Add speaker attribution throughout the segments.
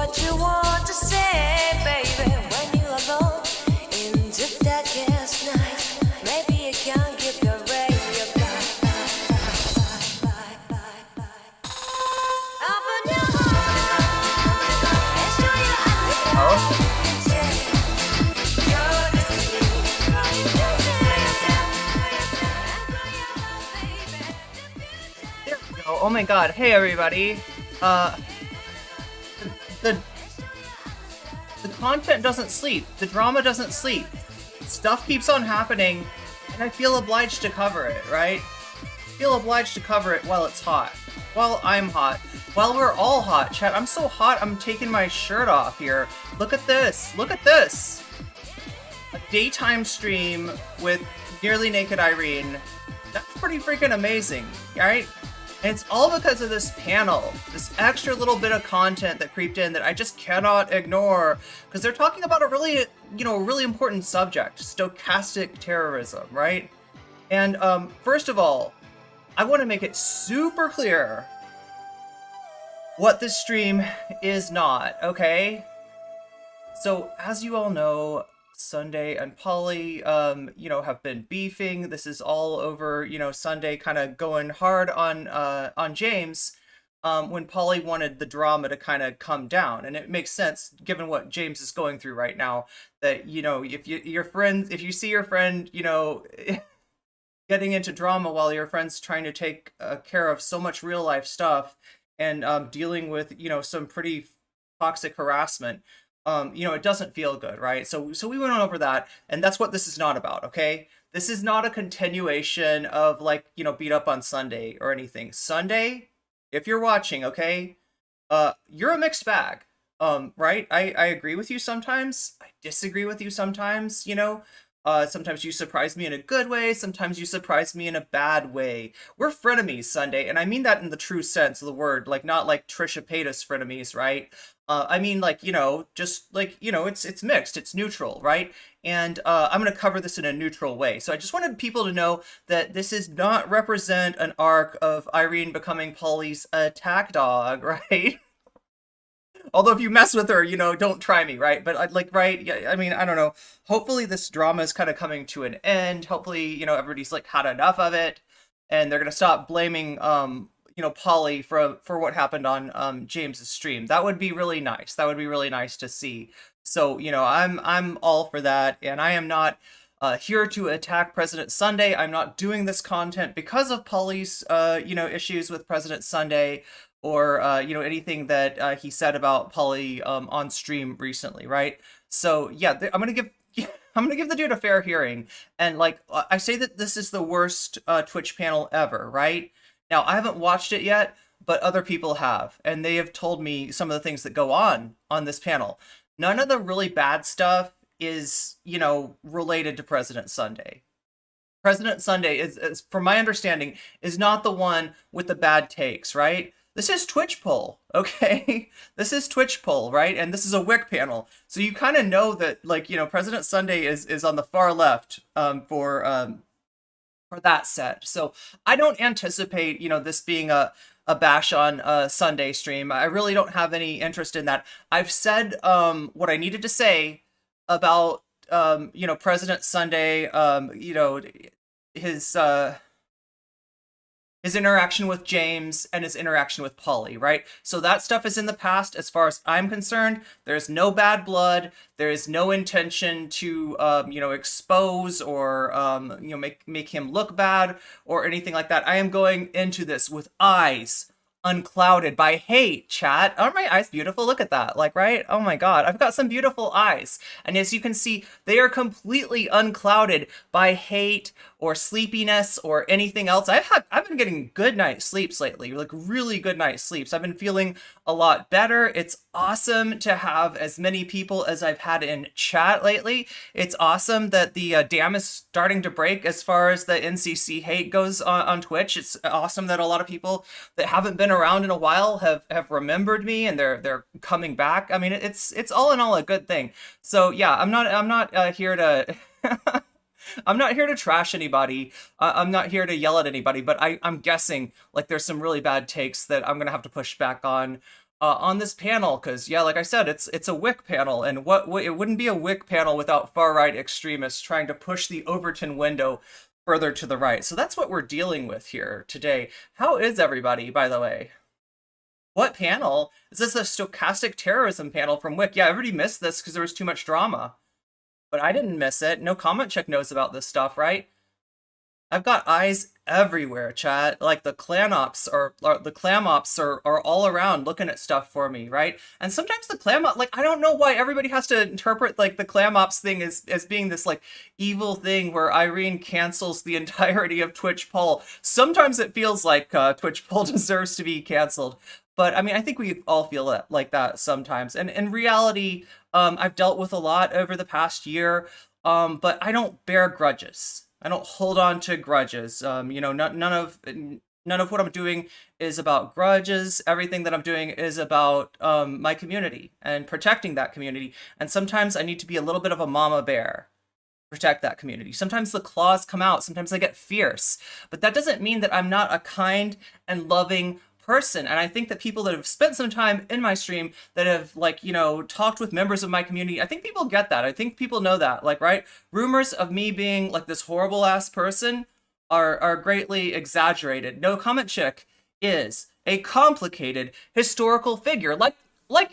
Speaker 1: what you want to say, baby, when you are alone in the darkest night. Maybe you can give your radio open your heart and show your
Speaker 2: There we go. Oh my god. Hey everybody. The content doesn't sleep. The drama doesn't sleep. Stuff keeps on happening, and I feel obliged to cover it, right? I feel obliged to cover it while it's hot. While I'm hot. While we're all hot, chat. I'm so hot, I'm taking my shirt off here. Look at this. Look at this. A daytime stream with nearly naked Irene. That's pretty freaking amazing, right? And it's all because of this panel, this extra little bit of content that creeped in that I just cannot ignore, because they're talking about a really, really important subject, stochastic terrorism, right? And first of all, I want to make it super clear what this stream is not, okay? So, as you all know, Sunday and Polly, have been beefing. This is all over, Sunday kind of going hard on James, when Polly wanted the drama to kind of come down. And it makes sense, given what James is going through right now, that, if you see your friend, getting into drama while your friend's trying to take care of so much real life stuff and dealing with, some pretty toxic harassment, it doesn't feel good, right? So we went on over that, and that's what this is not about, okay? This is not a continuation of, beat up on Sunday or anything. Sunday, if you're watching, okay, you're a mixed bag, right? I agree with you sometimes. I disagree with you sometimes, sometimes you surprise me in a good way, sometimes you surprise me in a bad way. We're frenemies, Sunday, and I mean that in the true sense of the word, not like Trisha Paytas frenemies, right? I mean, it's mixed, it's neutral, right? And I'm going to cover this in a neutral way. So I just wanted people to know that this does not represent an arc of Irene becoming Polly's attack dog, right? Although if you mess with her, don't try me, right? But right? Yeah, I mean, I don't know. Hopefully this drama is kind of coming to an end. Hopefully, everybody's had enough of it, and they're gonna stop blaming, Polly for what happened on James's stream. That would be really nice. That would be really nice to see. So, I'm all for that, and I am not here to attack President Sunday. I'm not doing this content because of Polly's, issues with President Sunday, or anything that he said about Polly on stream recently, right? So yeah, I'm gonna give the dude a fair hearing, and I say that this is the worst Twitch panel ever, right? Now I haven't watched it yet, but other people have, and they have told me some of the things that go on this panel. None of the really bad stuff is related to President Sunday. President Sunday is, from my understanding, is not the one with the bad takes, right? This is Twitchpol, okay? This is Twitchpol, right? And this is a Whick panel. So you kind of know that, President Sunday is on the far left for that set. So I don't anticipate, this being a bash on Sunday stream. I really don't have any interest in that. I've said what I needed to say about, President Sunday, his interaction with James and his interaction with Polly, right? So that stuff is in the past as far as I'm concerned. There's no bad blood. There is no intention to, expose or, make him look bad or anything like that. I am going into this with eyes unclouded by hate, chat. Aren't my eyes beautiful? Look at that, right? Oh my god, I've got some beautiful eyes. And as you can see, they are completely unclouded by hate or sleepiness or anything else. I've been getting good night sleeps lately, really good night sleeps. I've been feeling a lot better. It's awesome to have as many people as I've had in chat lately. It's awesome that the dam is starting to break as far as the NCC hate goes on Twitch. It's awesome that a lot of people that haven't been around in a while have remembered me, and they're coming back. I mean, it's all in all a good thing. So yeah, I'm not here to I'm not here to trash anybody. I'm not here to yell at anybody, but I'm guessing there's some really bad takes that I'm gonna have to push back on. on this panel, because yeah, like I said, it's a Wick panel, and it wouldn't be a Wick panel without far right extremists trying to push the Overton window further to the right. So that's what we're dealing with here today. How is everybody, by the way? What panel? Is this a stochastic terrorism panel from Wick? Yeah, everybody missed this because there was too much drama. But I didn't miss it. Nocommentchick knows about this stuff, right? I've got eyes everywhere, chat. Like the clan ops are all around looking at stuff for me, right? And sometimes the clan op, like I don't know why everybody has to interpret like the clan ops thing as being this like evil thing where Irene cancels the entirety of Twitchpol. Sometimes it feels like Twitchpol deserves to be canceled. But I mean, I think we all feel that, like that sometimes. And in reality, I've dealt with a lot over the past year, but I don't bear grudges. I don't hold on to grudges. You know, none of what I'm doing is about grudges. Everything that I'm doing is about my community and protecting that community. And sometimes I need to be a little bit of a mama bear, protect that community. Sometimes the claws come out. Sometimes I get fierce. But that doesn't mean that I'm not a kind and loving person. And I think that people that have spent some time in my stream, that have like, you know, talked with members of my community, I think people get that. I think people know that, like, right? Rumors of me being like this horrible ass person are greatly exaggerated. Nocommentchick is a complicated historical figure, like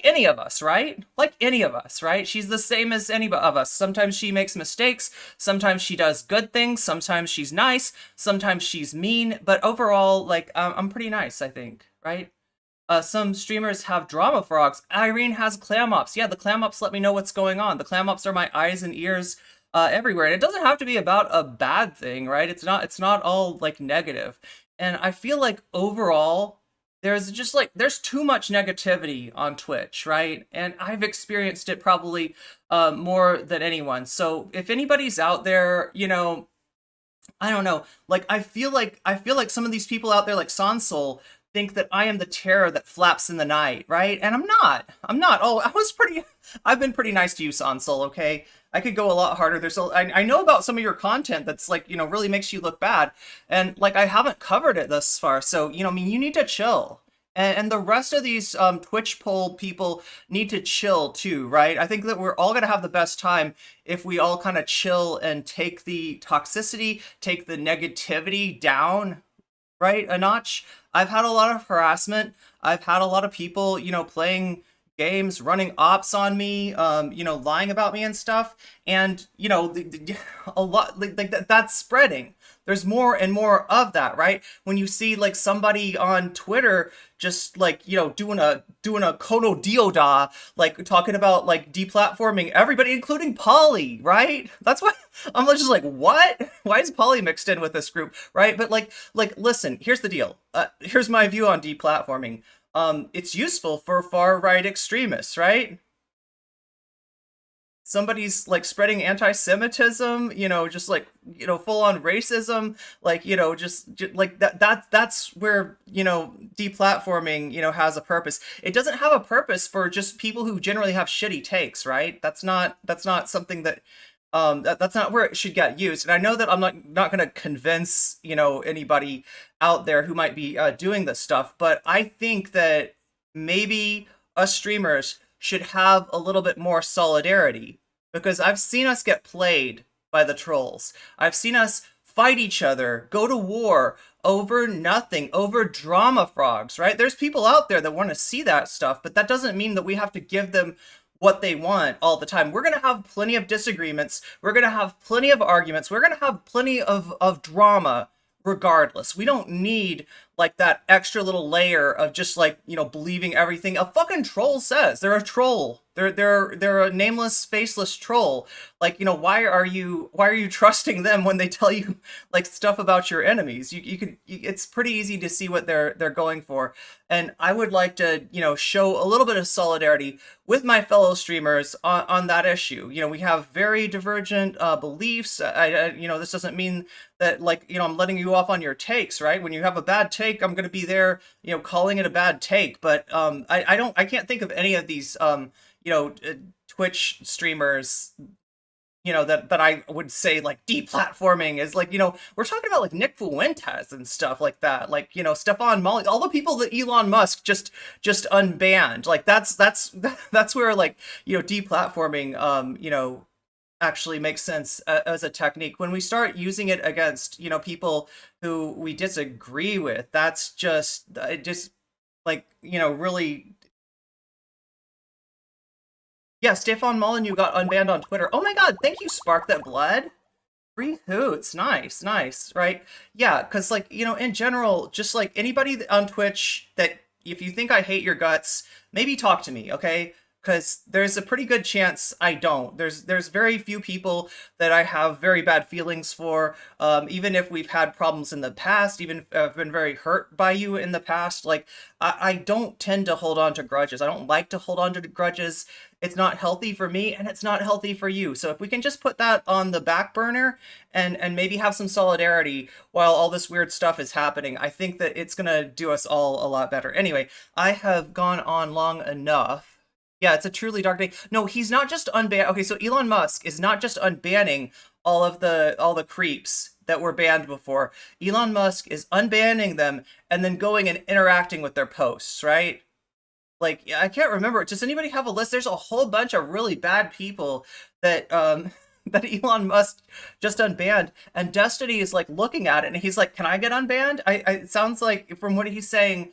Speaker 2: any of us, right? Like any of us, right? She's the same as any of us. Sometimes she makes mistakes. Sometimes she does good things. Sometimes she's nice. Sometimes she's mean. But overall, like, I'm pretty nice, I think, right? Some streamers have drama frogs. Irene has clam ops. Yeah, the clam ops let me know what's going on. The clam ops are my eyes and ears everywhere. And it doesn't have to be about a bad thing, right? It's not all like negative. And I feel like overall, there's too much negativity on Twitch, right? And I've experienced it probably more than anyone. So if anybody's out there, you know, I don't know, like I feel like some of these people out there, like Sansol, think that I am the terror that flaps in the night, right? And I'm not. Oh, I've been pretty nice to you, Sansol, okay? I could go a lot harder. I know about some of your content that's like, you know, really makes you look bad. And like, I haven't covered it thus far. So, you know, I mean, you need to chill. And the rest of these Twitchpol people need to chill too, right? I think that we're all going to have the best time if we all kind of chill and take the toxicity, take the negativity down, right, a notch. I've had a lot of harassment. I've had a lot of people, you know, playing games, running ops on me, you know, lying about me and stuff. And, you know, a lot like that's spreading. There's more and more of that, right? When you see like somebody on Twitter just like, you know, doing a Kono Dioda, like talking about like deplatforming everybody, including Polly, right? That's what I'm just like, what? Why is Polly mixed in with this group, right? But like listen, here's the deal. Here's my view on deplatforming. It's useful for far right extremists, right? Somebody's like spreading anti-Semitism, you know, just like, you know, full on racism, like, you know, just like that's where, you know, deplatforming, you know, has a purpose. It doesn't have a purpose for just people who generally have shitty takes, right? That's not something that that's not where it should get used. And I know that I'm not going to convince, you know, anybody out there who might be doing this stuff, but I think that maybe us streamers should have a little bit more solidarity, because I've seen us get played by the trolls. I've seen us fight each other, go to war over nothing, over drama frogs, right? There's people out there that want to see that stuff, but that doesn't mean that we have to give them what they want all the time. We're going to have plenty of disagreements. We're going to have plenty of arguments. We're going to have plenty of drama regardless. We don't need like that extra little layer of just like, you know, believing everything a fucking troll says. They're a troll. They're a nameless, faceless troll. Like, you know, why are you trusting them when they tell you like stuff about your enemies? It's pretty easy to see what they're going for. And I would like to, you know, show a little bit of solidarity with my fellow streamers on that issue. You know, we have very divergent beliefs. You know, this doesn't mean that like, you know, I'm letting you off on your takes, right? When you have a bad take, I'm going to be there, you know, calling it a bad take. But I can't think of any of these, you know, Twitch streamers that I would say like deplatforming is like, we're talking about like Nick Fuentes and stuff like that, like, Stefan Molly, all the people that Elon Musk just unbanned. Like that's where like, deplatforming, actually makes sense as a technique. When we start using it against, people who we disagree with, that's just, it just like, really. Yeah, Stefan Molyneux got unbanned on Twitter. Oh my god, thank you, Spark That Blood. Free hoots. Nice, nice, right? Yeah, because, like, in general, just like anybody on Twitch that, if you think I hate your guts, maybe talk to me, okay? Because there's a pretty good chance I don't. There's very few people that I have very bad feelings for. Even if we've had problems in the past, even if I've been very hurt by you in the past, like, I don't tend to hold on to grudges. I don't like to hold on to grudges. It's not healthy for me, and it's not healthy for you. So if we can just put that on the back burner and maybe have some solidarity while all this weird stuff is happening, I think that it's gonna do us all a lot better. Anyway, I have gone on long enough. Yeah, it's a truly dark day. No, he's not just unban. Okay, so Elon Musk is not just unbanning all the creeps that were banned before. Elon Musk is unbanning them and then going and interacting with their posts, right? Like, I can't remember. Does anybody have a list? There's a whole bunch of really bad people that that Elon Musk just unbanned, and Destiny is like looking at it and he's like, "Can I get unbanned?" It sounds like from what he's saying,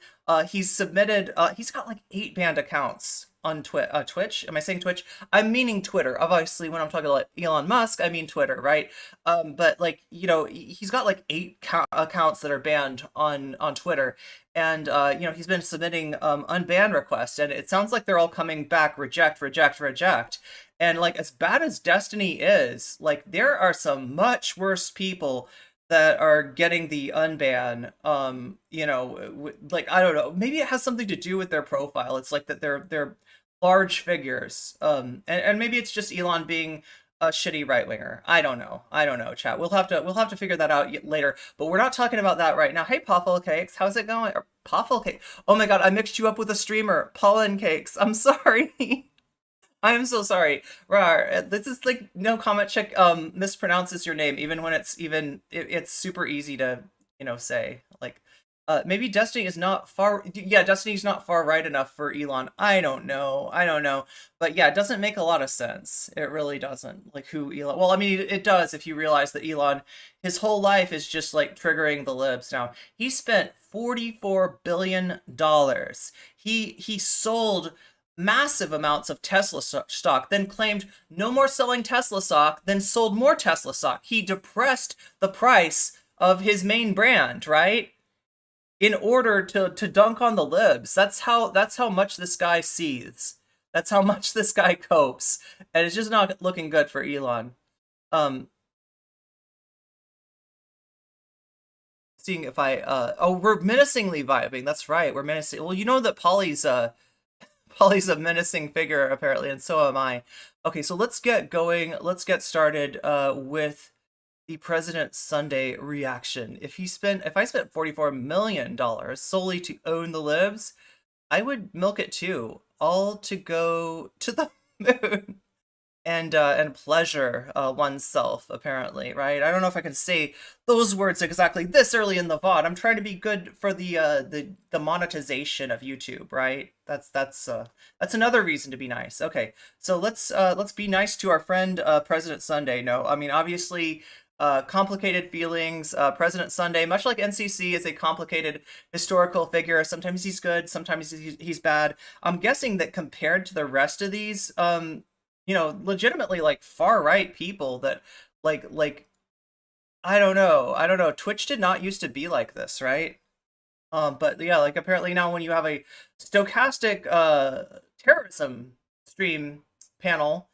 Speaker 2: he's submitted. He's got like 8 banned accounts on Twitch. Am I saying Twitch? I'm meaning Twitter. Obviously, when I'm talking about Elon Musk, I mean Twitter, right? But like, he's got like 8 accounts that are banned on Twitter, and he's been submitting unban requests, and it sounds like they're all coming back reject, reject, reject. And like, as bad as Destiny is, like, there are some much worse people that are getting the unban. Like, I don't know, maybe it has something to do with their profile. It's like that they're large figures, and maybe it's just Elon being a shitty right winger. I don't know, chat. We'll have to figure that out later. But we're not talking about that right now. Hey, Poffle Cakes, how's it going? Or Poffle Cake? Oh my god, I mixed you up with a streamer, Pollen Cakes. I'm sorry. I'm so sorry. Rar, this is like nocommentchick mispronounces your name even when it's super easy to, say. Like, maybe Destiny is not far. Yeah, Destiny's not far right enough for Elon. I don't know. But yeah, it doesn't make a lot of sense. It really doesn't. Like, who Elon? Well, I mean, it does if you realize that Elon, his whole life is just like triggering the libs. Now, he spent $44 billion. He sold massive amounts of Tesla stock, then claimed no more selling Tesla stock, then sold more Tesla stock. He depressed the price of his main brand, right? In order to dunk on the libs. That's how much this guy seethes. That's how much this guy copes. And it's just not looking good for Elon. Seeing if we're menacingly vibing. That's right. We're menacing. Well, you know that Polly's a menacing figure, apparently, and so am I. Okay, so let's get going. Let's get started with the President Sunday reaction. If I spent $44 million solely to own the libs, I would milk it too. All to go to the moon and pleasure oneself, apparently, right? I don't know if I can say those words exactly this early in the VOD. I'm trying to be good for the monetization of YouTube, right? That's another reason to be nice. Okay, so let's be nice to our friend President Sunday. No, I mean, obviously, complicated feelings. President Sunday, much like NCC, is a complicated historical figure. Sometimes he's good, sometimes he's bad. I'm guessing that compared to the rest of these, legitimately like far right people that like I don't know. Twitch did not used to be like this, right? But yeah, like apparently now when you have a stochastic terrorism stream panel,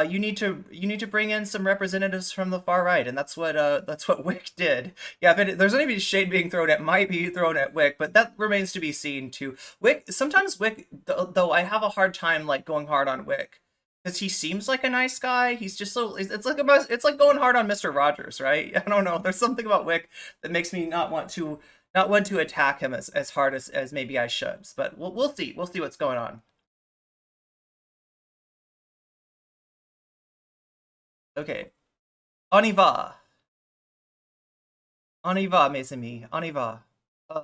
Speaker 2: you need to bring in some representatives from the far right, and that's what Whick did. Yeah, if there's any shade being thrown at, might be thrown at Whick, but that remains to be seen too. Sometimes Whick, though, I have a hard time like going hard on Whick because he seems like a nice guy. He's just so it's like going hard on Mr. Rogers, right? I don't know. There's something about Whick that makes me not want to attack him as hard as maybe I should. But we'll see what's going on. Okay. On y va. On y va, mes amis. On y va.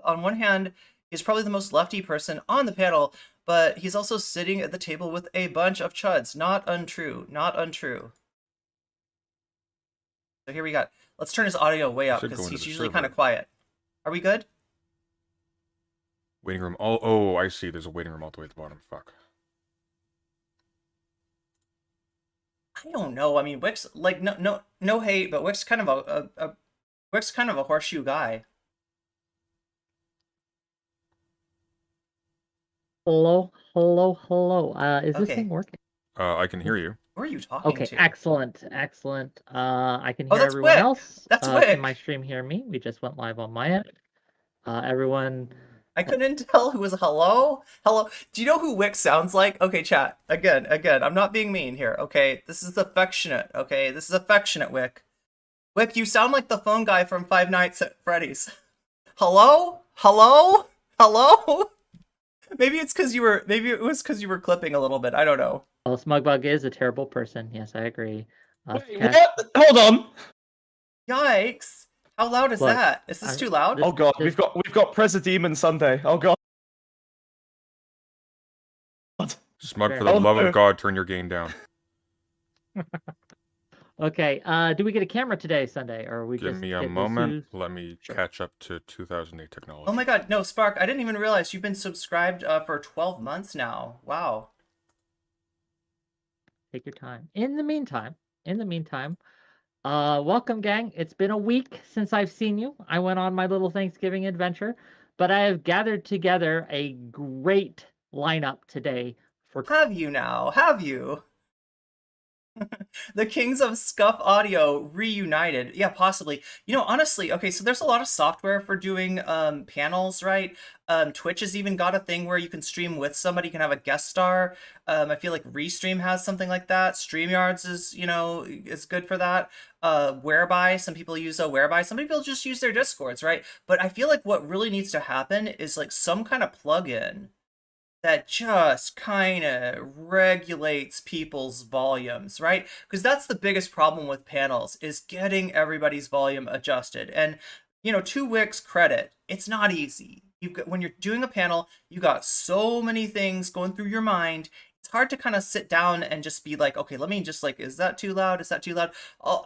Speaker 2: On one hand, he's probably the most lefty person on the panel, but he's also sitting at the table with a bunch of chuds. Not untrue. Not untrue. So here we got. Let's turn his audio way up because he's usually kind of quiet. Are we good?
Speaker 3: Waiting room. Oh, I see. There's a waiting room all the way at the bottom. Fuck.
Speaker 2: I don't know. I mean, Wick's like no hate, but Wick's kind of Wick's kind of a horseshoe guy.
Speaker 4: Hello. Is this
Speaker 2: Okay.
Speaker 4: thing working?
Speaker 3: I can hear you.
Speaker 2: Who are you talking
Speaker 4: Okay,
Speaker 2: to?
Speaker 4: excellent. I can
Speaker 2: Oh,
Speaker 4: hear
Speaker 2: that's
Speaker 4: everyone
Speaker 2: Wick.
Speaker 4: else.
Speaker 2: That's
Speaker 4: Can
Speaker 2: Wick.
Speaker 4: my stream hear me? We just went live on my end. Everyone.
Speaker 2: I couldn't tell who was hello. Hello. Do you know who Wick sounds like? Okay, chat. Again. I'm not being mean here. Okay, this is affectionate. Okay, this is affectionate, Wick. Wick, you sound like the phone guy from Five Nights at Freddy's. Hello. Maybe it's because you were. Maybe it was because you were clipping a little bit. I don't know.
Speaker 4: Oh, Smugbug is a terrible person. Yes, I agree.
Speaker 5: Wait, what? Hold on.
Speaker 2: Yikes! How loud is
Speaker 4: Look,
Speaker 2: that? Is this too loud?
Speaker 5: Oh god, we've got President Sunday. Oh god.
Speaker 3: Smug,
Speaker 4: Fair.
Speaker 3: for the
Speaker 5: Oh,
Speaker 3: love
Speaker 5: no.
Speaker 3: of God, turn your gain down.
Speaker 4: Okay. Do we get a camera today, Sunday, or are we
Speaker 3: Give
Speaker 4: just
Speaker 3: me a
Speaker 4: get
Speaker 3: moment.
Speaker 4: Wazoo?
Speaker 3: Let me
Speaker 4: Sure.
Speaker 3: catch up to 2008 technology.
Speaker 2: Oh my god, no, Spark, I didn't even realize you've been subscribed for 12 months now. Wow.
Speaker 4: Take your time. In the meantime, welcome, gang. It's been a week since I've seen you. I went on my little Thanksgiving adventure, but I have gathered together a great lineup today for.
Speaker 2: Have you now? Have you? The Kings of Scuff Audio reunited. Yeah, possibly. You know, honestly, okay, so there's a lot of software for doing panels, right? Twitch has even got a thing where you can stream with somebody, you can have a guest star. I feel like Restream has something like that. StreamYards is, you know, is good for that. Whereby, some people use a Whereby, some people just use their Discords, right? But I feel like what really needs to happen is like some kind of plugin that just kind of regulates people's volumes, right? Because that's the biggest problem with panels, is getting everybody's volume adjusted. And, you know, to Wick's credit, it's not easy. When you're doing a panel, you got so many things going through your mind. It's hard to kind of sit down and just be like, okay, let me just like, is that too loud? Is that too loud?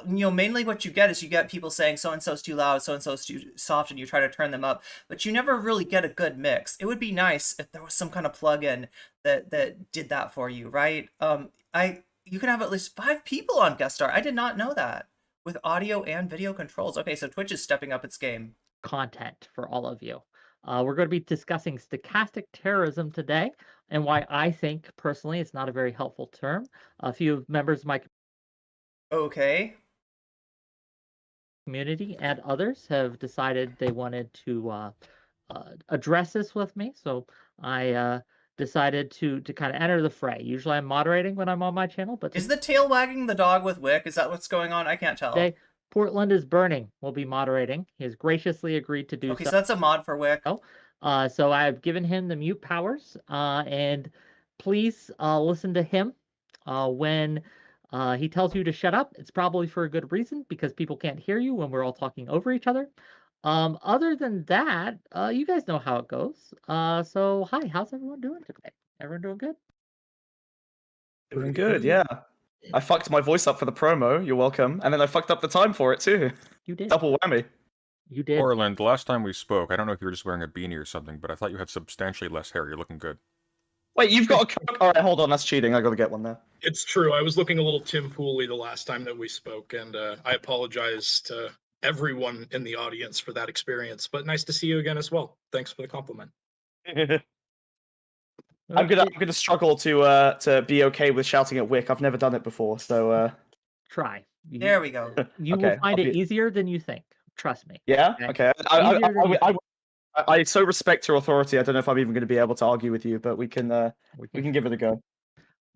Speaker 2: You know, mainly what you get is you get people saying so-and-so's too loud, so-and-so's too soft, and you try to turn them up, but you never really get a good mix. It would be nice if there was some kind of plugin that did that for you, right? You can have at least 5 people on guest star. I did not know that. With audio and video controls. Okay, so Twitch is stepping up its game.
Speaker 4: Content for all of you. We're going to be discussing stochastic terrorism today, and why I think, personally, it's not a very helpful term. A few members of my
Speaker 2: Okay.
Speaker 4: community and others have decided they wanted to address this with me, so I decided to kind of enter the fray. Usually I'm moderating when I'm on my channel, but
Speaker 2: Is the tail wagging the dog with Wick? Is that what's going on? I can't tell.
Speaker 4: today, Portland is Burning will be moderating. He has graciously agreed to do
Speaker 2: Okay,
Speaker 4: so.
Speaker 2: so that's a mod for Wick.
Speaker 4: So I've given him the mute powers, and please listen to him when he tells you to shut up. It's probably for a good reason, because people can't hear you when we're all talking over each other. Other than that, you guys know how it goes. So hi, how's everyone doing today? Everyone doing good?
Speaker 5: Doing good, yeah. I fucked my voice up for the promo, you're welcome. And then I fucked up the time for it too.
Speaker 4: You did.
Speaker 5: Double whammy.
Speaker 4: You did.
Speaker 3: Orland, the last time we spoke, I don't know if you were just wearing a beanie or something, but I thought you had substantially less hair. You're looking good.
Speaker 5: Wait, you've got a coke? Alright, hold on, that's cheating. I gotta get one there.
Speaker 6: It's true. I was looking a little Tim Pooley the last time that we spoke, and I apologize to everyone in the audience for that experience. But nice to see you again as well. Thanks for the compliment.
Speaker 5: I'm gonna struggle to be okay with shouting at Wick. I've never done it before, so
Speaker 4: Try.
Speaker 2: There we go.
Speaker 4: You
Speaker 5: Okay,
Speaker 4: will find
Speaker 5: I'll
Speaker 4: it
Speaker 5: be-
Speaker 4: easier than you think. Trust me.
Speaker 5: yeah.
Speaker 4: Okay.
Speaker 5: Okay.
Speaker 4: Easier than you
Speaker 5: I so respect your authority. I don't know if I'm even going to be able to argue with you, but we can give it a go.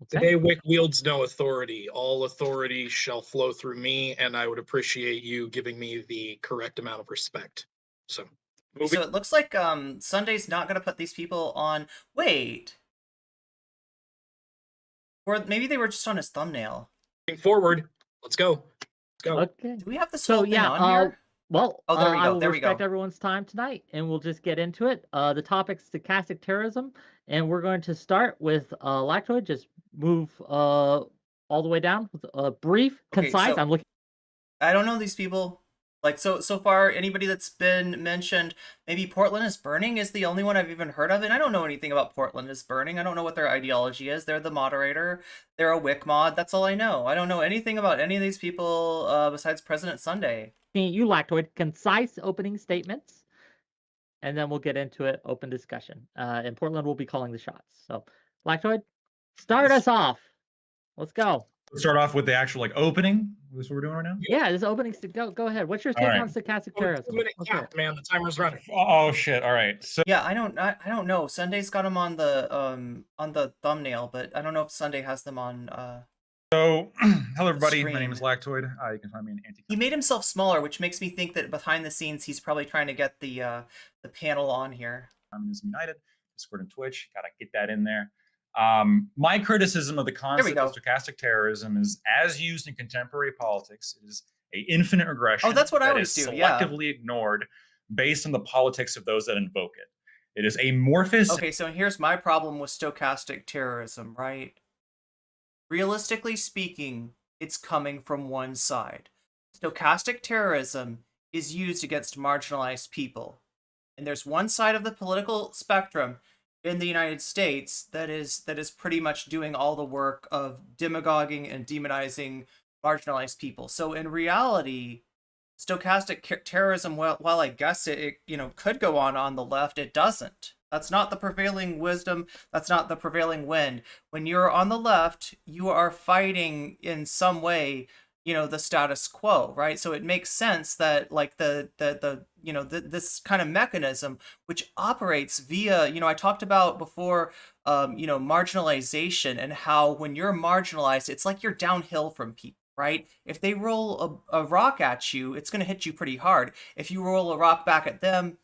Speaker 4: Okay.
Speaker 6: Today, Wick wields no authority. All authority shall flow through me, and I would appreciate you giving me the correct amount of respect. So, moving
Speaker 2: So it looks like Sunday's not gonna put these people on. Wait. Or maybe they were just on his thumbnail.
Speaker 6: forward, Let's go. Let's go.
Speaker 4: Okay.
Speaker 2: Do we have this
Speaker 4: So
Speaker 2: whole thing
Speaker 4: yeah,
Speaker 2: on here?
Speaker 4: well,
Speaker 2: Oh, there we
Speaker 4: I
Speaker 2: go.
Speaker 4: will
Speaker 2: There we
Speaker 4: respect
Speaker 2: go.
Speaker 4: everyone's time tonight, and we'll just get into it. The topic's stochastic terrorism, and we're going to start with Lactoid. Just move all the way down with brief,
Speaker 2: Okay,
Speaker 4: concise.
Speaker 2: so-
Speaker 4: I'm looking.
Speaker 2: I don't know these people. Like, so far, anybody that's been mentioned, maybe Portland is Burning is the only one I've even heard of, and I don't know anything about Portland is Burning. I don't know what their ideology is. They're the moderator. They're a Wick mod. That's all I know. I don't know anything about any of these people besides President Sunday.
Speaker 4: You, Lactoid, concise opening statements, and then we'll get into it. Open discussion. And Portland will be calling the shots. So, Lactoid, start us off. Let's go.
Speaker 7: Let's start off with the actual opening. This is what we're doing right now?
Speaker 4: Yeah, this opening. Go ahead. What's your take
Speaker 7: right.
Speaker 4: on stochastic
Speaker 6: Oh,
Speaker 4: terrorism?
Speaker 6: 2 minute
Speaker 4: Let's hear
Speaker 6: cap,
Speaker 4: it.
Speaker 6: man. The timer's running.
Speaker 7: Oh shit! All right. So
Speaker 2: Yeah, I don't know. Sunday's got them on the thumbnail, but I don't know if Sunday has them on.
Speaker 7: hello everybody. My name is
Speaker 2: Screen.
Speaker 7: Lactoid. You can find me in anti.
Speaker 2: He made himself smaller, which makes me think that behind the scenes he's probably trying to get the panel on here.
Speaker 7: Communism United, Discord and Twitch. Gotta get that in there. My criticism of the concept
Speaker 2: go.
Speaker 7: of stochastic terrorism is, as used in contemporary politics, it is a infinite regression.
Speaker 2: Oh, that's what I
Speaker 7: that
Speaker 2: always
Speaker 7: is
Speaker 2: do, yeah.
Speaker 7: selectively ignored based on the politics of those that invoke it. It is amorphous.
Speaker 2: Okay, so here's my problem with stochastic terrorism, right? Realistically speaking, it's coming from one side. Stochastic terrorism is used against marginalized people. And there's one side of the political spectrum in the United States that is pretty much doing all the work of demagoguing and demonizing marginalized people. So in reality, stochastic terrorism, while I guess it could go on the left, it doesn't. That's not the prevailing wisdom. That's not the prevailing wind. When you're on the left, you are fighting in some way, the status quo, right? So it makes sense that like this kind of mechanism which operates via, I talked about before, marginalization, and how when you're marginalized, it's like you're downhill from people, right? If they roll a rock at you, it's going to hit you pretty hard. If you roll a rock back at them,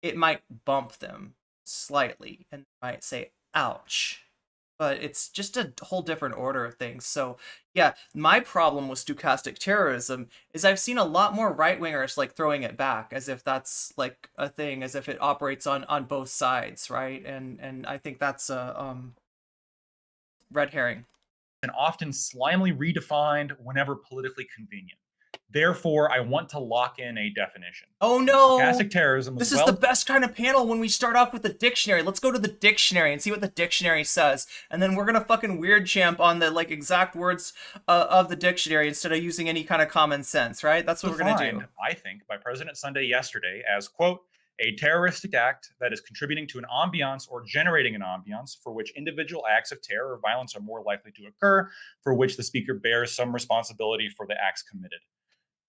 Speaker 2: it might bump them slightly and might say, ouch. But it's just a whole different order of things. So yeah, my problem with stochastic terrorism is I've seen a lot more right-wingers like throwing it back as if that's like a thing, as if it operates on both sides, right? And I think that's a red herring.
Speaker 7: And often slimely redefined whenever politically convenient. Therefore, I want to lock in a definition.
Speaker 2: Oh no!
Speaker 7: Stochastic terrorism
Speaker 2: This is the best kind of panel when we start off with the dictionary. Let's go to the dictionary and see what the dictionary says. And then we're gonna fucking weird champ on the like exact words of the dictionary instead of using any kind of common sense, right? That's what we're gonna do.
Speaker 7: I think, by President Sunday yesterday as, quote, a terroristic act that is contributing to an ambiance or generating an ambiance for which individual acts of terror or violence are more likely to occur, for which the speaker bears some responsibility for the acts committed.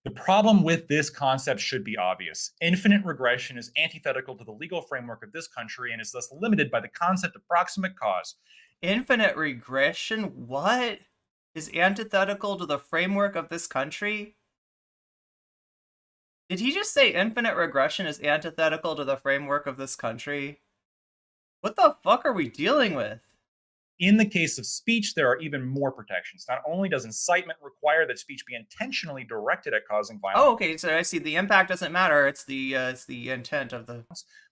Speaker 7: The problem with this concept should be obvious. Infinite regression is antithetical to the legal framework of this country and is thus limited by the concept of proximate cause.
Speaker 2: Infinite regression? What? Is antithetical to the framework of this country? Did he just say infinite regression is antithetical to the framework of this country? What the fuck are we dealing with?
Speaker 7: In the case of speech, there are even more protections. Not only does incitement require that speech be intentionally directed at causing violence.
Speaker 2: Oh, okay, so I see. The impact doesn't matter. It's the intent of the.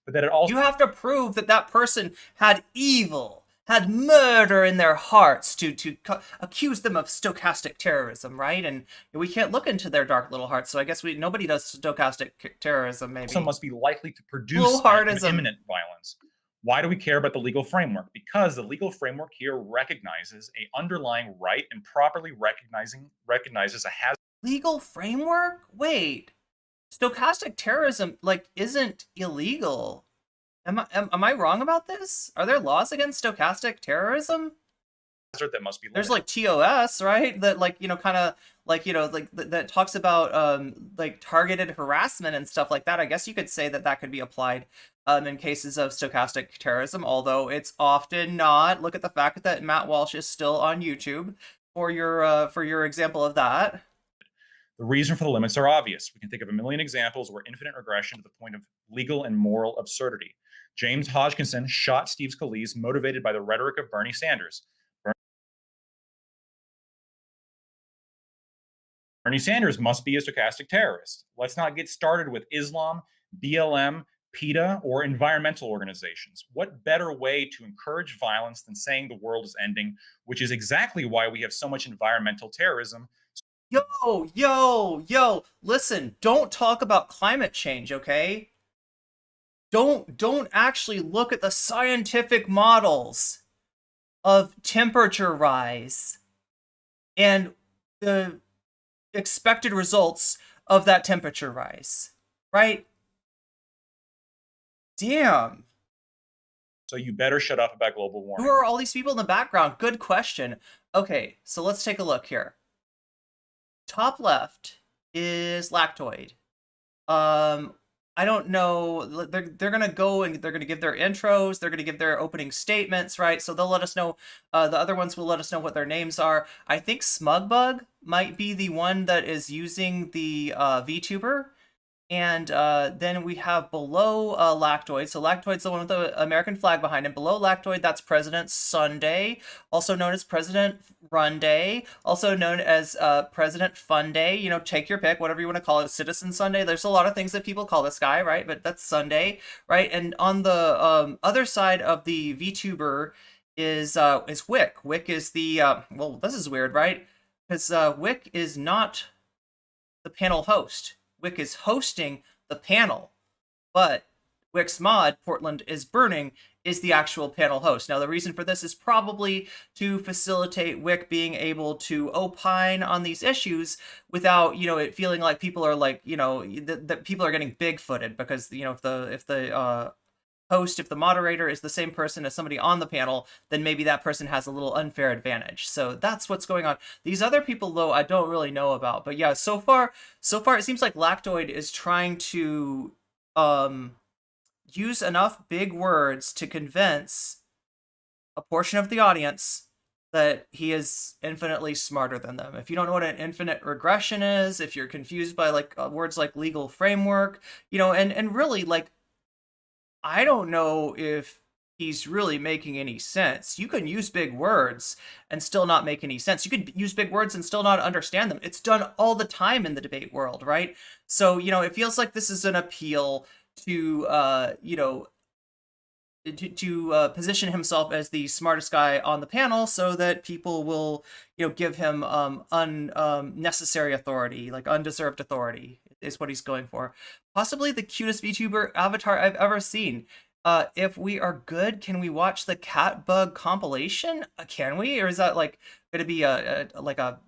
Speaker 7: But that it also.
Speaker 2: You have to prove that that person had evil, had murder in their hearts to accuse them of stochastic terrorism, right? And we can't look into their dark little hearts. So I guess nobody does stochastic terrorism. Maybe.
Speaker 7: Also must be likely to produce imminent violence. Why do we care about the legal framework? Because the legal framework here recognizes an underlying right and properly recognizes a hazard.
Speaker 2: Legal framework? Wait, stochastic terrorism isn't illegal. Am I wrong about this? Are there laws against stochastic terrorism?
Speaker 7: That must be limited.
Speaker 2: There's like TOS, right? That that talks about targeted harassment and stuff like that. I guess you could say that could be applied in cases of stochastic terrorism, although it's often not. Look at the fact that Matt Walsh is still on YouTube for your example of that.
Speaker 7: The reason for the limits are obvious. We can think of a million examples where infinite regression to the point of legal and moral absurdity. James Hodgkinson shot Steve Scalise motivated by the rhetoric of Bernie Sanders. Bernie Sanders must be a stochastic terrorist. Let's not get started with Islam, BLM, PETA, or environmental organizations. What better way to encourage violence than saying the world is ending, which is exactly why we have so much environmental terrorism.
Speaker 2: Yo, listen, don't talk about climate change, okay? Don't actually look at the scientific models of temperature rise and the expected results of that temperature rise, right? Damn.
Speaker 7: So you better shut up about global warming.
Speaker 2: Who are all these people in the background? Good question. Okay, so let's take a look here. Top left is Lactoid. I don't know. They're gonna go and they're gonna give their intros. They're gonna give their opening statements, right? So they'll let us know. The other ones will let us know what their names are. I think Smugbug might be the one that is using the VTuber. And then we have below Lactoid. So Lactoid's the one with the American flag behind him. Below Lactoid, that's President Sunday, also known as President Run Day, also known as President Fun Day. You know, take your pick, whatever you want to call it. Citizen Sunday. There's a lot of things that people call this guy, right? But that's Sunday, right? And on the other side of the VTuber is Whick. Whick is the well, this is weird, right? Because Whick is not the panel host. Whick is hosting the panel, but Whick's mod, Portland is Burning, is the actual panel host. Now, the reason for this is probably to facilitate Whick being able to opine on these issues without, you know, it feeling like people are like, you know, that people are getting big-footed because, you know, if the host, if the moderator is the same person as somebody on the panel, then maybe that person has a little unfair advantage. So that's what's going on. These other people, though, I don't really know about. But yeah, so far it seems like Lactoid is trying to use enough big words to convince a portion of the audience that he is infinitely smarter than them. If you don't know what an infinite regression is, if you're confused by like words like legal framework, you know, and really like, I don't know if he's really making any sense. You can use big words and still not make any sense. You could use big words and still not understand them. It's done all the time in the debate world, right? So, you know, it feels like this is an appeal to, you know, to position himself as the smartest guy on the panel so that people will, you know, give him unnecessary authority, like undeserved authority is what he's going for. Possibly the cutest VTuber avatar I've ever seen. If we are good, can we watch the cat bug compilation? Can we? Or is that like going to be like a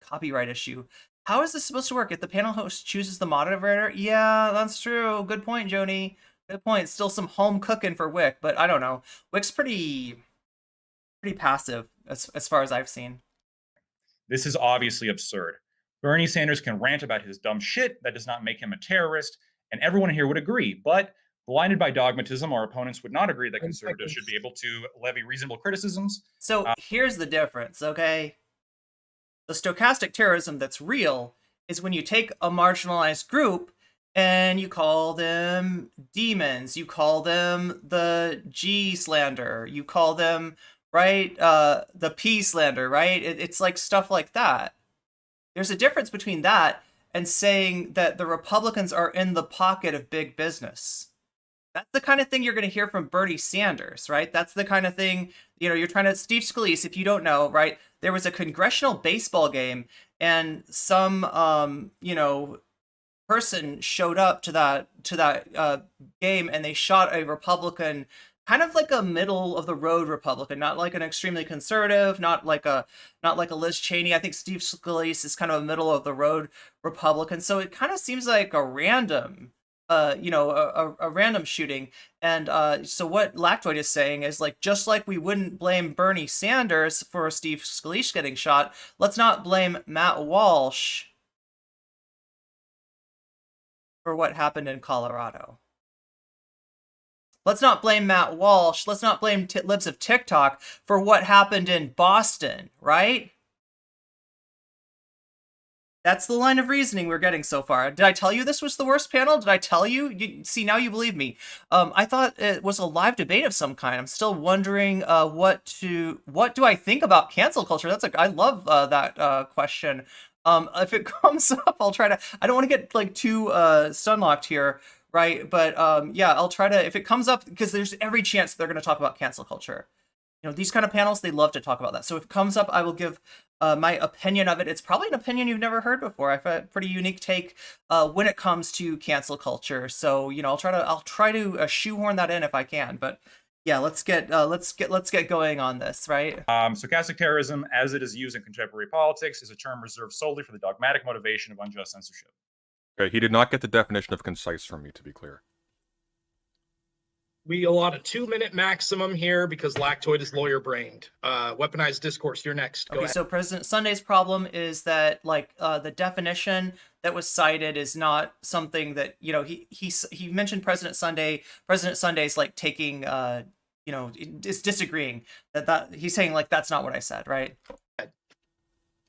Speaker 2: copyright issue? How is this supposed to work? If the panel host chooses the moderator? Yeah, that's true. Good point, Joni. Good point. Still some home cooking for Whick, but I don't know. Whick's pretty passive as far as I've seen.
Speaker 7: This is obviously absurd. Bernie Sanders can rant about his dumb shit. That does not make him a terrorist, and everyone here would agree. But blinded by dogmatism, our opponents would not agree that conservatives should be able to levy reasonable criticisms.
Speaker 2: So here's the difference, okay? The stochastic terrorism that's real is when you take a marginalized group and you call them demons, you call them the G slander, you call them, right, the P slander, right? It's like stuff like that. There's a difference between that and saying that the Republicans are in the pocket of big business. That's the kind of thing you're going to hear from Bernie Sanders, right? That's the kind of thing, you know, you're trying to, Steve Scalise, if you don't know, right? There was a congressional baseball game and some, you know, person showed up to that game and they shot a Republican, kind of like a middle of the road Republican, not like an extremely conservative, not like a Liz Cheney. I think Steve Scalise is kind of a middle of the road Republican. So it kind of seems like a random, you know, a random shooting. And so what Lactoid is saying is like, just like we wouldn't blame Bernie Sanders for Steve Scalise getting shot, let's not blame Matt Walsh for what happened in Colorado. Let's not blame Matt Walsh. Let's not blame Libs of TikTok for what happened in Boston, right? That's the line of reasoning we're getting so far. Did I tell you this was the worst panel? Did I tell you? See, now you believe me. I thought it was a live debate of some kind. I'm still wondering what do I think about cancel culture? I love that question. If it comes up, I'll try to. I don't want to get like too stun locked here, right? But yeah, I'll try to. If it comes up, because there's every chance they're going to talk about cancel culture. You know, these kind of panels, they love to talk about that. So if it comes up, I will give my opinion of it. It's probably an opinion you've never heard before. I have a pretty unique take when it comes to cancel culture. So you know, I'll try to shoehorn that in if I can. But yeah, let's get going on this, right?
Speaker 7: Stochastic terrorism, as it is used in contemporary politics, is a term reserved solely for the dogmatic motivation of unjust censorship.
Speaker 3: Okay, he did not get the definition of concise from me, to be clear.
Speaker 6: We allot a 2-minute maximum here because Lactoid is lawyer-brained. Weaponized discourse, you're next. Go
Speaker 2: Okay,
Speaker 6: ahead.
Speaker 2: so President Sunday's problem is that like the definition that was cited is not something that, you know, he mentioned President Sunday. President Sunday's like taking you know, is disagreeing that he's saying like that's not what I said, right?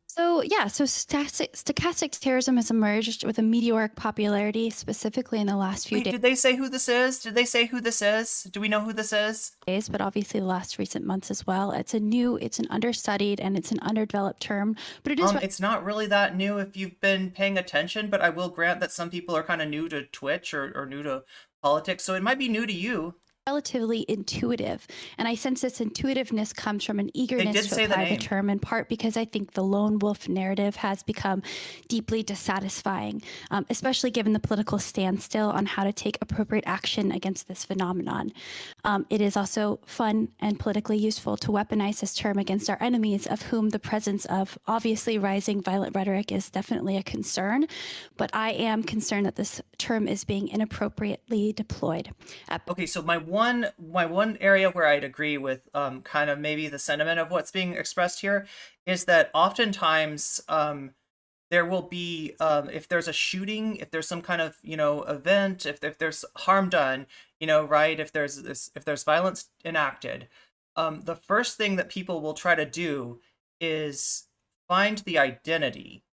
Speaker 8: So yeah, so stochastic terrorism has emerged with a meteoric popularity, specifically in the last few
Speaker 2: Wait, did they say who this is? Did they say who this is? Do we know who this is?
Speaker 8: days, but obviously the last recent months as well. It's an understudied and it's an underdeveloped term, but it is
Speaker 2: It's not really that new if you've been paying attention, but I will grant that some people are kind of new to Twitch or new to politics, so it might be new to you.
Speaker 8: relatively intuitive. And I sense this intuitiveness comes from an eagerness
Speaker 2: did
Speaker 8: to
Speaker 2: say the
Speaker 8: apply the
Speaker 2: name.
Speaker 8: term, in part because I think the lone wolf narrative has become deeply dissatisfying, especially given the political standstill on how to take appropriate action against this phenomenon. It is also fun and politically useful to weaponize this term against our enemies, of whom the presence of obviously rising violent rhetoric is definitely a concern. But I am concerned that this term is being inappropriately deployed.
Speaker 2: Okay, so my one area where I'd agree with kind of maybe the sentiment of what's being expressed here is that oftentimes there will be if there's a shooting, if there's some kind of, you know, event, if there's harm done, you know, right, if there's violence enacted, the first thing that people will try to do is find the identity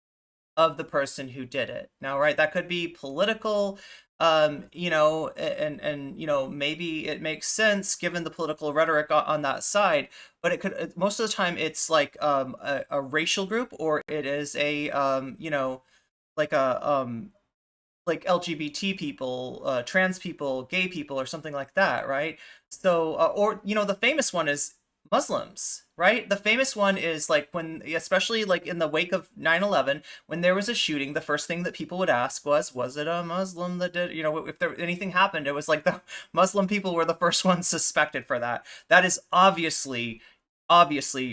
Speaker 2: of the person who did it. Now, right, that could be political, you know, and you know, maybe it makes sense given the political rhetoric on that side, but it could, most of the time it's like a racial group, or it is a you know, like a like LGBT people, trans people, gay people, or something like that, right? So or, you know, the famous one is Muslims, right? The famous one is like when, especially like in the wake of 9/11, when there was a shooting, the first thing that people would ask was it a Muslim that did, you know, if there anything happened, it was like the Muslim people were the first ones suspected for that. That is obviously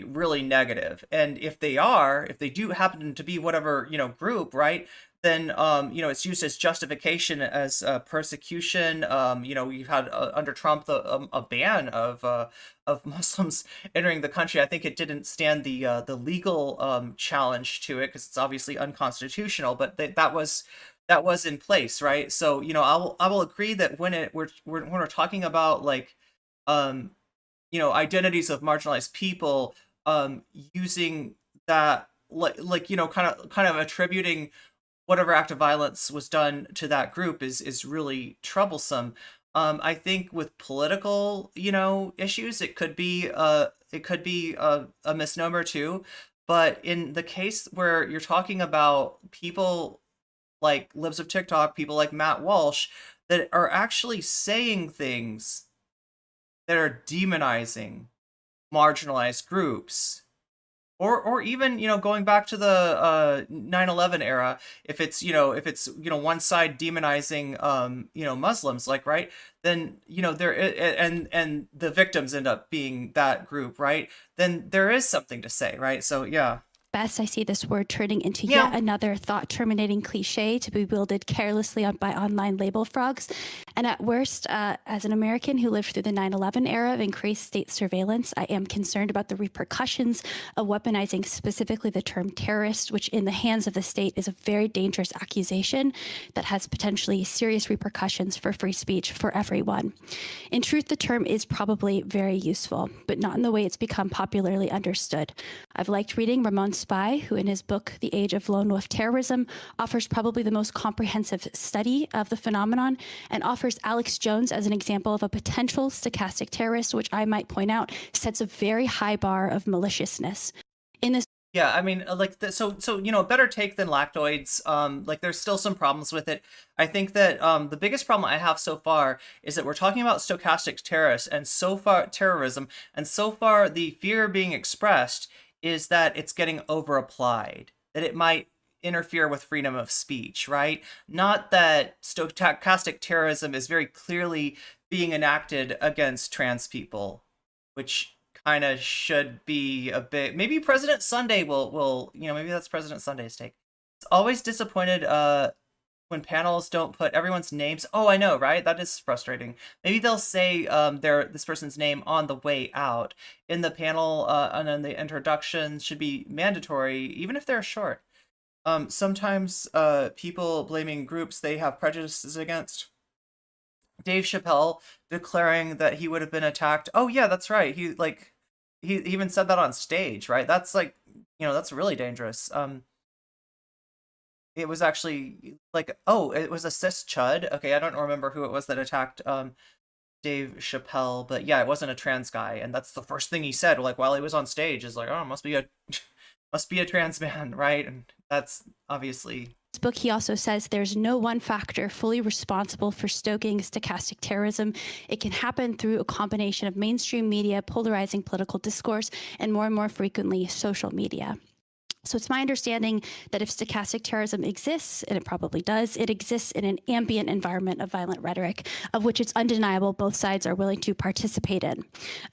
Speaker 2: really negative. And if they do happen to be whatever, you know, group, right, then you know, it's used as justification as persecution. You know, we've had under Trump a ban of Muslims entering the country. I think it didn't stand the legal challenge to it because it's obviously unconstitutional, but that was in place, right? So, you know, I will agree that when we're talking about like you know, identities of marginalized people, using that like you know, kind of attributing whatever act of violence was done to that group is really troublesome. I think with political, you know, issues, it could be a misnomer too. But in the case where you're talking about people like Libs of TikTok, people like Matt Walsh, that are actually saying things that are demonizing marginalized groups, or even, you know, going back to the 9/11 era, if it's one side demonizing you know, Muslims, like, right, then, you know, there and the victims end up being that group, right, then there is something to say, right? So yeah.
Speaker 8: Best, I see this word turning into yet another thought-terminating cliche to be wielded carelessly by online label frogs. And at worst, as an American who lived through the 9/11 era of increased state surveillance, I am concerned about the repercussions of weaponizing specifically the term terrorist, which in the hands of the state is a very dangerous accusation that has potentially serious repercussions for free speech for everyone. In truth, the term is probably very useful, but not in the way it's become popularly understood. I've liked reading Ramon Spy, who in his book, The Age of Lone Wolf Terrorism, offers probably the most comprehensive study of the phenomenon and offers Alex Jones as an example of a potential stochastic terrorist, which I might point out sets a very high bar of maliciousness. In this
Speaker 2: Yeah, I mean, so better take than lactoids. Like there's still some problems with it. I think that the biggest problem I have so far is that we're talking about stochastic terrorism, and so far the fear being expressed is that it's getting over applied, that it might interfere with freedom of speech, right? Not that stochastic terrorism is very clearly being enacted against trans people, which kind of should be a bit. Maybe President Sunday will maybe that's President Sunday's take. It's always disappointed when panels don't put everyone's names. Oh, I know, right? That is frustrating. Maybe they'll say this person's name on the way out in the panel, and then the introduction should be mandatory, even if they're short. Sometimes people blaming groups they have prejudices against. Dave Chappelle declaring that he would have been attacked. Oh yeah, that's right. He even said that on stage, right? That's that's really dangerous. It was actually it was a cis chud. Okay, I don't remember who it was that attacked Dave Chappelle, but yeah, it wasn't a trans guy, and that's the first thing he said, like while he was on stage, is like, oh, must be a trans man, right? And that's obviously.
Speaker 8: This book, he also says there's no one factor fully responsible for stoking stochastic terrorism. It can happen through a combination of mainstream media, polarizing political discourse, and more frequently, social media. So it's my understanding that if stochastic terrorism exists, and it probably does, it exists in an ambient environment of violent rhetoric, of which it's undeniable both sides are willing to participate in.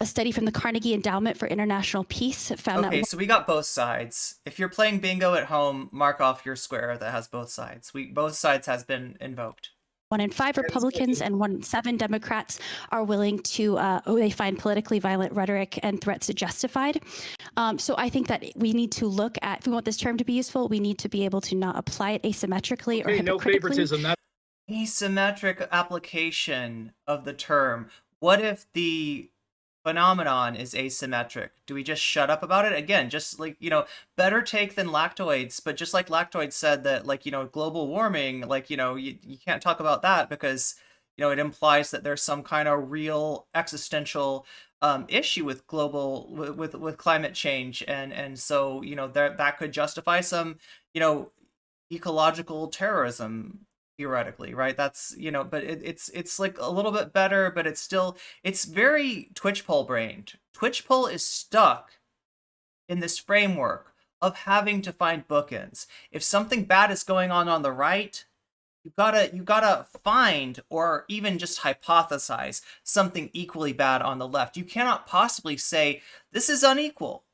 Speaker 8: A study from the Carnegie Endowment for International Peace found that...
Speaker 2: Okay, so we got both sides. If you're playing bingo at home, mark off your square that has both sides. Both sides has been invoked.
Speaker 8: 1 in 5 Republicans and 1 in 7 Democrats are willing to, they find politically violent rhetoric and threats justified. So I think that we need to look at, if we want this term to be useful, we need to be able to not apply it asymmetrically or hypocritically.
Speaker 6: No favoritism.
Speaker 2: Asymmetric application of the term. What if the phenomenon is asymmetric? Do we just shut up about it? Again, just like, better take than lactoids, but just like lactoids said that, global warming, you can't talk about that because, it implies that there's some kind of real existential issue with with climate change. And so, that could justify some, ecological terrorism, theoretically, right? That's but it's like a little bit better, but it's very Twitchpol brained. Twitchpol is stuck in this framework of having to find bookends. If something bad is going on the right, you gotta find or even just hypothesize something equally bad on the left. You cannot possibly say this is unequal.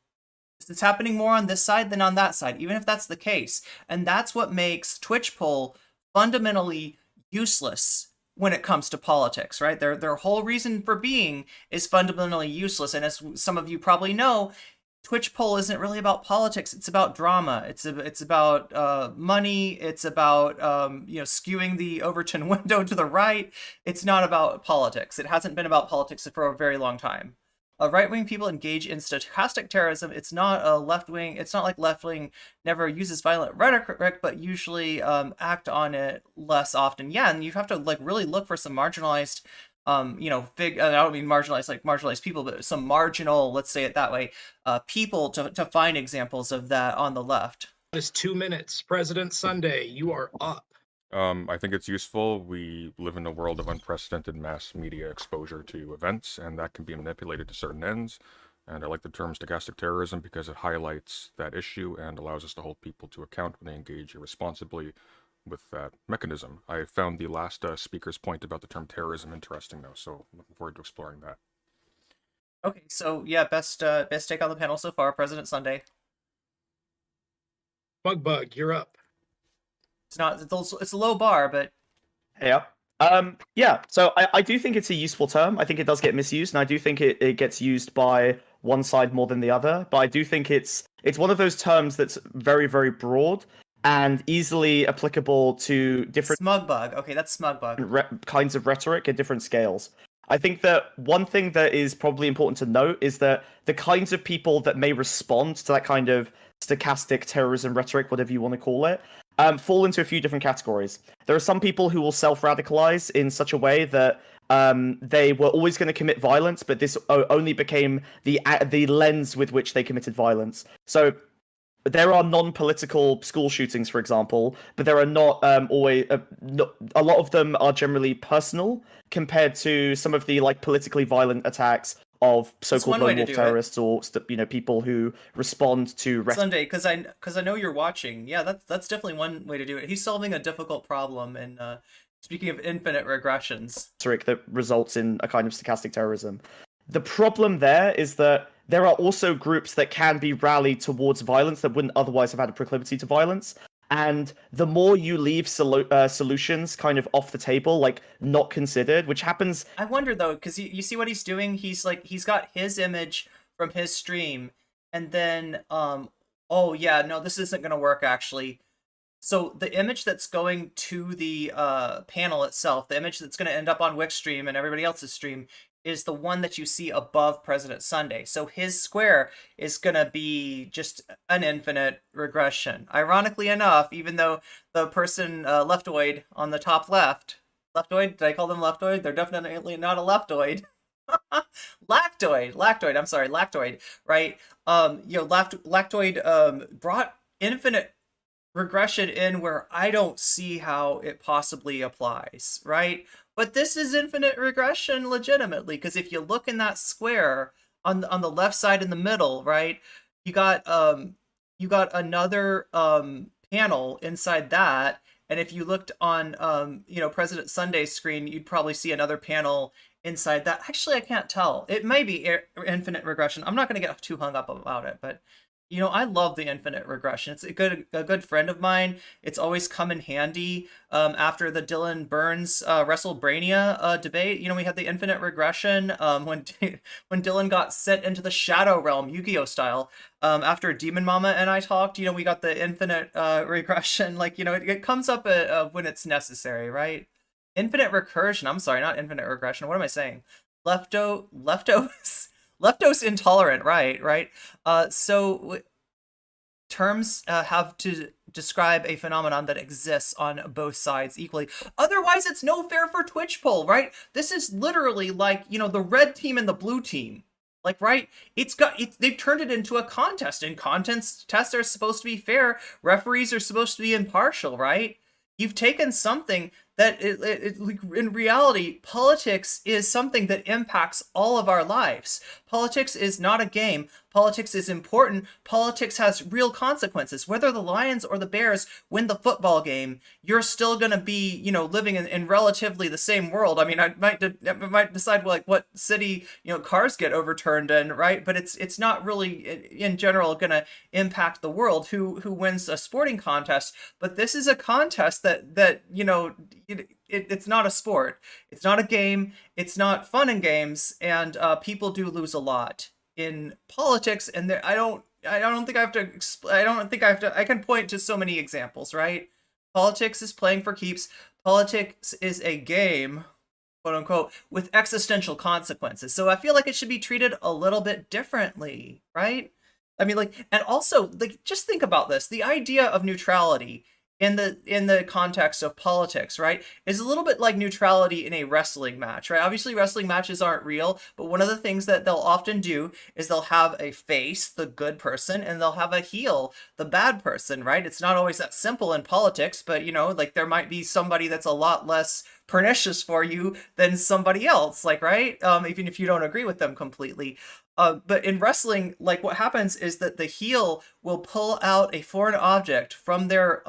Speaker 2: It's happening more on this side than on that side, even if that's the case. And that's what makes Twitchpol fundamentally useless when it comes to politics, right? Their whole reason for being is fundamentally useless. And as some of you probably know, Twitchpol isn't really about politics. It's about drama. It's about money. It's about skewing the Overton window to the right. It's not about politics. It hasn't been about politics for a very long time. Right-wing people engage in stochastic terrorism. It's not a left-wing. It's not like left-wing never uses violent rhetoric, but usually act on it less often. Yeah, and you have to really look for some marginalized, I don't mean marginalized like marginalized people, but some marginal, let's say it that way, people to find examples of that on the left.
Speaker 6: That is 2 minutes. President Sunday, you are up.
Speaker 3: I think it's useful. We live in a world of unprecedented mass media exposure to events, and that can be manipulated to certain ends. And I like the term stochastic terrorism because it highlights that issue and allows us to hold people to account when they engage irresponsibly with that mechanism. I found the last speaker's point about the term terrorism interesting, though, so looking forward to exploring that.
Speaker 2: Okay, so yeah, best take on the panel so far, President Sunday.
Speaker 6: Bug, you're up.
Speaker 2: It's a low bar, but
Speaker 5: yeah. So I do think it's a useful term. I think it does get misused, and I do think it gets used by one side more than the other. But I do think it's one of those terms that's very, very broad and easily applicable to different
Speaker 2: smug bug. Okay, that's smug bug.
Speaker 5: Kinds of rhetoric at different scales. I think that one thing that is probably important to note is that the kinds of people that may respond to that kind of stochastic terrorism rhetoric, whatever you want to call it, fall into a few different categories. There are some people who will self-radicalize in such a way that they were always going to commit violence, but this only became the lens with which they committed violence. So there are non-political school shootings, for example, but there are not always. A lot of them are generally personal compared to some of the like politically violent attacks of so-called
Speaker 2: one way
Speaker 5: lone
Speaker 2: to
Speaker 5: wolf
Speaker 2: do it.
Speaker 5: terrorists or people who respond to
Speaker 2: Sunday, because I know you're watching. Yeah, that's definitely one way to do it. He's solving a difficult problem, and speaking of infinite regressions,
Speaker 5: rhetoric that results in a kind of stochastic terrorism. The problem there is that there are also groups that can be rallied towards violence that wouldn't otherwise have had a proclivity to violence. And the more you leave solutions kind of off the table, like not considered, which happens.
Speaker 2: I wonder though, because you see what he's doing. He's got his image from his stream, and then oh yeah, no, this isn't gonna work actually. So the image that's going to the panel itself, the image that's going to end up on Wick's stream and everybody else's stream, is the one that you see above President Sunday. So his square is going to be just an infinite regression. Ironically enough, even though the person leftoid on the top leftoid, did I call them leftoid? They're definitely not a leftoid. Lactoid, I'm sorry, lactoid, right? Lactoid brought infinite regression in where I don't see how it possibly applies, right? But this is infinite regression legitimately, because if you look in that square on the left side in the middle, right, you got another panel inside that, and if you looked on President Sunday's screen, you'd probably see another panel inside that. Actually, I can't tell. It may be infinite regression. I'm not going to get too hung up about it, but I love the infinite regression. It's a good friend of mine. It's always come in handy. After the Dylan Burns WrestleBrania debate, we had the infinite regression when Dylan got sent into the Shadow Realm, Yu-Gi-Oh style. After Demon Mama and I talked, we got the infinite regression. Like, it comes up when it's necessary, right? Infinite recursion. I'm sorry, not infinite regression. What am I saying? Leftos intolerant, right? So terms have to describe a phenomenon that exists on both sides equally. Otherwise, it's no fair for Twitchpol, right? This is literally like, the red team and the blue team. Like, right? They've turned it into a contest, and contests are supposed to be fair. Referees are supposed to be impartial, right? You've taken something that in reality, politics is something that impacts all of our lives. Politics is not a game. Politics is important. Politics has real consequences. Whether the Lions or the Bears win the football game, you're still going to be, living in relatively the same world. I mean, I might decide like what city, cars get overturned in, right? But it's not really in general going to impact the world who wins a sporting contest. But this is a contest that it's not a sport. It's not a game. It's not fun and games, and people do lose a lot in politics. And I don't think I have to. I can point to so many examples, right? Politics is playing for keeps. Politics is a game, quote unquote, with existential consequences. So I feel like it should be treated a little bit differently, right? I mean, and also, just think about this. The idea of neutrality in the context of politics, right, is a little bit like neutrality in a wrestling match, right? Obviously, wrestling matches aren't real, but one of the things that they'll often do is they'll have a face, the good person, and they'll have a heel, the bad person, right? It's not always that simple in politics, but, there might be somebody that's a lot less pernicious for you than somebody else, right? Even if you don't agree with them completely. But in wrestling, what happens is that the heel will pull out a foreign object from their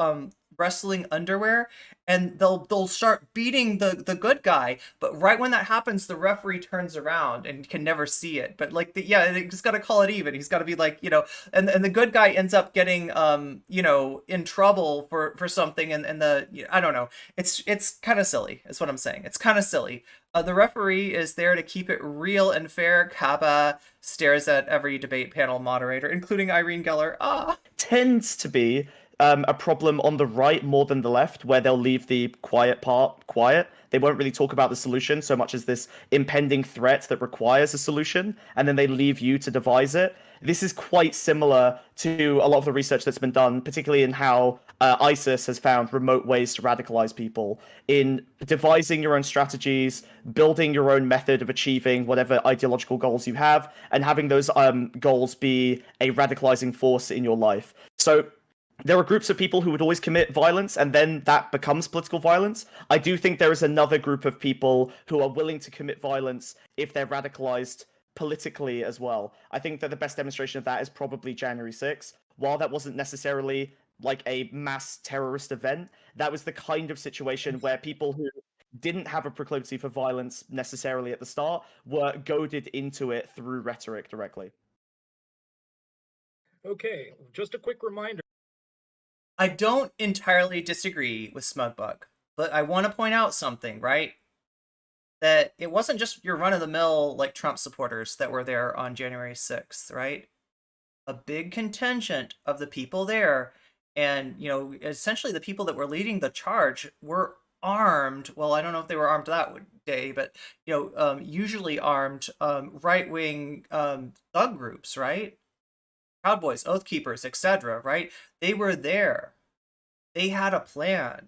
Speaker 2: wrestling underwear, and they'll start beating the good guy. But right when that happens, the referee turns around and can never see it. But they just got to call it even. He's got to be and the good guy ends up getting in trouble for something, and I don't know. It's kind of silly. Is what I'm saying. It's kind of silly. The referee is there to keep it real and fair. Kappa stares at every debate panel moderator, including Irene Geller.
Speaker 5: Tends to be a problem on the right more than the left, where they'll leave the quiet part quiet. They won't really talk about the solution so much as this impending threat that requires a solution, and then they leave you to devise it. This is quite similar to a lot of the research that's been done, particularly in how ISIS has found remote ways to radicalize people, in devising your own strategies, building your own method of achieving whatever ideological goals you have, and having those goals be a radicalizing force in your life. So there are groups of people who would always commit violence, and then that becomes political violence. I do think there is another group of people who are willing to commit violence if they're radicalized politically as well. I think that the best demonstration of that is probably January 6th. While that wasn't necessarily like a mass terrorist event, that was the kind of situation where people who didn't have a proclivity for violence necessarily at the start were goaded into it through rhetoric directly.
Speaker 6: Okay, just a quick reminder.
Speaker 2: I don't entirely disagree with Smugbug, but I want to point out something, right? That it wasn't just your run-of-the-mill, like, Trump supporters that were there on January 6th, right? A big contingent of the people there, and, you know, essentially the people that were leading the charge were armed. Well, I don't know if they were armed that day, but, you know, usually armed right-wing thug groups, right? Proud Boys, Oath Keepers, etc., right? They were there. They had a plan.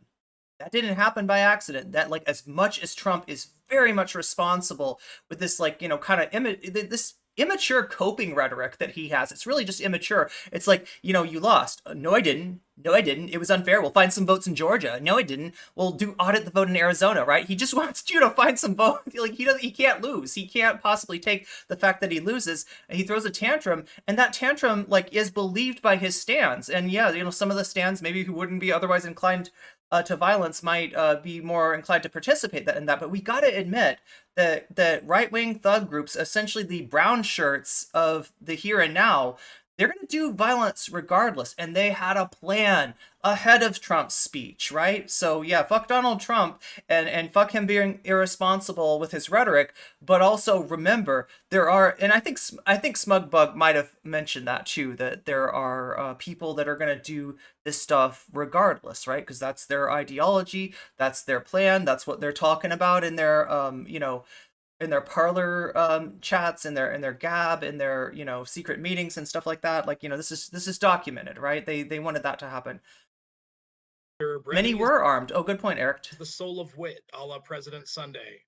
Speaker 2: That didn't happen by accident. That, like, as much as Trump is very much responsible with this, like, you know, kind of this immature coping rhetoric that he has. It's really just immature. It's like, you know, you lost. No, I didn't. No, I didn't. It was unfair. We'll find some votes in Georgia. No, I didn't. We'll audit the vote in Arizona, right? He just wants you to find some vote. Like, he can't lose. He can't possibly take the fact that he loses. And he throws a tantrum, and that tantrum, like, is believed by his stands. And yeah, you know, some of the stands maybe who wouldn't be otherwise inclined to violence might be more inclined to participate in that. But we got to admit that right-wing thug groups, essentially the brown shirts of the here and now, they're going to do violence regardless, and they had a plan ahead of Trump's speech, right? So yeah, fuck Donald Trump and fuck him being irresponsible with his rhetoric, but also remember there are, and I think Smugbug might have mentioned that too, that there are people that are going to do this stuff regardless, right? Because that's their ideology, that's their plan, that's what they're talking about in their you know, in their parlor chats, in their Gab, in their, you know, secret meetings and stuff like that. Like, you know, this is documented, right? They wanted that to happen. Many were armed. Oh, good point, Eric.
Speaker 6: The soul of wit, a la President Sunday.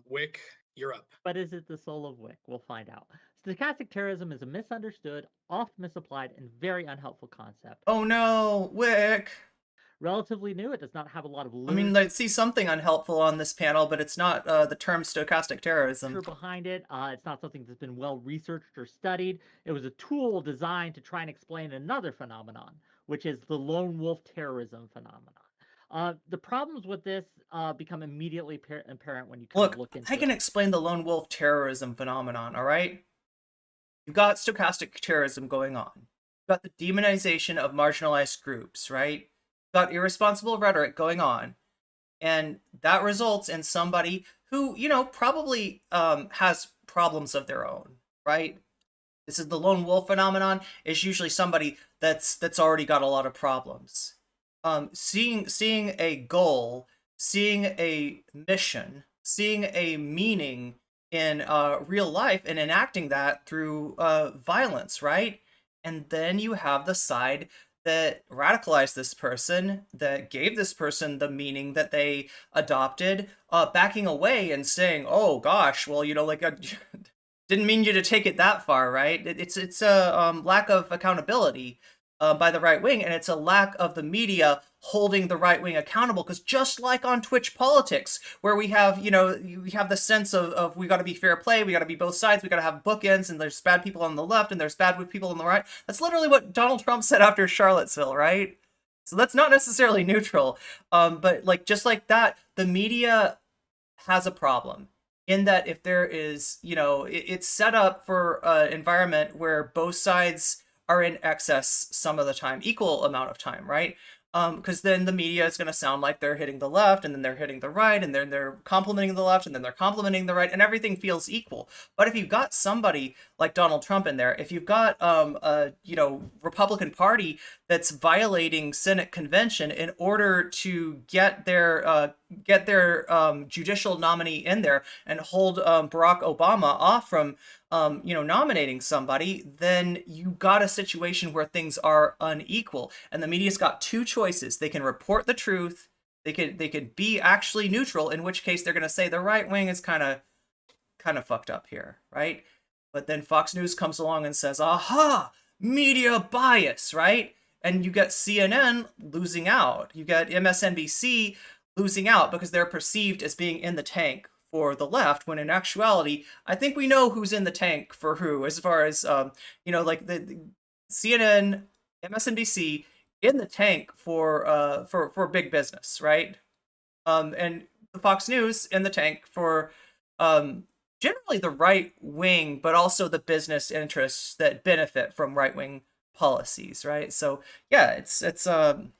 Speaker 6: Wick, you're up.
Speaker 4: But is it the soul of Wick? We'll find out. Stochastic terrorism is a misunderstood, oft misapplied, and very unhelpful concept.
Speaker 2: Oh no, Wick.
Speaker 4: Relatively new, it does not have a lot of.
Speaker 2: I mean, I see something unhelpful on this panel, but it's not the term stochastic terrorism.
Speaker 4: Behind it, it's not something that's been well researched or studied. It was a tool designed to try and explain another phenomenon, which is the lone wolf terrorism phenomenon. The problems with this become immediately apparent when you look into it.
Speaker 2: I can explain the lone wolf terrorism phenomenon, all right? You've got stochastic terrorism going on. You've got the demonization of marginalized groups, right? You've got irresponsible rhetoric going on. And that results in somebody who, you know, probably has problems of their own, right? This is the lone wolf phenomenon. It's usually somebody that's already got a lot of problems. Seeing a goal, seeing a mission, seeing a meaning in real life and enacting that through violence, right? And then you have the side that radicalized this person, that gave this person the meaning that they adopted, backing away and saying, oh gosh, well, you know, like, didn't mean you to take it that far, right? It's a lack of accountability by the right wing, and it's a lack of the media holding the right wing accountable. Because just like on Twitch politics, where we have, you know, we have the sense of we got to be fair play, we got to be both sides, we got to have bookends, and there's bad people on the left and there's bad people on the right. That's literally what Donald Trump said after Charlottesville, right? So that's not necessarily neutral, but like just like that, the media has a problem. In that if there is, you know, it's set up for an environment where both sides are in excess some of the time, equal amount of time, right? Because then the media is going to sound like they're hitting the left, and then they're hitting the right, and then they're complimenting the left, and then they're complimenting the right, and everything feels equal. But if you've got somebody like Donald Trump in there, if you've got a, you know, Republican Party that's violating Senate convention in order to get their judicial nominee in there and hold Barack Obama off from you know, nominating somebody, then you got a situation where things are unequal. And the media's got two choices. They can report the truth. They could be actually neutral, in which case they're going to say the right wing is kind of fucked up here, right? But then Fox News comes along and says, aha, media bias, right? and you get CNN losing out. You get MSNBC losing out because they're perceived as being in the tank for the left, when in actuality, I think we know who's in the tank for who, as far as like the CNN, MSNBC in the tank for big business, right? And the Fox News in the tank for generally the right wing, but also the business interests that benefit from right wing policies, right? So yeah, it's
Speaker 4: and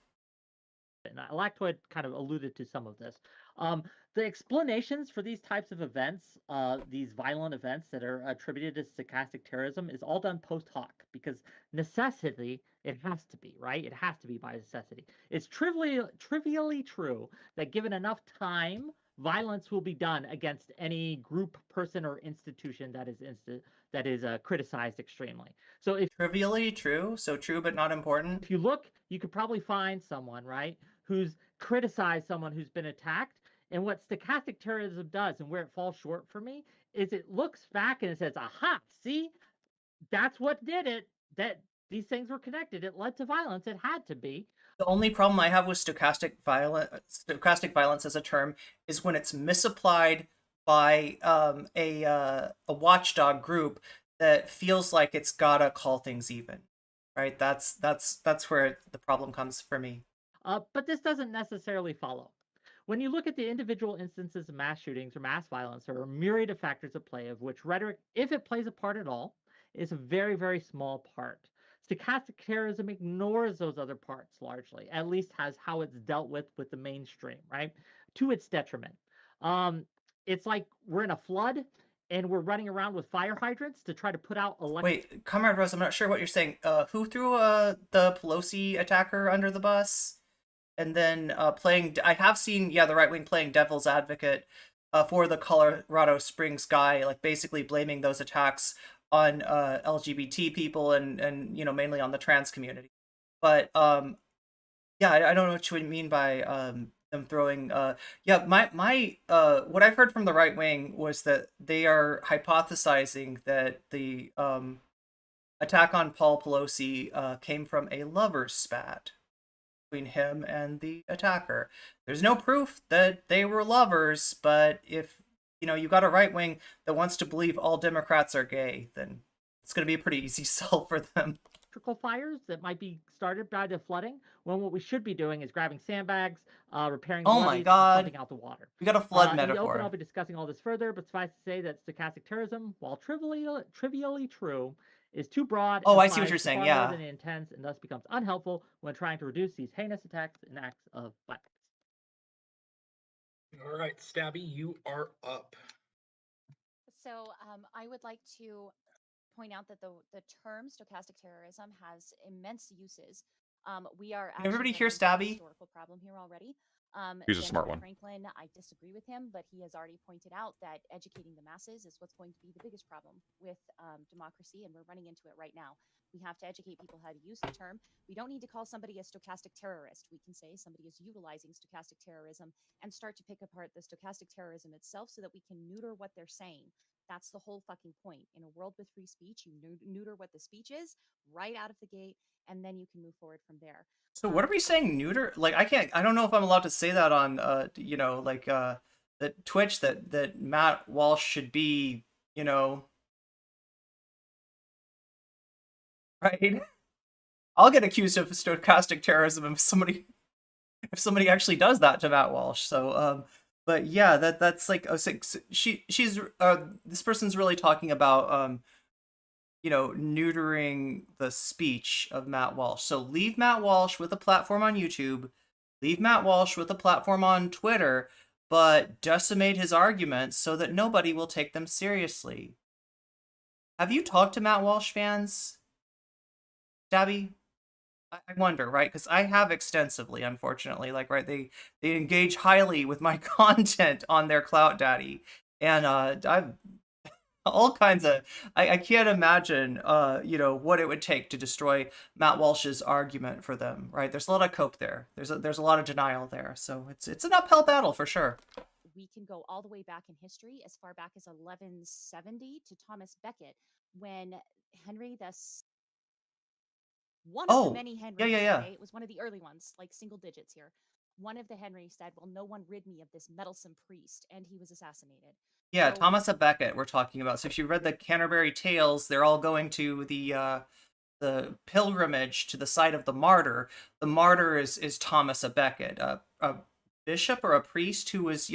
Speaker 4: Lactoid kind of alluded to some of this. The explanations for these types of events, these violent events that are attributed to stochastic terrorism, is all done post hoc because necessity, it has to be, right? It has to be by necessity. It's trivially true that given enough time, violence will be done against any group, person, or institution that is criticized extremely. So if
Speaker 2: trivially true, so true but not important.
Speaker 4: if you look, you could probably find someone, right, who's criticized someone who's been attacked. And what stochastic terrorism does, and where it falls short for me, is it looks back and it says, aha, see, that's what did it. That these things were connected. It led to violence. It had to be.
Speaker 2: The only problem I have with stochastic violence as a term is when it's misapplied by a watchdog group that feels like it's gotta call things even, right? That's where the problem comes for me.
Speaker 4: But this doesn't necessarily follow. When you look at the individual instances of mass shootings or mass violence, there are a myriad of factors at play, of which rhetoric, if it plays a part at all, is a very, very small part. Stochastic terrorism ignores those other parts largely, at least has how it's dealt with the mainstream, right? To its detriment. It's like we're in a flood and we're running around with fire hydrants to try to put out
Speaker 2: Wait, Comrade Rose, I'm not sure what you're saying. Who threw the Pelosi attacker under the bus? And then I have seen, the right wing playing devil's advocate for the Colorado Springs guy, like basically blaming those attacks on LGBT people and mainly on the trans community. But I don't know what you would mean by them throwing. My what I've heard from the right wing was that they are hypothesizing that the attack on Paul Pelosi came from a lover's spat between him and the attacker. There's no proof that they were lovers, but if you got a right wing that wants to believe all Democrats are gay, then it's going to be a pretty easy sell for them.
Speaker 4: Electrical fires that might be started by the flooding, when what we should be doing is grabbing sandbags, repairing
Speaker 2: Oh my
Speaker 4: levees,
Speaker 2: God.
Speaker 4: and pumping out the water.
Speaker 2: We got a flood
Speaker 4: In the open, I'll
Speaker 2: metaphor.
Speaker 4: be discussing all this further, but suffice to say that stochastic terrorism, while trivially true, is too broad.
Speaker 2: Oh,
Speaker 4: and
Speaker 2: I see what
Speaker 4: applies
Speaker 2: you're
Speaker 4: to
Speaker 2: saying,
Speaker 4: far
Speaker 2: yeah.
Speaker 4: more than it intends, and thus becomes unhelpful when trying to reduce these heinous attacks and acts of violence.
Speaker 6: All right, Stabby, you are up.
Speaker 9: So I would like to point out that the term stochastic terrorism has immense uses. We are
Speaker 2: Can everybody
Speaker 9: actually
Speaker 2: hear
Speaker 9: running into a
Speaker 2: Stabby?
Speaker 9: historical problem here already.
Speaker 3: He's a smart
Speaker 9: Benjamin
Speaker 3: one.
Speaker 9: Franklin, I disagree with him, but he has already pointed out that educating the masses is what's going to be the biggest problem with democracy, and we're running into it right now. We have to educate people how to use the term. We don't need to call somebody a stochastic terrorist. We can say somebody is utilizing stochastic terrorism and start to pick apart the stochastic terrorism itself so that we can neuter what they're saying. That's the whole fucking point. In a world with free speech, you neuter what the speech is right out of the gate, and then you can move forward from there.
Speaker 2: So what are we saying, neuter? Like I don't know if I'm allowed to say that on that Twitch that Matt Walsh should be, right? I'll get accused of stochastic terrorism if somebody actually does that to Matt Walsh. So but yeah, that's like she's this person's really talking about neutering the speech of Matt Walsh. So leave Matt Walsh with a platform on YouTube, leave Matt Walsh with a platform on Twitter, but decimate his arguments so that nobody will take them seriously. Have you talked to Matt Walsh fans, Stabby? I wonder, right? Because I have extensively, unfortunately. Like, right, they engage highly with my content on their Clout Daddy, and I've all kinds of I can't imagine what it would take to destroy Matt Walsh's argument for them, right? There's a lot of cope there. There's a lot of denial there. So it's an uphill battle for sure.
Speaker 9: We can go all the way back in history, as far back as 1170 to Thomas Becket, when Henry One of
Speaker 2: Oh,
Speaker 9: the many Henrys,
Speaker 2: yeah.
Speaker 9: okay, it was one of the early ones, like single digits here. One of the Henrys said, well, no one rid me of this meddlesome priest, and he was assassinated.
Speaker 2: Yeah,
Speaker 9: So-
Speaker 2: Thomas a Becket we're talking about. So if you read the Canterbury Tales, they're all going to the pilgrimage to the site of the martyr. The martyr is Thomas a Becket, a bishop or a priest who was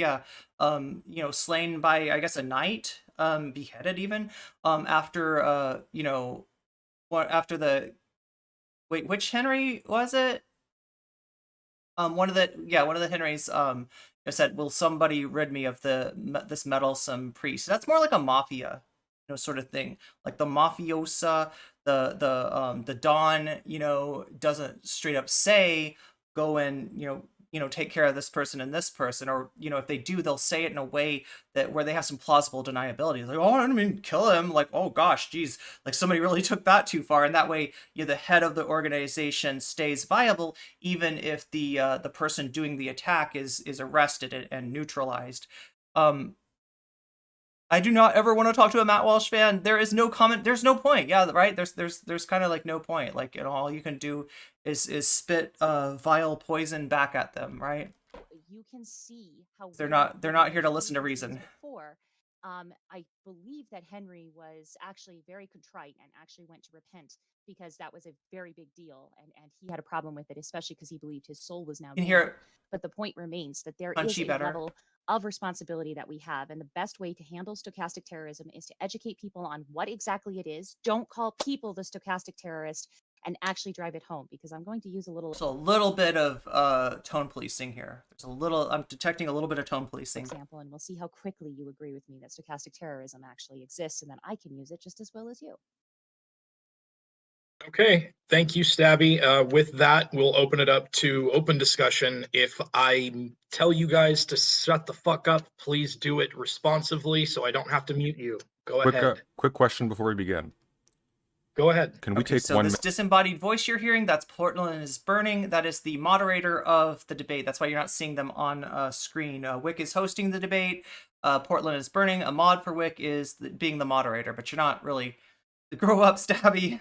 Speaker 2: slain by, I guess, a knight, beheaded even, after after the which Henry was it? One of the Henrys said, "Will somebody rid me of this meddlesome priest?" That's more like a mafia, sort of thing. Like the mafiosa, the don, doesn't straight up say, "Go and take care of this person and this person," or if they do, they'll say it in a way that where they have some plausible deniability. Like, "Oh, I didn't mean kill him." Like, "Oh gosh, geez, like somebody really took that too far," and that way, the head of the organization stays viable, even if the person doing the attack is arrested and neutralized. I do not ever want to talk to a Matt Walsh fan. There is no comment. There's no point. Yeah, right. There's kind of like no point. Like, all you can do is spit vile poison back at them, right?
Speaker 9: You can see how
Speaker 2: They're not here to listen to reason.
Speaker 9: Before, I believe that Henry was actually very contrite and actually went to repent because that was a very big deal, and he had a problem with it, especially because he believed his soul was now.
Speaker 2: You can hear it.
Speaker 9: But the point remains that there is
Speaker 2: Punchy
Speaker 9: a
Speaker 2: better.
Speaker 9: level of responsibility that we have, and the best way to handle stochastic terrorism is to educate people on what exactly it is. Don't call people the stochastic terrorist, and actually drive it home, because I'm going to use a little.
Speaker 2: So a little bit of tone policing here. I'm detecting a little bit of tone policing.
Speaker 9: Example, and we'll see how quickly you agree with me that stochastic terrorism actually exists, and that I can use it just as well as you.
Speaker 6: Okay, thank you, Stabby. With that, we'll open it up to open discussion. If I tell you guys to shut the fuck up, please do it responsively so I don't have to mute you. Go ahead.
Speaker 3: Quick question before we begin.
Speaker 6: Go ahead.
Speaker 3: Can we take
Speaker 2: so
Speaker 3: one?
Speaker 2: This disembodied voice you're hearing, that's Portland is Burning. That is the moderator of the debate. That's why you're not seeing them on screen. Wick is hosting the debate. Portland is Burning. A mod for Wick is being the moderator, but you're not really. Grow up, Stabby.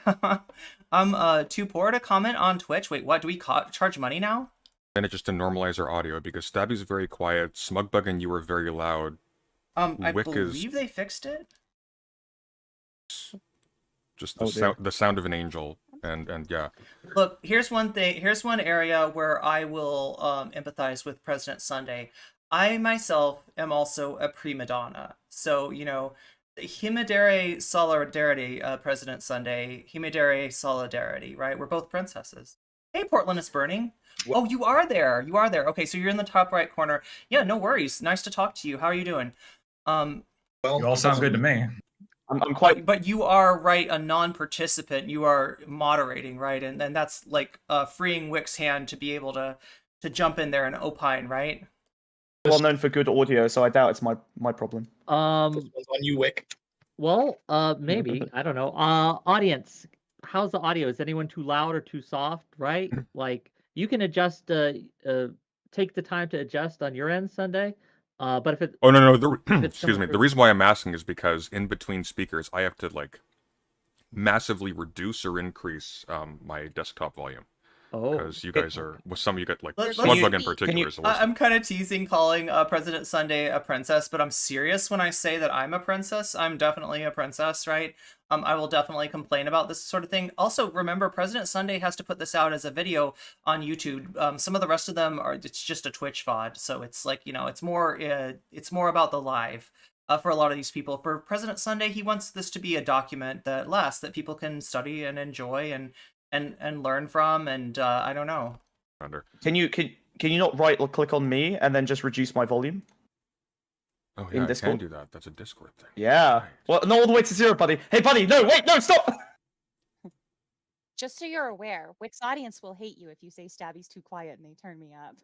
Speaker 2: I'm too poor to comment on Twitch. Wait, what? Do we charge money now?
Speaker 3: And it just to normalize our audio because Stabby's very quiet. Smugbug and you are very loud.
Speaker 2: I
Speaker 3: Wick
Speaker 2: believe they fixed it.
Speaker 3: Just the sound of an angel, and yeah.
Speaker 2: Look, here's one thing. Here's one area where I will empathize with President Sunday. I myself am also a prima donna, so Himedere solidarity, President Sunday. Himedere solidarity, right? We're both princesses. Hey, Portland is Burning. Oh, you are there. You are there. Okay, so you're in the top right corner. Yeah, no worries. Nice to talk to you. How are you doing?
Speaker 7: Well, you all sound good to me.
Speaker 5: I'm quite.
Speaker 2: But you are, right, a non-participant. You are moderating, right? And that's like freeing Wick's hand to be able to jump in there and opine, right?
Speaker 5: Well known for good audio, so I doubt it's my problem.
Speaker 6: This one's on you, Wick.
Speaker 4: Well, maybe. I don't know. Audience, how's the audio? Is anyone too loud or too soft, right? Like, you can adjust, take the time to adjust on your end, Sunday. But if it...
Speaker 3: Oh, no. Excuse me. The reason why I'm asking is because in between speakers, I have to, like, massively reduce or increase my desktop volume.
Speaker 4: Oh,
Speaker 3: because you guys are, with some of you got like
Speaker 2: Let's-
Speaker 3: Smugbug in particular. is a
Speaker 2: I'm kind of teasing calling President Sunday a princess, but I'm serious when I say that I'm a princess. I'm definitely a princess, right? I will definitely complain about this sort of thing. Also, remember, President Sunday has to put this out as a video on YouTube. Some of the rest of them it's just a Twitch VOD, so it's like, it's more about the live. For a lot of these people. For President Sunday, he wants this to be a document that lasts, that people can study and enjoy and learn from, and I don't know.
Speaker 5: Can you not click on me and then just reduce my volume?
Speaker 3: Oh
Speaker 5: in
Speaker 3: yeah, I
Speaker 5: Discord?
Speaker 3: can do that. That's a Discord thing.
Speaker 5: Yeah.
Speaker 3: Right.
Speaker 5: Well, not all the way to 0, buddy. Hey, buddy, no, wait, no, stop!
Speaker 9: Just so you're aware, Wick's audience will hate you if you say Stabby's too quiet and they turn me up.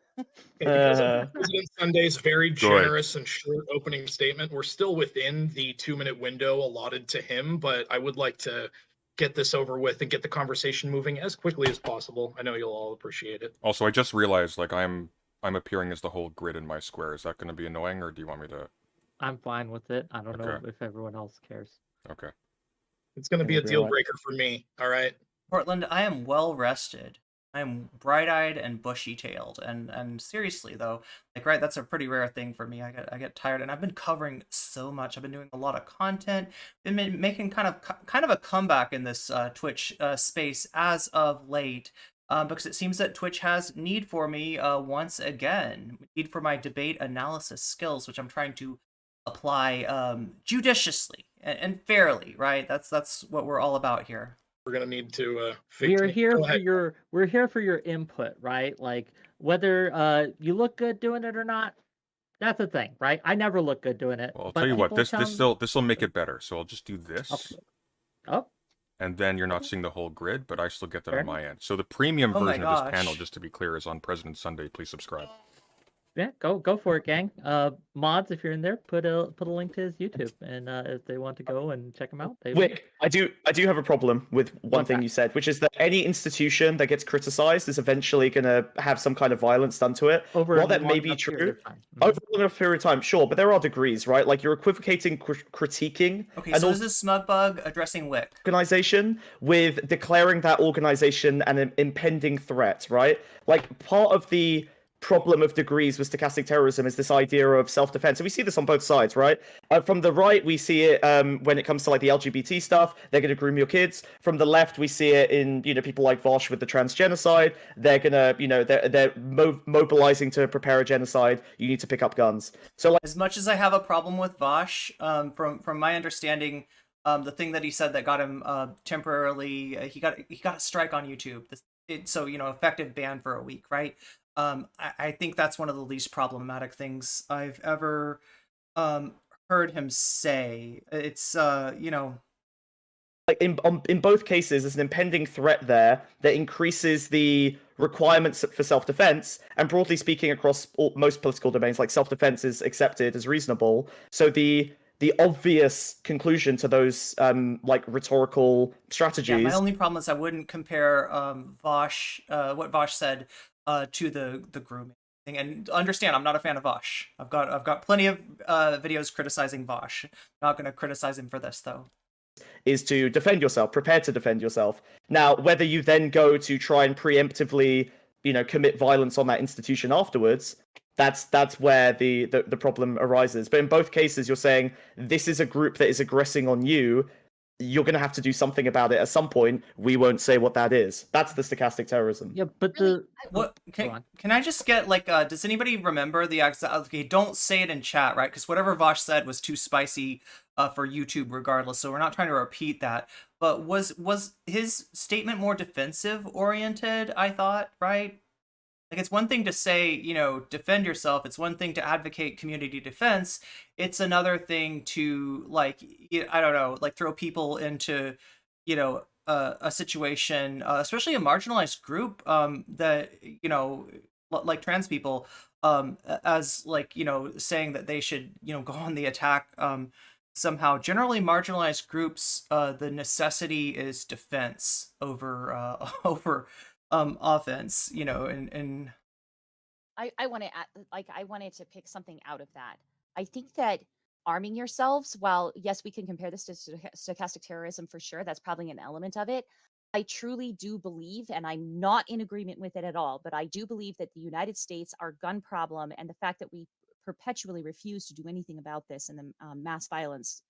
Speaker 6: Because of President Sunday's very generous and short opening statement, we're still within the 2-minute window allotted to him, but I would like to get this over with and get the conversation moving as quickly as possible. I know you'll all appreciate it.
Speaker 3: Also, I just realized, like, I'm appearing as the whole grid in my square. Is that going to be annoying, or do you want me to?
Speaker 4: I'm fine with it. I don't know if everyone else cares.
Speaker 3: Okay.
Speaker 6: It's going to be a deal breaker for me. All right.
Speaker 2: Portland, I am well rested. I am bright-eyed and bushy-tailed, and seriously though, like right, that's a pretty rare thing for me. I get tired, and I've been covering so much. I've been doing a lot of content, been making kind of a comeback in this Twitch space as of late, because it seems that Twitch has need for me once again, need for my debate analysis skills, which I'm trying to apply judiciously and fairly. Right, that's what we're all about here.
Speaker 6: We're gonna need to
Speaker 4: We're here
Speaker 6: Go
Speaker 4: for
Speaker 6: ahead.
Speaker 4: your input, right? Like whether you look good doing it or not, that's a thing, right? I never look good doing it.
Speaker 3: Well, I'll
Speaker 4: but
Speaker 3: tell you what,
Speaker 4: people tell
Speaker 3: this will make it better. So I'll just do this,
Speaker 4: Okay. Oh,
Speaker 3: and then you're not seeing the whole grid, but I still get that
Speaker 4: Fair
Speaker 3: on my end. So the premium
Speaker 2: Oh my
Speaker 3: version of this panel,
Speaker 2: gosh.
Speaker 3: just to be clear, is on President Sunday. Please subscribe.
Speaker 4: yeah, go for it, gang. Mods, if you're in there, put a link to his YouTube, and if they want to go and check him out, they will.
Speaker 5: Wick, I do have a problem with one
Speaker 4: What's
Speaker 5: thing
Speaker 4: that?
Speaker 5: you said, which is that any institution that gets criticized is eventually going to have some kind of violence done to it.
Speaker 4: Over
Speaker 5: While
Speaker 4: a
Speaker 5: that may
Speaker 4: long
Speaker 5: be
Speaker 4: enough period
Speaker 5: true,
Speaker 4: of time. Mhm.
Speaker 5: over a long enough period of time, sure, but there are degrees, right? Like you're equivocating critiquing
Speaker 2: Okay,
Speaker 5: an
Speaker 2: so is this Smugbug addressing Wick?
Speaker 5: organization with declaring that organization an impending threat, right? Like part of the problem of degrees with stochastic terrorism is this idea of self-defense, and we see this on both sides, right? From the right, we see it when it comes to like the LGBT stuff. They're going to groom your kids. From the left, we see it in people like Vosh with the trans genocide. They're gonna they're mobilizing to prepare a genocide. You need to pick up guns. So like,
Speaker 2: As much as I have a problem with Vosh, from my understanding, the thing that he said that got him temporarily, he got a strike on YouTube. So effective ban for a week, right? I think that's one of the least problematic things I've ever heard him say. It's
Speaker 5: like in both cases, there's an impending threat there that increases the requirements for self-defense, and broadly speaking, across most political domains, like self-defense is accepted as reasonable. So the obvious conclusion to those like rhetorical strategies.
Speaker 2: Yeah, my only problem is I wouldn't compare Vosh, what Vosh said, to the grooming thing. And understand, I'm not a fan of Vosh. I've got plenty of videos criticizing Vosh. Not going to criticize him for this though.
Speaker 5: Is to defend yourself, prepare to defend yourself. Now, whether you then go to try and preemptively, commit violence on that institution afterwards, that's where the problem arises. But in both cases, you're saying this is a group that is aggressing on you. You're going to have to do something about it at some point. We won't say what that is. That's the stochastic terrorism.
Speaker 4: Yeah, but
Speaker 9: Really,
Speaker 4: the
Speaker 2: What
Speaker 4: go on.
Speaker 2: can I just get like does anybody remember the exact? Okay, don't say it in chat, right? Because whatever Vosh said was too spicy for YouTube, regardless. So we're not trying to repeat that. But was his statement more defensive oriented? I thought, right? Like it's one thing to say, defend yourself. It's one thing to advocate community defense. It's another thing to like, I don't know, like throw people into, a situation, especially a marginalized group that, like trans people, as like, saying that they should, go on the attack somehow. Generally marginalized groups, the necessity is defense over over offense, and
Speaker 9: I want to I wanted to pick something out of that. I think that arming yourselves, while yes, we can compare this to stochastic terrorism for sure, that's probably an element of it. I truly do believe, and I'm not in agreement with it at all, but I do believe that the United States, our gun problem, and the fact that we perpetually refuse to do anything about this and the mass violence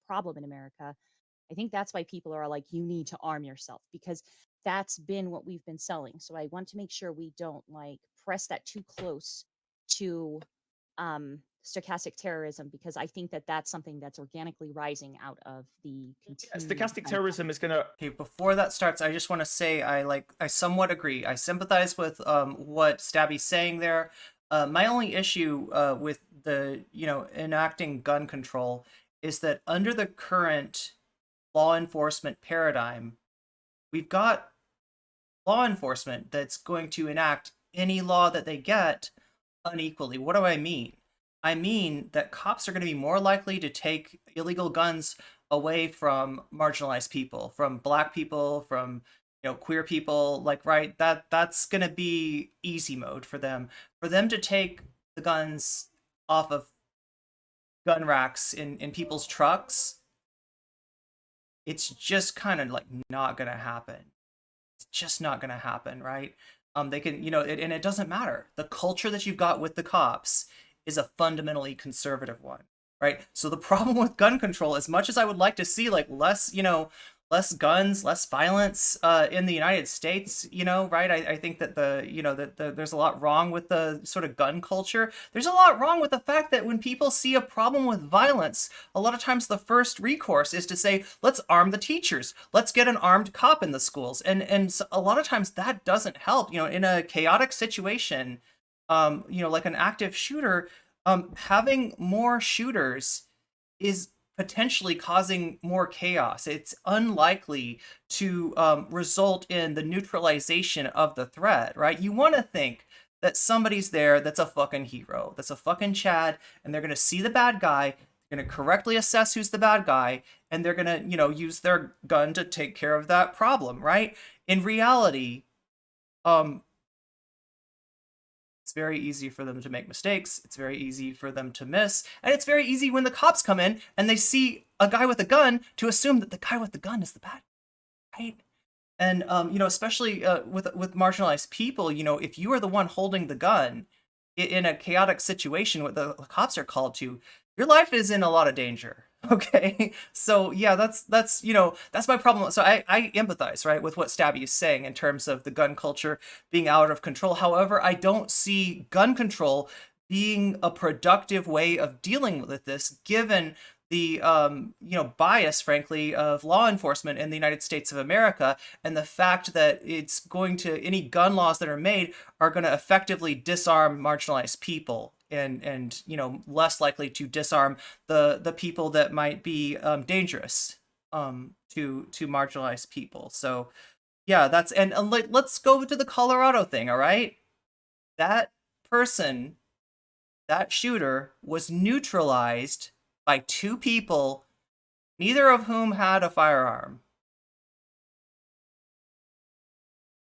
Speaker 9: problem in America, I think that's why people are like, you need to arm yourself, because that's been what we've been selling. So I want to make sure we don't like press that too close to stochastic terrorism, because I think that that's something that's organically rising out of the
Speaker 5: Stochastic terrorism is going to.
Speaker 2: Okay, before that starts, I just want to say I somewhat agree. I sympathize with what Stabby's saying there. My only issue with the enacting gun control is that under the current law enforcement paradigm, we've got law enforcement that's going to enact any law that they get unequally. What do I mean? I mean that cops are going to be more likely to take illegal guns away from marginalized people, from black people, from queer people, like right, that's going to be easy mode for them to take the guns off of gun racks in people's trucks. It's just kind of like not going to happen. just not going to happen, right? They can, and it doesn't matter. The culture that you've got with the cops is a fundamentally conservative one, right? So the problem with gun control, as much as I would like to see like less guns, less violence in the United States, right? I think that there's a lot wrong with the sort of gun culture. There's a lot wrong with the fact that when people see a problem with violence, a lot of times the first recourse is to say, let's arm the teachers. Let's get an armed cop in the schools. And so a lot of times that doesn't help, in a chaotic situation, like an active shooter, having more shooters is potentially causing more chaos. It's unlikely to result in the neutralization of the threat, right? You want to think that somebody's there that's a fucking hero, that's a fucking Chad, and they're going to see the bad guy, they're going to correctly assess who's the bad guy, and they're going to, use their gun to take care of that problem, right? In reality, it's very easy for them to make mistakes. It's very easy for them to miss. And it's very easy when the cops come in and they see a guy with a gun to assume that the guy with the gun is the bad guy, right? And, especially with marginalized people, if you are the one holding the gun in a chaotic situation what the cops are called to, your life is in a lot of danger. Okay, so yeah, that's my problem. So I empathize, right, with what Stabby is saying in terms of the gun culture being out of control. However, I don't see gun control being a productive way of dealing with this, given the bias, frankly, of law enforcement in the United States of America, and the fact that any gun laws that are made are going to effectively disarm marginalized people. And less likely to disarm the people that might be dangerous to marginalized people. So yeah, let's go to the Colorado thing. All right, that person, that shooter, was neutralized by two people, neither of whom had a firearm.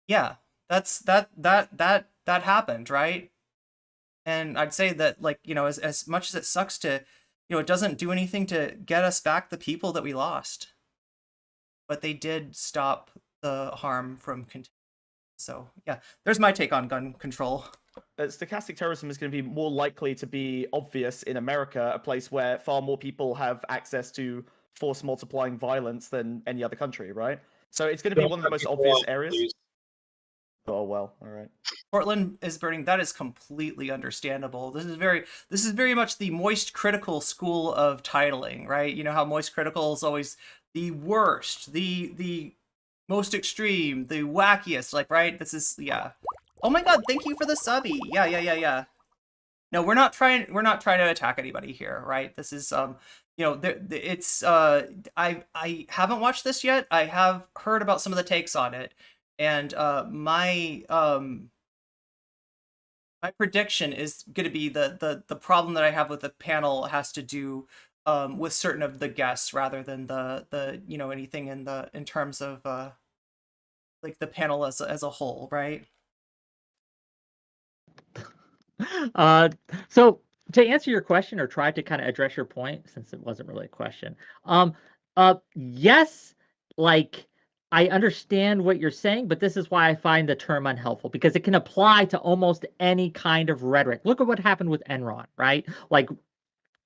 Speaker 2: Yeah, that happened, right? And I'd say that, as much as it sucks to, it doesn't do anything to get us back the people that we lost. But they did stop the harm from continuing. So, yeah, there's my take on gun control.
Speaker 5: Stochastic terrorism is going to be more likely to be obvious in America, a place where far more people have access to force multiplying violence than any other country, right? So it's going to be one of the most obvious areas. Please. Oh well, all right.
Speaker 2: Portland is burning. That is completely understandable. This is very much the moist critical school of titling, right? You know how moist critical is always the worst, the most extreme, the wackiest, right? This is, yeah. Oh my god, thank you for the subby. Yeah. No, we're not trying to attack anybody here, right? This is it's I haven't watched this yet. I have heard about some of the takes on it. And my prediction is going to be the problem that I have with the panel has to do with certain of the guests rather than the anything in terms of the panel as a whole, right?
Speaker 4: So to answer your question, or try to kind of address your point, since it wasn't really a question, yes, I understand what you're saying, but this is why I find the term unhelpful, because it can apply to almost any kind of rhetoric. Look at what happened with Enron, right?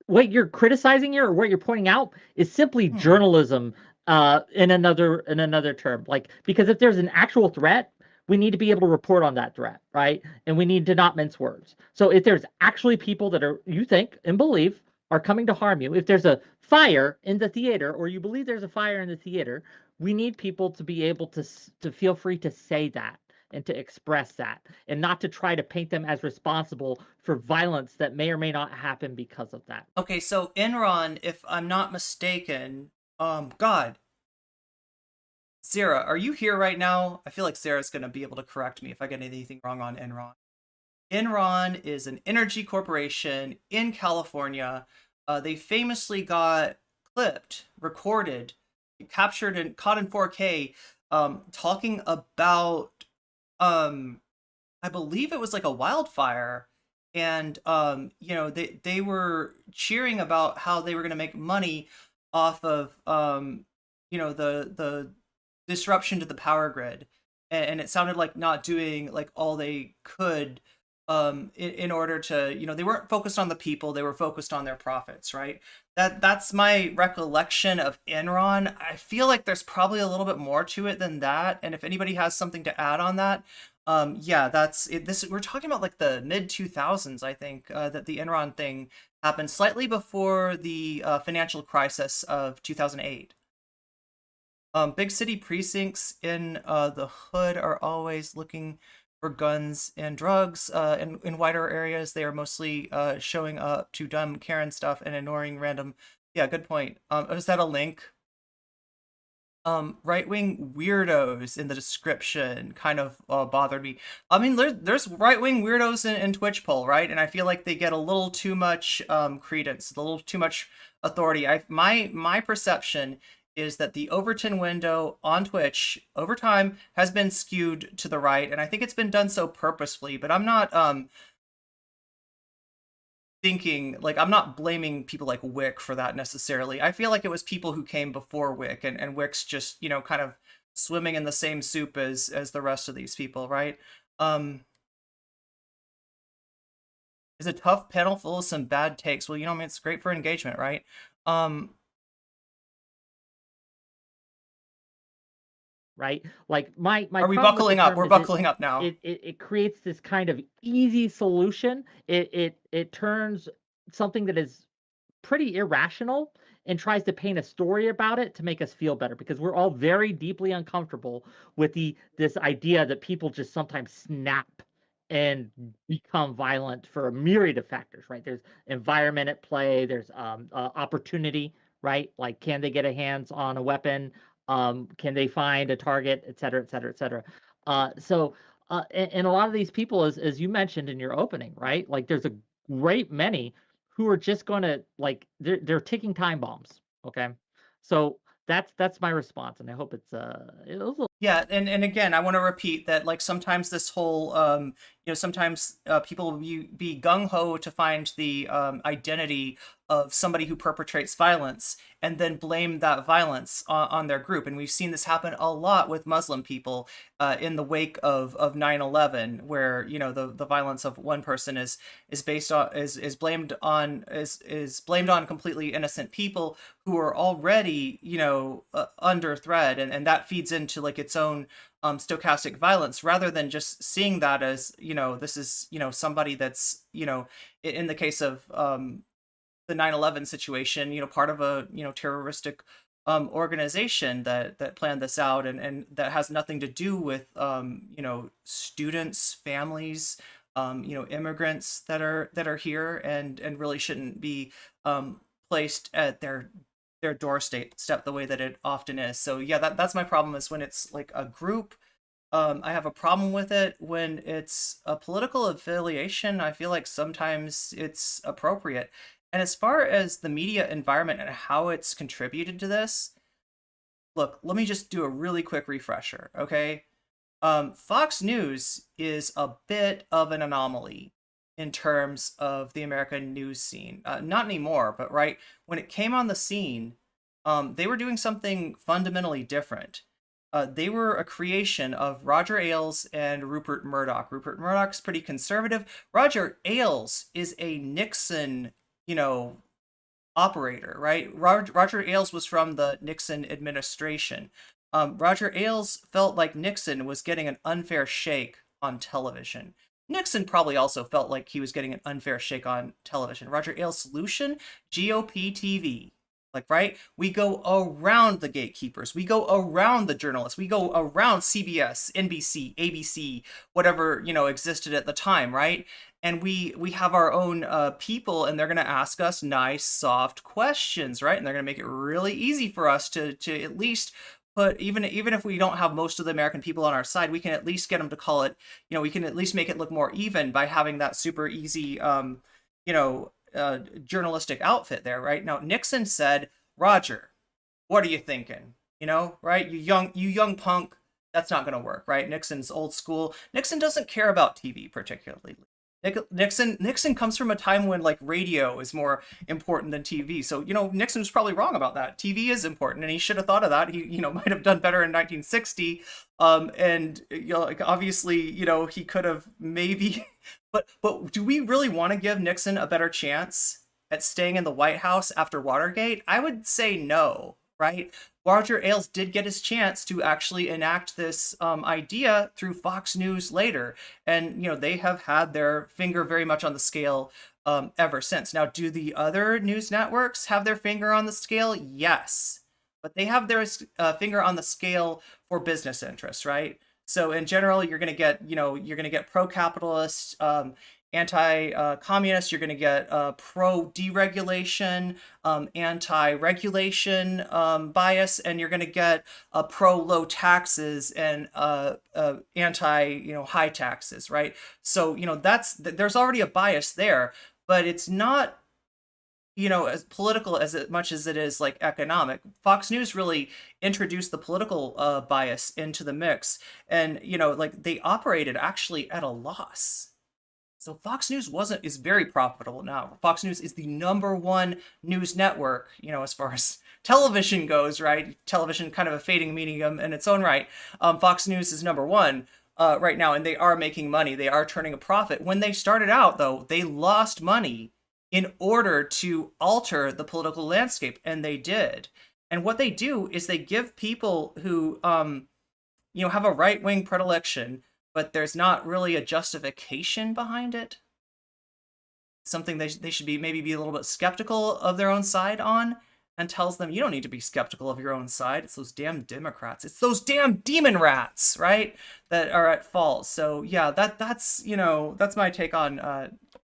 Speaker 4: What you're criticizing here, or what you're pointing out, is simply journalism in another term. Because if there's an actual threat, we need to be able to report on that threat, right? And we need to not mince words. So if there's actually people that you think and believe are coming to harm you, if there's a fire in the theater, or you believe there's a fire in the theater, we need people to be able to feel free to say that and to express that, and not to try to paint them as responsible for violence that may or may not happen because of that.
Speaker 2: Okay, so Enron, if I'm not mistaken, God, Sarah, are you here right now? I feel like Sarah's going to be able to correct me if I get anything wrong on Enron. Enron is an energy corporation in California. They famously got clipped, recorded, captured and caught in 4K, talking about, I believe it was like a wildfire, and they were cheering about how they were going to make money off of the disruption to the power grid. and it sounded like not doing like all they could in order to, they weren't focused on the people, they were focused on their profits, right? That's my recollection of Enron. I feel like there's probably a little bit more to it than that, and if anybody has something to add on that, yeah, that's it. This, we're talking about like the mid 2000s, I think, that the Enron thing happened, slightly before the financial crisis of 2008. Big city precincts in the hood are always looking for guns and drugs. In wider areas, they are mostly showing up to dumb Karen stuff and ignoring random. Yeah, good point. Is that a link? Right-wing weirdos in the description kind of bothered me. I mean, there's right-wing weirdos in Twitchpol, right? And I feel like they get a little too much credence, a little too much authority. My perception is that the Overton Window on Twitch over time has been skewed to the right, and I think it's been done so purposefully, but I'm not thinking, like, I'm not blaming people like Whick for that necessarily. I feel like it was people who came before Whick, and Whick's just, kind of swimming in the same soup as the rest of these people, right? Is a tough panel full of some bad takes. Well, I mean, it's great for engagement, right?
Speaker 4: Right? Like my
Speaker 2: Are we
Speaker 4: problem with the
Speaker 2: buckling up?
Speaker 4: term
Speaker 2: We're
Speaker 4: is
Speaker 2: buckling up now.
Speaker 4: it creates this kind of easy solution. It turns something that is pretty irrational and tries to paint a story about it to make us feel better, because we're all very deeply uncomfortable with this idea that people just sometimes snap and become violent for a myriad of factors, right? There's environment at play, there's opportunity, right? Like, can they get a hands on a weapon? Can they find a target, et cetera, et cetera, et cetera. And a lot of these people, as you mentioned in your opening, right? Like, there's a great many who are just going to, like, they're ticking time bombs. Okay, so that's my response, and I hope it was
Speaker 2: yeah, and again, I want to repeat that, like, sometimes this whole sometimes people will be gung-ho to find the identity of somebody who perpetrates violence and then blame that violence on their group. And we've seen this happen a lot with Muslim people in the wake of 9/11, where the violence of one person is blamed on completely innocent people who are already under threat, and that feeds into like its own stochastic violence, rather than just seeing that as this is somebody that's in the case of the 9/11 situation, part of a terroristic organization that planned this out, and that has nothing to do with students, families, immigrants that are here, and really shouldn't be placed at their doorstep the way that it often is. So yeah, that's my problem, is when it's like a group. I have a problem with it when it's a political affiliation. I feel like sometimes it's appropriate. And as far as the media environment and how it's contributed to this, look, let me just do a really quick refresher, okay? Fox News is a bit of an anomaly in terms of the American news scene. Not anymore, but right when it came on the scene, they were doing something fundamentally different. They were a creation of Roger Ailes and Rupert Murdoch. Rupert Murdoch's pretty conservative. Roger Ailes is a Nixon, operator, right? Roger Ailes was from the Nixon administration. Roger Ailes felt like Nixon was getting an unfair shake on television. Nixon probably also felt like he was getting an unfair shake on television. Roger Ailes' solution? GOP TV. Like, right? We go around the gatekeepers. We go around the journalists. We go around CBS, NBC, ABC, whatever, existed at the time, right? And we have our own people, and they're going to ask us nice, soft questions, right? And they're going to make it really easy for us to at least put, even if we don't have most of the American people on our side, we can at least get them to call it, we can at least make it look more even by having that super easy, journalistic outfit there, right? Now, Nixon said, Roger, what are you thinking? Right? You young punk, that's not going to work, right? Nixon's old school. Nixon doesn't care about TV particularly. Nixon comes from a time when like radio is more important than TV. So, you know, Nixon was probably wrong about that. TV is important, and he should have thought of that. He, you know, might have done better in 1960. And you know, like obviously, you know, he could have maybe, but do we really want to give Nixon a better chance at staying in the White House after Watergate? I would say no, right? Roger Ailes did get his chance to actually enact this idea through Fox News later. And, you know, they have had their finger very much on the scale ever since. Now, do the other news networks have their finger on the scale? Yes. But they have their finger on the scale for business interests, right? So in general, you're going to get, you know, you're going to get pro-capitalist, anti-communist, you're going to get pro-deregulation, anti-regulation bias, and you're going to get pro-low taxes and anti, you know, high taxes, right? So, you know, there's already a bias there, but it's not, you know, as political as much as it is like economic. Fox News really introduced the political bias into the mix, and you know, like they operated actually at a loss. So Fox News is very profitable now. Fox News is the #1 news network, you know, as far as television goes, right? Television kind of a fading medium in its own right. Fox News is #1 right now, and they are making money. They are turning a profit. When they started out, though, they lost money in order to alter the political landscape, and they did. And what they do is they give people who, you know, have a right-wing predilection, but there's not really a justification behind it, something they should be maybe a little bit skeptical of their own side on, and tells them, you don't need to be skeptical of your own side. It's those damn Democrats. It's those damn demon rats, right, that are at fault. So yeah, that's you know, that's my take on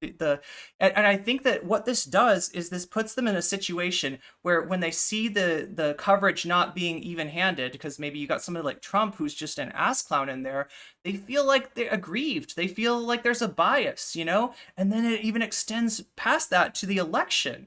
Speaker 2: and I think that what this does is this puts them in a situation where when they see the coverage not being even-handed, because maybe you got somebody like Trump who's just an ass clown in there, they feel like they're aggrieved. They feel like there's a bias, you know, and then it even extends past that to the election.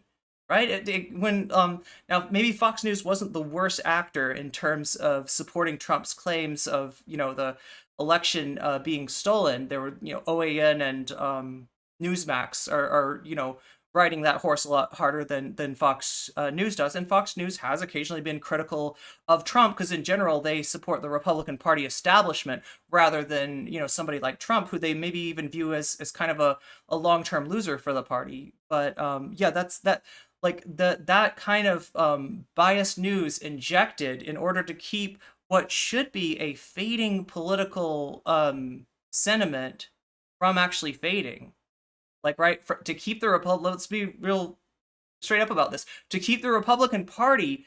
Speaker 2: Right? Now maybe Fox News wasn't the worst actor in terms of supporting Trump's claims of, you know, the election being stolen. There were, you know, OAN and Newsmax are you know, riding that horse a lot harder than Fox News does. And Fox News has occasionally been critical of Trump because in general they support the Republican Party establishment rather than, you know, somebody like Trump who they maybe even view as kind of a long-term loser for the party. But yeah, like that kind of biased news injected in order to keep what should be a fading political sentiment from actually fading. Like, right, to keep the let's be real straight up about this, to keep the Republican Party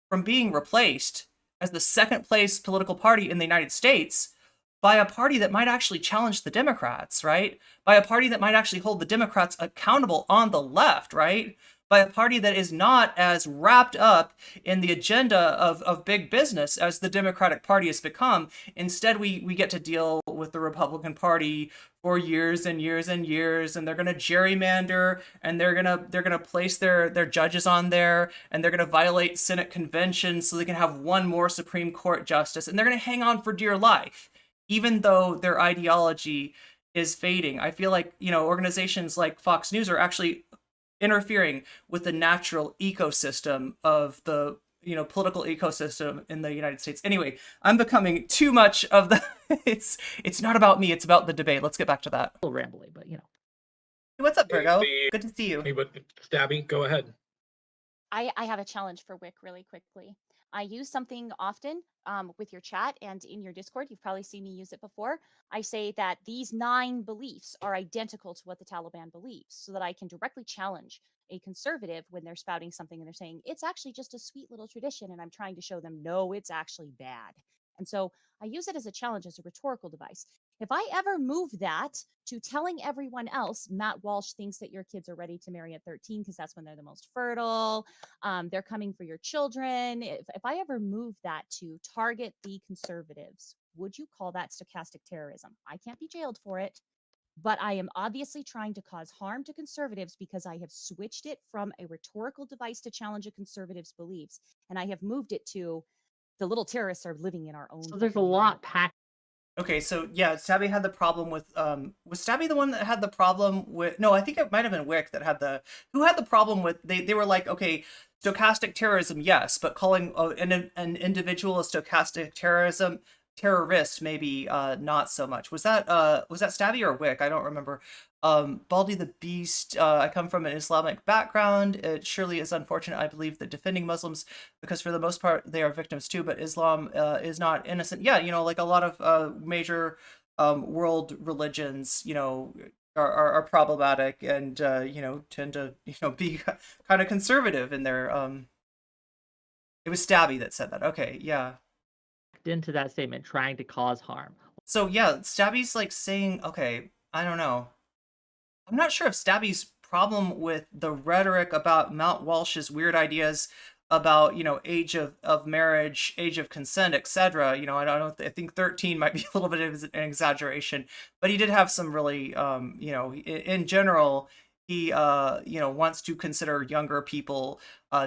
Speaker 2: from being replaced as the second place political party in the United States by a party that might actually challenge the Democrats, right? By a party that might actually hold the Democrats accountable on the left, right? By a party that is not as wrapped up in the agenda of big business as the Democratic Party has become. Instead, we get to deal with the Republican Party for years and years and years, and they're going to gerrymander, and they're gonna place their judges on there, and they're going to violate Senate conventions so they can have one more Supreme Court justice, and they're going to hang on for dear life, even though their ideology is fading. I feel like, you know, organizations like Fox News are actually interfering with the natural ecosystem of the, you know, political ecosystem in the United States. Anyway, I'm becoming too much of the it's not about me, it's about the debate. Let's get back to that.
Speaker 4: A little rambly, but you know.
Speaker 2: What's up, Virgo? Good to see you.
Speaker 6: Hey, but Stabby, go ahead.
Speaker 9: I have a challenge for Wick really quickly. I use something often with your chat and in your Discord. You've probably seen me use it before. I say that these 9 beliefs are identical to what the Taliban believes, so that I can directly challenge a conservative when they're spouting something and they're saying, it's actually just a sweet little tradition. And I'm trying to show them, no, it's actually bad. And so I use it as a challenge, as a rhetorical device. If I ever move that to telling everyone else, Matt Walsh thinks that your kids are ready to marry at 13 because that's when they're the most fertile. They're coming for your children. If I ever move that to target the conservatives, would you call that stochastic terrorism? I can't be jailed for it, but I am obviously trying to cause harm to conservatives because I have switched it from a rhetorical device to challenge a conservative's beliefs, and I have moved it to the little terrorists are living in our own.
Speaker 4: So there's a lot packed
Speaker 2: Okay, so yeah, Stabby had the problem with was Stabby the one that had the problem with no, I think it might have been Wick that had who had the problem with they were like, okay, stochastic terrorism, yes, but calling an individual a stochastic terrorist maybe not so much. Was that Stabby or Wick? I don't remember. Baldy the Beast, I come from an Islamic background. It surely is unfortunate, I believe, that defending Muslims, because for the most part they are victims too, but Islam is not innocent. Yeah, like a lot of major world religions, are problematic and tend to be kind of conservative in their it was Stabby that said that. Okay, yeah.
Speaker 4: Into that statement, trying to cause harm.
Speaker 2: So yeah, Stabby's like saying, okay, I don't know. I'm not sure if Stabby's problem with the rhetoric about Mount Walsh's weird ideas about, age of marriage, age of consent, etc. I think 13 might be a little bit of an exaggeration, but he did have some really, in general, he, wants to consider younger people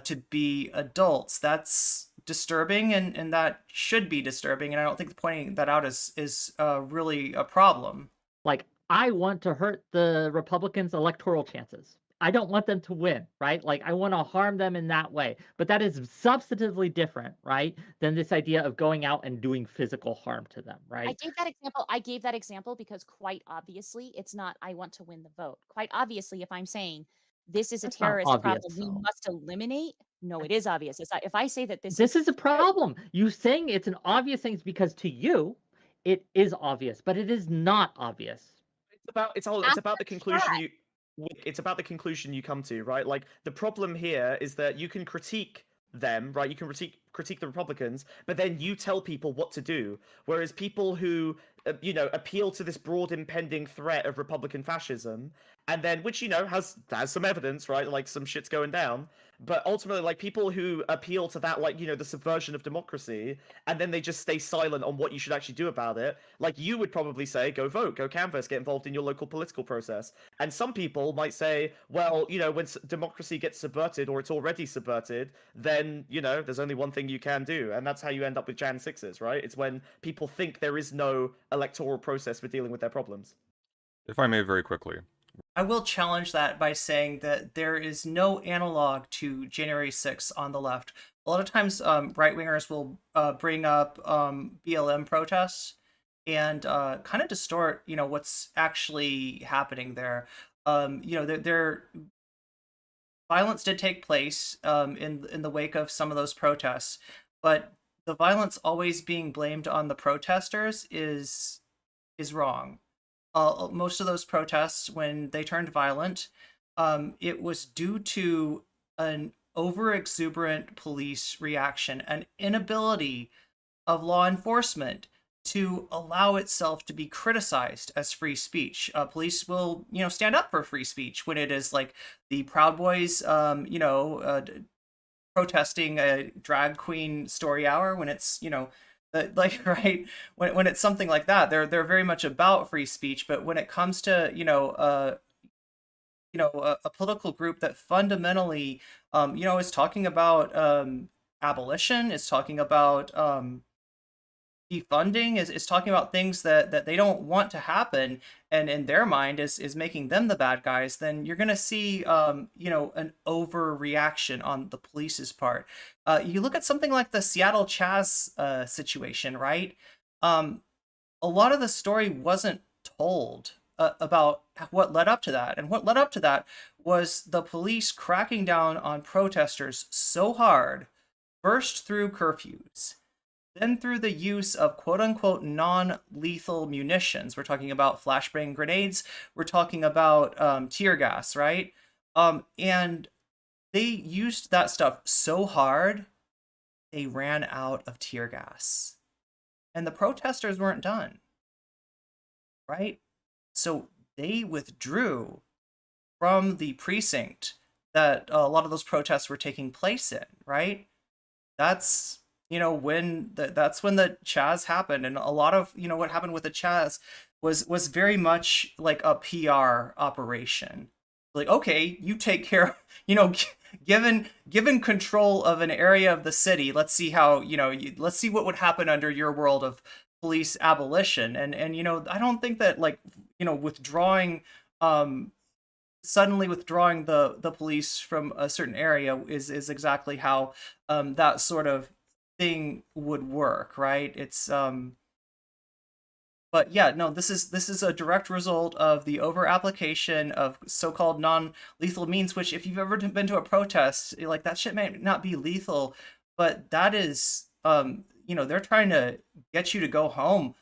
Speaker 2: to be adults. That's disturbing, and that should be disturbing, and I don't think pointing that out is really a problem.
Speaker 4: Like, I want to hurt the Republicans' electoral chances. I don't want them to win, right? Like, I want to harm them in that way. But that is substantively different, right, than this idea of going out and doing physical harm to them, right?
Speaker 9: I gave that example because quite obviously it's not I want to win the vote. Quite obviously, if I'm saying this is a
Speaker 4: That's not
Speaker 9: terrorist
Speaker 4: obvious,
Speaker 9: problem we
Speaker 4: though.
Speaker 9: must eliminate, no, it is obvious. It's not, if I say that this
Speaker 4: is a problem. You saying it's an obvious thing is because to you it is obvious, but it is not obvious.
Speaker 5: It's about the conclusion it's about the conclusion you come to, right? Like, the problem here is that you can critique them, right? You can critique the Republicans, but then you tell people what to do. Whereas people who, appeal to this broad impending threat of Republican fascism, and then, which, has some evidence, right? Like, some shit's going down. But ultimately, like, people who appeal to that, like, the subversion of democracy, and then they just stay silent on what you should actually do about it. Like, you would probably say, go vote, go canvass, get involved in your local political process. And some people might say, well, when democracy gets subverted, or it's already subverted, then, there's only one thing you can do. And that's how you end up with Jan 6s, right? It's when people think there is no electoral process for dealing with their problems.
Speaker 3: If I may, very quickly.
Speaker 2: I will challenge that by saying that there is no analog to January 6th on the left. A lot of times, right-wingers will bring up BLM protests and kind of distort, what's actually happening there. There violence did take place in the wake of some of those protests, but the violence always being blamed on the protesters is wrong. Most of those protests, when they turned violent, it was due to an over-exuberant police reaction, an inability of law enforcement to allow itself to be criticized as free speech. Police will, stand up for free speech when it is like the Proud Boys, protesting a drag queen story hour, when it's, like, right, when it's something like that, they're very much about free speech. But when it comes to a political group that fundamentally is talking about abolition, is talking about defunding, is talking about things that they don't want to happen, and in their mind is making them the bad guys, then you're going to see an overreaction on the police's part. You look at something like the Seattle Chaz situation, right? A lot of the story wasn't told about what led up to that, and what led up to that was the police cracking down on protesters so hard, first through curfews, then through the use of quote-unquote non-lethal munitions. We're talking about flashbang grenades. We're talking about tear gas, right? And they used that stuff so hard, they ran out of tear gas. And the protesters weren't done, right? So they withdrew from the precinct that a lot of those protests were taking place in, right? That's that's when the Chaz happened, and a lot of what happened with the Chaz was very much like a PR operation. Like, okay, you take care, given control of an area of the city, let's see how let's see what would happen under your world of police abolition. And you know, I don't think that, like, you know, withdrawing suddenly withdrawing the police from a certain area is exactly how that sort of thing would work, right? It's but yeah, no, this is a direct result of the over application of so-called non-lethal means, which, if you've ever been to a protest, like, that shit may not be lethal, but that is you know, they're trying to get you to go home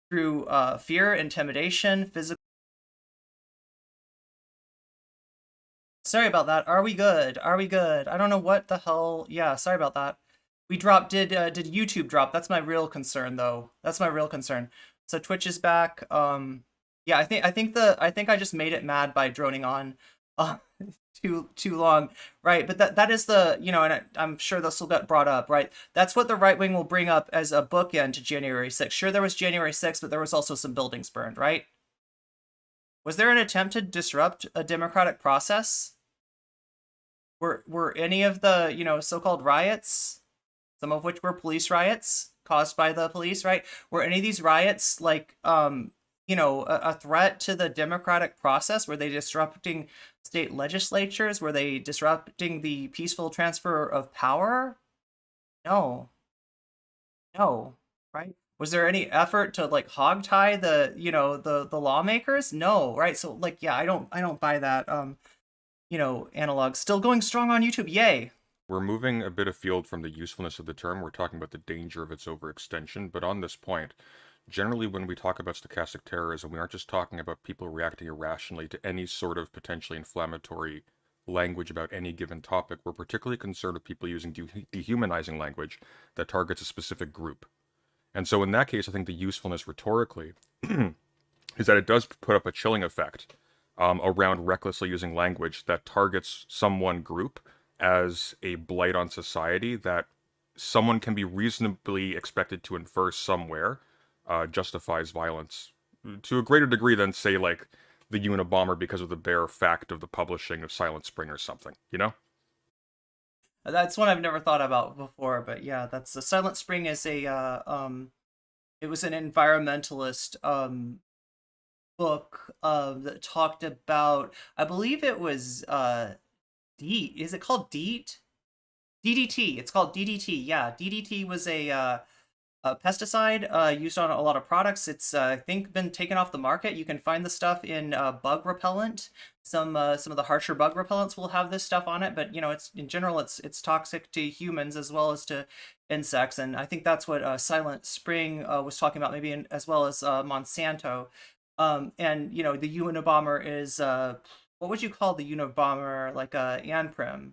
Speaker 2: through fear, intimidation, physical. Sorry about that. Are we good? Are we good? I don't know what the hell. Yeah, sorry about that. We dropped. Did YouTube drop? That's my real concern, though. That's my real concern. So Twitch is back. Yeah, I think I just made it mad by droning on too long, right? But that is the, you know, and I'm sure this will get brought up, right? That's what the right wing will bring up as a bookend to January 6th. Sure, there was January 6th, but there was also some buildings burned, right? Was there an attempt to disrupt a democratic process? Were any of the, you know, so-called riots, some of which were police riots caused by the police, right? Were any of these riots, like, you know, a threat to the democratic process? Were they disrupting state legislatures? Were they disrupting the peaceful transfer of power? No. No, right? Was there any effort to, like, hogtie the, you know, the lawmakers? No, right? So, like, yeah, I don't buy that. You know, analog still going strong on YouTube. Yay.
Speaker 3: We're moving a bit afield from the usefulness of the term. We're talking about the danger of its overextension. But on this point, generally when we talk about stochastic terrorism, we aren't just talking about people reacting irrationally to any sort of potentially inflammatory language about any given topic. We're particularly concerned with people using dehumanizing language that targets a specific group. And so in that case, I think the usefulness rhetorically is that it does put up a chilling effect around recklessly using language that targets some one group as a blight on society that someone can be reasonably expected to infer somewhere justifies violence to a greater degree than, say, like the Unabomber because of the bare fact of the publishing of Silent Spring or something, you know?
Speaker 2: That's one I've never thought about before, but yeah, that's the Silent Spring is a it was an environmentalist book that talked about, I believe it was DEET. Is it called DEET? DDT. It's called DDT. Yeah, DDT was a pesticide used on a lot of products. It's I think been taken off the market. You can find the stuff in bug repellent. Some of the harsher bug repellents will have this stuff on it, but you know, it's in general it's toxic to humans as well as to insects, and I think that's what Silent Spring was talking about, maybe as well as Monsanto. And you know, the Unabomber is what would you call the Unabomber? Like a Anprim,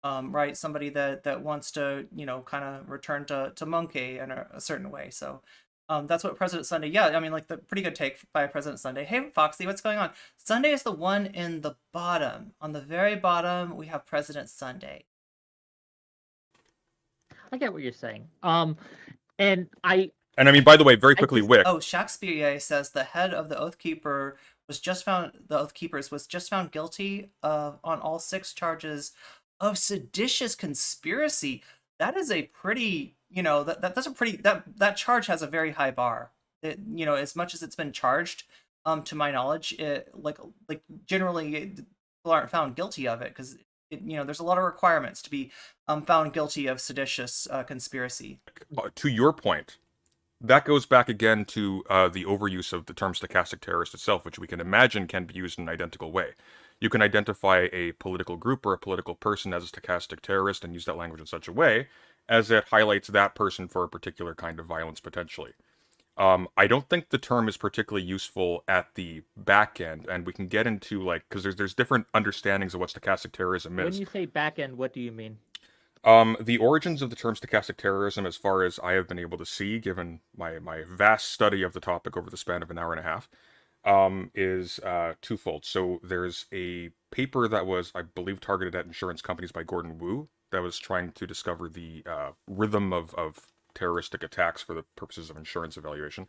Speaker 2: right? Somebody that wants to, you know, kind of return to Monkey in a certain way. So that's what President Sunday. Yeah, I mean, like, the pretty good take by President Sunday. Hey, Foxy, what's going on? Sunday is the one in the bottom. On the very bottom, we have President Sunday.
Speaker 4: I get what you're saying. And I
Speaker 3: mean, by the way, very quickly, Wick.
Speaker 2: Oh, Shakespeare says the head of the Oathkeeper was just found. The Oathkeepers was just found guilty on all 6 charges of seditious conspiracy. That is a pretty, you know, that's a pretty that charge has a very high bar. It, you know, as much as it's been charged, to my knowledge, it like generally people aren't found guilty of it because, you know, there's a lot of requirements to be found guilty of seditious conspiracy.
Speaker 3: To your point, that goes back again to the overuse of the term stochastic terrorist itself, which we can imagine can be used in an identical way. You can identify a political group or a political person as a stochastic terrorist and use that language in such a way as it highlights that person for a particular kind of violence potentially. I don't think the term is particularly useful at the back end, and we can get into, like, because there's different understandings of what stochastic terrorism is.
Speaker 4: When you say back end, what do you mean?
Speaker 3: The origins of the term stochastic terrorism, as far as I have been able to see, given my vast study of the topic over the span of an hour and a half, is twofold. So there's a paper that was, I believe, targeted at insurance companies by Gordon Wu that was trying to discover the rhythm of terroristic attacks for the purposes of insurance evaluation.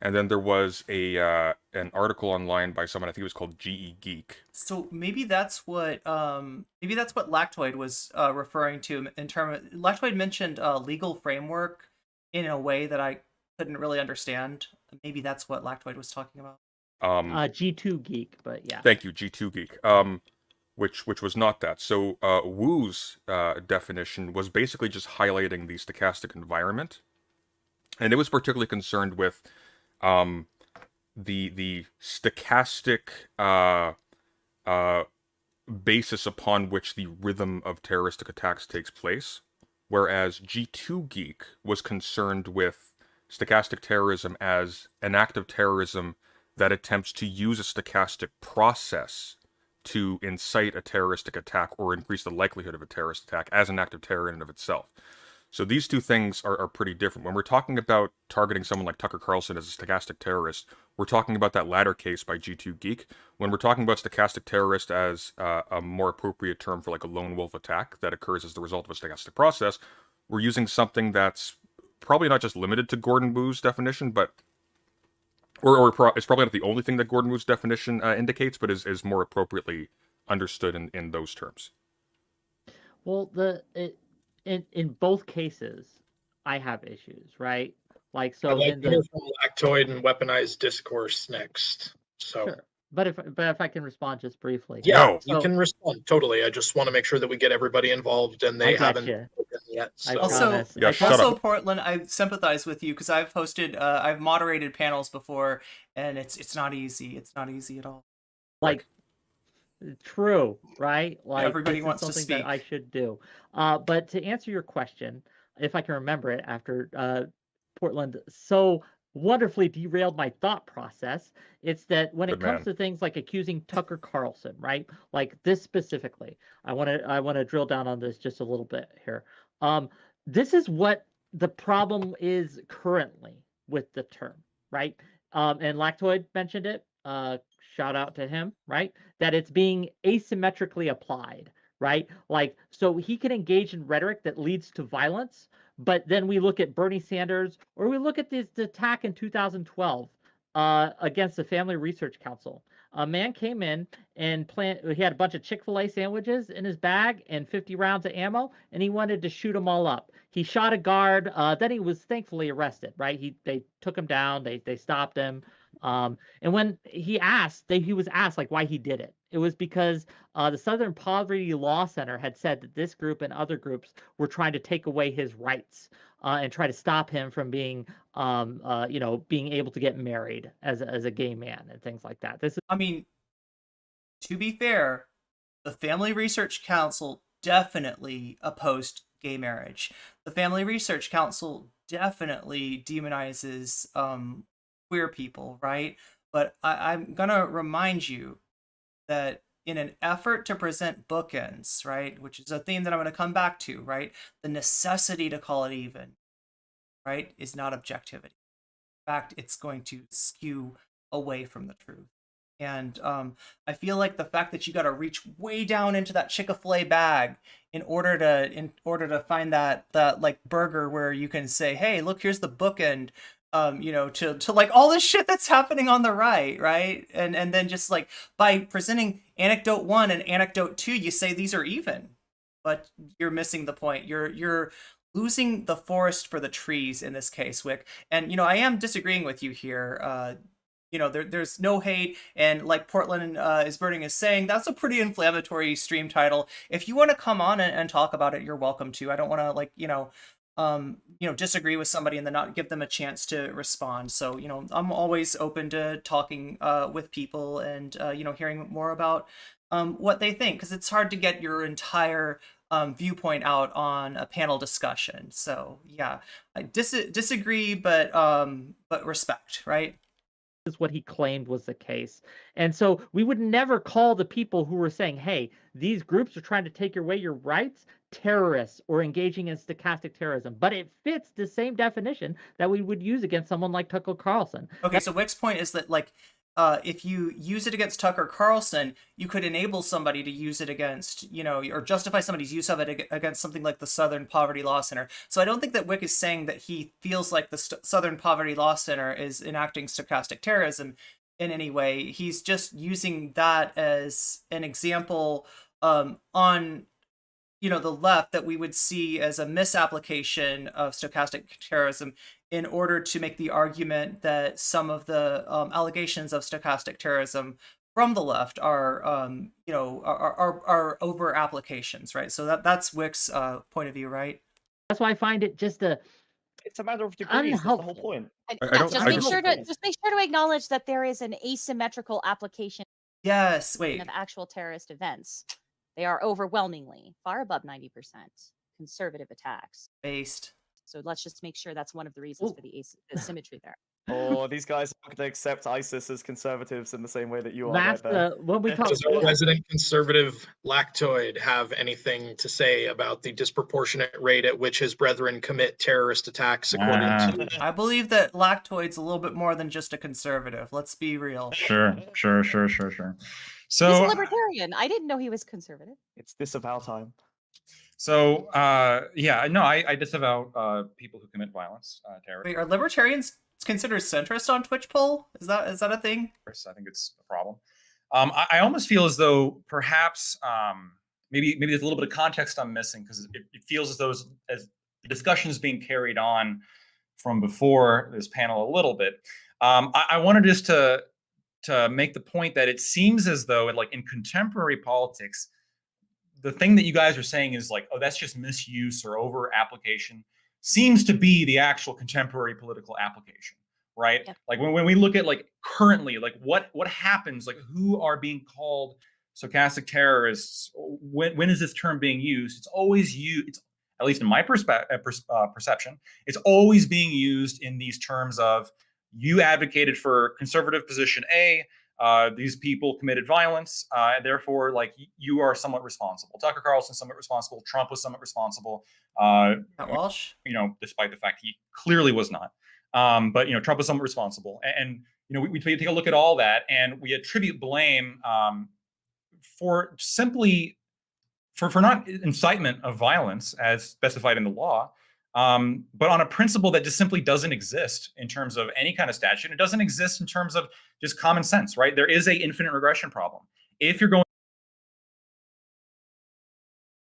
Speaker 3: And then there was an article online by someone, I think it was called GE Geek.
Speaker 2: So maybe that's what Lactoid was referring to in terms of, Lactoid mentioned legal framework in a way that I couldn't really understand. Maybe that's what Lactoid was talking about.
Speaker 4: G2 Geek, but yeah.
Speaker 3: Thank you, G2 Geek. Which was not that. So Wu's definition was basically just highlighting the stochastic environment, and it was particularly concerned with the stochastic basis upon which the rhythm of terroristic attacks takes place, whereas G2 Geek was concerned with stochastic terrorism as an act of terrorism that attempts to use a stochastic process to incite a terroristic attack or increase the likelihood of a terrorist attack as an act of terror in and of itself. So these two things are pretty different. When we're talking about targeting someone like Tucker Carlson as a stochastic terrorist, we're talking about that latter case by G2 Geek. When we're talking about stochastic terrorist as a more appropriate term for like a lone wolf attack that occurs as the result of a stochastic process, we're using something that's probably not just limited to Gordon Wu's definition, but it's probably not the only thing that Gordon Wu's definition indicates, but is more appropriately understood in those terms.
Speaker 4: Well, in both cases, I have issues, right? Like, so
Speaker 6: I'd like
Speaker 4: in
Speaker 6: to hear from Lactoid and Weaponized Discourse next. So,
Speaker 4: sure. But if I can respond just briefly.
Speaker 6: yeah,
Speaker 4: So-
Speaker 6: you can respond totally. I just want to make sure that we get everybody involved, and they
Speaker 4: I
Speaker 6: haven't
Speaker 4: gotcha.
Speaker 6: spoken yet.
Speaker 4: I
Speaker 6: So.
Speaker 4: promise.
Speaker 3: Yeah,
Speaker 4: I
Speaker 3: shut
Speaker 4: promise.
Speaker 2: Also, Portland, I sympathize with you because I've hosted, I've moderated panels before, and it's not easy. It's not easy at all.
Speaker 4: Like, true, right? Like,
Speaker 2: everybody
Speaker 4: this is
Speaker 2: wants to
Speaker 4: something
Speaker 2: speak.
Speaker 4: that I should do. But to answer your question, if I can remember it after Portland so wonderfully derailed my thought process, it's that when it
Speaker 3: Good
Speaker 4: comes
Speaker 3: man.
Speaker 4: to things like accusing Tucker Carlson, right? Like this specifically, I want to drill down on this just a little bit here. This is what the problem is currently with the term, right? And Lactoid mentioned it. Shout out to him, right? That it's being asymmetrically applied, right? Like, so he can engage in rhetoric that leads to violence, but then we look at Bernie Sanders, or we look at this attack in 2012 against the Family Research Council. A man came in and he had a bunch of Chick-fil-A sandwiches in his bag and 50 rounds of ammo, and he wanted to shoot them all up. He shot a guard. Then he was thankfully arrested, right? They took him down. They stopped him. And when he was asked like why he did it. It was because the Southern Poverty Law Center had said that this group and other groups were trying to take away his rights and try to stop him from being, being able to get married as a gay man and things like that.
Speaker 2: I mean, to be fair, the Family Research Council definitely opposed gay marriage. The Family Research Council definitely demonizes queer people, right? But I'm gonna remind you that in an effort to present bookends, right, which is a theme that I'm going to come back to, right, the necessity to call it even, right, is not objectivity. In fact, it's going to skew away from the truth. And I feel like the fact that you got to reach way down into that Chick-fil-A bag in order to find that like burger where you can say, hey, look, here's the bookend, to like all this shit that's happening on the right? And then just like by presenting anecdote 1 and anecdote 2, you say these are even, but you're missing the point. You're losing the forest for the trees in this case, Wick. And I am disagreeing with you here. There's no hate, and like Portland is Burning is saying, that's a pretty inflammatory stream title. If you want to come on and talk about it, you're welcome to. I don't want to disagree with somebody and then not give them a chance to respond. So I'm always open to talking with people and hearing more about what they think, because it's hard to get your entire viewpoint out on a panel discussion. So yeah, I disagree, but respect, right?
Speaker 4: Is what he claimed was the case. And so we would never call the people who were saying, hey, these groups are trying to take away your rights, terrorists or engaging in stochastic terrorism. But it fits the same definition that we would use against someone like Tucker Carlson.
Speaker 2: Okay, so Wick's point is that if you use it against Tucker Carlson, you could enable somebody to use it against, or justify somebody's use of it against something like the Southern Poverty Law Center. So I don't think that Wick is saying that he feels like the Southern Poverty Law Center is enacting stochastic terrorism in any way. He's just using that as an example on the left that we would see as a misapplication of stochastic terrorism in order to make the argument that some of the allegations of stochastic terrorism from the left are, are over applications, right? So that's Wick's point of view, right?
Speaker 4: That's why I find it just
Speaker 5: It's a matter of degrees. That's the whole
Speaker 4: unhelpful.
Speaker 5: point.
Speaker 3: I don't-
Speaker 9: just
Speaker 3: I
Speaker 9: make
Speaker 3: just-
Speaker 9: sure to acknowledge that there is an asymmetrical application
Speaker 2: Yes, wait.
Speaker 9: of actual terrorist events. They are overwhelmingly far above 90% conservative attacks.
Speaker 2: Based.
Speaker 9: So let's just make sure that's one of the reasons
Speaker 4: Ooh.
Speaker 9: for the asymmetry there.
Speaker 5: Or these guys aren't going to accept ISIS as conservatives in the same way that you are
Speaker 4: That's
Speaker 5: right there.
Speaker 4: when we talk.
Speaker 6: Does our resident conservative lactoid have anything to say about the disproportionate rate at which his brethren commit terrorist attacks according to
Speaker 2: I believe that Lactoid's a little bit more than just a conservative. Let's be real.
Speaker 7: Sure.
Speaker 9: He's
Speaker 7: So
Speaker 9: a libertarian. I didn't know he was conservative.
Speaker 5: It's disavow time.
Speaker 7: So, yeah, no, I disavow people who commit violence, terror.
Speaker 2: Wait, are libertarians considered centrist on Twitchpol? Is that a thing?
Speaker 7: I think it's a problem. I almost feel as though perhaps maybe there's a little bit of context I'm missing, because it feels as though as the discussion is being carried on from before this panel a little bit. I wanted just to make the point that it seems as though, like in contemporary politics, the thing that you guys are saying is like, oh, that's just misuse or over application, seems to be the actual contemporary political application, right?
Speaker 9: Yep.
Speaker 7: Like when we look at like currently, like what happens, like who are being called stochastic terrorists, when is this term being used? It's always used, it's, at least in my perception, it's always being used in these terms of, you advocated for conservative position A, these people committed violence, and therefore, like, you are somewhat responsible. Tucker Carlson somewhat responsible. Trump was somewhat responsible.
Speaker 2: Matt Walsh?
Speaker 7: Despite the fact he clearly was not. But Trump was somewhat responsible, and we take a look at all that, and we attribute blame for simply for not incitement of violence as specified in the law, but on a principle that just simply doesn't exist in terms of any kind of statute. It doesn't exist in terms of just common sense, right? There is a infinite regression problem. If you're going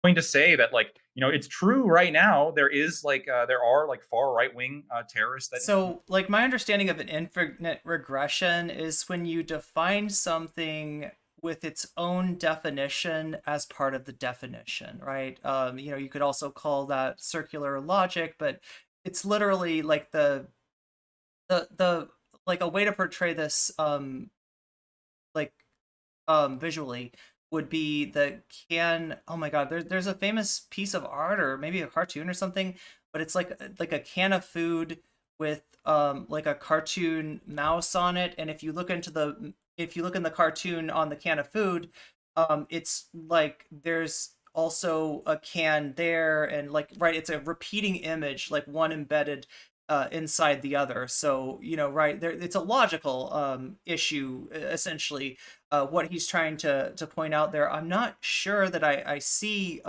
Speaker 7: to say that, like, it's true right now, there are far right-wing terrorists that.
Speaker 2: So, like, my understanding of an infinite regression is when you define something with its own definition as part of the definition, right? You could also call that circular logic, but it's literally like the like a way to portray this visually would be the can. Oh my god, there's a famous piece of art or maybe a cartoon or something, but it's like a can of food with like a cartoon mouse on it, and if you look in the cartoon on the can of food, it's like there's also a can there, and like, right, it's a repeating image, like one embedded inside the other. So, right there, it's a logical issue, essentially, what he's trying to point out there. I'm not sure that I see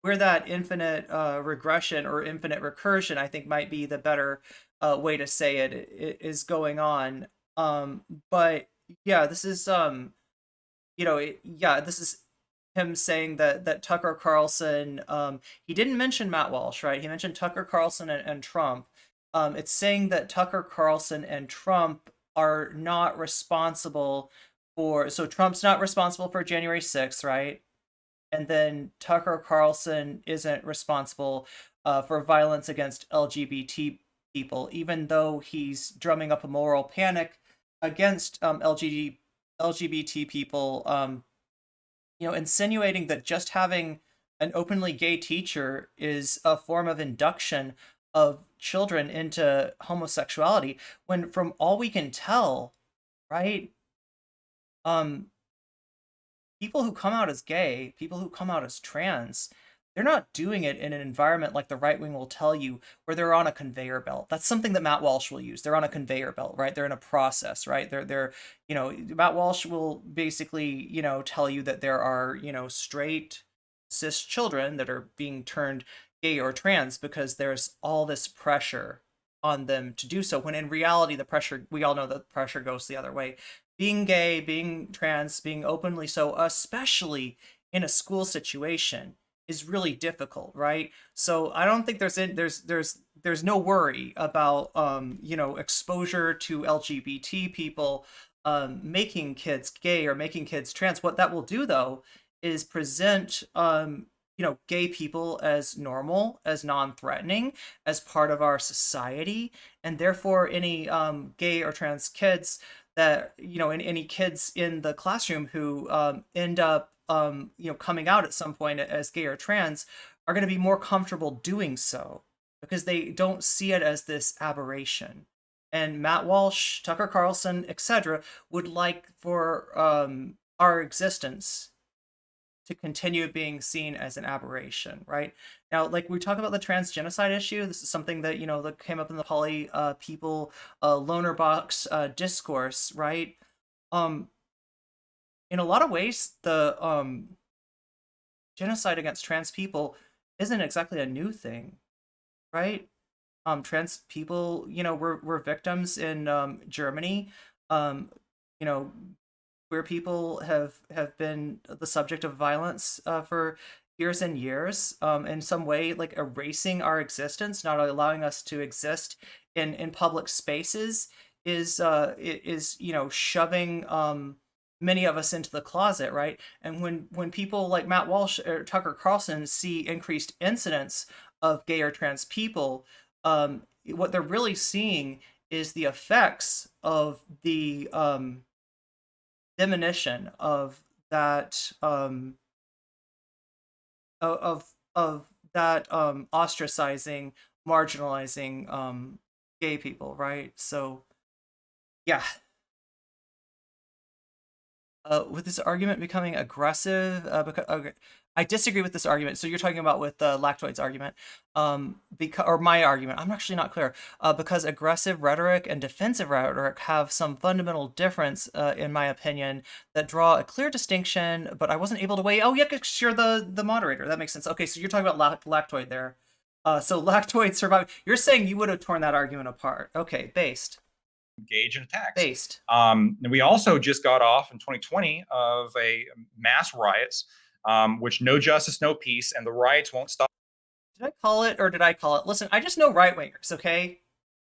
Speaker 2: where that infinite regression or infinite recursion, I think, might be the better way to say it is going on. But yeah, this is this is him saying that Tucker Carlson, he didn't mention Matt Walsh, right? He mentioned Tucker Carlson and Trump. It's saying that Tucker Carlson and Trump are not responsible so Trump's not responsible for January 6th, right? And then Tucker Carlson isn't responsible for violence against LGBT people, even though he's drumming up a moral panic against LGBT people, insinuating that just having an openly gay teacher is a form of induction of children into homosexuality, when from all we can tell, right, people who come out as gay, people who come out as trans, they're not doing it in an environment like the right wing will tell you, where they're on a conveyor belt. That's something that Matt Walsh will use. They're on a conveyor belt, right? They're in a process, right? They're Matt Walsh will basically, tell you that there are, straight cis children that are being turned gay or trans because there's all this pressure on them to do so, when in reality, the pressure, we all know that pressure goes the other way. Being gay, being trans, being openly so, especially in a school situation, is really difficult, right? So I don't think there's no worry about you know, exposure to LGBT people making kids gay or making kids trans. What that will do though is present you know, gay people as normal, as non-threatening, as part of our society, and therefore any gay or trans kids that, you know, any kids in the classroom who end up you know, coming out at some point as gay or trans are going to be more comfortable doing so because they don't see it as this aberration. And Matt Walsh, Tucker Carlson, etc., would like for our existence to continue being seen as an aberration, right? Now, like we talk about the trans genocide issue, this is something that, you know, that came up in the Polly People loner box discourse, right? In a lot of ways, the genocide against trans people isn't exactly a new thing, right? Trans people, you know, were victims in Germany. You know, queer people have been the subject of violence for years and years, in some way, like erasing our existence, not allowing us to exist in public spaces is you know, shoving many of us into the closet, right? And when people like Matt Walsh or Tucker Carlson see increased incidents of gay or trans people, what they're really seeing is the effects of the diminution of that of that ostracizing, marginalizing gay people, right? So yeah. With this argument becoming aggressive, because okay, I disagree with this argument. So you're talking about with Lactoid's argument, because, or my argument. I'm actually not clear. Because aggressive rhetoric and defensive rhetoric have some fundamental difference, in my opinion, that draw a clear distinction. But I wasn't able to weigh. Oh yeah, 'cause you're the moderator. That makes sense. Okay, so you're talking about Lactoid there. So Lactoid survived. You're saying you would have torn that argument apart. Okay, based.
Speaker 7: Engage in attacks.
Speaker 2: Based.
Speaker 7: And we also just got off in 2020 of a mass riots, which no justice, no peace, and the riots won't stop.
Speaker 2: Did I call it or did I call it? Listen, I just know right-wingers, okay?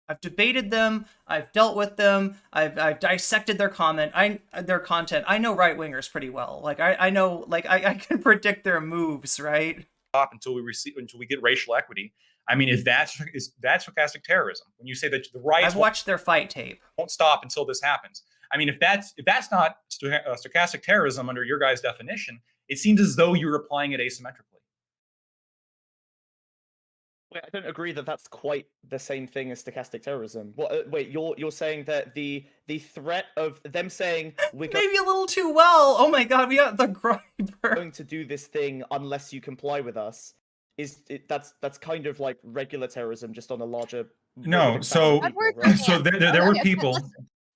Speaker 2: I've debated them, I've dealt with them, I've dissected their content. I know right-wingers pretty well. Like I know, like I can predict their moves, right?
Speaker 7: Until we get racial equity. I mean, is that stochastic terrorism? When you say that the riots,
Speaker 2: I've watched their fight tape.
Speaker 7: Won't stop until this happens. I mean, if that's not stochastic terrorism under your guys' definition, it seems as though you're applying it asymmetrically.
Speaker 5: Wait, I don't agree that that's quite the same thing as stochastic terrorism. What? Wait, you're saying that the threat of them saying we're
Speaker 2: maybe a little too well. Oh my god, we got the griper.
Speaker 5: Going to do this thing unless you comply with us. That's kind of like regular terrorism, just on a larger.
Speaker 7: No, so there were people.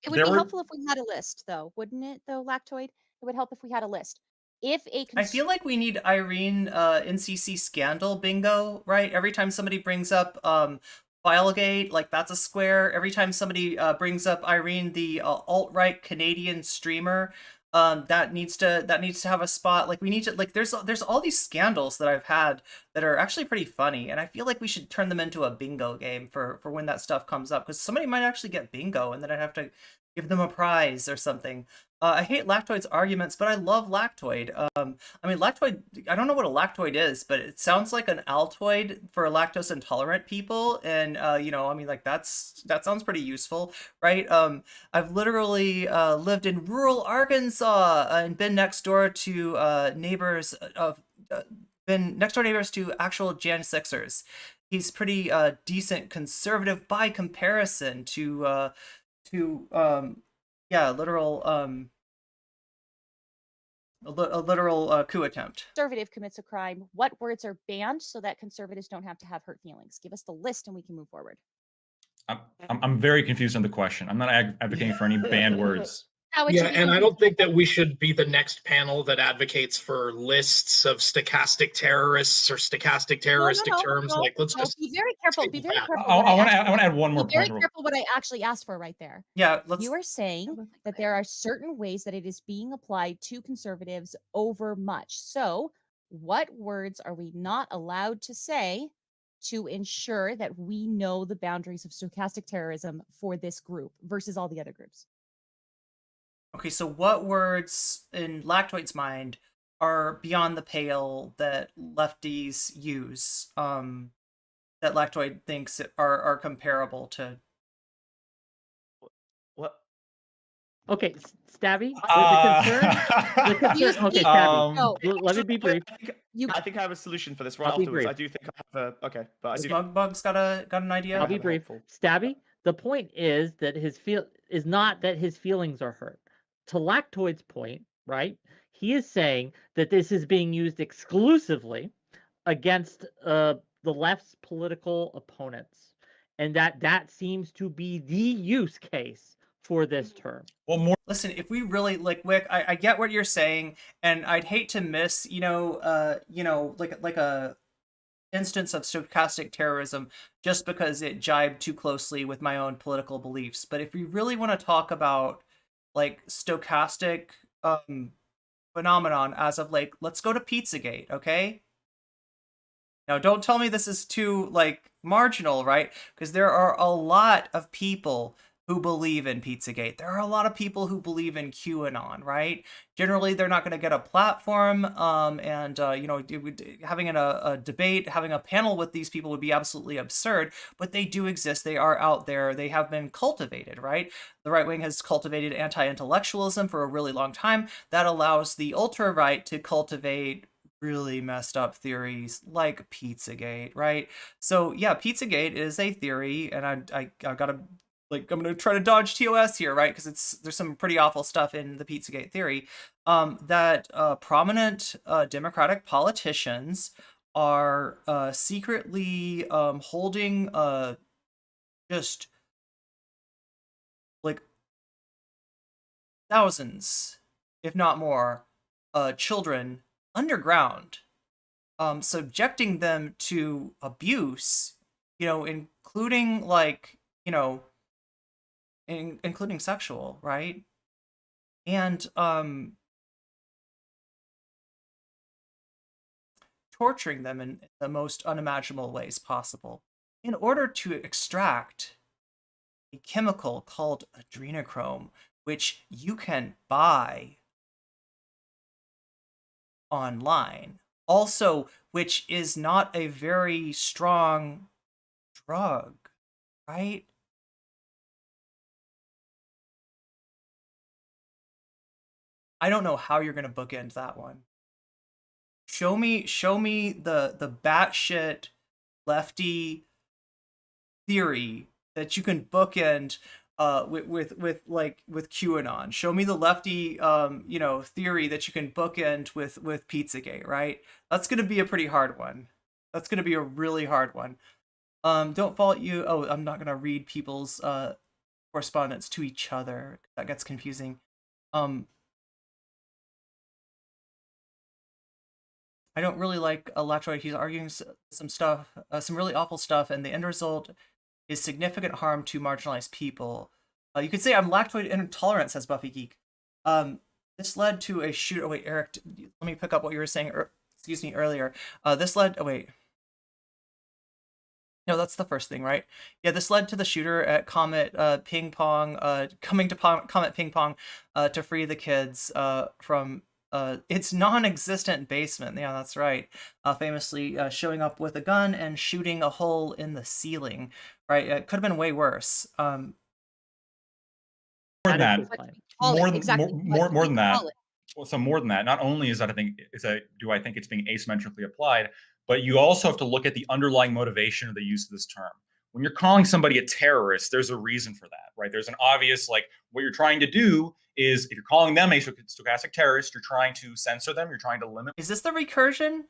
Speaker 9: It would be helpful if we had a list, though, wouldn't it? Though, Lactoid, it would help if we had a list.
Speaker 2: I feel like we need Irene NCC scandal bingo, right? Every time somebody brings up Filegate, like that's a square. Every time somebody brings up Irene, the alt-right Canadian streamer, that needs to have a spot. Like we need to, like there's all these scandals that I've had that are actually pretty funny, and I feel like we should turn them into a bingo game for when that stuff comes up, because somebody might actually get bingo and then I'd have to give them a prize or something. I hate Lactoid's arguments, but I love Lactoid. I mean, Lactoid, I don't know what a Lactoid is, but it sounds like an Altoid for lactose intolerant people. And, you know, I mean, like, that sounds pretty useful, right? I've literally lived in rural Arkansas and been next door to neighbors to actual Jan Sixers. He's pretty decent conservative by comparison to yeah, literal a literal coup attempt.
Speaker 9: Conservative commits a crime. What words are banned so that conservatives don't have to have hurt feelings? Give us the list and we can move forward.
Speaker 7: I'm very confused on the question. I'm not advocating for any banned words.
Speaker 6: Yeah, and I don't think that we should be the next panel that advocates for lists of stochastic terrorists or stochastic terroristic terms. Like, let's just
Speaker 9: be very careful. Be very careful.
Speaker 7: I want to add one more
Speaker 9: point. Be very
Speaker 7: point.
Speaker 9: careful what I actually asked for right there.
Speaker 2: Yeah,
Speaker 9: you are saying that there are certain ways that it is being applied to conservatives over much. So
Speaker 10: What words are we not allowed to say to ensure that we know the boundaries of stochastic terrorism for this group versus all the other groups?
Speaker 2: Okay, so what words in Lactoid's mind are beyond the pale that lefties use, that Lactoid thinks are comparable to?
Speaker 5: What?
Speaker 4: Okay, Stabby, the
Speaker 10: Excuse
Speaker 4: concern. Okay,
Speaker 10: me.
Speaker 4: Stabby,
Speaker 10: No.
Speaker 4: let me be brief.
Speaker 5: I think I have a solution for this right
Speaker 4: I'll be
Speaker 5: afterwards.
Speaker 4: brief.
Speaker 5: I do think I have a okay, but I do.
Speaker 2: Smugbug's got an idea.
Speaker 4: I'll be brief. Stabby, the point is that is not that his feelings are hurt. To Lactoid's point, right? He is saying that this is being used exclusively against the left's political opponents, and that seems to be the use case for this term.
Speaker 7: Well, more.
Speaker 2: Listen, if we really like Wick, I get what you're saying, and I'd hate to miss, like a instance of stochastic terrorism just because it jibed too closely with my own political beliefs. But if we really want to talk about like stochastic phenomenon as of like, let's go to Pizzagate, okay? Now, don't tell me this is too like marginal, right? Because there are a lot of people who believe in Pizzagate. There are a lot of people who believe in QAnon, right? Generally, they're not going to get a platform, having a debate, having a panel with these people would be absolutely absurd, but they do exist. They are out there. They have been cultivated, right? The right wing has cultivated anti-intellectualism for a really long time. That allows the ultra-right to cultivate really messed up theories like Pizzagate, right? So yeah, Pizzagate is a theory, and I gotta, like, I'm gonna try to dodge TOS here, right? Because there's some pretty awful stuff in the Pizzagate theory, that prominent Democratic politicians are secretly holding just like thousands, if not more, children underground, subjecting them to abuse, including like, including sexual, right? And torturing them in the most unimaginable ways possible in order to extract a chemical called adrenochrome, which you can buy online, also, which is not a very strong drug, right? I don't know how you're gonna bookend that one. Show me the batshit lefty theory that you can bookend with QAnon. Show me the lefty theory that you can bookend with Pizzagate, right? That's gonna be a pretty hard one. That's gonna be a really hard one. Don't fault you. Oh, I'm not gonna read people's correspondence to each other. That gets confusing. I don't really like Lactoid. He's arguing some stuff, some really awful stuff, and the end result is significant harm to marginalized people. You could say I'm lactoid intolerant, says Buffy Geek. This led to a shoot. Oh wait, Eric, let me pick up what you were saying. Earlier. This led. Oh wait. No, that's the first thing, right? Yeah, this led to the shooter at Comet Ping Pong, coming to Comet Ping Pong to free the kids from its non-existent basement. Yeah, that's right. Famously showing up with a gun and shooting a hole in the ceiling. Right? It could have been way worse.
Speaker 7: More than that. More than that. So more than that. Not only is that do I think it's being asymmetrically applied, but you also have to look at the underlying motivation of the use of this term. When you're calling somebody a terrorist, there's a reason for that, right? There's an obvious, like, what you're trying to do is, if you're calling them a stochastic terrorist, you're trying to censor them, you're trying to limit.
Speaker 2: Is this the recursion?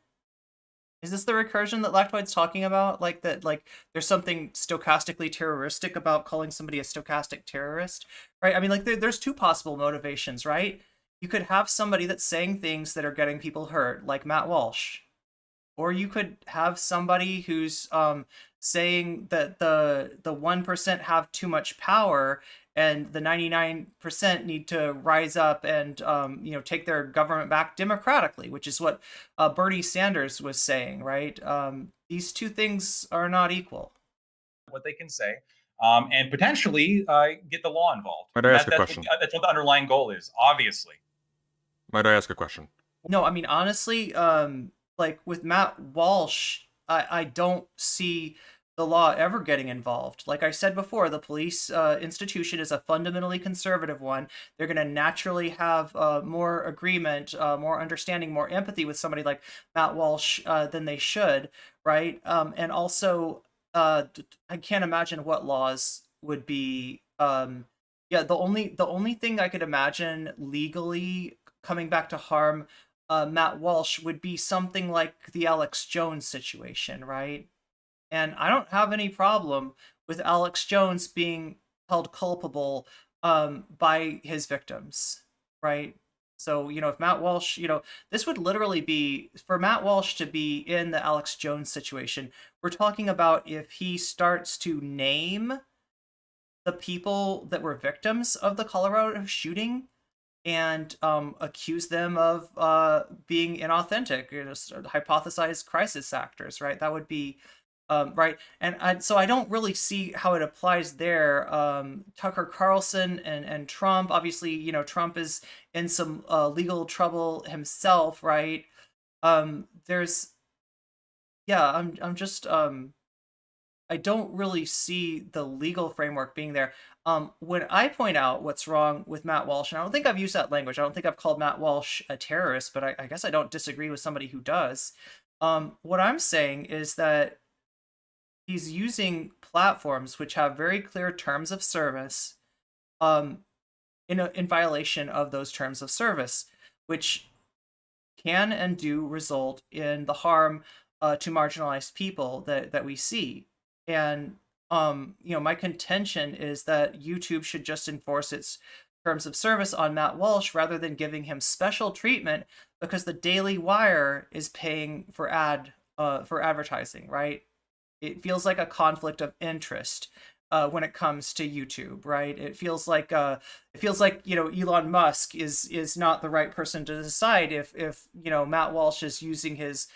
Speaker 2: Is this the recursion that Lactoid's talking about? Like that, like there's something stochastically terroristic about calling somebody a stochastic terrorist, right? I mean, like there's two possible motivations, right? You could have somebody that's saying things that are getting people hurt, like Matt Walsh. Or you could have somebody who's saying that the 1% have too much power and the 99% need to rise up and take their government back democratically, which is what Bernie Sanders was saying, right? These two things are not equal.
Speaker 7: What they can say, and potentially get the law involved.
Speaker 3: Might I ask a question?
Speaker 7: That's what the underlying goal is, obviously.
Speaker 3: Might I ask a question?
Speaker 2: No, I mean, honestly, like with Matt Walsh, I don't see the law ever getting involved. Like I said before, the police institution is a fundamentally conservative one. They're going to naturally have more agreement, more understanding, more empathy with somebody like Matt Walsh than they should, right? And also, I can't imagine what laws would be. Yeah, the only thing I could imagine legally coming back to harm Matt Walsh would be something like the Alex Jones situation, right? And I don't have any problem with Alex Jones being held culpable by his victims, right? So, if Matt Walsh, this would literally be, for Matt Walsh to be in the Alex Jones situation, we're talking about if he starts to name the people that were victims of the Colorado shooting and accuse them of being inauthentic, hypothesized crisis actors, right? That would be right. And so I don't really see how it applies there. Tucker Carlson and Trump, obviously, Trump is in some legal trouble himself, right? I'm just I don't really see the legal framework being there. When I point out what's wrong with Matt Walsh, and I don't think I've used that language, I don't think I've called Matt Walsh a terrorist, but I guess I don't disagree with somebody who does. What I'm saying is that he's using platforms which have very clear terms of service in violation of those terms of service, which can and do result in the harm to marginalized people that we see. And my contention is that YouTube should just enforce its terms of service on Matt Walsh rather than giving him special treatment because the Daily Wire is paying for advertising, right? It feels like a conflict of interest when it comes to YouTube, right? It feels like Elon Musk is not the right person to decide if Matt Walsh is using his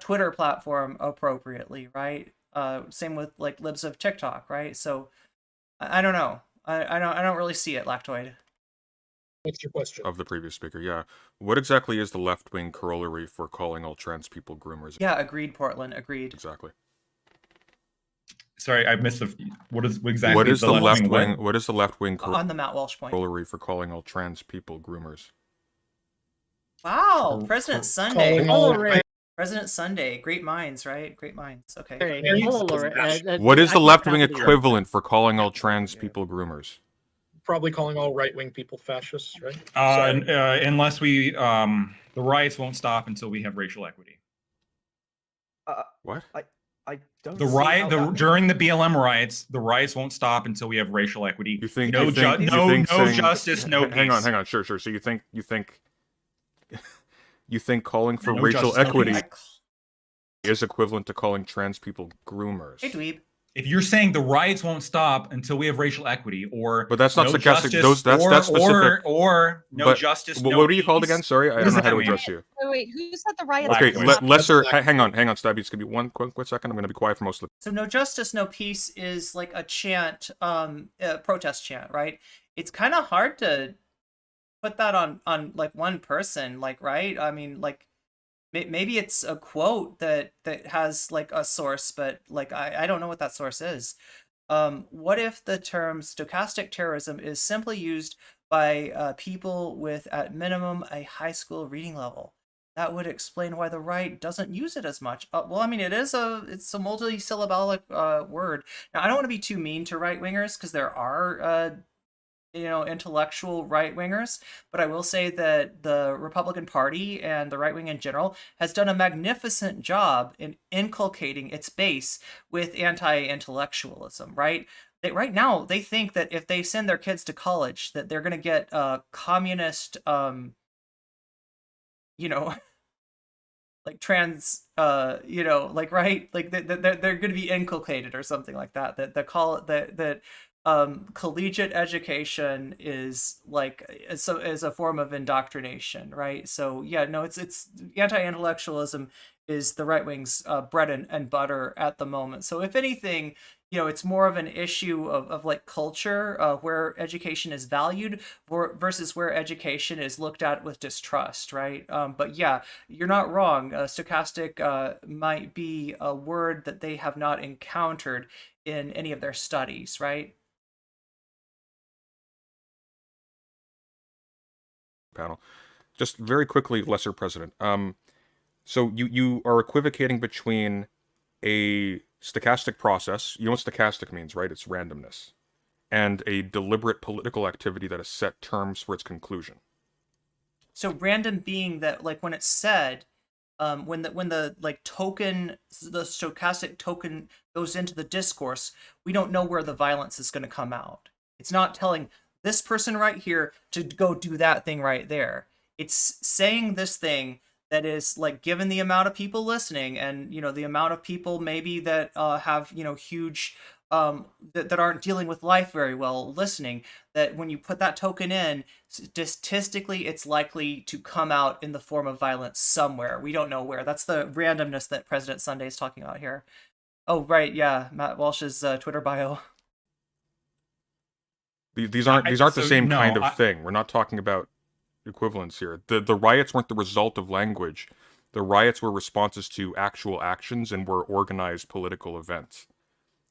Speaker 2: Twitter platform appropriately, right? Same with like libs of TikTok, right? So I don't know. I don't really see it, Lactoid.
Speaker 6: What's your question?
Speaker 3: Of the previous speaker, yeah. What exactly is the left-wing corollary for calling all trans people groomers?
Speaker 2: Yeah, agreed, Portland. Agreed.
Speaker 3: Exactly.
Speaker 7: Sorry, I missed what is
Speaker 3: the left-wing? What is the left-wing
Speaker 2: on the Matt Walsh point
Speaker 3: corollary for calling all trans people groomers?
Speaker 2: Wow, President Sunday. President Sunday, great minds, right? Great minds. Okay.
Speaker 3: What is the left-wing equivalent for calling all trans people groomers?
Speaker 6: Probably calling all right-wing people fascists, right?
Speaker 7: Unless we, the riots won't stop until we have racial equity.
Speaker 3: What?
Speaker 5: I don't.
Speaker 7: During the BLM riots, the riots won't stop until we have racial equity.
Speaker 3: You think
Speaker 7: no justice, no peace.
Speaker 3: Hang on, sure. So you think calling for racial equity is equivalent to calling trans people groomers?
Speaker 2: Hey, dweeb.
Speaker 7: If you're saying the riots won't stop until we have racial equity,
Speaker 3: but that's not
Speaker 7: no
Speaker 3: stochastic.
Speaker 7: Justice,
Speaker 3: That's specific.
Speaker 7: Or no justice. No
Speaker 3: what are you
Speaker 7: peace.
Speaker 3: called again? Sorry, I don't know how to address you.
Speaker 10: Wait, who said the riots?
Speaker 3: Okay, lesser. Hang on, Stabby. It's gonna be one quick second. I'm gonna be quiet for most of the.
Speaker 2: So no justice, no peace is like a chant, a protest chant, right? It's kind of hard to put that on like one person, like, right? I mean, like maybe it's a quote that has like a source, but like I don't know what that source is. What if the term stochastic terrorism is simply used by people with at minimum a high school reading level? That would explain why the right doesn't use it as much. Well, I mean, it's a multi-syllabic word. Now, I don't want to be too mean to right-wingers because there are intellectual right-wingers, but I will say that the Republican Party and the right wing in general has done a magnificent job in inculcating its base with anti-intellectualism, right? Right now, they think that if they send their kids to college, that they're going to get communist, like trans, you know, like, right, like they're going to be inculcated or something like that. That collegiate education is like is a form of indoctrination, right? So yeah, no, it's anti-intellectualism is the right wing's bread and butter at the moment. So if anything, you know, it's more of an issue of like culture, where education is valued versus where education is looked at with distrust, right? But yeah, you're not wrong. Stochastic might be a word that they have not encountered in any of their studies, right?
Speaker 3: Panel. Just very quickly, Lesser President. So you are equivocating between a stochastic process, you know what stochastic means, right? It's randomness. And a deliberate political activity that has set terms for its conclusion.
Speaker 2: So random being that, like, when it's said, when the like token, the stochastic token goes into the discourse, we don't know where the violence is going to come out. It's not telling this person right here to go do that thing right there. It's saying this thing that is like, given the amount of people listening and, you know, the amount of people maybe that have, you know, huge that aren't dealing with life very well listening, that when you put that token in, statistically it's likely to come out in the form of violence somewhere. We don't know where. That's the randomness that President Sunday is talking about here. Oh, right, yeah, Matt Walsh's Twitter bio.
Speaker 3: These aren't the same kind of thing. We're not talking about equivalence here. The riots weren't the result of language. The riots were responses to actual actions and were organized political events.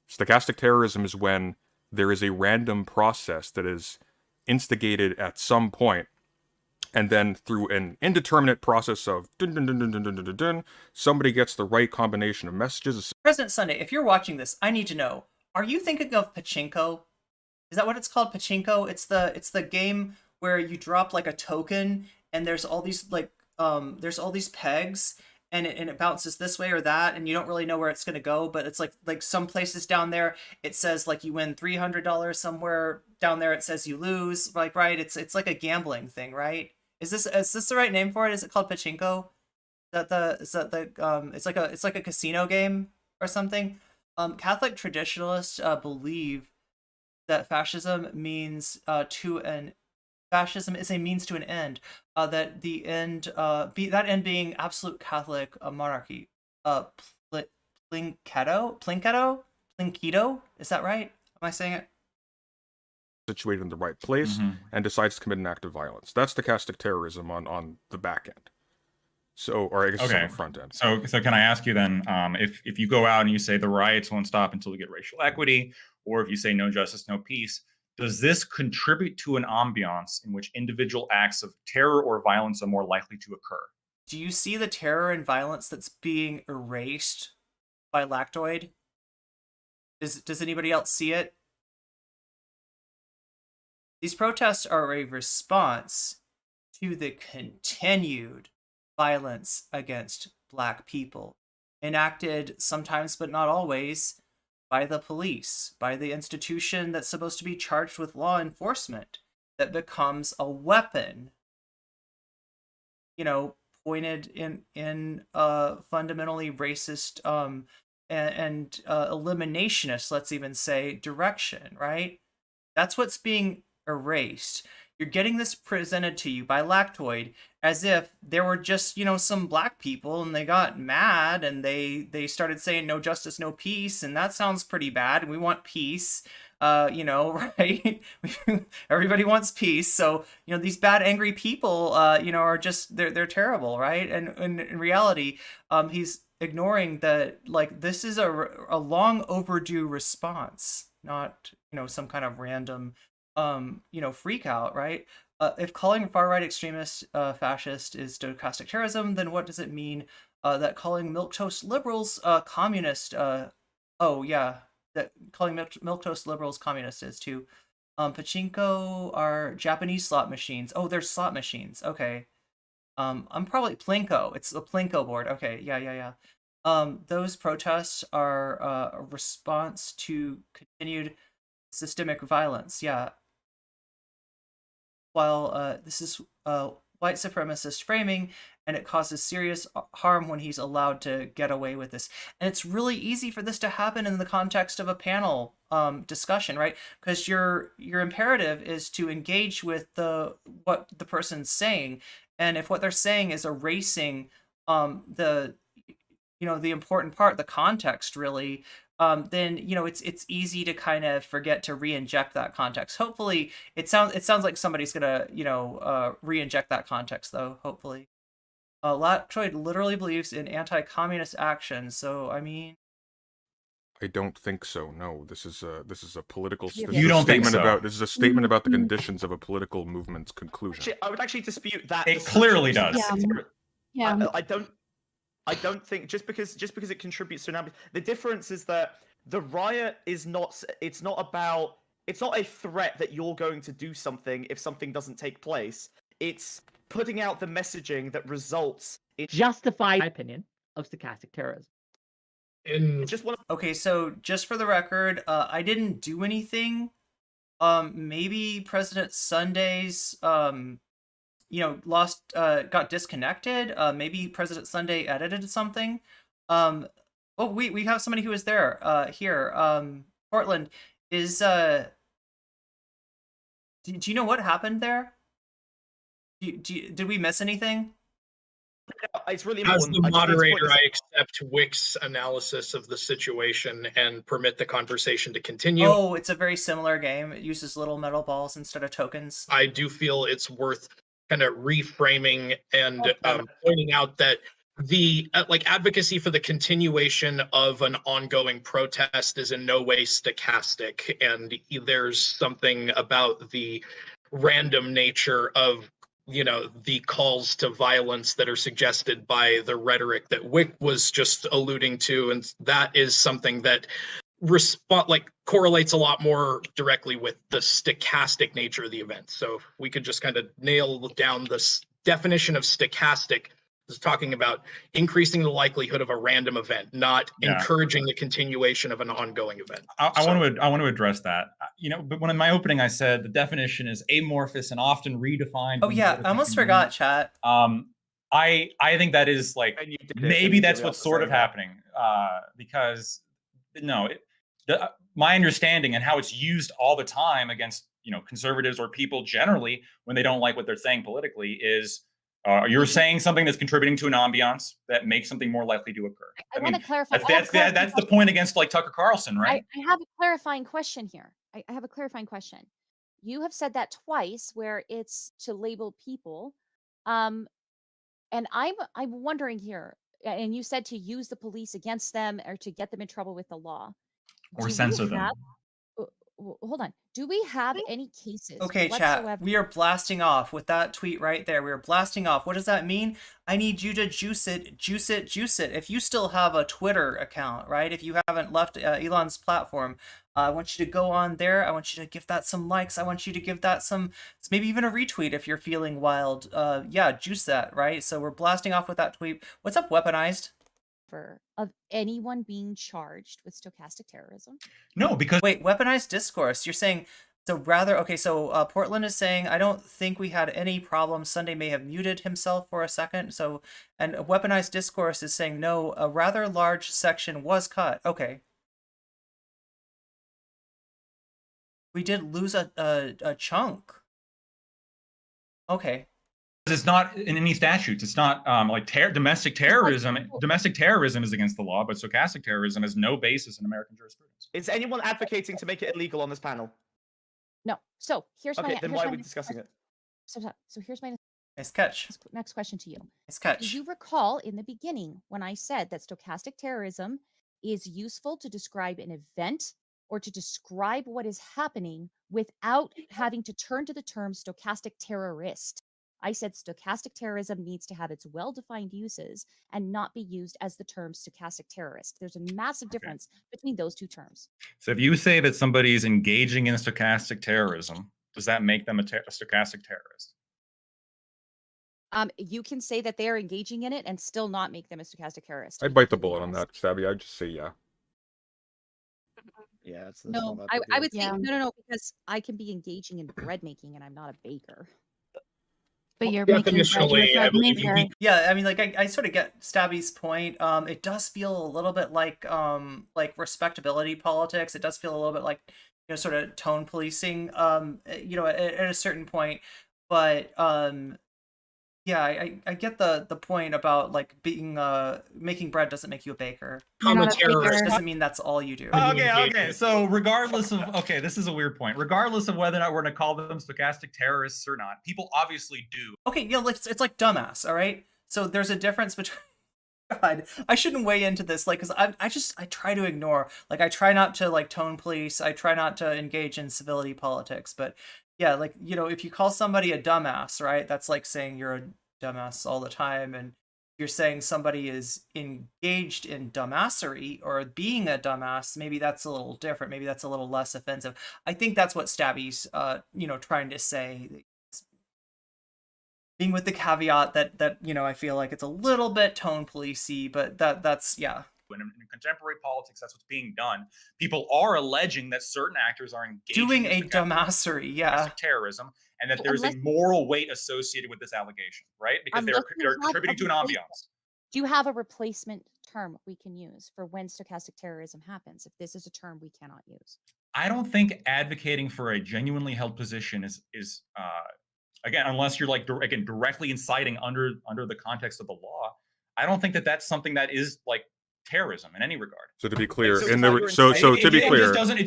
Speaker 3: Stochastic terrorism is when there is a random process that is instigated at some point, and then through an indeterminate process of dun dun dun dun dun dun dun dun, dun, somebody gets the right combination of messages.
Speaker 2: President Sunday, if you're watching this, I need to know, are you thinking of pachinko? Is that what it's called, pachinko? It's the game where you drop like a token and there's all these like there's all these pegs and it bounces this way or that and you don't really know where it's going to go, but it's like some places down there it says like you win $300, somewhere down there it says you lose, like, right? It's like a gambling thing, right? Is this the right name for it? Is it called pachinko? It's like a casino game or something? Catholic traditionalists believe that fascism means fascism is a means to an end. That the end that end being absolute Catholic monarchy. Plinketo? Is that right? Am I saying it?
Speaker 3: Situated in the right place and decides to commit an act of violence. That's stochastic terrorism on the back end. So, or I guess it's on the front end.
Speaker 7: So can I ask you then, if you go out and you say the riots won't stop until we get racial equity, or if you say no justice, no peace, does this contribute to an ambiance in which individual acts of terror or violence are more likely to occur?
Speaker 2: Do you see the terror and violence that's being erased by Lactoid? Does anybody else see it? These protests are a response to the continued violence against Black people, enacted sometimes but not always by the police, by the institution that's supposed to be charged with law enforcement, that becomes a weapon, you know, pointed in fundamentally racist and eliminationist, let's even say, direction, right? That's what's being erased. You're getting this presented to you by Lactoid as if there were just, you know, some Black people and they got mad and they started saying no justice, no peace, and that sounds pretty bad, and we want peace, you know, right? Everybody wants peace, so, you know, these bad, angry people, you know, are just, they're terrible, right? And in reality, he's ignoring that, like, this is a long overdue response, not, you know, some kind of random you know, freak out, right? If calling far-right extremists fascist is stochastic terrorism, then what does it mean that calling milquetoast liberals communist? Oh yeah, that calling milquetoast liberals communist is too. Pachinko are Japanese slot machines. Oh, they're slot machines. Okay. I'm probably Plinko. It's the Plinko board. Okay, yeah. Those protests are a response to continued systemic violence. Yeah. While white supremacist framing, and it causes serious harm when he's allowed to get away with this. And it's really easy for this to happen in the context of a panel discussion, right? Because your imperative is to engage with what the person's saying, and if what they're saying is erasing the important part, the context, really, then it's easy to kind of forget to re-inject that context. Hopefully, it sounds like somebody's gonna re-inject that context, though. Hopefully, Lactoid literally believes in anti-communist action. So I mean,
Speaker 3: I don't think so. No, this is a political.
Speaker 7: You don't think so?
Speaker 3: This is a statement about the conditions of a political movement's conclusion.
Speaker 5: Actually, I would actually dispute that.
Speaker 7: It clearly does.
Speaker 8: Yeah.
Speaker 5: I don't think just because it contributes to an ambulance. The difference is that the riot is not. It's not a threat that you're going to do something if something doesn't take place. It's putting out the messaging that results in
Speaker 4: Justify my opinion of stochastic terrorism.
Speaker 2: Okay, so just for the record, I didn't do anything. Maybe President Sunday's got disconnected. Maybe President Sunday edited something. We have somebody who is there here. Portland is do you know what happened there? Did we miss anything?
Speaker 5: It's really
Speaker 6: As
Speaker 5: important.
Speaker 6: the moderator, I accept Wick's analysis of the situation and permit the conversation to continue.
Speaker 2: Oh, it's a very similar game. It uses little metal balls instead of tokens.
Speaker 6: I do feel it's worth kind of reframing and pointing out that the advocacy for the continuation of an ongoing protest is in no way stochastic, and there's something about the random nature of the calls to violence that are suggested by the rhetoric that Wick was just alluding to, and that is something that correlates a lot more directly with the stochastic nature of the event. So if we could just kind of nail down this definition of stochastic, is talking about increasing the likelihood of a random event, not encouraging the continuation of an ongoing event.
Speaker 7: I want to address that. But when in my opening I said the definition is amorphous and often redefined.
Speaker 2: Oh yeah, I almost forgot, chat.
Speaker 7: I think that is maybe that's what's sort of happening because my understanding and how it's used all the time against conservatives or people generally when they don't like what they're saying politically is. You're saying something that's contributing to an ambiance that makes something more likely to occur.
Speaker 10: I want to clarify.
Speaker 7: That's the point against Tucker Carlson, right?
Speaker 10: I have a clarifying question here. I have a clarifying question. You have said that twice, where it's to label people, and I'm wondering here. And you said to use the police against them or to get them in trouble with the law,
Speaker 7: or censor them.
Speaker 10: Hold on. Do we have any cases?
Speaker 2: Okay, chat. We are blasting off with that tweet right there. We are blasting off. What does that mean? I need you to juice it. If you still have a Twitter account, right? If you haven't left Elon's platform, I want you to go on there. I want you to give that some likes. I want you to give that some, maybe even a retweet if you're feeling wild. Juice that, right? So we're blasting off with that tweet. What's up, Weaponized?
Speaker 10: Of anyone being charged with stochastic terrorism?
Speaker 7: No, because
Speaker 2: wait, weaponized discourse. You're saying so Portland is saying I don't think we had any problems. Sunday may have muted himself for a second. So and weaponized discourse is saying no, a rather large section was cut. Okay. We did lose a chunk. Okay.
Speaker 7: It's not in any statutes. It's not domestic terrorism. Domestic terrorism is against the law, but stochastic terrorism has no basis in American jurisprudence.
Speaker 5: Is anyone advocating to make it illegal on this panel?
Speaker 10: No. So here's
Speaker 5: okay. Then why are we discussing it?
Speaker 10: So here's my
Speaker 2: nice catch.
Speaker 10: Next question to you.
Speaker 2: Nice catch.
Speaker 10: Do you recall in the beginning when I said that stochastic terrorism is useful to describe an event or to describe what is happening without having to turn to the term stochastic terrorist? I said stochastic terrorism needs to have its well-defined uses and not be used as the term stochastic terrorist. There's a massive difference between those two terms.
Speaker 7: So if you say that somebody is engaging in stochastic terrorism, does that make them a stochastic terrorist?
Speaker 10: You can say that they are engaging in it and still not make them a stochastic terrorist.
Speaker 3: I'd bite the bullet on that, Stabby. I'd just say yeah.
Speaker 5: Yeah, it's
Speaker 10: no. I would say no, because I can be engaging in bread making and I'm not a baker.
Speaker 8: But you're making bread, you're a
Speaker 6: Definitionally, I
Speaker 8: bread
Speaker 6: believe you
Speaker 8: maker.
Speaker 2: Yeah, I mean, like I sort of get Stabby's point. It does feel a little bit like respectability politics. It does feel a little bit like, you know, sort of tone policing. You know, at a certain point, but yeah, I get the point about like being making bread doesn't make you a baker.
Speaker 6: I'm a
Speaker 8: not a
Speaker 6: terrorist.
Speaker 8: baker.
Speaker 2: Doesn't mean that's all you do.
Speaker 7: Okay. So regardless of this is a weird point. Regardless of whether or not we're going to call them stochastic terrorists or not, people obviously do.
Speaker 2: Okay, you know, it's like dumbass, all right? So there's a difference between God, I shouldn't weigh into this, like, because I try to ignore, like, I try not to, like, tone police, I try not to engage in civility politics, but, yeah, like, you know, if you call somebody a dumbass, right, that's like saying you're a dumbass all the time, and you're saying somebody is engaged in dumbassery, or being a dumbass, maybe that's a little different, maybe that's a little less offensive. I think that's what Stabby's, you know, trying to say, being with the caveat that you know, I feel like it's a little bit tone policey, but that's yeah.
Speaker 7: In contemporary politics, that's what's being done. People are alleging that certain actors are engaged
Speaker 2: Doing
Speaker 7: in
Speaker 2: a dumbassery, yeah,
Speaker 7: terrorism, and that there's
Speaker 10: Unless-
Speaker 7: a moral weight associated with this allegation, right? Because they're
Speaker 10: Unless you have
Speaker 7: contributing to an
Speaker 10: a
Speaker 7: ambiance.
Speaker 10: Do you have a replacement term we can use for when stochastic terrorism happens? If this is a term we cannot use.
Speaker 7: I don't think advocating for a genuinely held position is again, unless you're like again directly inciting under the context of the law. I don't think that that's something that is like terrorism in any regard.
Speaker 3: So to be clear,
Speaker 7: So
Speaker 3: in
Speaker 7: it's
Speaker 3: the
Speaker 7: not
Speaker 3: re- so so to be
Speaker 7: it
Speaker 3: clear,
Speaker 7: just doesn't
Speaker 3: if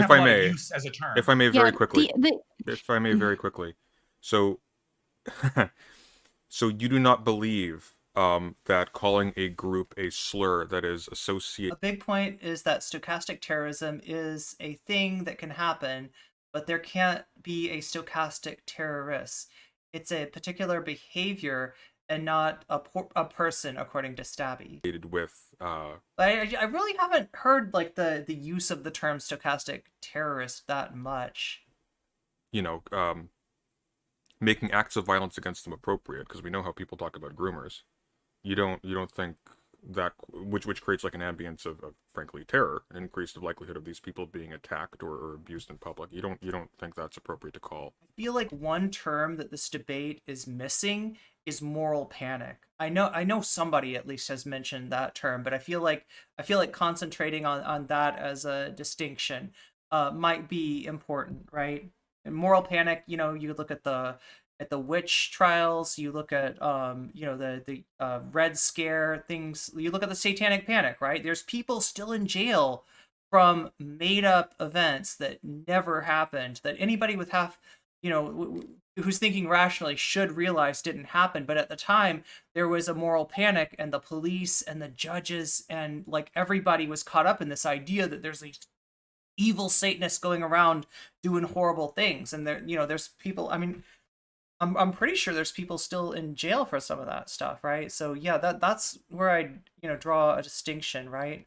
Speaker 7: have a
Speaker 3: I
Speaker 7: lot
Speaker 3: may,
Speaker 7: of use as a term.
Speaker 3: if I may very
Speaker 8: Yeah,
Speaker 3: quickly,
Speaker 8: the-
Speaker 3: if I may very quickly, so so you do not believe that calling a group a slur that is
Speaker 2: a
Speaker 3: associated.
Speaker 2: big point is that stochastic terrorism is a thing that can happen, but there can't be a stochastic terrorist. It's a particular behavior and not a person, according to Stabby.
Speaker 3: With
Speaker 2: I really haven't heard like the use of the term stochastic terrorist that much.
Speaker 3: you know, making acts of violence against them appropriate, because we know how people talk about groomers. You don't think that which creates like an ambience of frankly terror, an increased likelihood of these people being attacked or abused in public. You don't think that's appropriate to call.
Speaker 2: I feel like one term that this debate is missing is moral panic. I know somebody at least has mentioned that term, but I feel like concentrating on that as a distinction might be important, right? And moral panic, you know, you look at the witch trials, you look at you know, the Red Scare things, you look at the Satanic Panic, right? There's people still in jail from made up events that never happened, that anybody with half, you know, who's thinking rationally should realize didn't happen. But at the time, there was a moral panic, and the police and the judges and like everybody was caught up in this idea that there's these evil Satanists going around doing horrible things. And there, you know, there's people, I mean, I'm pretty sure there's people still in jail for some of that stuff, right? So yeah, that's where I, you know, draw a distinction, right?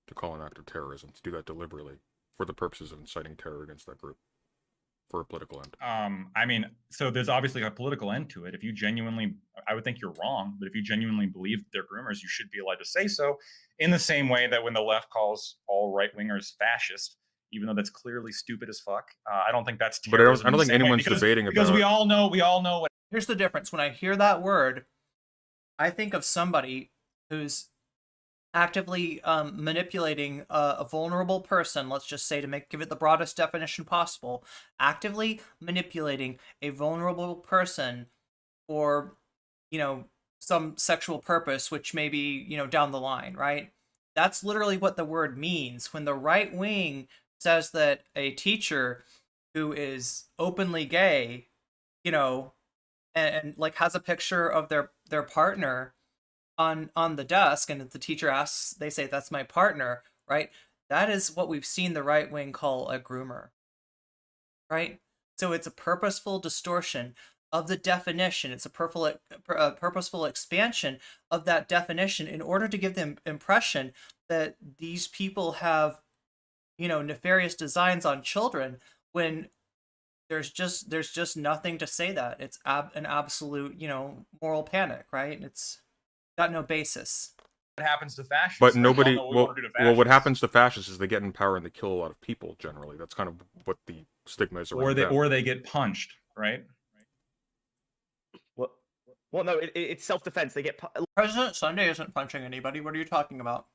Speaker 3: To call an act of terrorism, to do that deliberately for the purposes of inciting terror against that group for a political end.
Speaker 7: I mean, so there's obviously a political end to it. If you genuinely, I would think you're wrong, but if you genuinely believe they're groomers, you should be allowed to say so. In the same way that when the left calls all right wingers fascist, even though that's clearly stupid as fuck, I don't think that's terrorism.
Speaker 3: But I don't think anyone's debating
Speaker 7: because
Speaker 3: about.
Speaker 7: we all know what.
Speaker 2: Here's the difference. When I hear that word, I think of somebody who's actively manipulating a vulnerable person, let's just say, to give it the broadest definition possible, actively manipulating a vulnerable person for, you know, some sexual purpose, which may be, you know, down the line, right? That's literally what the word means. When the right wing says that a teacher who is openly gay, you know, and like has a picture of their partner on the desk, and if the teacher asks, they say, that's my partner, right? That is what we've seen the right wing call a groomer, right? So it's a purposeful distortion of the definition. It's a purposeful expansion of that definition in order to give the impression that these people have, you know, nefarious designs on children, when there's just nothing to say that. It's an absolute, you know, moral panic, right? It's got no basis.
Speaker 7: What happens to fascists?
Speaker 3: But nobody.
Speaker 7: We all know
Speaker 3: Well,
Speaker 7: what to do to
Speaker 3: well, what
Speaker 7: fascists.
Speaker 3: happens to fascists is they get in power and they kill a lot of people. Generally, that's kind of what the stigma is around them.
Speaker 7: Or they get punched, right?
Speaker 5: Well, no, it's self-defense. They get
Speaker 2: President Sunday isn't punching anybody. What are you talking about?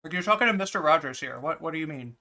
Speaker 2: Like, you're talking to Mr. Rogers here. What do you mean?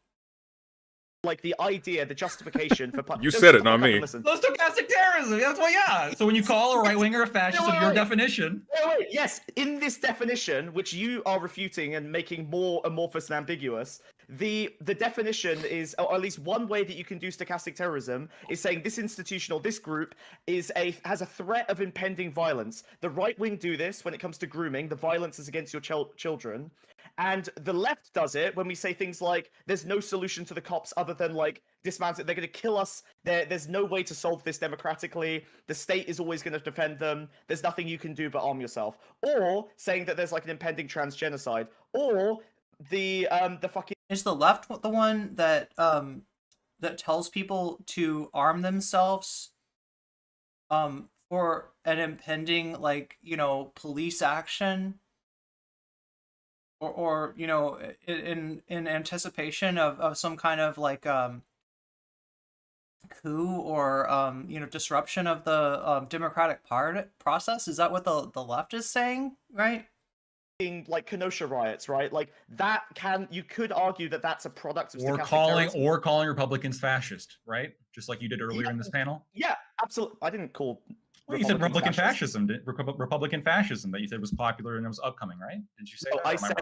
Speaker 5: Like the idea, the justification for
Speaker 3: You said it, not me.
Speaker 5: Listen.
Speaker 7: No, stochastic terrorism. That's why, yeah. So when you call a right winger a fascist of your definition,
Speaker 5: Wait, yes, in this definition, which you are refuting and making more amorphous and ambiguous, the definition is, or at least one way that you can do stochastic terrorism is saying this institution or this group has a threat of impending violence. The right wing do this when it comes to grooming. The violence is against your children. And the left does it when we say things like, there's no solution to the cops other than, like, dismantle. They're going to kill us. There's no way to solve this democratically. The state is always going to defend them. There's nothing you can do but arm yourself. Or saying that there's, like, an impending trans genocide. Or the fucking...
Speaker 2: Is the left the one that that tells people to arm themselves for an impending, like, you know, police action? Or you know, in anticipation of some kind of, like, coup or you know, disruption of the democratic process? Is that what the left is saying, right?
Speaker 5: Like Kenosha riots, right? Like that you could argue that that's a product of
Speaker 7: or calling Republicans fascist, right? Just like you did earlier in this panel.
Speaker 5: Yeah, absolutely. I didn't call.
Speaker 7: Well, you said Republican fascism, Republican fascism that you said was popular and it was upcoming, right? Did you say
Speaker 5: No,
Speaker 7: that?
Speaker 5: I said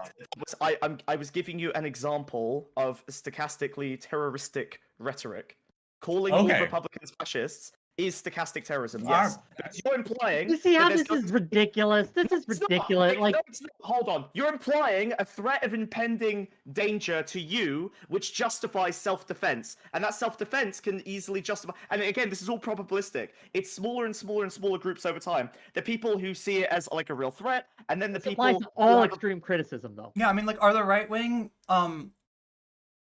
Speaker 5: I was giving you an example of stochastically terroristic rhetoric. Calling all Republicans fascists is stochastic terrorism. Yes, you're implying.
Speaker 4: You see how this is ridiculous? This is ridiculous. Like,
Speaker 5: hold on, you're implying a threat of impending danger to you, which justifies self-defense, and that self-defense can easily justify. And again, this is all probabilistic. It's smaller and smaller and smaller groups over time. The people who see it as like a real threat, and then the people.
Speaker 4: Applies to all extreme criticism, though.
Speaker 2: Yeah, I mean, like, are the right wing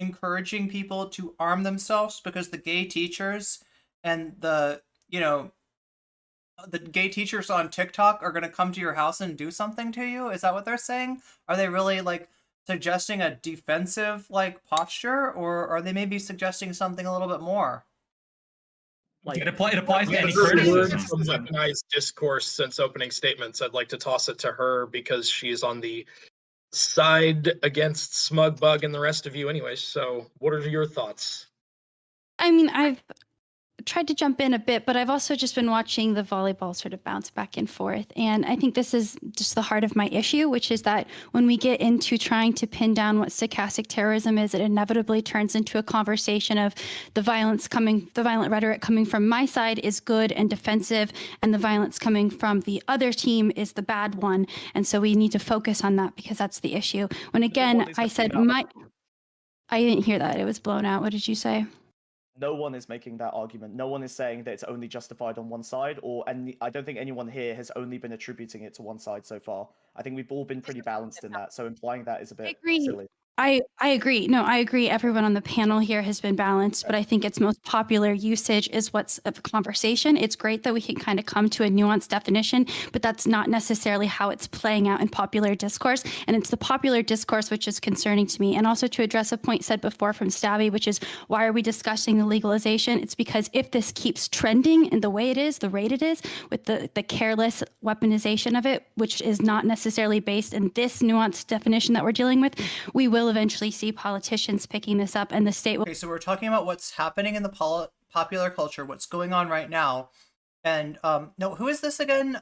Speaker 2: encouraging people to arm themselves because the gay teachers and the, you know, the gay teachers on TikTok are going to come to your house and do something to you? Is that what they're saying? Are they really, like, suggesting a defensive, like, posture, or are they maybe suggesting something a little bit more?
Speaker 7: Like, it applies to any
Speaker 6: criticism. From weaponized discourse since opening statements, I'd like to toss it to her because she's on the side against Smug Bug and the rest of you anyways. So what are your thoughts?
Speaker 8: I mean, I've tried to jump in a bit, but I've also just been watching the volleyball sort of bounce back and forth. And I think this is just the heart of my issue, which is that when we get into trying to pin down what stochastic terrorism is, it inevitably turns into a conversation of the violent rhetoric coming from my side is good and defensive, and the violence coming from the other team is the bad one. And so we need to focus on that because that's the issue. When again, I said I didn't hear that. It was blown out. What did you say?
Speaker 5: No one is making that argument. No one is saying that it's only justified on one side, and I don't think anyone here has only been attributing it to one side so far. I think we've all been pretty balanced in that, so implying that is a bit silly.
Speaker 8: I agree. No, I agree. Everyone on the panel here has been balanced, but I think its most popular usage is what's a conversation. It's great that we can kind of come to a nuanced definition, but that's not necessarily how it's playing out in popular discourse. And it's the popular discourse which is concerning to me. And also to address a point said before from Stabby, which is why are we discussing the legalization? It's because if this keeps trending in the way it is, the rate it is, with the careless weaponization of it, which is not necessarily based in this nuanced definition that we're dealing with, we will eventually see politicians picking this up, and the state will.
Speaker 2: Okay, so we're talking about what's happening in the popular culture, what's going on right now, and no, who is this again?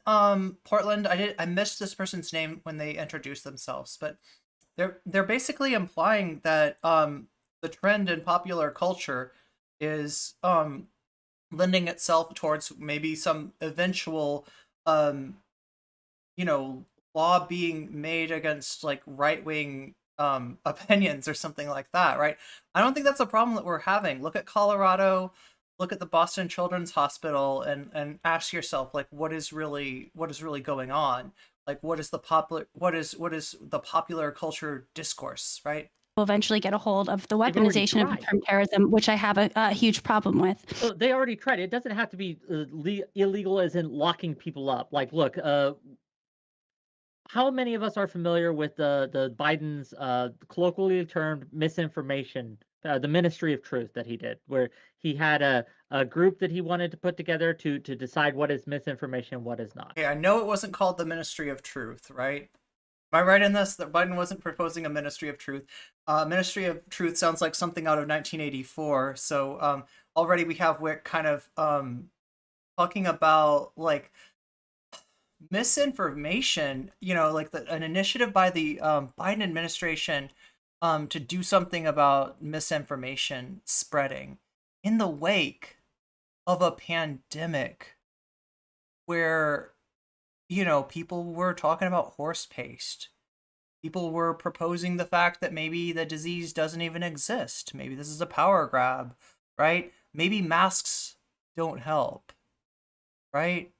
Speaker 2: Portland. I missed this person's name when they introduced themselves, but they're basically implying that the trend in popular culture is lending itself towards maybe some eventual you know, law being made against, like, right-wing opinions or something like that, right? I don't think that's a problem that we're having. Look at Colorado, look at the Boston Children's Hospital, and ask yourself, like, what is really going on? Like, what is the popular culture discourse, right?
Speaker 8: Will eventually get a hold of the weaponization of the term terrorism, which I have a huge problem with.
Speaker 4: So they already tried. It doesn't have to be illegal as in locking people up. Like, look, how many of us are familiar with the Biden's colloquially termed misinformation, the Ministry of Truth that he did, where He had a group that he wanted to put together to decide what is misinformation, what is not.
Speaker 2: Okay, I know it wasn't called the Ministry of Truth, right? Am I right in this? That Biden wasn't proposing a Ministry of Truth. Ministry of Truth sounds like something out of 1984. So already we have Whick kind of talking about like misinformation. You know, like an initiative by the Biden administration to do something about misinformation spreading in the wake of a pandemic where, you know, people were talking about horse paste. People were proposing the fact that maybe the disease doesn't even exist. Maybe this is a power grab, right? Maybe masks don't help, right?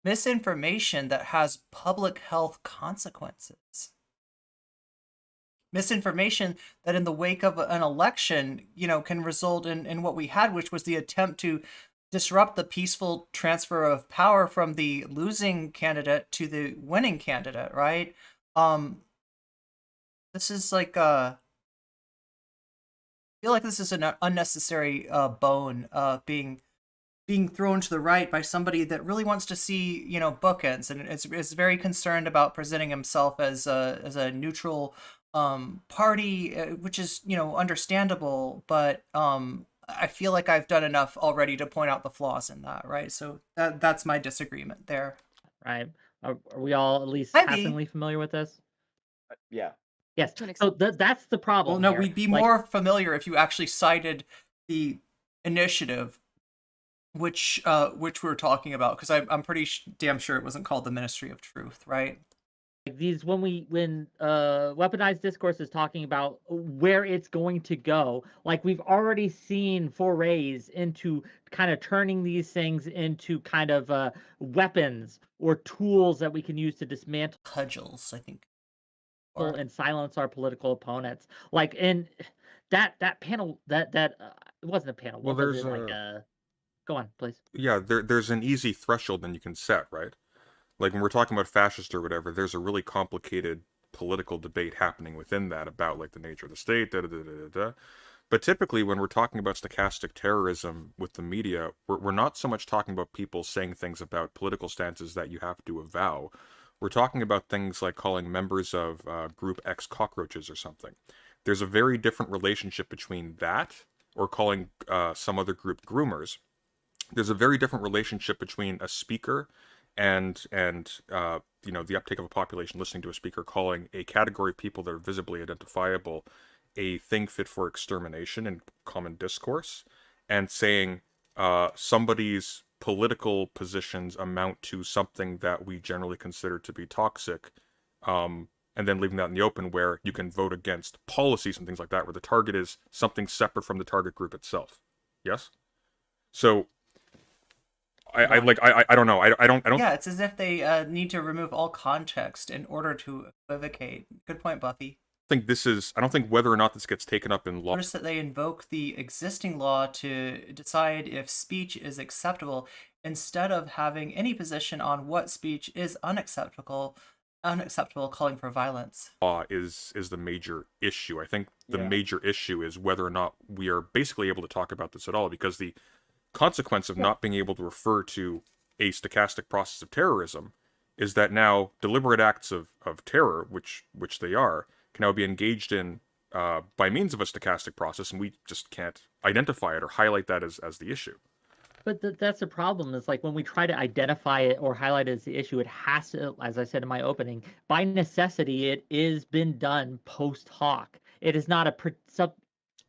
Speaker 2: Misinformation that has public health consequences. Misinformation that in the wake of an election, you know, can result in what we had, which was the attempt to disrupt the peaceful transfer of power from the losing candidate to the winning candidate, right? This is like I feel like this is an unnecessary bone being thrown to the right by somebody that really wants to see, you know, bookends, and is very concerned about presenting himself as a neutral party, which is, you know, understandable, but I feel like I've done enough already to point out the flaws in that, right? So that's my disagreement there.
Speaker 4: Right? Are we all at least
Speaker 2: Maybe.
Speaker 4: passingly familiar with this?
Speaker 5: Yeah.
Speaker 4: Yes.
Speaker 10: To an
Speaker 4: So that's the problem.
Speaker 2: Well, no,
Speaker 4: here.
Speaker 2: we'd be
Speaker 4: Like,
Speaker 2: more familiar if you actually cited the initiative, which we're talking about, because I'm pretty damn sure it wasn't called the Ministry of Truth, right?
Speaker 4: these when weaponized discourse is talking about where it's going to go, like we've already seen forays into kind of turning these things into kind of weapons or tools that we can use to dismantle
Speaker 2: Cudgels, I think.
Speaker 4: and silence our political opponents. Like in that panel, it wasn't a panel.
Speaker 3: Well,
Speaker 4: What was
Speaker 3: there's
Speaker 4: it? Like go on, please.
Speaker 3: yeah, there's an easy threshold then you can set, right? Like when we're talking about fascist or whatever, there's a really complicated political debate happening within that about like the nature of the state, da da da da da. But typically, when we're talking about stochastic terrorism with the media, we're not so much talking about people saying things about political stances that you have to avow. We're talking about things like calling members of Group X cockroaches or something. There's a very different relationship between that or calling some other group groomers. There's a very different relationship between a speaker and you know, the uptake of a population listening to a speaker calling a category of people that are visibly identifiable a thing fit for extermination in common discourse, and saying somebody's political positions amount to something that we generally consider to be toxic, and then leaving that in the open where you can vote against policies and things like that, where the target is something separate from the target group itself. Yes? So I don't know. I don't.
Speaker 2: Yeah, it's as if they need to remove all context in order to equivocate. Good point, Buffy.
Speaker 3: think this is. I don't think whether or not this gets taken up in law.
Speaker 2: Notice that they invoke the existing law to decide if speech is acceptable instead of having any position on what speech is unacceptable, calling for violence.
Speaker 3: Law is the major issue. I think the major issue is whether or not we are basically able to talk about this at all, because the consequence of not being able to refer to a stochastic process of terrorism is that now deliberate acts of terror, which they are, can now be engaged in by means of a stochastic process, and we just can't identify it or highlight that as the issue.
Speaker 4: But that's the problem. Is like when we try to identify it or highlight it as the issue, it has to, as I said in my opening, by necessity, it is been done post hoc. It is not a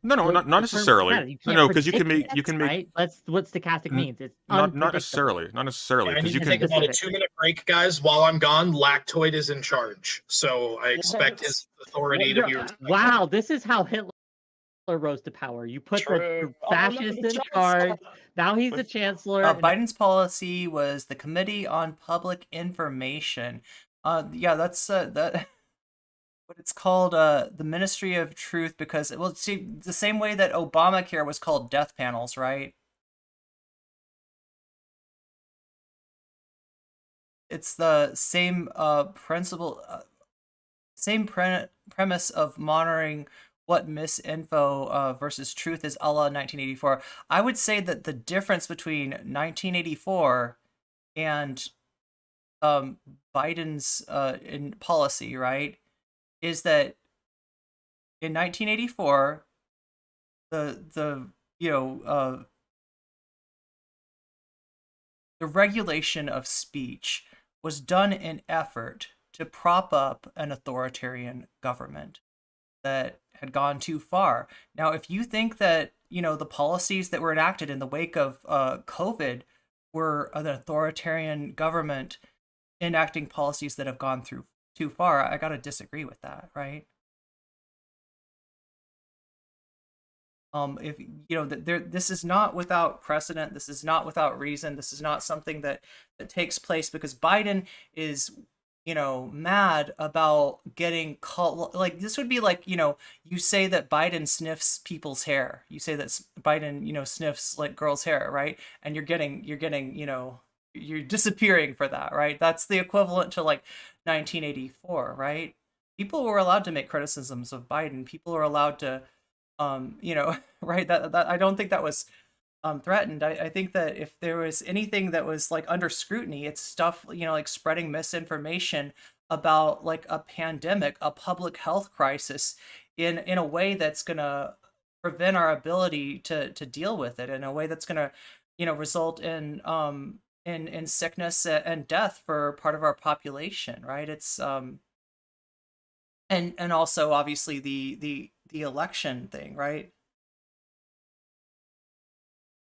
Speaker 3: No, not necessarily. No, because you can make
Speaker 4: right. That's what stochastic means. It's
Speaker 3: not necessarily,
Speaker 6: I need
Speaker 3: because you
Speaker 6: to
Speaker 3: can
Speaker 6: take about a 2-minute break, guys. While I'm gone, Lactoid is in charge, so I expect his authority to be respected.
Speaker 4: Wow, this is how Hitler rose to power. You put the fascist in charge. Now he's the chancellor.
Speaker 2: Biden's policy was the Committee on Public Information. Yeah, that's that. But it's called the Ministry of Truth because see, the same way that Obamacare was called death panels, right? It's the same principle, same premise of monitoring what misinfo versus truth is a la 1984. I would say that the difference between 1984 and Biden's in policy, right, is that in 1984, the the regulation of speech was done in effort to prop up an authoritarian government that had gone too far. Now, if you think that, the policies that were enacted in the wake of COVID were an authoritarian government enacting policies that have gone through too far, I got to disagree with that, right? If this is not without precedent, this is not without reason, this is not something that takes place because Biden is mad about getting called. Like, this would be like, you say that Biden sniffs people's hair, you say that Biden sniffs like girls' hair, right? And you're getting you're disappearing for that, right? That's the equivalent to like 1984, right? People were allowed to make criticisms of Biden. People were allowed to right, that I don't think that was threatened. I think that if there was anything that was like under scrutiny, it's stuff like spreading misinformation about like a pandemic, a public health crisis in a way that's gonna prevent our ability to deal with it, in a way that's gonna result in sickness and death for part of our population, right? It's and also obviously the election thing, right?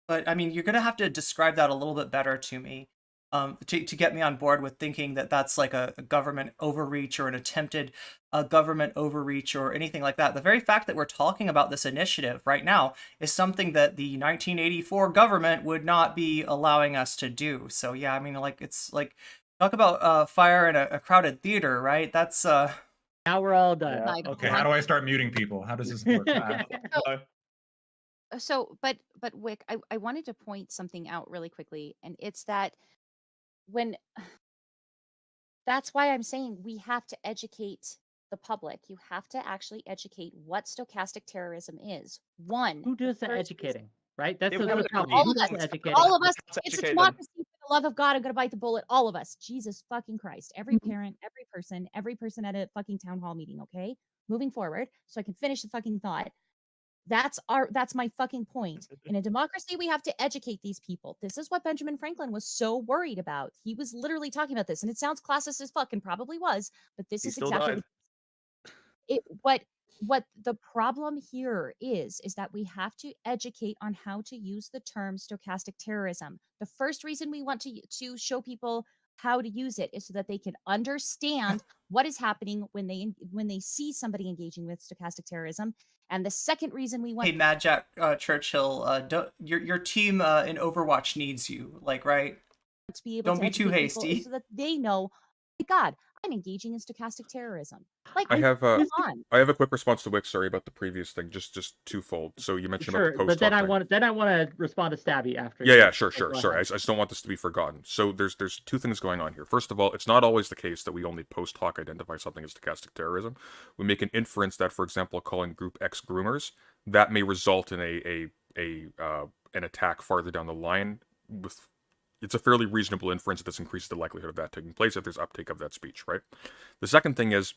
Speaker 2: But I mean, you're gonna have to describe that a little bit better to me, to get me on board with thinking that that's like a government overreach or an attempted government overreach or anything like that. The very fact that we're talking about this initiative right now is something that the 1984 government would not be allowing us to do. So yeah, I mean, like, it's like, talk about fire in a crowded theater, right? That's
Speaker 4: Now we're all done.
Speaker 5: Yeah.
Speaker 7: Okay, how do I start muting people? How does this work?
Speaker 10: But Wick, I wanted to point something out really quickly, and it's that when that's why I'm saying we have to educate the public. You have to actually educate what stochastic terrorism is. One,
Speaker 4: Who does the
Speaker 10: first
Speaker 4: educating, right? That's
Speaker 5: It
Speaker 4: the
Speaker 5: would-
Speaker 4: problem.
Speaker 10: all
Speaker 4: Who
Speaker 10: of
Speaker 4: does
Speaker 10: us,
Speaker 4: the educating?
Speaker 10: all of us.
Speaker 5: Let's
Speaker 10: It's a
Speaker 5: educate them.
Speaker 10: democracy. For the love of God, I'm gonna bite the bullet. All of us. Jesus fucking Christ. Every
Speaker 4: Mm-hmm.
Speaker 10: parent, every person at a fucking town hall meeting. Okay, moving forward, so I can finish the fucking thought. That's my fucking point. In a democracy, we have to educate these people. This is what Benjamin Franklin was so worried about. He was literally talking about this, and it sounds classist as fuck, and probably was, but this
Speaker 5: He
Speaker 10: is
Speaker 5: still
Speaker 10: exactly
Speaker 5: died.
Speaker 10: what the problem here is that we have to educate on how to use the term stochastic terrorism. The first reason we want to show people how to use it is so that they can understand what is happening when they see somebody engaging with stochastic terrorism. And the second reason we want
Speaker 2: hey, Mad Jack Churchill, don't your team in Overwatch needs you, like, right?
Speaker 10: to be able
Speaker 2: Don't
Speaker 10: to
Speaker 2: be too
Speaker 10: educate people is
Speaker 2: hasty.
Speaker 10: so that they know, my God, I'm engaging in stochastic terrorism. Like,
Speaker 3: I have
Speaker 10: come on.
Speaker 3: I have a quick response to Wick. Sorry about the previous thing. Just twofold. So you mentioned
Speaker 4: Sure,
Speaker 3: about the post
Speaker 4: but then
Speaker 3: hoc thing.
Speaker 4: I want to respond to Stabby after.
Speaker 3: Yeah, sure.
Speaker 4: Go
Speaker 3: Sorry, I
Speaker 4: ahead.
Speaker 3: just don't want this to be forgotten. So there's two things going on here. First of all, it's not always the case that we only post hoc identify something as stochastic terrorism. We make an inference that, for example, calling Group X groomers, that may result in an attack farther down the line. It's a fairly reasonable inference that this increases the likelihood of that taking place if there's uptake of that speech, right? The second thing is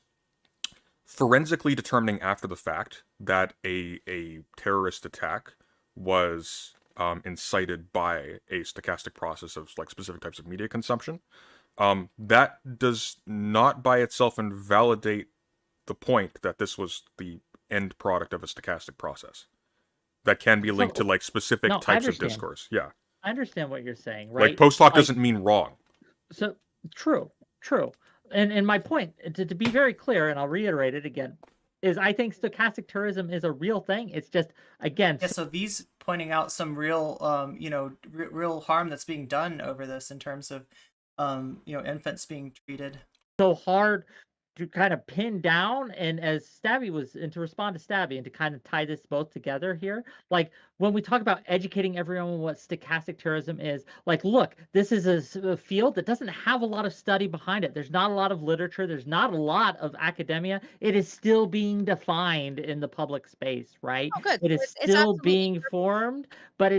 Speaker 3: forensically determining after the fact that a terrorist attack was incited by a stochastic process of like specific types of media consumption. That does not by itself invalidate the point that this was the end product of a stochastic process. That can be linked to like specific
Speaker 4: No, I
Speaker 3: types of
Speaker 4: understand.
Speaker 3: discourse. Yeah.
Speaker 4: I understand what you're saying, right?
Speaker 3: Like post hoc
Speaker 4: Like,
Speaker 3: doesn't mean wrong.
Speaker 4: So true. And my point, to be very clear, and I'll reiterate it again, is I think stochastic terrorism is a real thing. It's just, again,
Speaker 2: Yeah, so these pointing out some real real harm that's being done over this in terms of infants being treated.
Speaker 4: so hard to kind of pin down, and as Stabby was, and to respond to Stabby and to kind of tie this both together here, like when we talk about educating everyone on what stochastic terrorism is, like, look, this is a field that doesn't have a lot of study behind it. There's not a lot of literature. There's not a lot of academia. It is still being defined in the public space, right?
Speaker 10: Oh, good.
Speaker 4: It is
Speaker 10: It's
Speaker 4: still
Speaker 10: absolutely
Speaker 4: being formed, but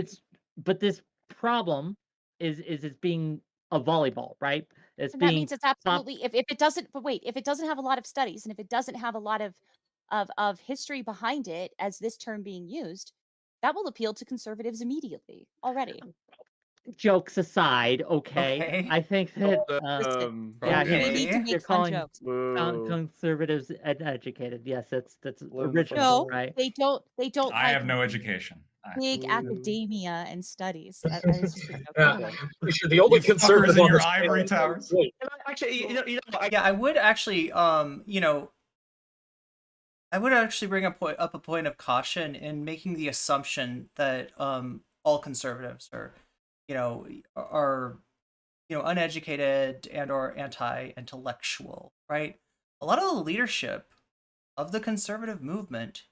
Speaker 4: this problem is being a volleyball, right? It's
Speaker 10: And that
Speaker 4: being
Speaker 10: means it's
Speaker 4: top.
Speaker 10: absolutely if it doesn't but wait, if it doesn't have a lot of studies and if it doesn't have a lot of history behind it as this term being used, that will appeal to conservatives immediately already.
Speaker 4: Jokes aside, okay,
Speaker 2: Okay.
Speaker 4: I think that
Speaker 10: Listen,
Speaker 4: yeah,
Speaker 10: we need to
Speaker 2: Okay.
Speaker 10: make
Speaker 4: you're
Speaker 10: fun
Speaker 4: calling
Speaker 10: jokes.
Speaker 4: conservatives educated. Yes, that's
Speaker 5: Learn the
Speaker 4: original,
Speaker 10: No,
Speaker 4: right?
Speaker 10: they don't
Speaker 7: I
Speaker 10: like
Speaker 7: have no education.
Speaker 10: big
Speaker 5: Ooh.
Speaker 10: academia and studies. That is just a joke.
Speaker 6: Yeah,
Speaker 10: Never mind.
Speaker 6: pretty sure the only
Speaker 7: You fuckers
Speaker 6: conservative
Speaker 7: in
Speaker 6: on
Speaker 7: your
Speaker 6: this
Speaker 7: ivory
Speaker 6: panel-
Speaker 7: towers.
Speaker 6: Wait,
Speaker 5: Actually, you know what?
Speaker 2: Yeah, I would actually, I would actually bring up a point of caution in making the assumption that all conservatives are, are uneducated and or anti-intellectual, right? A lot of the leadership of the conservative movement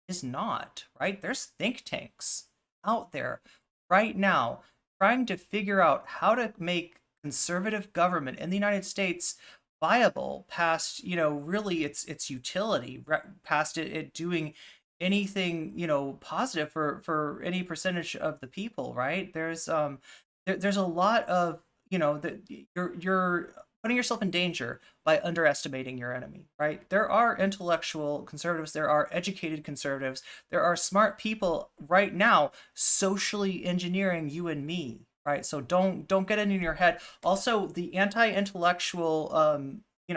Speaker 2: is not, right? There's think tanks out there right now trying to figure out how to make conservative government in the United States viable past, really its utility, past it doing anything, positive for any percentage of the people, right? There's a lot of, that you're putting yourself in danger by underestimating your enemy, right? There are intellectual conservatives, there are educated conservatives, there are smart people right now socially engineering you and me, right? So don't get it in your head. Also, the anti-intellectual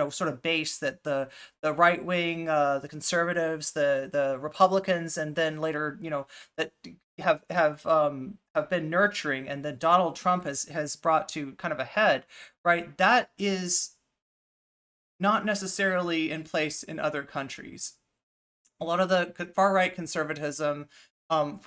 Speaker 2: sort of base that the right wing, the conservatives, the Republicans, and then later, that have been nurturing, and then Donald Trump has brought to kind of a head, right? That is not necessarily in place in other countries. A lot of the far right conservatism from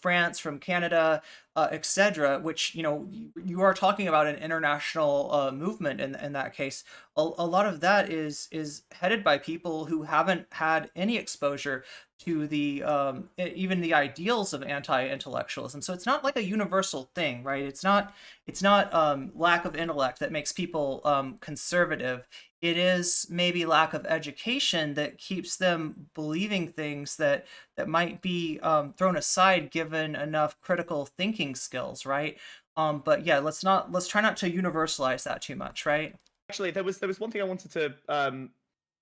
Speaker 2: France, from Canada, etc., which you are talking about an international movement in that case. A lot of that is headed by people who haven't had any exposure to the even the ideals of anti-intellectualism. So it's not like a universal thing, right? It's not lack of intellect that makes people conservative. It is maybe lack of education that keeps them believing things that might be thrown aside given enough critical thinking skills, right? But yeah, let's try not to universalize that too much, right?
Speaker 5: Actually, there was one thing I wanted to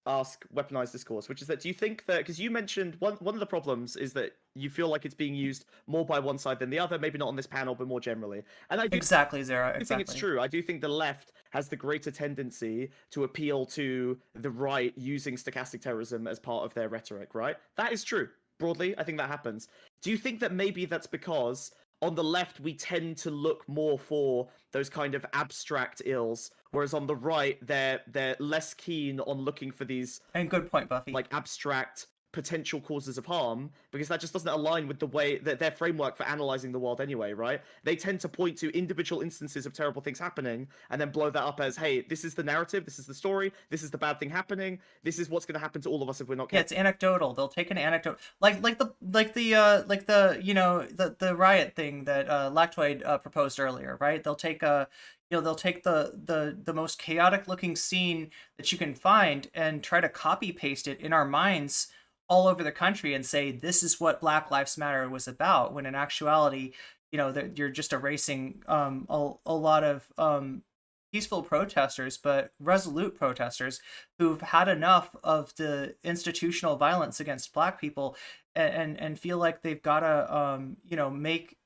Speaker 5: ask Weaponized Discourse, which is that do you think that, because you mentioned one of the problems is that you feel like it's being used more by one side than the other, maybe not on this panel, but more generally. And I do
Speaker 2: Exactly, Zara.
Speaker 5: I think
Speaker 2: Exactly.
Speaker 5: it's true. I do think the left has the greater tendency to appeal to the right using stochastic terrorism as part of their rhetoric, right? That is true. Broadly, I think that happens. Do you think that maybe that's because on the left we tend to look more for those kind of abstract ills, whereas on the right they're less keen on looking for these
Speaker 2: And good point, Buffy.
Speaker 5: like abstract potential causes of harm, because that just doesn't align with the way that their framework for analyzing the world anyway, right? They tend to point to individual instances of terrible things happening and then blow that up as, hey, this is the narrative, this is the story, this is the bad thing happening, this is what's going to happen to all of us if we're not
Speaker 2: Yeah,
Speaker 5: careful.
Speaker 2: it's anecdotal. They'll take an anecdote, like the riot thing that Lactoid proposed earlier, right? They'll take they'll take the most chaotic looking scene that you can find and try to copy paste it in our minds all over the country and say this is what Black Lives Matter was about, when in actuality, that you're just erasing a lot of peaceful protesters, but resolute protesters who've had enough of the institutional violence against Black people and feel like they've got to make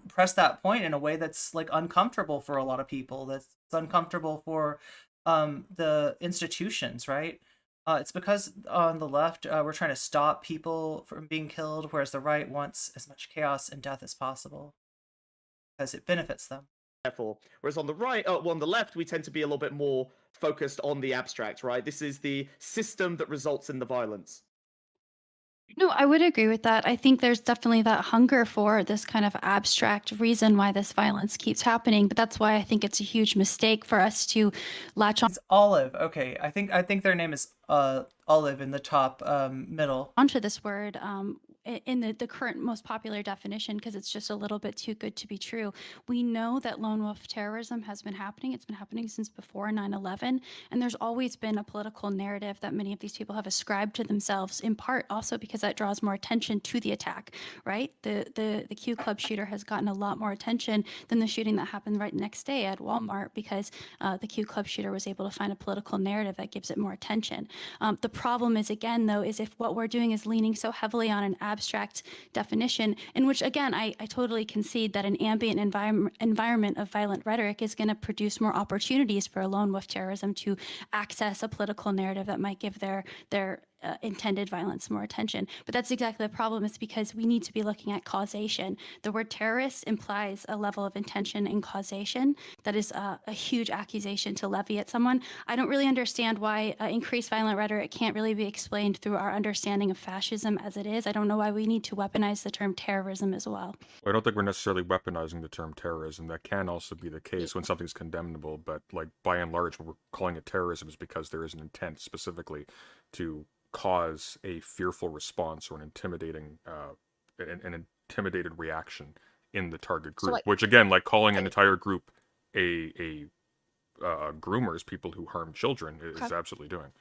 Speaker 2: press that point in a way that's like uncomfortable for a lot of people, that's uncomfortable for the institutions, right? It's because on the left, we're trying to stop people from being killed, whereas the right wants as much chaos and death as possible because it benefits them.
Speaker 5: Careful. Whereas on the right, on the left, we tend to be a little bit more focused on the abstract, right? This is the system that results in the violence.
Speaker 8: No, I would agree with that. I think there's definitely that hunger for this kind of abstract reason why this violence keeps happening, but that's why I think it's a huge mistake for us to latch on
Speaker 2: It's Olive. Okay, I think their name is Olive in the top middle.
Speaker 8: onto this word in the current most popular definition because it's just a little bit too good to be true. We know that lone wolf terrorism has been happening. It's been happening since before 9/11, and there's always been a political narrative that many of these people have ascribed to themselves, in part also because that draws more attention to the attack, right? The Q Club shooter has gotten a lot more attention than the shooting that happened right next day at Walmart because the Q Club shooter was able to find a political narrative that gives it more attention. The problem is, again, though, is if what we're doing is leaning so heavily on an abstract definition, in which, again, I totally concede that an ambient environment of violent rhetoric is going to produce more opportunities for lone wolf terrorism to access a political narrative that might give their intended violence more attention. But that's exactly the problem. It's because we need to be looking at causation. The word terrorist implies a level of intention and causation that is a huge accusation to levy at someone. I don't really understand why increased violent rhetoric can't really be explained through our understanding of fascism as it is. I don't know why we need to weaponize the term terrorism as well.
Speaker 3: I don't think we're necessarily weaponizing the term terrorism. That can also be the case when something's condemnable, but like by and large, what we're calling it terrorism is because there is an intent specifically to cause a fearful response or an intimidating, an intimidated reaction in the target group. Which again, like calling an entire group a groomers, people who harm children, is absolutely doing.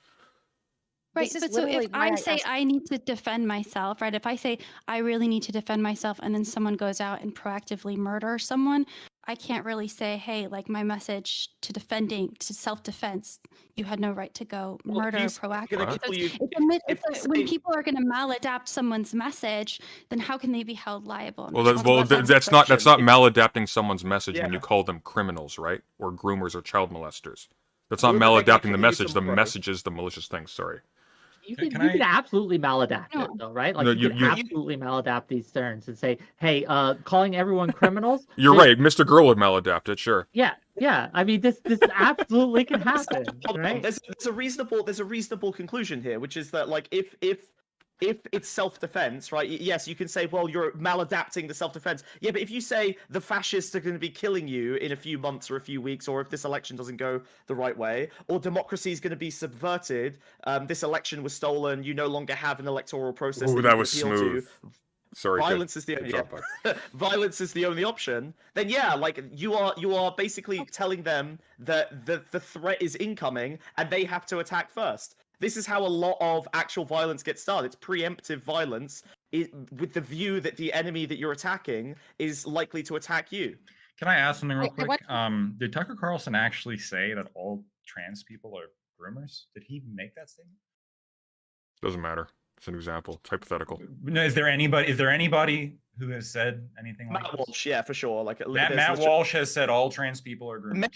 Speaker 8: Right, but so if I say I need to defend myself, right? If I say I really need to defend myself and then someone goes out and proactively murders someone, I can't really say, hey, like my message to self-defense, you had no right to go murder proactively. When people are going to maladapt someone's message, then how can they be held liable?
Speaker 3: Well, that's not maladapting someone's message when you call them criminals, right? Or groomers or child molesters. That's not maladapting the message. The message is the malicious thing. Sorry.
Speaker 4: You can absolutely maladapt it, though, right? Like you can absolutely maladapt these terms and say, "Hey, calling everyone criminals."
Speaker 3: You're right. Mr. Girl would maladapt it, sure.
Speaker 4: Yeah. I mean, this absolutely can happen, right?
Speaker 5: There's a reasonable conclusion here, which is that like if it's self-defense, right? Yes, you can say, well, you're maladapting the self-defense. Yeah, but if you say the fascists are going to be killing you in a few months or a few weeks, or if this election doesn't go the right way, or democracy is going to be subverted, this election was stolen, you no longer have an electoral process.
Speaker 3: Ooh, that was smooth. Sorry,
Speaker 5: violence is the violence is the only option. Then yeah, like you are basically telling them that the threat is incoming and they have to attack first. This is how a lot of actual violence gets started. It's preemptive violence with the view that the enemy that you're attacking is likely to attack you.
Speaker 7: Can I ask something real quick? Did Tucker Carlson actually say that all trans people are groomers? Did he make that statement?
Speaker 3: Doesn't matter. It's an example. It's hypothetical.
Speaker 7: No, is there anybody who has said anything like
Speaker 5: Matt Walsh, yeah, for sure. Like
Speaker 7: Matt Walsh has said all trans people are groomers.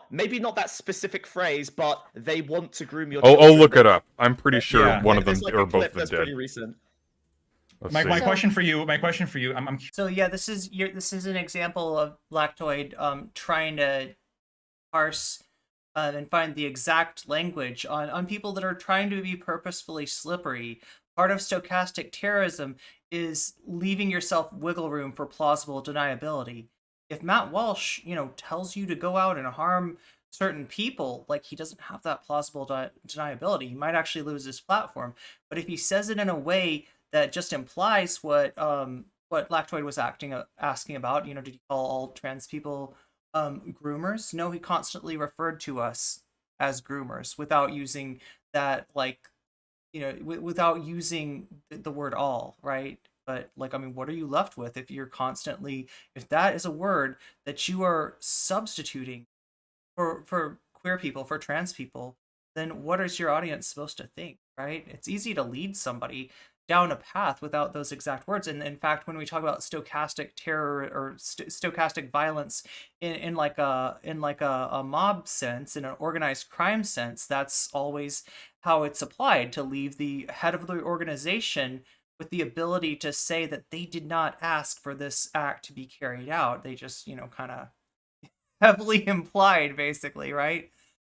Speaker 5: Maybe not that specific phrase, but they want to groom your.
Speaker 3: Oh, look it up. I'm pretty sure one of them or both of them did.
Speaker 5: Pretty recent.
Speaker 7: My question for you. I'm
Speaker 2: So yeah, this is an example of Lactoid trying to parse and find the exact language on people that are trying to be purposefully slippery. Part of stochastic terrorism is leaving yourself wiggle room for plausible deniability. If Matt Walsh, tells you to go out and harm certain people, like he doesn't have that plausible deniability, he might actually lose his platform. But if he says it in a way that just implies what Lactoid was asking about, did he call all trans people groomers? No, he constantly referred to us as groomers without using that, without using the word all, right? But what are you left with if that is a word that you are substituting for queer people, for trans people, then what is your audience supposed to think, right? It's easy to lead somebody down a path without those exact words. And in fact, when we talk about stochastic terror or stochastic violence in a mob sense, in an organized crime sense, that's always how it's applied, to leave the head of the organization with the ability to say that they did not ask for this act to be carried out. They just, kind of heavily implied, basically, right?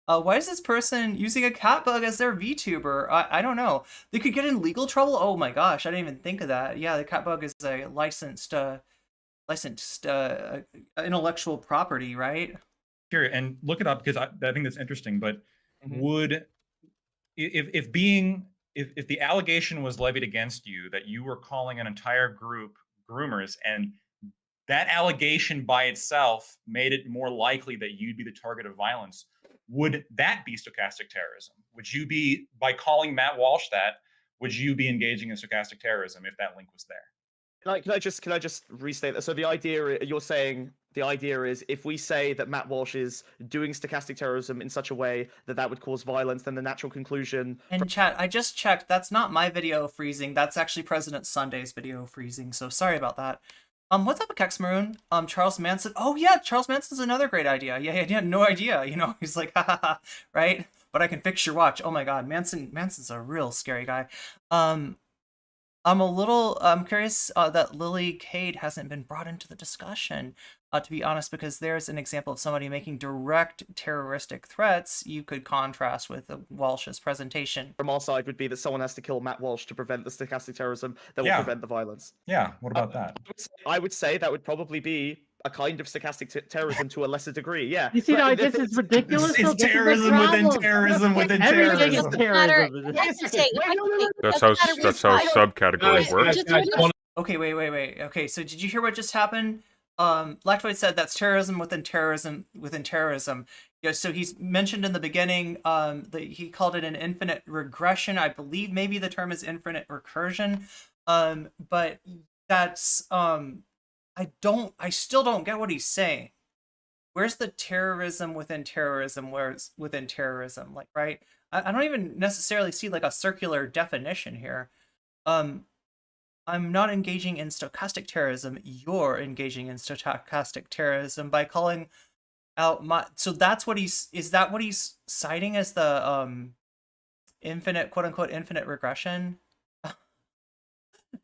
Speaker 2: Why is this person using a cat bug as their VTuber? I don't know. They could get in legal trouble. Oh my gosh, I didn't even think of that. Yeah, the cat bug is a licensed intellectual property, right?
Speaker 7: Sure, and look it up because I think that's interesting. But would if the allegation was levied against you that you were calling an entire group groomers, and that allegation by itself made it more likely that you'd be the target of violence, would that be stochastic terrorism? Would you be, by calling Matt Walsh that, would you be engaging in stochastic terrorism if that link was there?
Speaker 5: Can I just restate that? So the idea you're saying, the idea is if we say that Matt Walsh is doing stochastic terrorism in such a way that that would cause violence, then the natural conclusion.
Speaker 2: And chat, I just checked. That's not my video freezing. That's actually President Sunday's video freezing. So sorry about that. What's up with Kex Maroon? Charles Manson. Oh yeah, Charles Manson's another great idea. Yeah, I had no idea. You know, he's like, ha ha ha, right? But I can fix your watch. Oh my God, Manson's a real scary guy. I'm curious that Lily Cade hasn't been brought into the discussion, to be honest, because there's an example of somebody making direct terroristic threats you could contrast with Walsh's presentation.
Speaker 5: From our side would be that someone has to kill Matt Walsh to prevent the stochastic terrorism that will prevent the violence.
Speaker 7: Yeah, what about that?
Speaker 5: I would say that would probably be a kind of stochastic terrorism to a lesser degree, yeah.
Speaker 4: You see how this is ridiculous?
Speaker 7: It's terrorism within terrorism within
Speaker 4: Everything is
Speaker 7: terrorism.
Speaker 4: terrorism.
Speaker 3: That's how subcategories work.
Speaker 2: Okay, wait. Okay, so did you hear what just happened? Lactoid said that's terrorism within terrorism within terrorism. Yeah, so he's mentioned in the beginning that he called it an infinite regression. I believe maybe the term is infinite recursion. But that's I still don't get what he's saying. Where's the terrorism within terrorism? Where's within terrorism? Like, right? I don't even necessarily see like a circular definition here. I'm not engaging in stochastic terrorism. You're engaging in stochastic terrorism by calling out my. So that's what is that what he's citing as the infinite, quote unquote, infinite regression?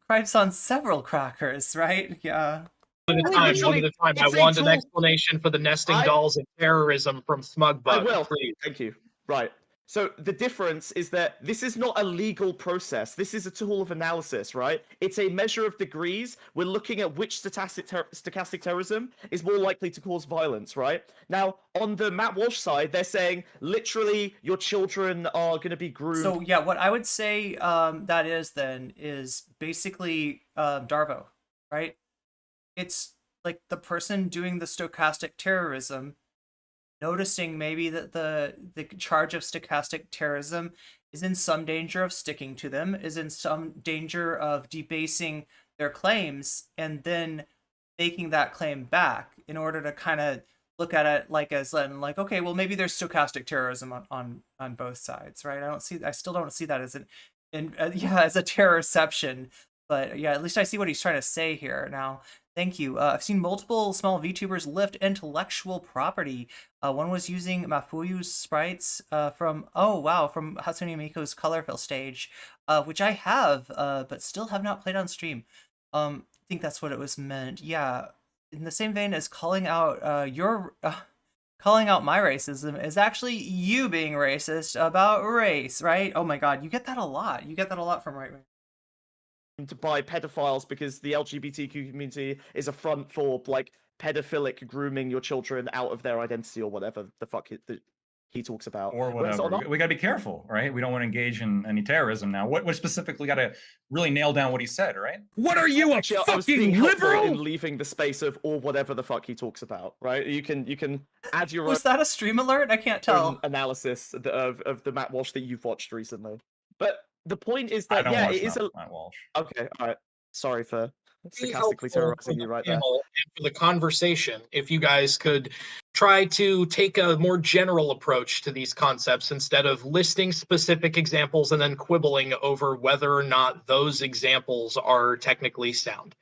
Speaker 2: Cripes on several crackers, right? Yeah.
Speaker 6: One at a time. I want an explanation for the nesting dolls and terrorism from Smugbug.
Speaker 5: I will.
Speaker 6: Please.
Speaker 5: Thank you. Right. So the difference is that this is not a legal process. This is a tool of analysis, right? It's a measure of degrees. We're looking at which stochastic terrorism is more likely to cause violence, right? Now, on the Matt Walsh side, they're saying literally your children are going to be groomed.
Speaker 2: So yeah, what I would say that is then is basically Darvo, right? It's like the person doing the stochastic terrorism noticing maybe that the charge of stochastic terrorism is in some danger of sticking to them, is in some danger of debasing their claims, and then making that claim back in order to kind of look at it like as in like, okay, well maybe there's stochastic terrorism on both sides, right? I still don't see that as as a terrorception, but yeah, at least I see what he's trying to say here now. Thank you. I've seen multiple small VTubers lift intellectual property. One was using Mafuyu's sprites from Hatsune Miiku's Colorfill stage, which I have, but still have not played on stream. I think that's what it was meant. Yeah, in the same vein as calling out calling out my racism is actually you being racist about race, right? Oh my God, you get that a lot. You get that a lot from right wing.
Speaker 5: By pedophiles because the LGBTQ community is a front for like pedophilic grooming your children out of their identity or whatever the fuck he talks about.
Speaker 7: Or whatever. We got to be careful, right? We don't want to engage in any terrorism now. What specifically got to really nail down what he said, right?
Speaker 5: What are you, actually, I was being liberal in leaving the space of or whatever the fuck he talks about, right? You can add your
Speaker 2: Was that a stream alert? I can't tell.
Speaker 5: Analysis of the Matt Walsh that you've watched recently. But the point is that it is a
Speaker 7: Matt Walsh.
Speaker 5: Okay, all right. Sorry for sarcastically terrorizing you right there.
Speaker 6: And for the conversation, if you guys could try to take a more general approach to these concepts instead of listing specific examples and then quibbling over whether or not those examples are technically sound.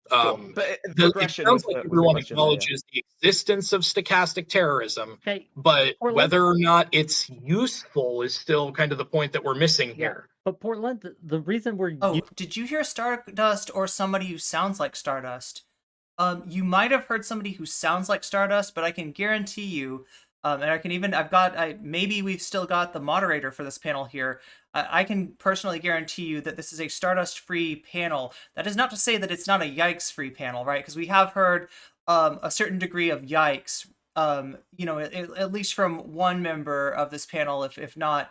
Speaker 5: But
Speaker 6: it sounds like everyone acknowledges the existence of stochastic terrorism, but whether or not it's useful is still kind of the point that we're missing here.
Speaker 4: But Portland, the reason we're...
Speaker 2: Oh, did you hear Stardust or somebody who sounds like Stardust? You might have heard somebody who sounds like Stardust, but I can guarantee you And I can even, maybe we've still got the moderator for this panel here. I can personally guarantee you that this is a Stardust-free panel. That is not to say that it's not a Yikes-free panel, right? Because we have heard a certain degree of Yikes, you know, at least from one member of this panel, if not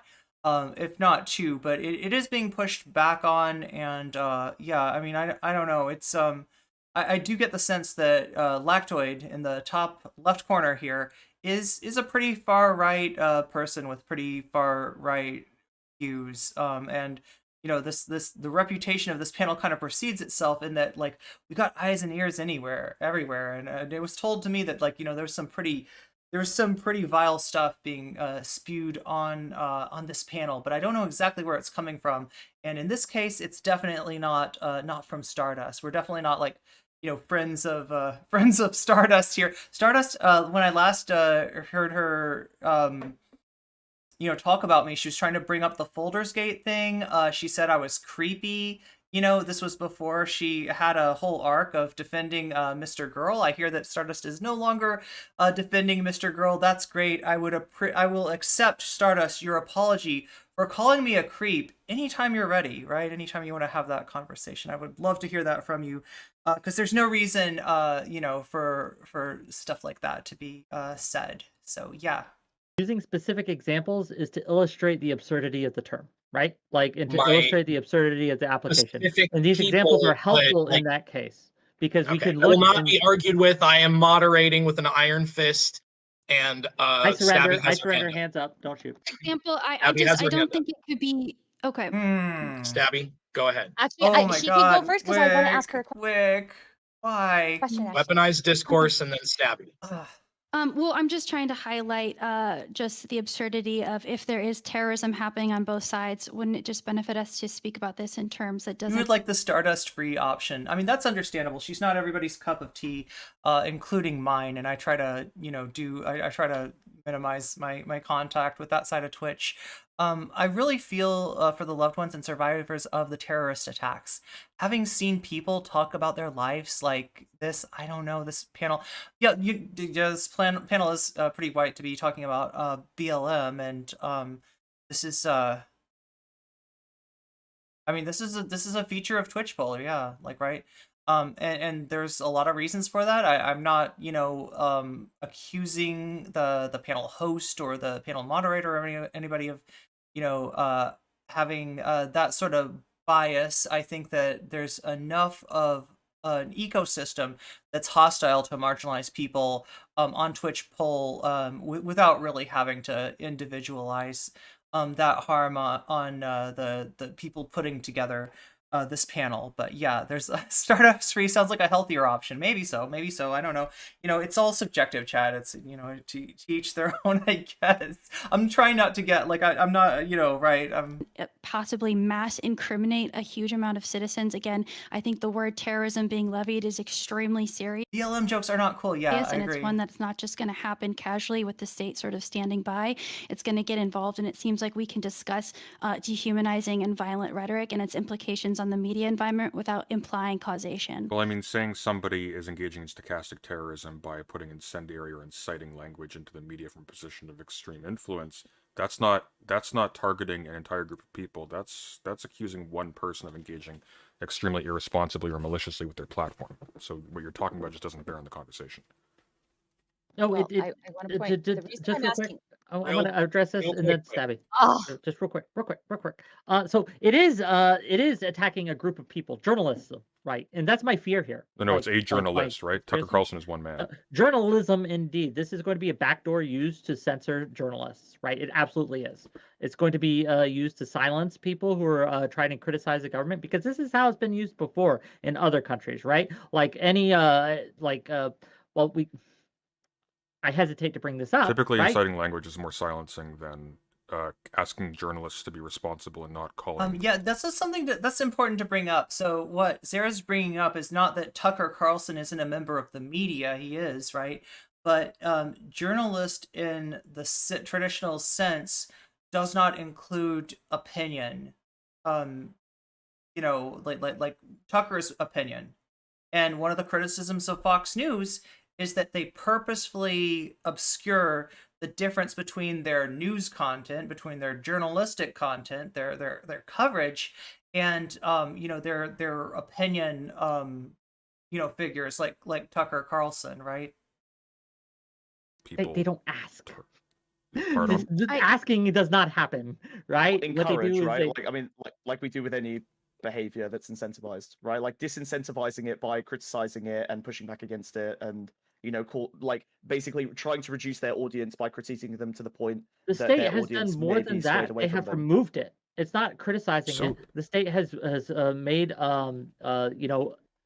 Speaker 2: two. But it is being pushed back on, and yeah, I mean, I don't know. It's I do get the sense that Lactoid in the top left corner here is a pretty far right person with pretty far right views, and you know, the reputation of this panel kind of precedes itself in that, like, we got eyes and ears everywhere, and it was told to me that, like, you know, there's some pretty vile stuff being spewed on this panel, but I don't know exactly where it's coming from. And in this case, it's definitely not from Stardust. We're definitely not, like, you know, friends of Stardust here. Stardust, when I last heard her you know, talk about me, she was trying to bring up the Folders Gate thing. She said I was creepy. You know, this was before she had a whole arc of defending Mr. Girl. I hear that Stardust is no longer defending Mr. Girl. That's great. I will accept, Stardust, your apology for calling me a creep anytime you're ready, right? Anytime you want to have that conversation. I would love to hear that from you, because there's no reason, you know, for stuff like that to be said. So yeah.
Speaker 4: Using specific examples is to illustrate the absurdity of the term, right? Like, and to illustrate the absurdity of the application. And these examples are helpful in that case, because we can look.
Speaker 6: I will not be argued with. I am moderating with an iron fist, and
Speaker 4: I surrender. Hands up. Don't shoot.
Speaker 8: Example. I don't think it could be okay.
Speaker 6: Stabby, go ahead.
Speaker 10: Actually, she can go first because I want to ask her a question.
Speaker 2: Wick, why?
Speaker 6: Weaponized discourse and then Stabby.
Speaker 8: Well, I'm just trying to highlight just the absurdity of, if there is terrorism happening on both sides, wouldn't it just benefit us to speak about this in terms that doesn't...
Speaker 2: You would like the Stardust-free option. I mean, that's understandable. She's not everybody's cup of tea, including mine, and I try to, you know, I try to minimize my contact with that side of Twitch. I really feel for the loved ones and survivors of the terrorist attacks. Having seen people talk about their lives like this, I don't know, this panel, this panel is pretty white to be talking about BLM, and this is, I mean, this is a feature of Twitchpol, yeah, like, right? And there's a lot of reasons for that. I'm not, you know, accusing the panel host or the panel moderator or anybody of, you know, having that sort of bias. I think that there's enough of an ecosystem that's hostile to marginalized people on Twitchpol without really having to individualize that harm on the people putting together this panel. But yeah, there's Stardust free sounds like a healthier option. Maybe so. I don't know. You know, it's all subjective, Chad. It's, you know, to each their own, I guess. I'm trying not to get, like, I'm not, you know, right.
Speaker 8: Possibly mass incriminate a huge amount of citizens. Again, I think the word terrorism being levied is extremely serious.
Speaker 2: BLM jokes are not cool. Yeah,
Speaker 8: yes,
Speaker 2: I
Speaker 8: and
Speaker 2: agree.
Speaker 8: It's one that's not just going to happen casually with the state sort of standing by. It's going to get involved, and it seems like we can discuss dehumanizing and violent rhetoric and its implications on the media environment without implying causation.
Speaker 3: Well, I mean, saying somebody is engaging in stochastic terrorism by putting incendiary or inciting language into the media from a position of extreme influence, that's not targeting an entire group of people. That's accusing one person of engaging extremely irresponsibly or maliciously with their platform. So what you're talking about just doesn't bear on the conversation.
Speaker 4: No,
Speaker 10: Well, I want to point. The reason I'm asking.
Speaker 4: I want to address this and then Stabby.
Speaker 10: Oh.
Speaker 4: Just real quick. So it is attacking a group of people, journalists, right? And that's my fear here.
Speaker 3: No, it's a journalist, right? Tucker Carlson is one man.
Speaker 4: Journalism, indeed. This is going to be a backdoor used to censor journalists, right? It absolutely is. It's going to be used to silence people who are trying to criticize the government, because this is how it's been used before in other countries, right? Like any, I hesitate to bring this up.
Speaker 3: Typically,
Speaker 4: right?
Speaker 3: inciting language is more silencing than asking journalists to be responsible and not calling.
Speaker 2: Yeah, that's just something that's important to bring up. So what Sarah's bringing up is not that Tucker Carlson isn't a member of the media. He is, right? But journalist in the traditional sense does not include opinion. You know, like Tucker's opinion. And one of the criticisms of Fox News is that they purposefully obscure the difference between their news content, between their journalistic content, their coverage, and their opinion figures like Tucker Carlson, right?
Speaker 4: They don't ask.
Speaker 3: Pardon?
Speaker 4: This asking does not happen, right? What they
Speaker 5: Encourage,
Speaker 4: do is
Speaker 5: right?
Speaker 4: they,
Speaker 5: Like we do with any behavior that's incentivized, right? Like disincentivizing it by criticizing it and pushing back against it, and basically trying to reduce their audience by critiquing them to the point
Speaker 4: the
Speaker 5: that
Speaker 4: state
Speaker 5: their
Speaker 4: has
Speaker 5: audience
Speaker 4: done more
Speaker 5: may
Speaker 4: than
Speaker 5: be swayed
Speaker 4: that.
Speaker 5: away
Speaker 4: They
Speaker 5: from
Speaker 4: have
Speaker 5: them.
Speaker 4: removed it. It's not criticizing
Speaker 3: So-
Speaker 4: it. The state has made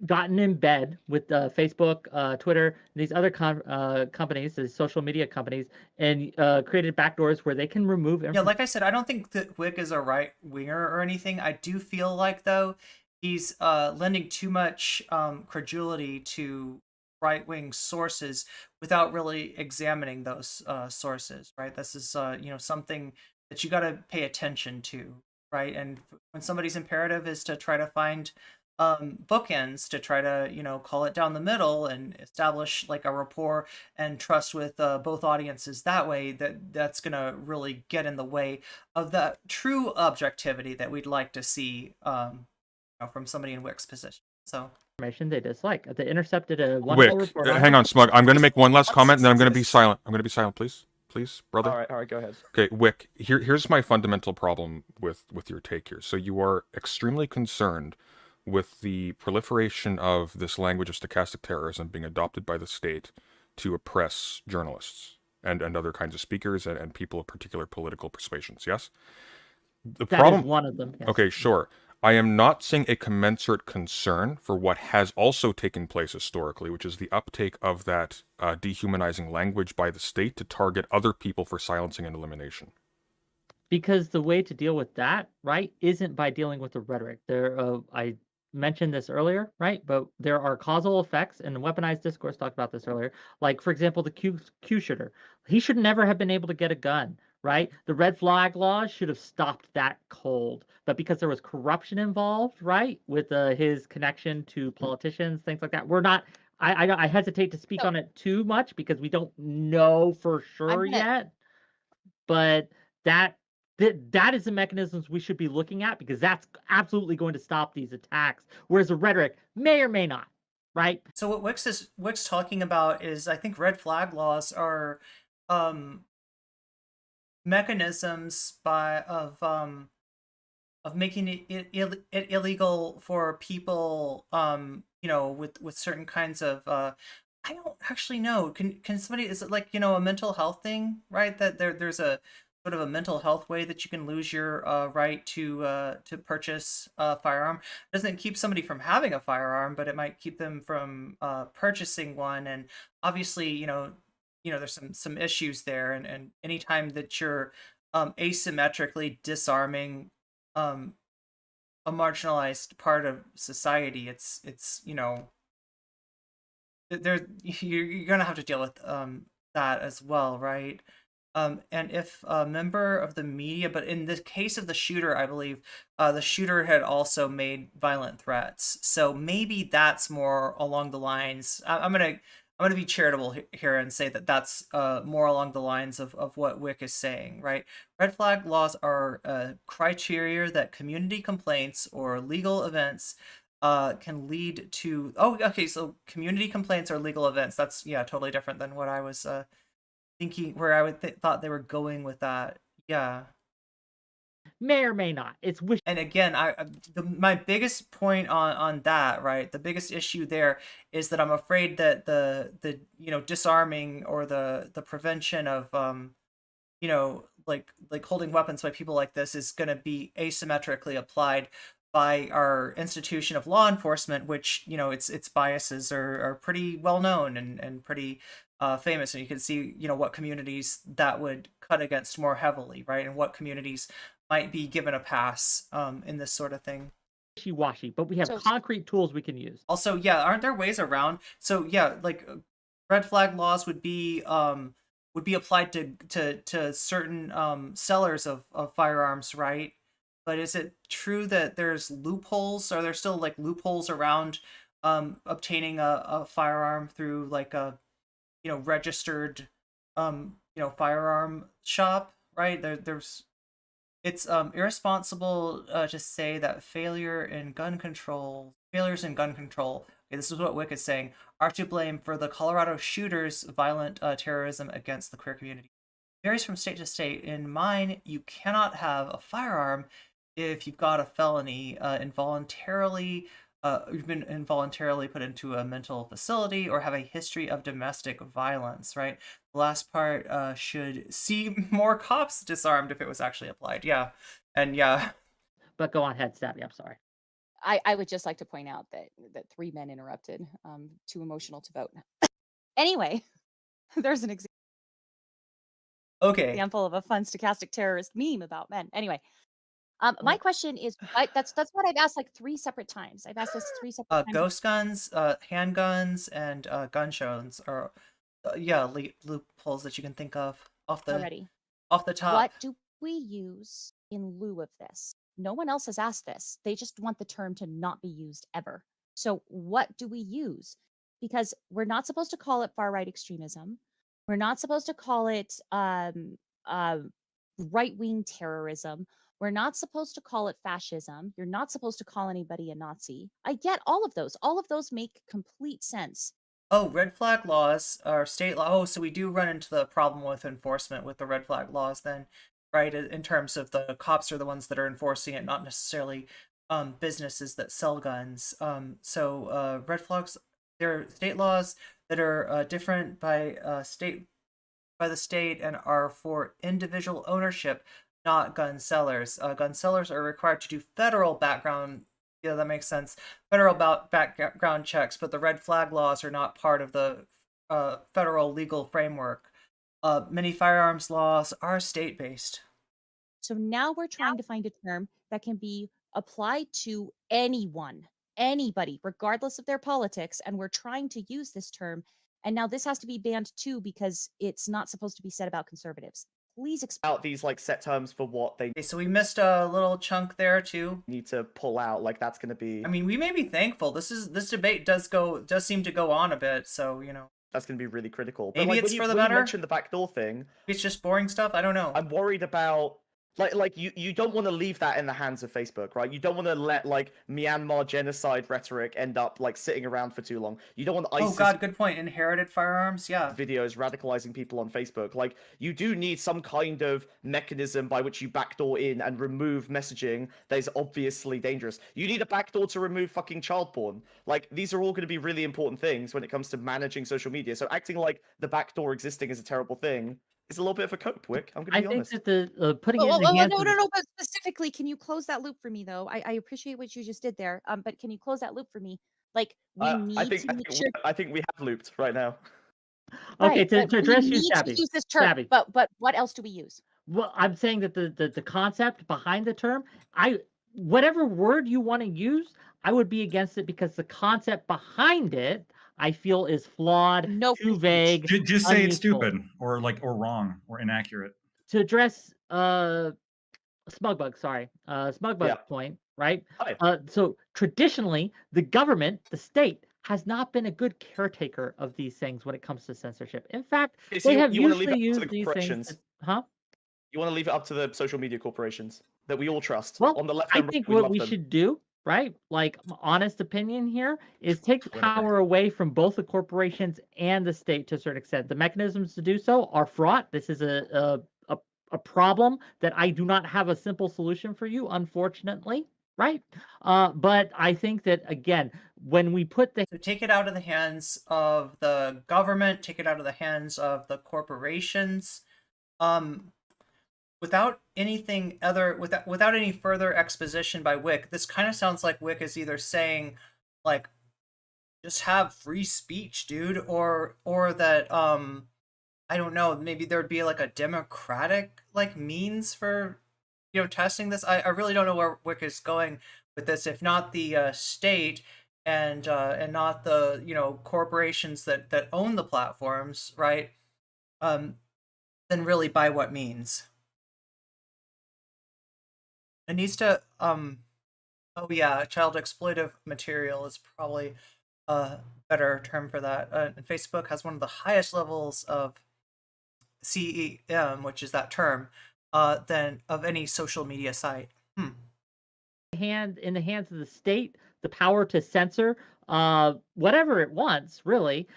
Speaker 4: gotten in bed with Facebook, Twitter, these other companies, these social media companies, and created backdoors where they can remove
Speaker 2: Yeah,
Speaker 4: information.
Speaker 2: like I said, I don't think that Wick is a right winger or anything. I do feel like though he's lending too much credulity to right wing sources without really examining those sources. Right, this is something that you got to pay attention to. Right, and when somebody's imperative is to try to find bookends, to try to call it down the middle and establish like a rapport and trust with both audiences that way, that's gonna really get in the way of the true objectivity that we'd like to see from somebody in Wick's position. So
Speaker 4: Information they dislike. They intercepted a
Speaker 3: Wick,
Speaker 4: wonderful report.
Speaker 3: hang on, Smug. I'm going to make one last comment, and then I'm going to be silent. I'm going to be silent, please. Please, brother.
Speaker 5: All right, go ahead.
Speaker 3: Okay, Wick, here's my fundamental problem with your take here. So you are extremely concerned with the proliferation of this language of stochastic terrorism being adopted by the state to oppress journalists and other kinds of speakers and people of particular political persuasions, yes? The
Speaker 4: That
Speaker 3: problem
Speaker 4: is one of them. Yes.
Speaker 3: Okay, sure. I am not seeing a commensurate concern for what has also taken place historically, which is the uptake of that dehumanizing language by the state to target other people for silencing and elimination.
Speaker 4: Because the way to deal with that, right, isn't by dealing with the rhetoric. I mentioned this earlier, right? But there are causal effects, and the weaponized discourse talked about this earlier. Like, for example, the Q shooter. He should never have been able to get a gun, right? The red flag laws should have stopped that cold. But because there was corruption involved, right, with his connection to politicians, things like that, we're not. I hesitate to speak on it too much because we don't know for sure yet. But that is the mechanisms we should be looking at, because that's absolutely going to stop these attacks. Whereas the rhetoric may or may not, right?
Speaker 2: So what Wick's talking about is, I think red flag laws are mechanisms of making it illegal for people with certain kinds of I don't actually know. Can somebody, is it like a mental health thing, right? That there's a sort of a mental health way that you can lose your right to purchase a firearm. It doesn't keep somebody from having a firearm, but it might keep them from purchasing one. And obviously, there's some issues there. And anytime that you're asymmetrically disarming a marginalized part of society, it's you're gonna have to deal with that as well, right? And if a member of the media, but in the case of the shooter, I believe the shooter had also made violent threats. So maybe that's more along the lines. I'm gonna be charitable here and say that that's more along the lines of what Wick is saying, right? Red flag laws are criteria that community complaints or legal events can lead to. Oh, okay. So community complaints or legal events. That's totally different than what I was thinking, where I would thought they were going with that. Yeah.
Speaker 4: May or may not. It's wish.
Speaker 2: And again, my biggest point on that, right? The biggest issue there is that I'm afraid that the disarming or the prevention of like holding weapons by people like this is going to be asymmetrically applied by our institution of law enforcement, which its biases are pretty well known and pretty famous, and you can see what communities that would cut against more heavily, right, and what communities might be given a pass in this sort of thing.
Speaker 4: Wishy-washy, but we have concrete tools we can use.
Speaker 2: Also, aren't there ways around? So like red flag laws would be applied to certain sellers of firearms, right? But is it true that there's loopholes? Are there still like loopholes around obtaining a firearm through like a registered firearm shop, right? It's irresponsible to say that failures in gun control, okay, this is what Wick is saying, are to blame for the Colorado shooters' violent terrorism against the queer community. It varies from state to state. In mine, you cannot have a firearm if you've got a felony, you've been involuntarily put into a mental facility, or have a history of domestic violence, right? The last part should see more cops disarmed if it was actually applied. Yeah. And yeah.
Speaker 4: But go on ahead, Stabby. I'm sorry.
Speaker 10: I would just like to point out that 3 men interrupted. Too emotional to vote. Anyway, there's an
Speaker 2: Okay.
Speaker 10: example of a fun stochastic terrorist meme about men. Anyway, my question is, that's what I've asked like 3 separate times. I've asked this 3 separate times.
Speaker 2: Ghost guns, handguns, and gun shows are loopholes that you can think of off the top.
Speaker 10: What do we use in lieu of this? No one else has asked this. They just want the term to not be used ever. So what do we use? Because we're not supposed to call it far right extremism. We're not supposed to call it right wing terrorism. We're not supposed to call it fascism. You're not supposed to call anybody a Nazi. I get all of those. All of those make complete sense.
Speaker 2: Oh, red flag laws are state law. Oh, so we do run into the problem with enforcement with the red flag laws then, right? In terms of the cops are the ones that are enforcing it, not necessarily businesses that sell guns. So red flags, they're state laws that are different by the state and are for individual ownership, not gun sellers. Gun sellers are required to do federal background. Yeah, that makes sense. Federal background checks, but the red flag laws are not part of the federal legal framework. Many firearms laws are state-based.
Speaker 10: So now we're trying to find a term that can be applied to anyone, anybody, regardless of their politics, and we're trying to use this term. And now this has to be banned too because it's not supposed to be said about conservatives. Please explain
Speaker 5: out these like set terms for what they
Speaker 2: Okay, so we missed a little chunk there too.
Speaker 5: need to pull out. Like that's going to be.
Speaker 2: I mean, we may be thankful. This debate does seem to go on a bit. So
Speaker 5: that's going to be really critical.
Speaker 2: Maybe
Speaker 5: but, like,
Speaker 2: it's for the
Speaker 5: when
Speaker 2: better.
Speaker 5: You mentioned the backdoor thing.
Speaker 2: It's just boring stuff. I don't know.
Speaker 5: I'm worried about. Like you don't want to leave that in the hands of Facebook, right? You don't want to let like Myanmar genocide rhetoric end up like sitting around for too long. You don't want ISIS.
Speaker 2: Oh God, good point. Inherited firearms, yeah.
Speaker 5: Videos radicalizing people on Facebook. Like you do need some kind of mechanism by which you backdoor in and remove messaging that is obviously dangerous. You need a backdoor to remove fucking child porn. Like these are all going to be really important things when it comes to managing social media. So acting like the backdoor existing is a terrible thing. It's a little bit of a cope, Wick. I'm going to be honest.
Speaker 4: I think that the putting it in the hands
Speaker 10: no. But specifically, can you close that loop for me, though? I appreciate what you just did there. But can you close that loop for me? Like we need to make sure.
Speaker 5: I think we have looped right now.
Speaker 4: Okay,
Speaker 10: right,
Speaker 4: to address you,
Speaker 10: we need
Speaker 4: Stabby.
Speaker 10: to use this term.
Speaker 4: Stabby.
Speaker 10: But what else do we use?
Speaker 4: Well, I'm saying that the concept behind the term, whatever word you want to use, I would be against it because the concept behind it, I feel, is flawed, too vague.
Speaker 7: Just say it's stupid or wrong or inaccurate.
Speaker 4: To address Smugbug's point, right? So traditionally, the government, the state, has not been a good caretaker of these things when it comes to censorship. In fact, they have usually used these things. Huh?
Speaker 5: You want to leave it up to the social media corporations that we all trust.
Speaker 4: Well,
Speaker 5: on the left
Speaker 4: I think what we should do, right? Like, honest opinion here is take the power away from both the corporations and the state to a certain extent. The mechanisms to do so are fraught. This is a problem that I do not have a simple solution for you, unfortunately, right? But I think that, again, when we put
Speaker 2: So take it out of the hands of the government, take it out of the hands of the corporations, without anything other, without any further exposition by Wick, this kind of sounds like Wick is either saying, like, just have free speech, dude, or that, I don't know, maybe there'd be like a democratic like means for, testing this. I really don't know where Wick is going with this. If not the state and not the corporations that own the platforms, right? Then really by what means? It needs to oh yeah, child exploitive material is probably a better term for that. And Facebook has one of the highest levels of CEM, which is that term, than of any social media site.
Speaker 4: In the hands of the state, the power to censor whatever it wants, really.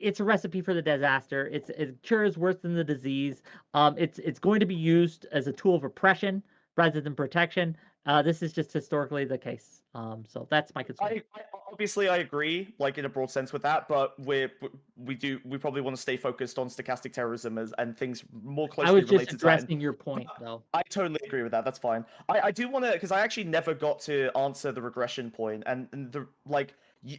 Speaker 4: It's a recipe for the disaster. It cures worse than the disease. It's going to be used as a tool of oppression rather than protection. This is just historically the case. So that's my concern.
Speaker 5: Obviously, I agree, like in a broad sense with that, but we probably want to stay focused on stochastic terrorism and things more closely
Speaker 4: I was
Speaker 5: related
Speaker 4: just
Speaker 5: to that.
Speaker 4: addressing your point, though.
Speaker 5: I totally agree with that. That's fine. I do want to, because I actually never got to answer the regression point, and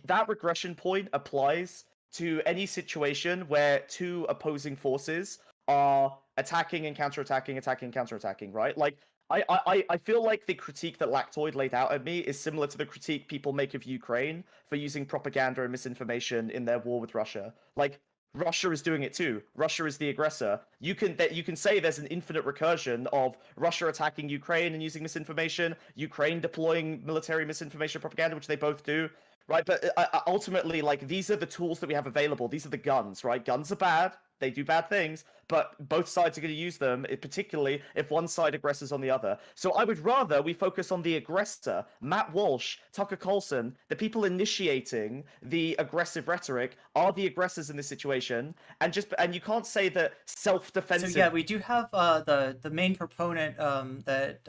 Speaker 5: that regression point applies to any situation where two opposing forces are attacking and counterattacking, attacking and counterattacking, right? Like I feel like the critique that Lactoid laid out at me is similar to the critique people make of Ukraine for using propaganda and misinformation in their war with Russia. Like, Russia is doing it too. Russia is the aggressor. You can say there's an infinite recursion of Russia attacking Ukraine and using misinformation, Ukraine deploying military misinformation propaganda, which they both do, right? But ultimately, like, these are the tools that we have available. These are the guns, right? Guns are bad. They do bad things, but both sides are going to use them, particularly if one side aggressors on the other. So I would rather we focus on the aggressor, Matt Walsh, Tucker Carlson, the people initiating the aggressive rhetoric are the aggressors in this situation, and you can't say that self-defensive.
Speaker 2: So yeah, we do have the main proponent that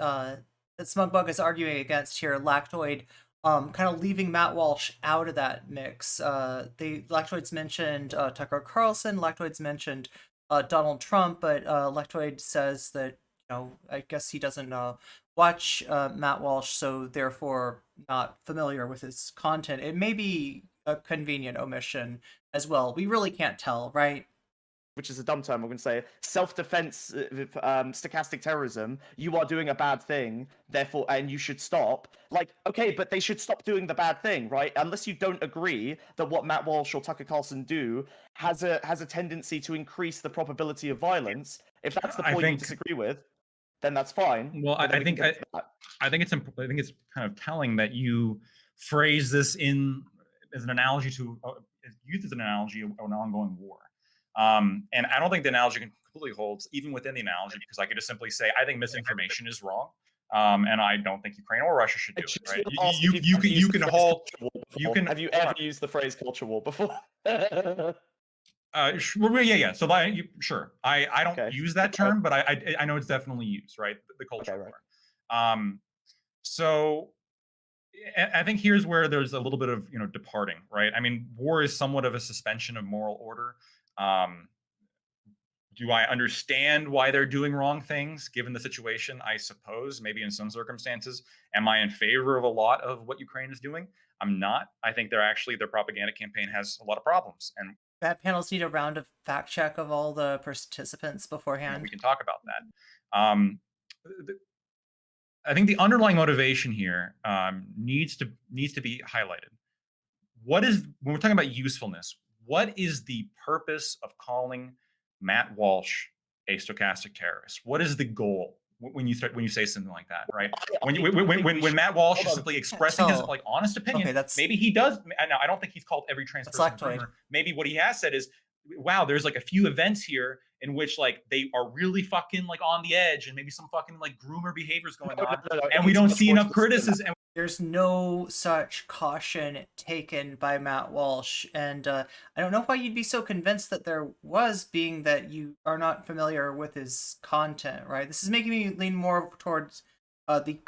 Speaker 2: Smugbug is arguing against here, Lactoid, kind of leaving Matt Walsh out of that mix. Lactoid's mentioned Tucker Carlson, Lactoid's mentioned Donald Trump, but Lactoid says that, I guess he doesn't watch Matt Walsh, so therefore not familiar with his content. It may be a convenient omission as well. We really can't tell, right?
Speaker 5: Which is a dumb term, I'm going to say, self-defense, stochastic terrorism, you are doing a bad thing, therefore, and you should stop. Like, okay, but they should stop doing the bad thing, right? Unless you don't agree that what Matt Walsh or Tucker Carlson do has a tendency to increase the probability of violence. If that's the point you disagree with, then that's fine.
Speaker 7: Well, I think it's kind of telling that you phrase this as an analogy to used as an analogy of an ongoing war. And I don't think the analogy completely holds, even within the analogy, because I could just simply say, I think misinformation is wrong, and I don't think Ukraine or Russia should do it. Right? You can hold. Have you
Speaker 5: ever used the phrase "culture war" before?
Speaker 7: Yeah. So sure. I don't use that term, but I know it's definitely used, right? The culture war. So I think here's where there's a little bit of departing, right? I mean, war is somewhat of a suspension of moral order. Do I understand why they're doing wrong things given the situation? I suppose maybe in some circumstances. Am I in favor of a lot of what Ukraine is doing? I'm not. I think their propaganda campaign has a lot of problems. And
Speaker 2: that panels need a round of fact check of all the participants beforehand.
Speaker 7: We can talk about that. I think the underlying motivation here needs to be highlighted. When we're talking about usefulness, what is the purpose of calling Matt Walsh a stochastic terrorist? What is the goal when you say something like that, right? When Matt Walsh is simply expressing his honest opinion, maybe he does. Now, I don't think he's called every trans person. Maybe what he has said is, wow, there's a few events here in which they are really fucking on the edge, and maybe some fucking groomer behaviors going on, and we don't see enough criticism.
Speaker 2: There's no such caution taken by Matt Walsh, and I don't know why you'd be so convinced that there was, being that you are not familiar with his content, right? This is making me lean more towards the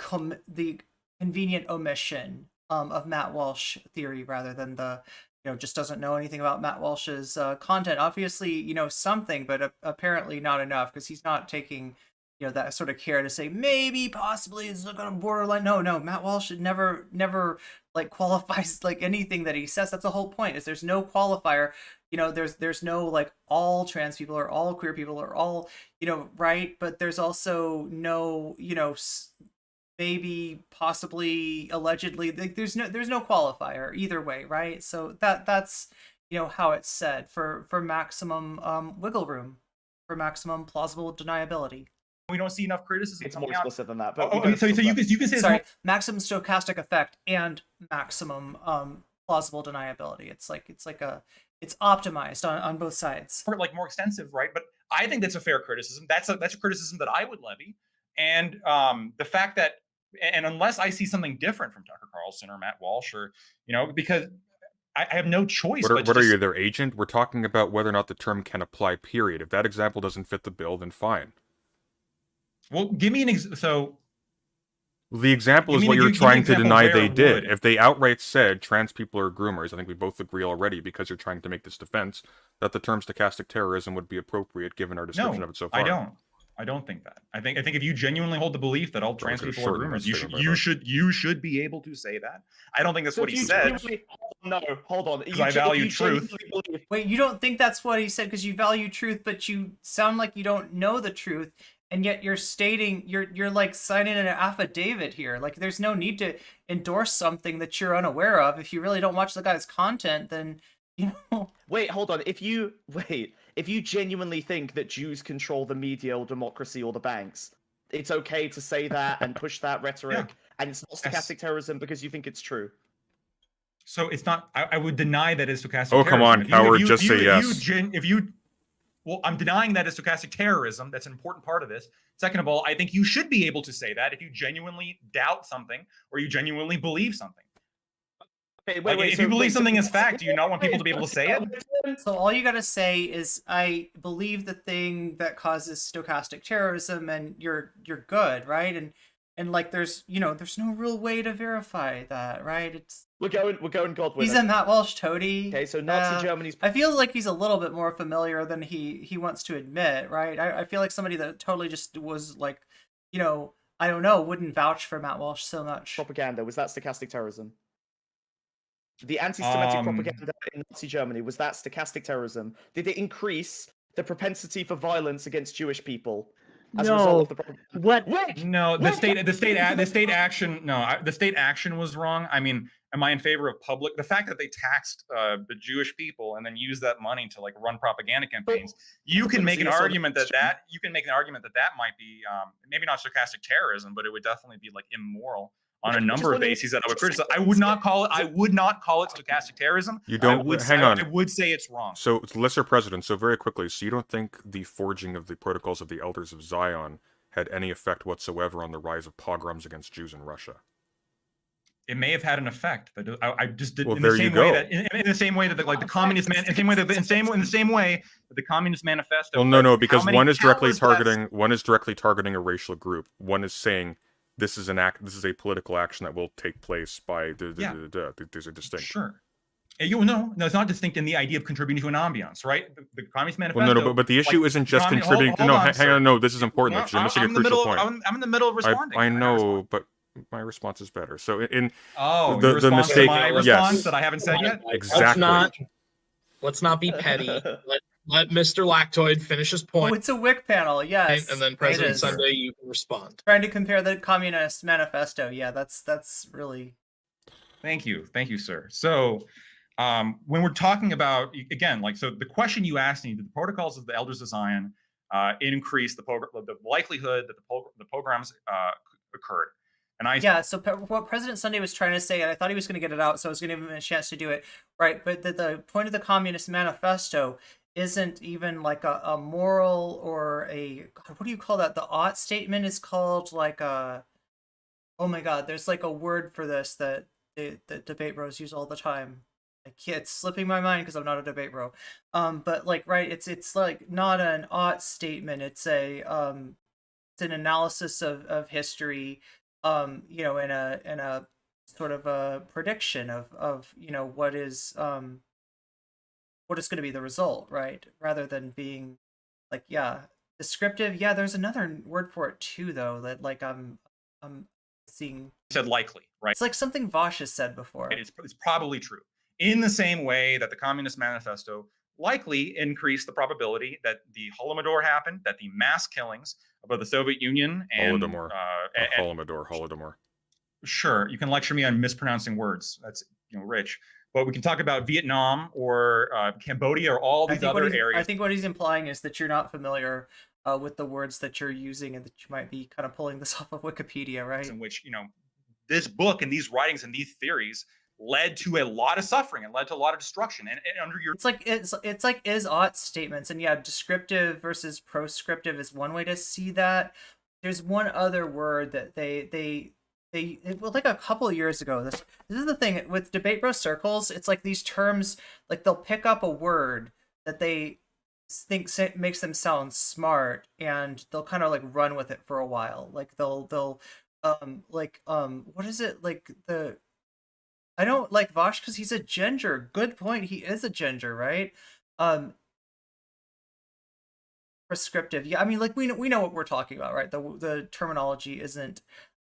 Speaker 2: convenient omission of Matt Walsh theory rather than the just doesn't know anything about Matt Walsh's content. Obviously, something, but apparently not enough, because he's not taking that sort of care to say maybe possibly it's on a borderline. No, Matt Walsh never qualifies anything that he says. That's the whole point, is there's no qualifier. There's no all trans people or all queer people or all right, but there's also no maybe, possibly, allegedly. There's no qualifier either way, right? So that's how it's said for maximum wiggle room, for maximum plausible deniability.
Speaker 7: We don't see enough criticism.
Speaker 5: It's more explicit than that. But
Speaker 7: so you can say
Speaker 2: maximum stochastic effect and maximum plausible deniability. It's optimized on both sides.
Speaker 7: More extensive, right? But I think that's a fair criticism. That's a criticism that I would levy. And the fact that, and unless I see something different from Tucker Carlson or Matt Walsh, or because I have no choice.
Speaker 3: What are you, their agent? We're talking about whether or not the term can apply. Period. If that example doesn't fit the bill, then fine.
Speaker 7: Well, give me an so.
Speaker 3: The example is what you're trying to deny they did. If they outright said trans people are groomers, I think we both agree already, because you're trying to make this defense, that the term stochastic terrorism would be appropriate given our description of it so far.
Speaker 7: I don't think that. I think if you genuinely hold the belief that all trans people are groomers, you should be able to say that. I don't think that's what he said.
Speaker 5: No, hold on.
Speaker 7: I value truth.
Speaker 2: Wait, you don't think that's what he said because you value truth, but you sound like you don't know the truth, and yet you're stating you're like signing an affidavit here. Like, there's no need to endorse something that you're unaware of. If you really don't watch the guy's content, then
Speaker 5: Wait, hold on. If you genuinely think that Jews control the media or democracy or the banks, it's okay to say that and push that rhetoric, and it's not stochastic terrorism because you think it's true.
Speaker 7: So it's not. I would deny that it's stochastic.
Speaker 3: Oh, come on, Howard, just say yes.
Speaker 7: Well, I'm denying that it's stochastic terrorism. That's an important part of this. Second of all, I think you should be able to say that if you genuinely doubt something or you genuinely believe something.
Speaker 5: Okay,
Speaker 7: if you believe something is fact, do you not want people to be able to say it?
Speaker 2: So all you gotta say is, I believe the thing that causes stochastic terrorism, and you're good, right? And like, there's no real way to verify that, right?
Speaker 5: We're going God with
Speaker 2: He's a Matt Walsh toady.
Speaker 5: Okay, so Nazi Germany's.
Speaker 2: I feel like he's a little bit more familiar than he wants to admit, right? I feel like somebody that totally just was like, I don't know, wouldn't vouch for Matt Walsh so much.
Speaker 5: Propaganda, was that stochastic terrorism? The anti-Semitic propaganda in Nazi Germany, was that stochastic terrorism? Did it increase the propensity for violence against Jewish people as a result of the
Speaker 4: What?
Speaker 7: No, the state action. No, the state action was wrong. I mean, am I in favor of the fact that they taxed the Jewish people and then used that money to like run propaganda campaigns? You can make an argument that might be maybe not stochastic terrorism, but it would definitely be like immoral on a number of bases that I would criticize. I would not call it stochastic terrorism.
Speaker 3: You don't. Hang on.
Speaker 7: I would say it's wrong.
Speaker 3: So, Mr. President, so very quickly, so you don't think the forging of the Protocols of the Elders of Zion had any effect whatsoever on the rise of pogroms against Jews in Russia?
Speaker 7: It may have had an effect, but I just did.
Speaker 3: Well,
Speaker 7: in
Speaker 3: there
Speaker 7: the same
Speaker 3: you go.
Speaker 7: way that, in the same way that like the communist man, in the same way that the Communist Manifesto.
Speaker 3: Well, no, because one is directly targeting a racial group. One is saying, this is a political action that will take place by these are distinct.
Speaker 7: Sure. No, it's not distinct in the idea of contributing to an ambiance, right? The Communist Manifesto.
Speaker 3: Well, no, but the issue isn't just contributing. Hang on, no, this is important. You're missing a crucial point.
Speaker 7: I'm in the middle of responding.
Speaker 3: I know, but my response is better. So
Speaker 7: the mistake, my response that I haven't said yet.
Speaker 3: Exactly.
Speaker 6: Let's not be petty. Let Mr. Lactoid finish his point.
Speaker 2: Oh, it's a Whick panel, yes.
Speaker 6: And then President Sunday, you can respond.
Speaker 2: Trying to compare the Communist Manifesto, yeah, that's really.
Speaker 7: Thank you, sir. So, when we're talking about, again, so the question you asked me, did the Protocols of the Elders of Zion increase the likelihood that the pogroms occurred?
Speaker 2: So what President Sunday was trying to say, and I thought he was going to get it out, so I was going to give him a chance to do it, right? But the point of the Communist Manifesto isn't even like a moral or what do you call that? The ought statement is called like a, oh my god, there's like a word for this that the debate bros use all the time. It's slipping my mind because I'm not a debate bro. But like, right, it's like not an ought statement. It's an analysis of history, in a sort of a prediction of what is going to be the result, right? Rather than being like, descriptive. Yeah, there's another word for it too, though, that like I'm seeing.
Speaker 7: Said likely, right?
Speaker 2: It's like something Vosh has said before.
Speaker 7: It's probably true. In the same way that the Communist Manifesto likely increased the probability that the Holodomor happened, that the mass killings of the Soviet Union and
Speaker 3: Holodomor.
Speaker 7: Sure, you can lecture me on mispronouncing words. That's rich. But we can talk about Vietnam or Cambodia or all these other areas.
Speaker 2: I think what he's implying is that you're not familiar with the words that you're using, and that you might be kind of pulling this off of Wikipedia, right?
Speaker 7: In which this book and these writings and these theories led to a lot of suffering and led to a lot of destruction. And under your
Speaker 2: it's like is-ought statements, and yeah, descriptive versus proscriptive is one way to see that. There's one other word that they well, like a couple of years ago. This is the thing with debate bro circles. It's like these terms, like they'll pick up a word that they think makes them sound smart, and they'll kind of like run with it for a while. Like they'll what is it, like the I don't like Vosh because he's a ginger. Good point. He is a ginger, right? Prescriptive. Yeah, I mean, like we know what we're talking about, right? The terminology isn't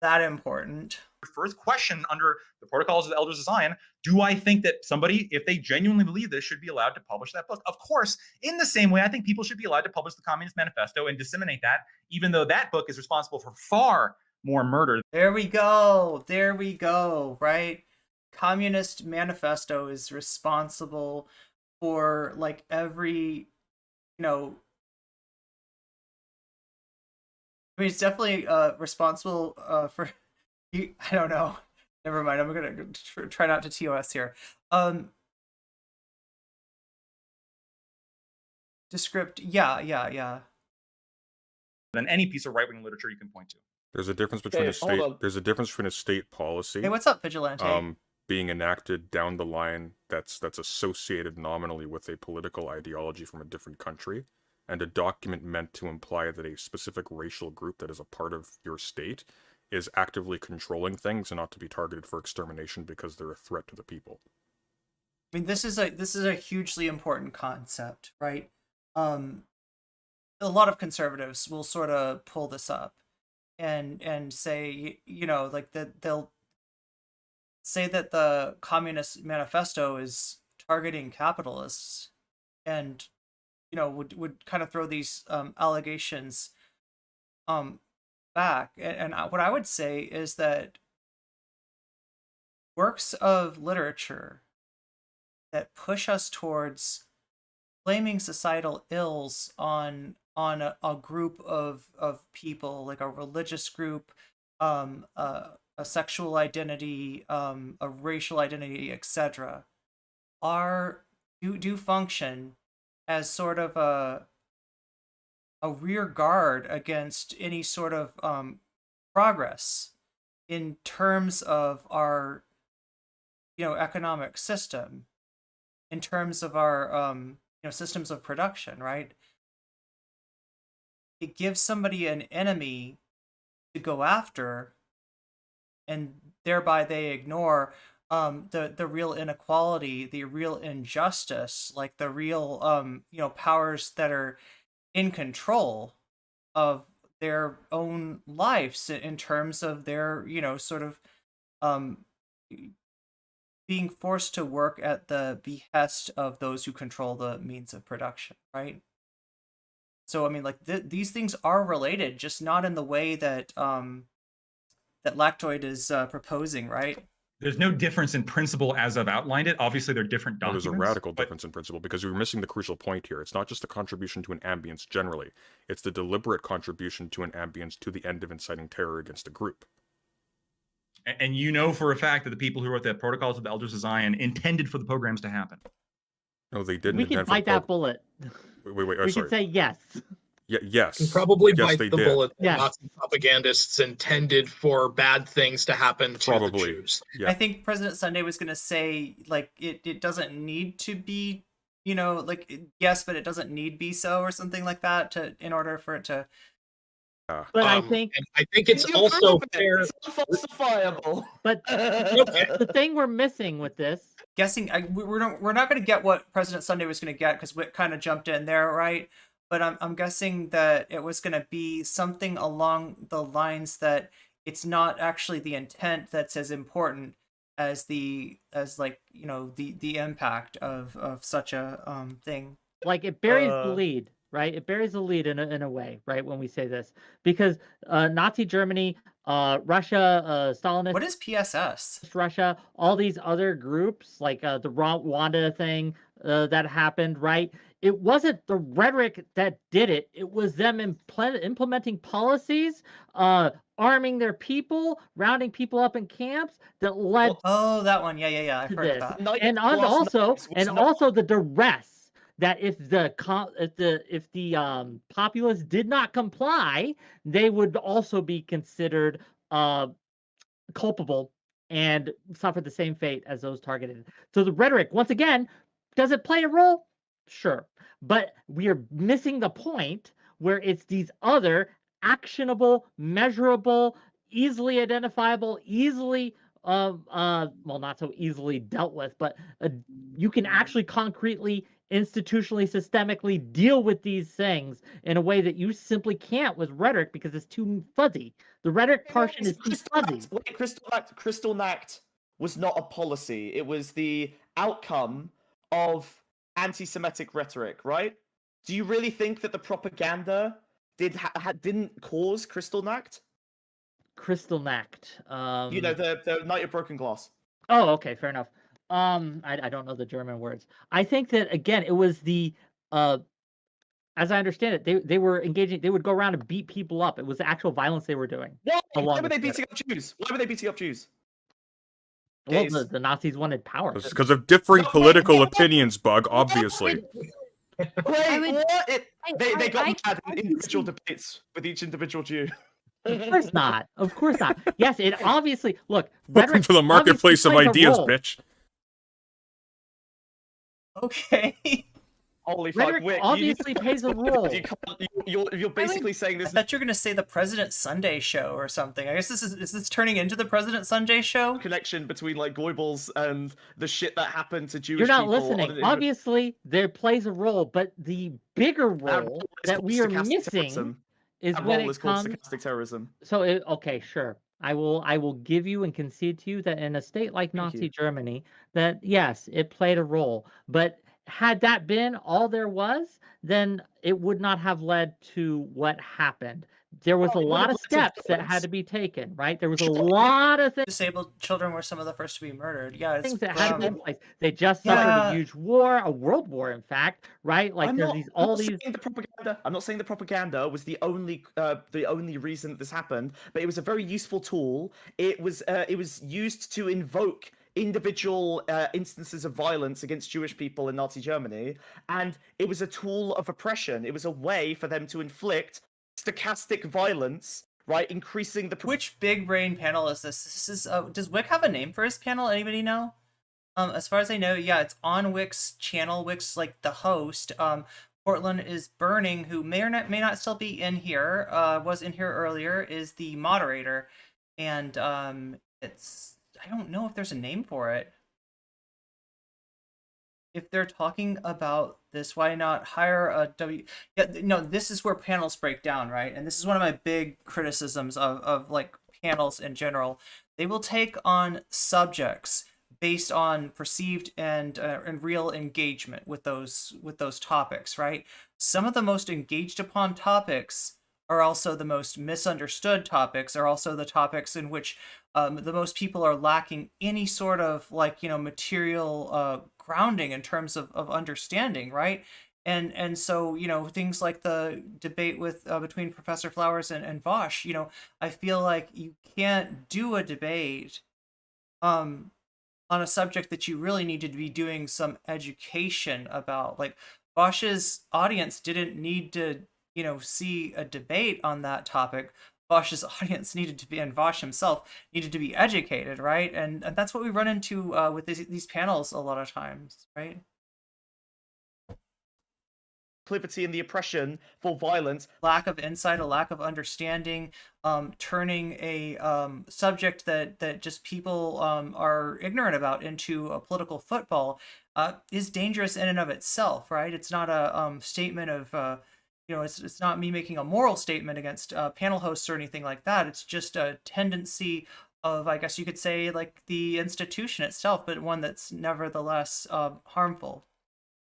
Speaker 2: that important.
Speaker 7: first question under the Protocols of the Elders of Zion, do I think that somebody, if they genuinely believe this, should be allowed to publish that book? Of course, in the same way, I think people should be allowed to publish the Communist Manifesto and disseminate that, even though that book is responsible for far more murder.
Speaker 2: There we go, right? Communist Manifesto is responsible for like every, I mean, it's definitely responsible for, I don't know. Never mind. I'm gonna try not to TOS here. Descript. Yeah.
Speaker 7: Than any piece of right-wing literature you can point to.
Speaker 3: There's a difference between a state. There's a difference between a state policy.
Speaker 2: Hey, what's up, Vigilante?
Speaker 3: Being enacted down the line that's associated nominally with a political ideology from a different country, and a document meant to imply that a specific racial group that is a part of your state is actively controlling things and not to be targeted for extermination because they're a threat to the people.
Speaker 2: I mean, this is a hugely important concept, right? A lot of conservatives will sort of pull this up and say, like that they'll say that the Communist Manifesto is targeting capitalists, and would kind of throw these allegations back. And what I would say is that works of literature that push us towards blaming societal ills on a group of people, like a religious group, a sexual identity, a racial identity, etc., do function as sort of a rear guard against any sort of progress in terms of our economic system, in terms of our systems of production, right? It gives somebody an enemy to go after, and thereby they ignore the real inequality, the real injustice, like the real powers that are in control of their own lives in terms of their sort of being forced to work at the behest of those who control the means of production, right? So I mean, like these things are related, just not in the way that that Lactoid is proposing, right?
Speaker 7: There's no difference in principle as I've outlined it. Obviously, they're different documents.
Speaker 3: There's a radical difference in principle because you're missing the crucial point here. It's not just a contribution to an ambience generally. It's the deliberate contribution to an ambience to the end of inciting terror against a group.
Speaker 7: And you know for a fact that the people who wrote the Protocols of the Elders of Zion intended for the programs to happen.
Speaker 3: No, they didn't.
Speaker 4: We can bite that bullet.
Speaker 3: Wait,
Speaker 4: we can say yes.
Speaker 3: Yes.
Speaker 6: And probably
Speaker 3: yes,
Speaker 6: bite
Speaker 3: they
Speaker 6: the
Speaker 3: did.
Speaker 6: bullet that
Speaker 4: Yeah.
Speaker 6: Nazi propagandists intended for bad things to happen to the Jews.
Speaker 3: Yeah.
Speaker 2: I think President Sunday was going to say, like, it doesn't need to be, yes, but it doesn't need be so, or something like that, in order for it to.
Speaker 4: But I think
Speaker 6: it's also fair.
Speaker 5: It's falsifiable.
Speaker 4: But
Speaker 6: Okay.
Speaker 4: the thing we're missing with this,
Speaker 2: Guessing, we're not going to get what President Sunday was going to get because Whick kind of jumped in there, right? But I'm guessing that it was going to be something along the lines that it's not actually the intent that's as important as the impact of such a thing.
Speaker 4: like, it buries the lead, right? It buries the lead in a way, right? When we say this, because Nazi Germany, Russia, Stalinist.
Speaker 2: What is PSS?
Speaker 4: Russia, all these other groups, like the Rwanda thing that happened, right? it wasn't the rhetoric that did it. It was them implementing policies, arming their people, rounding people up in camps that led
Speaker 2: Oh, that one. Yeah. I've
Speaker 4: to
Speaker 2: heard of
Speaker 4: this.
Speaker 2: that.
Speaker 5: Night
Speaker 4: And
Speaker 5: Glass
Speaker 4: also,
Speaker 5: Knives was
Speaker 4: and
Speaker 5: not-
Speaker 4: also the duress that if the populace did not comply, they would also be considered culpable and suffer the same fate as those targeted. So the rhetoric, once again, does it play a role? Sure. But we are missing the point where it's these other actionable, measurable, easily identifiable, easily well, not so easily dealt with, but you can actually concretely, institutionally, systemically deal with these things in a way that you simply can't with rhetoric because it's too fuzzy. The rhetoric portion is too fuzzy.
Speaker 5: Crystal Nact was not a policy. It was the outcome of anti-Semitic rhetoric, right? Do you really think that the propaganda didn't cause Crystal Nact?
Speaker 4: Crystal Nact.
Speaker 5: You know, the Night of Broken Glass.
Speaker 4: Oh, okay, fair enough. I don't know the German words. I think that again, it was the as I understand it, they were engaging. They would go around and beat people up. It was the actual violence they were doing.
Speaker 5: Why were they beating up Jews? Why were they beating up Jews?
Speaker 4: Well, the Nazis wanted power.
Speaker 3: It's because of differing political opinions, Bug, obviously.
Speaker 5: Wait,
Speaker 8: would-
Speaker 5: what? They got
Speaker 8: I
Speaker 5: mad in
Speaker 8: can
Speaker 5: individual
Speaker 8: see-
Speaker 5: debates with each individual Jew.
Speaker 4: Of course not. Of course not. Yes, it obviously look.
Speaker 3: Welcome
Speaker 4: rhetoric
Speaker 3: to the marketplace of
Speaker 4: obviously plays a
Speaker 3: ideas,
Speaker 4: role.
Speaker 3: bitch.
Speaker 2: Okay.
Speaker 5: Holy fuck,
Speaker 4: Rhetoric
Speaker 5: Wick,
Speaker 4: obviously plays a role.
Speaker 5: You're basically saying
Speaker 2: I
Speaker 5: this.
Speaker 2: thought you were gonna say the President Sunday show or something. I guess this is this turning into the President Sunday show?
Speaker 5: Connection between like Goebbels and the shit that happened to Jewish
Speaker 4: You're not
Speaker 5: people.
Speaker 4: listening. Obviously, there plays a role, but the bigger role that we are missing is
Speaker 5: that
Speaker 4: when
Speaker 5: role
Speaker 4: it
Speaker 5: is called
Speaker 4: comes.
Speaker 5: stochastic terrorism.
Speaker 4: So okay, sure. I will give you and concede to you that in a state like
Speaker 5: Thank
Speaker 4: Nazi
Speaker 5: you.
Speaker 4: Germany, that yes, it played a role. But had that been all there was, then it would not have led to what happened. There was
Speaker 5: Well,
Speaker 4: a
Speaker 5: it would
Speaker 4: lot
Speaker 5: have
Speaker 4: of
Speaker 5: led to
Speaker 4: steps that
Speaker 5: violence.
Speaker 4: had to be taken, right? There was a
Speaker 5: Sure.
Speaker 4: lot of things.
Speaker 2: Disabled children were some of the first to be murdered. Yeah, it's
Speaker 4: Things that had to be in
Speaker 2: um,
Speaker 4: place. They just suffered
Speaker 2: Yeah.
Speaker 4: a huge war, a world war, in fact, right? Like
Speaker 5: I'm
Speaker 4: there's
Speaker 5: not,
Speaker 4: these
Speaker 5: I'm
Speaker 4: all
Speaker 5: not
Speaker 4: these.
Speaker 5: saying the propaganda. I'm not saying the propaganda was the only reason that this happened, but it was a very useful tool. It was used to invoke individual instances of violence against Jewish people in Nazi Germany, and it was a tool of oppression. It was a way for them to inflict stochastic violence, right? Increasing the
Speaker 2: which big brain panel is this? This is does Wick have a name for his panel? Anybody know? As far as I know, yeah, it's on Wick's channel. Wick's like the host. Portland is Burning, who may not still be in here. Was in here earlier. Is the moderator, and it's I don't know if there's a name for it. If they're talking about this, why not hire a W? Yeah, no, this is where panels break down, right? And this is one of my big criticisms of like panels in general. They will take on subjects based on perceived and real engagement with those topics, right? Some of the most engaged upon topics are also the most misunderstood topics, are also the topics in which the most people are lacking any sort of like, material grounding in terms of understanding, right? And so, things like the debate with between Professor Flowers and Vosh, I feel like you can't do a debate on a subject that you really need to be doing some education about. Like Vosh's audience didn't need to see a debate on that topic. Vosh's audience needed to be, and Vosh himself needed to be educated, right? And that's what we run into with these panels a lot of times, right?
Speaker 5: proclivity and the oppression for violence.
Speaker 2: Lack of insight, a lack of understanding, turning a subject that just people are ignorant about into a political football is dangerous in and of itself, right? It's not a statement of it's not me making a moral statement against panel hosts or anything like that. It's just a tendency of, I guess you could say, like the institution itself, but one that's nevertheless harmful.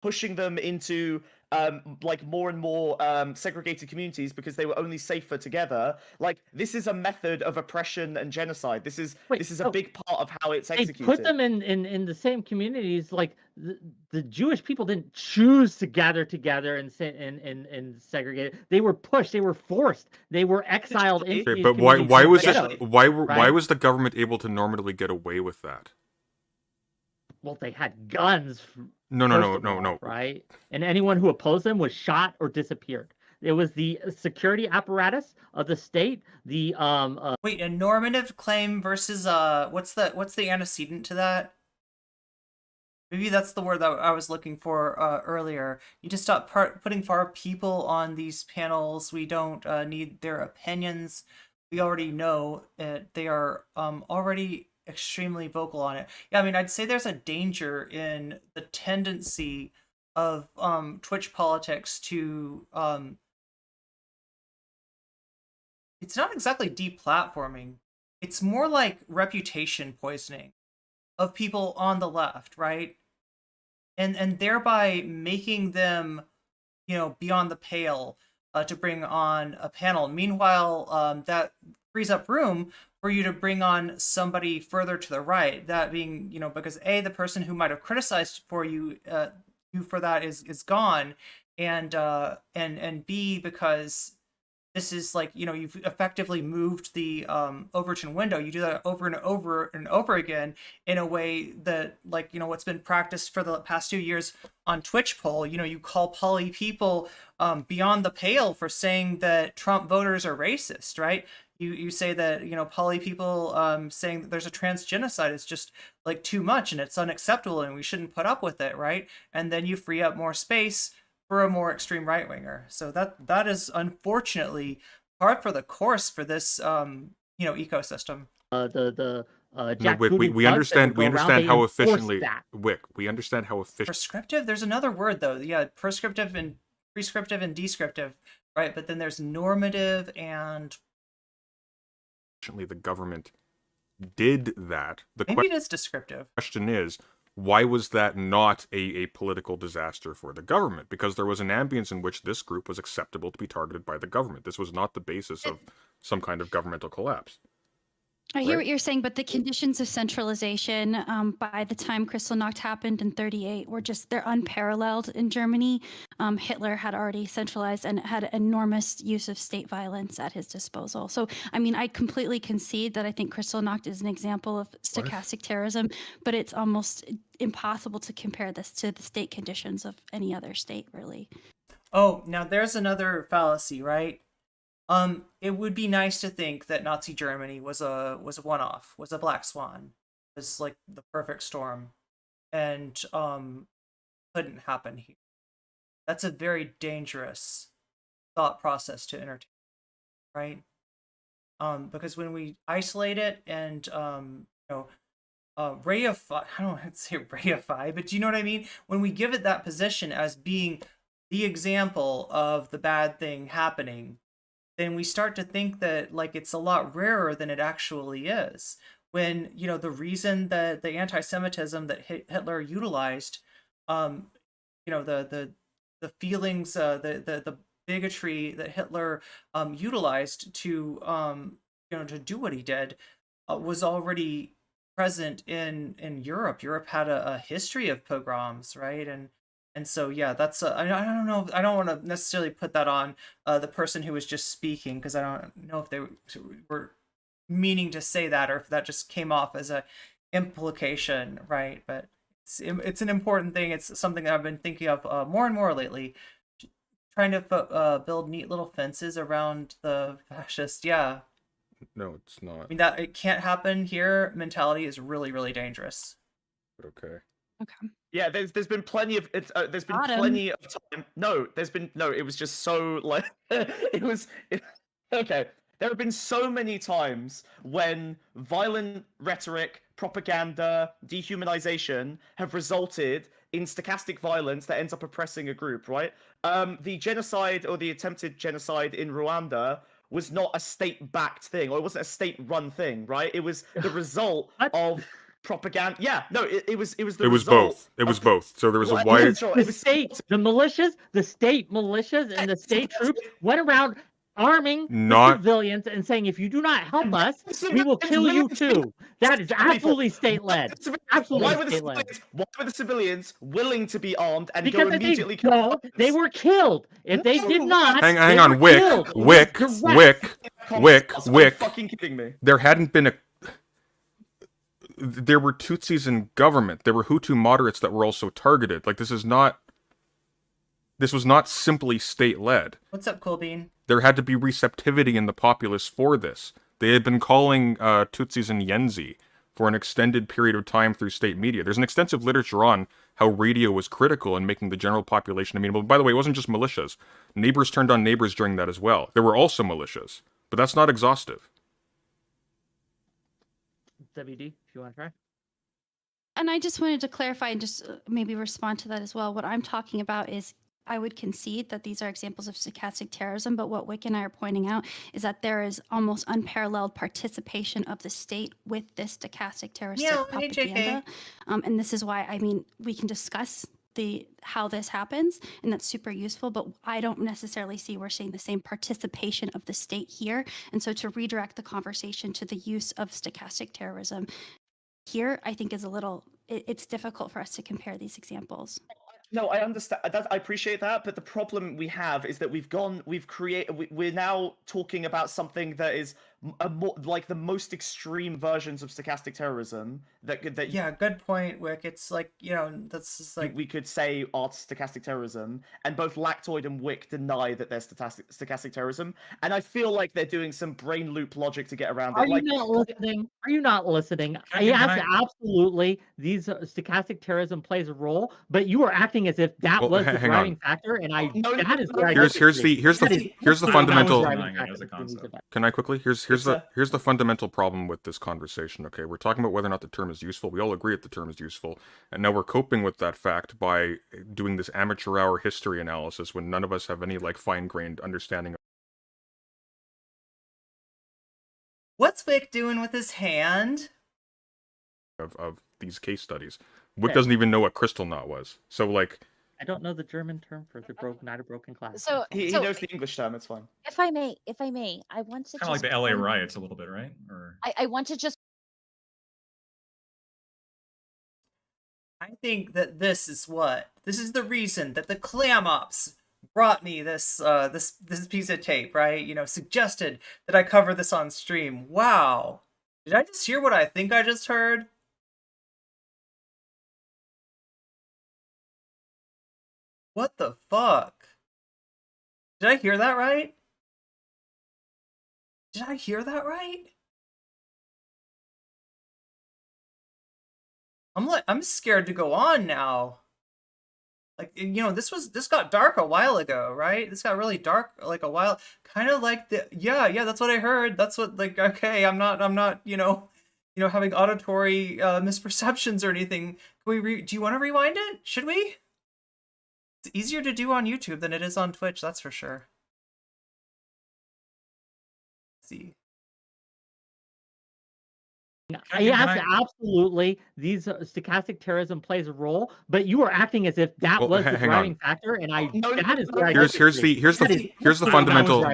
Speaker 5: Pushing them into like more and more segregated communities because they were only safer together. Like this is a method of oppression and genocide. This is a big part of how it's
Speaker 4: They
Speaker 5: executed.
Speaker 4: put them in the same communities. Like the Jewish people didn't choose to gather together and segregate. They were pushed. They were forced. They were exiled into
Speaker 3: Okay,
Speaker 4: these
Speaker 3: but why
Speaker 4: communities
Speaker 3: was
Speaker 4: from the
Speaker 3: it
Speaker 4: ghetto,
Speaker 3: why
Speaker 4: right?
Speaker 3: was the government able to normally get away with that?
Speaker 4: Well, they had guns.
Speaker 3: No,
Speaker 4: Right? And anyone who opposed them was shot or disappeared. It was the security apparatus of the state. The
Speaker 2: Wait, a normative claim versus what's the antecedent to that? Maybe that's the word that I was looking for earlier. You just stop putting far people on these panels. We don't need their opinions. We already know they are already extremely vocal on it. Yeah, I mean, I'd say there's a danger in the tendency of Twitch politics to it's not exactly deplatforming. It's more like reputation poisoning of people on the left, right? And thereby making them, you know, beyond the pale to bring on a panel. Meanwhile, that frees up room for you to bring on somebody further to the right. That being, you know, because A, the person who might have criticized for you for that is gone, and B, because this is like, you know, you've effectively moved the Overton window. You do that over and over and over again in a way that, like, you know, what's been practiced for the past 2 years on Twitchpol. You know, you call Polly People beyond the pale for saying that Trump voters are racist, right? You say that, you know, Polly People saying that there's a trans genocide is just like too much and it's unacceptable and we shouldn't put up with it, right? And then you free up more space for a more extreme right winger. So that is unfortunately par for the course for this you know, ecosystem.
Speaker 4: Jack
Speaker 3: we understand how efficiently we understand how efficient
Speaker 2: prescriptive. There's another word though. Yeah, prescriptive and prescriptive and descriptive, right? But then there's normative and
Speaker 3: the government did that.
Speaker 2: Maybe it is descriptive.
Speaker 3: Question is, why was that not a political disaster for the government? Because there was an ambience in which this group was acceptable to be targeted by the government. This was not the basis of some kind of governmental collapse.
Speaker 8: I hear what you're saying, but the conditions of centralization by the time Kristallnacht happened in 1938 were they're unparalleled in Germany. Hitler had already centralized and had enormous use of state violence at his disposal. So, I mean, I completely concede that I think Kristallnacht is an example of stochastic terrorism, but it's almost impossible to compare this to the state conditions of any other state, really.
Speaker 2: Oh, now there's another fallacy, right? It would be nice to think that Nazi Germany was a one-off, was a black swan, was like the perfect storm, and couldn't happen here. That's a very dangerous thought process to entertain, right? Because when we isolate it and you know, reify, I don't want to say reify, but do you know what I mean? When we give it that position as being the example of the bad thing happening, then we start to think that like it's a lot rarer than it actually is. When, you know, the reason that the anti-Semitism that Hitler utilized, you know, the feelings, the bigotry that Hitler utilized to, you know, to do what he did, was already present in Europe. Europe had a history of pogroms, right? And so, yeah, that's I don't know. I don't want to necessarily put that on the person who was just speaking, because I don't know if they were meaning to say that or if that just came off as a implication, right? But it's an important thing. It's something that I've been thinking of more and more lately. Trying to build neat little fences around the fascist. Yeah.
Speaker 3: No, it's not.
Speaker 2: I mean, that it can't happen here. Mentality is really, really dangerous.
Speaker 3: Okay.
Speaker 8: Okay.
Speaker 5: Yeah, there's been plenty of there's been plenty of time. No, it was just so like okay. There have been so many times when violent rhetoric, propaganda, dehumanization have resulted in stochastic violence that ends up oppressing a group, right? The genocide or the attempted genocide in Rwanda was not a state-backed thing, or it wasn't a state-run thing, right? It was the result of propaganda. Yeah, no, it was the
Speaker 3: It was
Speaker 5: result
Speaker 3: both. It was
Speaker 5: of
Speaker 3: both. So there was a
Speaker 5: Well,
Speaker 3: wide.
Speaker 5: sure,
Speaker 4: The
Speaker 5: it was
Speaker 4: state, the militias, the state militias, and the state troops went around arming the
Speaker 3: Not-
Speaker 4: civilians and saying, if you do not help us,
Speaker 5: the
Speaker 4: we will kill you
Speaker 5: civilians
Speaker 4: too. That is absolutely state-led.
Speaker 5: Why
Speaker 4: Absolutely
Speaker 5: were the
Speaker 4: state-led.
Speaker 5: civilians? Why were the civilians willing to be armed and
Speaker 4: Because
Speaker 5: go
Speaker 4: if they
Speaker 5: immediately? kill
Speaker 4: don't, they
Speaker 5: others?
Speaker 4: were killed. If they did not,
Speaker 3: Hang
Speaker 4: they
Speaker 3: on,
Speaker 4: were
Speaker 3: Wick,
Speaker 4: killed.
Speaker 3: Wick,
Speaker 4: Correct.
Speaker 3: Wick, Wick,
Speaker 5: Are you
Speaker 3: Wick.
Speaker 5: fucking kidding me?
Speaker 3: There hadn't been a. There were Tutsis in government. There were Hutu moderates that were also targeted. Like, this is not. This was not simply state-led.
Speaker 2: What's up, Cool Bean?
Speaker 3: There had to be receptivity in the populace for this. They had been calling Tutsis and Yenzi for an extended period of time through state media. There's an extensive literature on how radio was critical in making the general population amenable. By the way, it wasn't just militias. Neighbors turned on neighbors during that as well. There were also militias, but that's not exhaustive.
Speaker 4: WD, if you want to try.
Speaker 8: And I just wanted to clarify and just maybe respond to that as well. What I'm talking about is I would concede that these are examples of stochastic terrorism, but what Wick and I are pointing out is that there is almost unparalleled participation of the state with this stochastic terroristic
Speaker 2: Yeah, hey,
Speaker 8: propaganda. And this is why, I mean, we can discuss how this happens, and that's super useful, but I don't necessarily see we're seeing the same participation of the state here. And so to redirect the conversation to the use of stochastic terrorism here, I think is a little, it's difficult for us to compare these examples.
Speaker 5: No, I understand. I appreciate that, but the problem we have is that we're now talking about something that is like the most extreme versions of stochastic terrorism.
Speaker 2: Yeah, good point, Wick. It's like, that's just like
Speaker 5: we could say are stochastic terrorism, and both Lactoid and Wick deny that they're stochastic terrorism, and I feel like they're doing some brain loop logic to get around it.
Speaker 4: Are you not listening? Are you not listening? Yes, absolutely. These stochastic terrorism plays a role, but you are acting as if that was the driving factor, and that is where
Speaker 3: Here's the fundamental.
Speaker 4: fundamental.
Speaker 3: Can I quickly? Here's the fundamental problem with this conversation. Okay, we're talking about whether or not the term is useful. We all agree that the term is useful, and now we're coping with that fact by doing this amateur hour history analysis when none of us have any like fine-grained understanding.
Speaker 2: What's Wick doing with his hand?
Speaker 3: Of these case studies. Wick doesn't even know what crystal knot was. So like,
Speaker 4: I don't know the German term for the broken glass.
Speaker 10: So
Speaker 5: he knows the English term. It's fine.
Speaker 10: If I may, I want to
Speaker 7: Kind of like the LA riots a little bit, right? Or
Speaker 10: I want to just.
Speaker 2: I think that this is the reason that the clam ops brought me this this piece of tape, right? Suggested that I cover this on stream. Wow. Did I just hear what I think I just heard? What the fuck? Did I hear that right? Did I hear that right? I'm scared to go on now. Like, this got dark a while ago, right? This got really dark like a while, kind of like yeah, that's what I heard. That's what, like, okay, I'm not, having auditory misperceptions or anything. Can we do you want to rewind it? Should we? It's easier to do on YouTube than it is on Twitch, that's for sure. Let's see.
Speaker 4: Yes, absolutely. These stochastic terrorism plays a role, but you are acting as if that was the driving factor, and that is where
Speaker 3: here's the fundamental.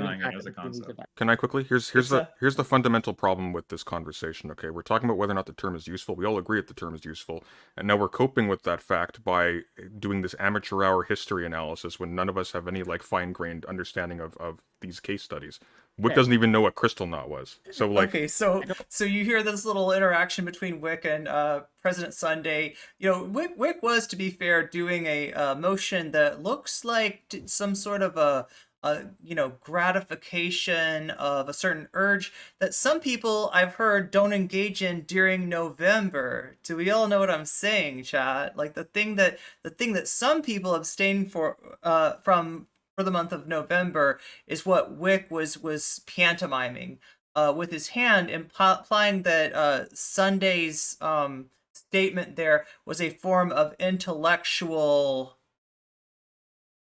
Speaker 4: Concept.
Speaker 3: Can I quickly? Here's the fundamental problem with this conversation. Okay, we're talking about whether or not the term is useful. We all agree that the term is useful, and now we're coping with that fact by doing this amateur hour history analysis when none of us have any like fine-grained understanding of these case studies. Wick doesn't even know what crystal knot was. So like,
Speaker 2: okay, so you hear this little interaction between Wick and President Sunday. Wick was, to be fair, doing a motion that looks like some sort of a gratification of a certain urge that some people I've heard don't engage in during November. Do we all know what I'm saying, chat? Like the thing that some people abstain from for the month of November is what Wick was pantomiming with his hand, implying that Sunday's statement there was a form of intellectual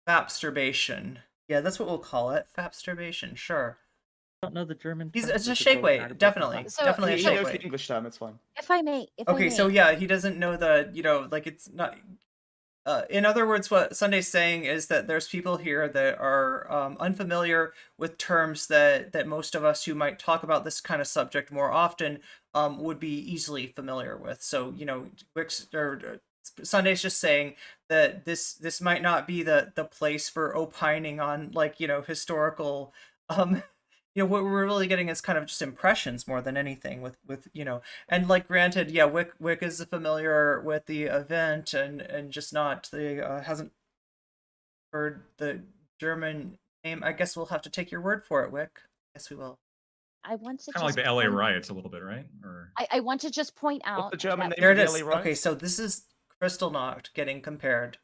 Speaker 2: fapsturbation. Yeah, that's what we'll call it. Fapsturbation, sure.
Speaker 4: don't know the German.
Speaker 2: He's
Speaker 4: term
Speaker 2: it's
Speaker 4: for
Speaker 2: a
Speaker 4: the
Speaker 2: shake
Speaker 4: goat
Speaker 2: weight,
Speaker 4: kind of
Speaker 2: definitely,
Speaker 4: person.
Speaker 10: So-
Speaker 2: definitely a
Speaker 5: He
Speaker 10: so-
Speaker 2: shake
Speaker 5: knows the
Speaker 2: weight.
Speaker 5: English term. It's fine.
Speaker 10: If I may,
Speaker 2: Okay, so yeah, he doesn't know the, like it's not. In other words, what Sunday's saying is that there's people here that are unfamiliar with terms that most of us who might talk about this kind of subject more often would be easily familiar with. So, Sunday's just saying that this might not be the place for opining on, like, historical what we're really getting is kind of just impressions more than anything with and, like, granted, yeah, Wick is familiar with the event and just not the hasn't heard the German name. I guess we'll have to take your word for it, Wick. Yes, we will.
Speaker 10: I want to
Speaker 7: Kind of like
Speaker 10: just
Speaker 7: the LA
Speaker 10: point-
Speaker 7: riots a little bit, right? Or
Speaker 10: I want to just point out
Speaker 5: What's the German
Speaker 10: that
Speaker 5: name
Speaker 2: There
Speaker 5: of
Speaker 2: it
Speaker 5: the
Speaker 2: is.
Speaker 5: LA riots?
Speaker 2: Okay, so this is Kristallnacht getting compared to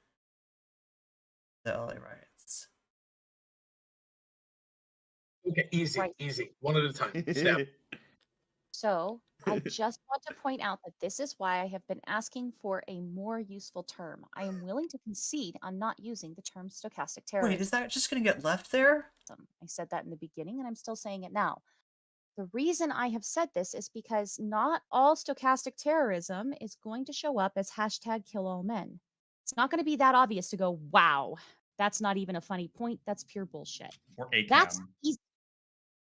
Speaker 2: the LA riots.
Speaker 6: Okay, easy,
Speaker 10: Right.
Speaker 6: easy. One at a time. Step.
Speaker 10: So I just want to point out that this is why I have been asking for a more useful term. I am willing to concede on not using the term stochastic terrorism.
Speaker 2: Wait, is that just going to get left there?
Speaker 10: I said that in the beginning and I'm still saying it now. The reason I have said this is because not all stochastic terrorism is going to show up as hashtag kill all men. It's not going to be that obvious to go, wow, that's not even a funny point. That's pure bullshit.
Speaker 7: or ACAB.
Speaker 10: That's easy.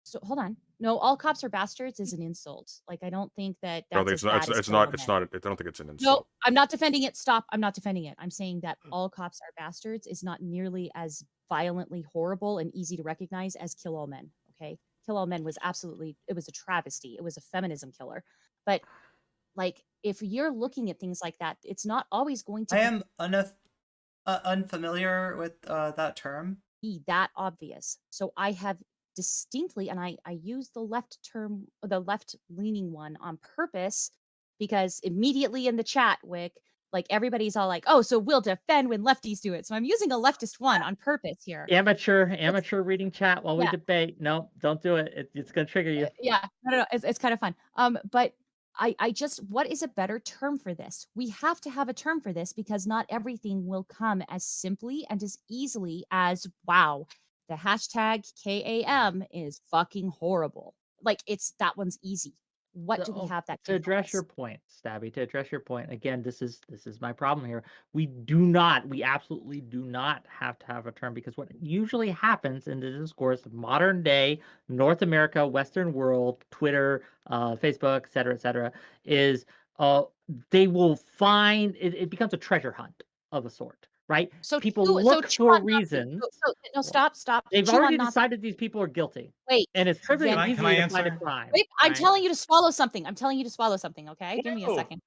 Speaker 10: So hold on. No, all cops are bastards is an insult. Like, I don't think that
Speaker 3: No,
Speaker 10: that's
Speaker 3: it's
Speaker 10: as
Speaker 3: not.
Speaker 10: bad
Speaker 3: It's,
Speaker 10: as
Speaker 3: it's
Speaker 10: kill all
Speaker 3: not. It's
Speaker 10: men.
Speaker 3: not. I don't think it's an
Speaker 10: No,
Speaker 3: insult.
Speaker 10: I'm not defending it. Stop. I'm not defending it. I'm saying that all cops are bastards is not nearly as violently horrible and easy to recognize as kill all men. Okay. Kill all men was absolutely, it was a travesty. It was a feminism killer. But like, if you're looking at things like that, it's not always going to
Speaker 2: I am unfamiliar with that term.
Speaker 10: be that obvious. So I have distinctly, and I use the left term, the left leaning one on purpose, because immediately in the chat, Wick, like everybody's all like, oh, so we'll defend when lefties do it. So I'm using a leftist one on purpose here.
Speaker 4: Amateur reading chat while we
Speaker 10: Yeah.
Speaker 4: debate. No, don't do it. It's going to trigger you.
Speaker 10: Yeah, no, it's kind of fun. But I just, what is a better term for this? We have to have a term for this because not everything will come as simply and as easily as, wow, the hashtag KAM is fucking horrible. Like, it's, that one's easy. What do we have that
Speaker 4: To
Speaker 10: can
Speaker 4: address
Speaker 10: help
Speaker 4: your
Speaker 10: us?
Speaker 4: point, Stabby, to address your point, again, this is my problem here. We absolutely do not have to have a term, because what usually happens in the discourse of modern day North America, Western world, Twitter, Facebook, et cetera, is they will find it becomes a treasure hunt of a sort, right?
Speaker 10: So
Speaker 4: people
Speaker 10: chew- so
Speaker 4: look
Speaker 10: chew
Speaker 4: for
Speaker 10: on nothing.
Speaker 4: reasons.
Speaker 10: No, stop.
Speaker 4: They've
Speaker 10: Chew on
Speaker 4: already
Speaker 10: nothing.
Speaker 4: decided these people are guilty.
Speaker 10: Wait,
Speaker 4: And it's perfectly
Speaker 10: Can
Speaker 4: easy
Speaker 7: I
Speaker 4: to find a
Speaker 7: answer?
Speaker 4: crime.
Speaker 10: wait, I'm
Speaker 4: right?
Speaker 10: telling you to swallow something. Okay? Give me a
Speaker 5: Ew.
Speaker 10: second.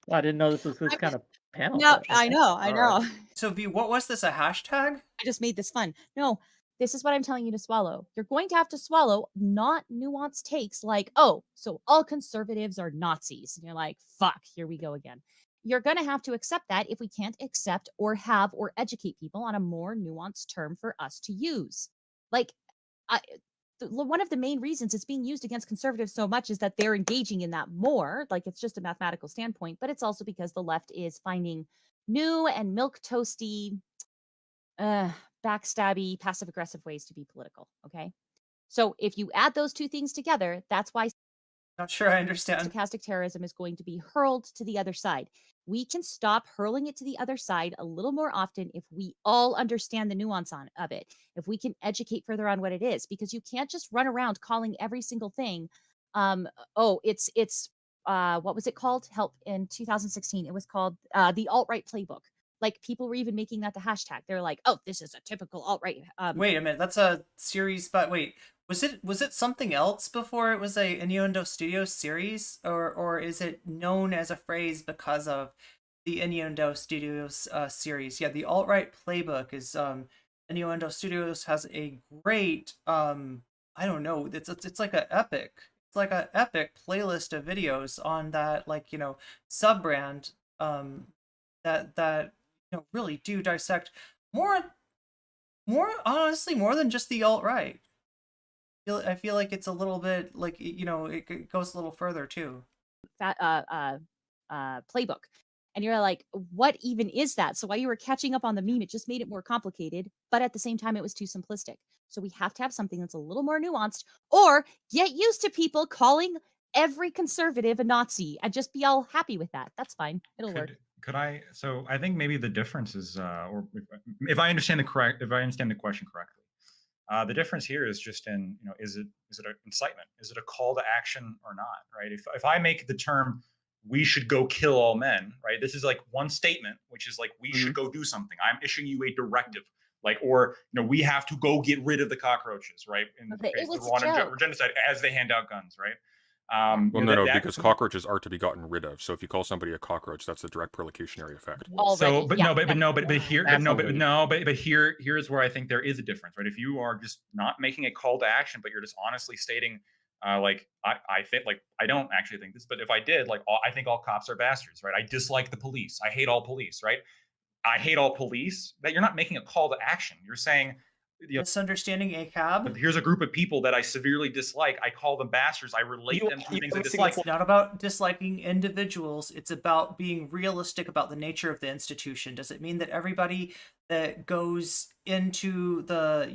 Speaker 4: Well, I didn't know this was this kind of panel.
Speaker 10: No,
Speaker 4: session.
Speaker 10: I know.
Speaker 4: All right.
Speaker 2: So, V, what was this, a hashtag?
Speaker 10: I just made this fun. No, this is what I'm telling you to swallow. You're going to have to swallow not nuanced takes like, oh, so all conservatives are Nazis. And you're like, fuck, here we go again. You're going to have to accept that if we can't accept or have or educate people on a more nuanced term for us to use. Like, one of the main reasons it's being used against conservatives so much is that they're engaging in that more. Like, it's just a mathematical standpoint, but it's also because the left is finding new and milk toasty, backstabby, passive aggressive ways to be political. Okay. So if you add those two things together, that's why
Speaker 2: Not sure I understand.
Speaker 10: stochastic terrorism is going to be hurled to the other side. We can stop hurling it to the other side a little more often if we all understand the nuance of it, if we can educate further on what it is, because you can't just run around calling every single thing, it's what was it called? Help, in 2016, it was called the alt-right playbook. Like, people were even making that the hashtag. They're like, oh, this is a typical alt-right.
Speaker 2: Wait a minute, that's a series, but wait, was it something else before it was a Innuendo Studios series, or is it known as a phrase because of the Innuendo Studios series? Yeah, the alt-right playbook is Innuendo Studios has a great I don't know, it's like a epic. It's like an epic playlist of videos on that, like, sub-brand that really do dissect more honestly, more than just the alt-right. I feel like it's a little bit like, it goes a little further too.
Speaker 10: Playbook. And you're like, what even is that? So while you were catching up on the meme, it just made it more complicated, but at the same time, it was too simplistic. So we have to have something that's a little more nuanced, or get used to people calling every conservative a Nazi and just be all happy with that. That's fine. It'll work.
Speaker 7: Could I? So I think maybe the difference is, or if I understand the question correctly, the difference here is just in, is it an incitement? Is it a call to action or not? Right? If I make the term, we should go kill all men, right? This is like one statement, which is like, we should go do something. I'm issuing you a directive. Like, or, we have to go get rid of the cockroaches, right? In the case of Rwandan genocide, as they hand out guns, right?
Speaker 3: Well, no, because cockroaches are to be gotten rid of. So if you call somebody a cockroach, that's the direct perlocutionary effect.
Speaker 7: So, but here's where I think there is a difference, right? If you are just not making a call to action, but you're just honestly stating, I think, like, I don't actually think this, but if I did, like, I think all cops are bastards, right? I dislike the police. I hate all police, right? I hate all police. That you're not making a call to action. You're saying,
Speaker 2: misunderstanding ACAB.
Speaker 7: Here's a group of people that I severely dislike. I call them bastards. I relate them to things I dislike.
Speaker 2: It's not about disliking individuals. It's about being realistic about the nature of the institution. Does it mean that everybody that goes into the,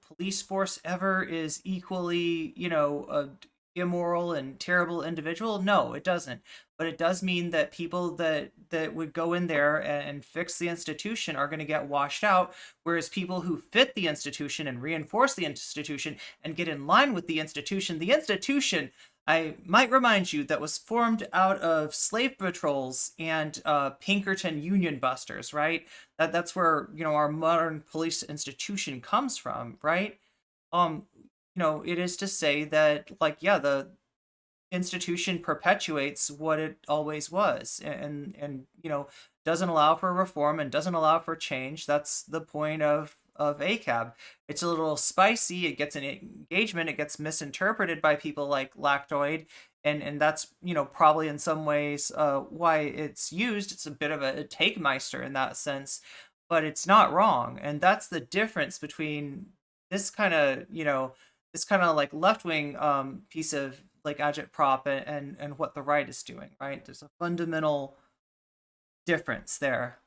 Speaker 2: police force ever is equally, a immoral and terrible individual? No, it doesn't. But it does mean that people that would go in there and fix the institution are going to get washed out, whereas people who fit the institution and reinforce the institution and get in line with the institution, I might remind you, that was formed out of slave patrols and Pinkerton Union busters, right? That's where, our modern police institution comes from, right? It is to say that, the institution perpetuates what it always was, and doesn't allow for reform and doesn't allow for change. That's the point of ACAB. It's a little spicy. It gets an engagement. It gets misinterpreted by people like Lactoid, and that's probably in some ways why it's used. It's a bit of a take-meister in that sense, but it's not wrong, and that's the difference between this kind of like left-wing piece of like agitprop and what the right is doing, right? There's a fundamental difference there.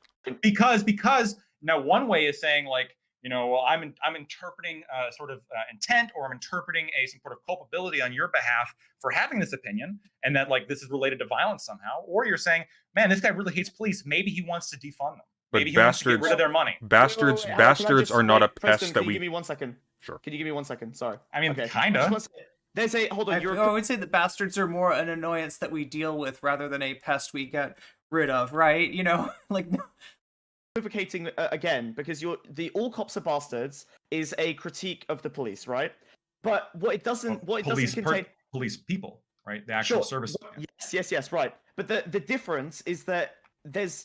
Speaker 7: Because now one way is saying, like, well, I'm interpreting sort of intent, or I'm interpreting some sort of culpability on your behalf for having this opinion, and that, like, this is related to violence somehow. Or you're saying, man, this guy really hates police. Maybe he wants to defund them. Maybe he wants to get rid of their money.
Speaker 3: Bastards are not a pest that we...
Speaker 5: Can you give me 1 second?
Speaker 3: Sure.
Speaker 5: Can you give me 1 second? Sorry.
Speaker 7: I mean, kind of.
Speaker 5: They say, hold on.
Speaker 2: I would say that bastards are more an annoyance that we deal with rather than a pest we get rid of, right? Like...
Speaker 5: Equivocating again, because the all cops are bastards is a critique of the police, right? But what it doesn't contain...
Speaker 7: Police people, right? The actual service.
Speaker 5: Yes, right. But the difference is that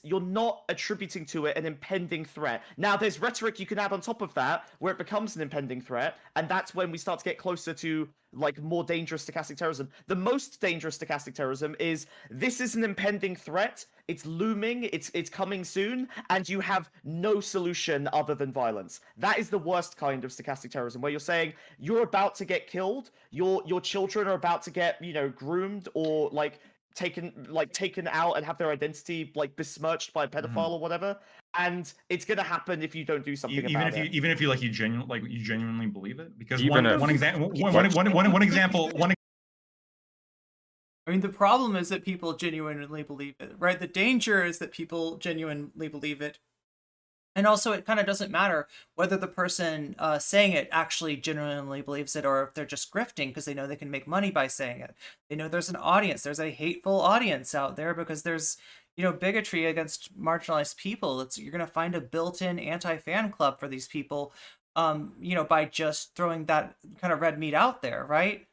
Speaker 5: you're not attributing to it an impending threat. Now, there's rhetoric you can add on top of that where it becomes an impending threat, and that's when we start to get closer to like more dangerous stochastic terrorism. The most dangerous stochastic terrorism is, this is an impending threat, it's looming, it's coming soon, and you have no solution other than violence. That is the worst kind of stochastic terrorism, where you're saying you're about to get killed, your children are about to get, groomed or taken out and have their identity like besmirched by a pedophile or whatever, and it's gonna happen if you don't do something about it.
Speaker 7: Even if you genuinely believe it, because
Speaker 3: one
Speaker 7: example.
Speaker 2: I mean, the problem is that people genuinely believe it, right? The danger is that people genuinely believe it. And also, it kind of doesn't matter whether the person saying it actually genuinely believes it, or if they're just grifting because they know they can make money by saying it. They know there's an audience. There's a hateful audience out there because there's, bigotry against marginalized people. You're going to find a built-in anti-fan club for these people, by just throwing that kind of red meat out there, right?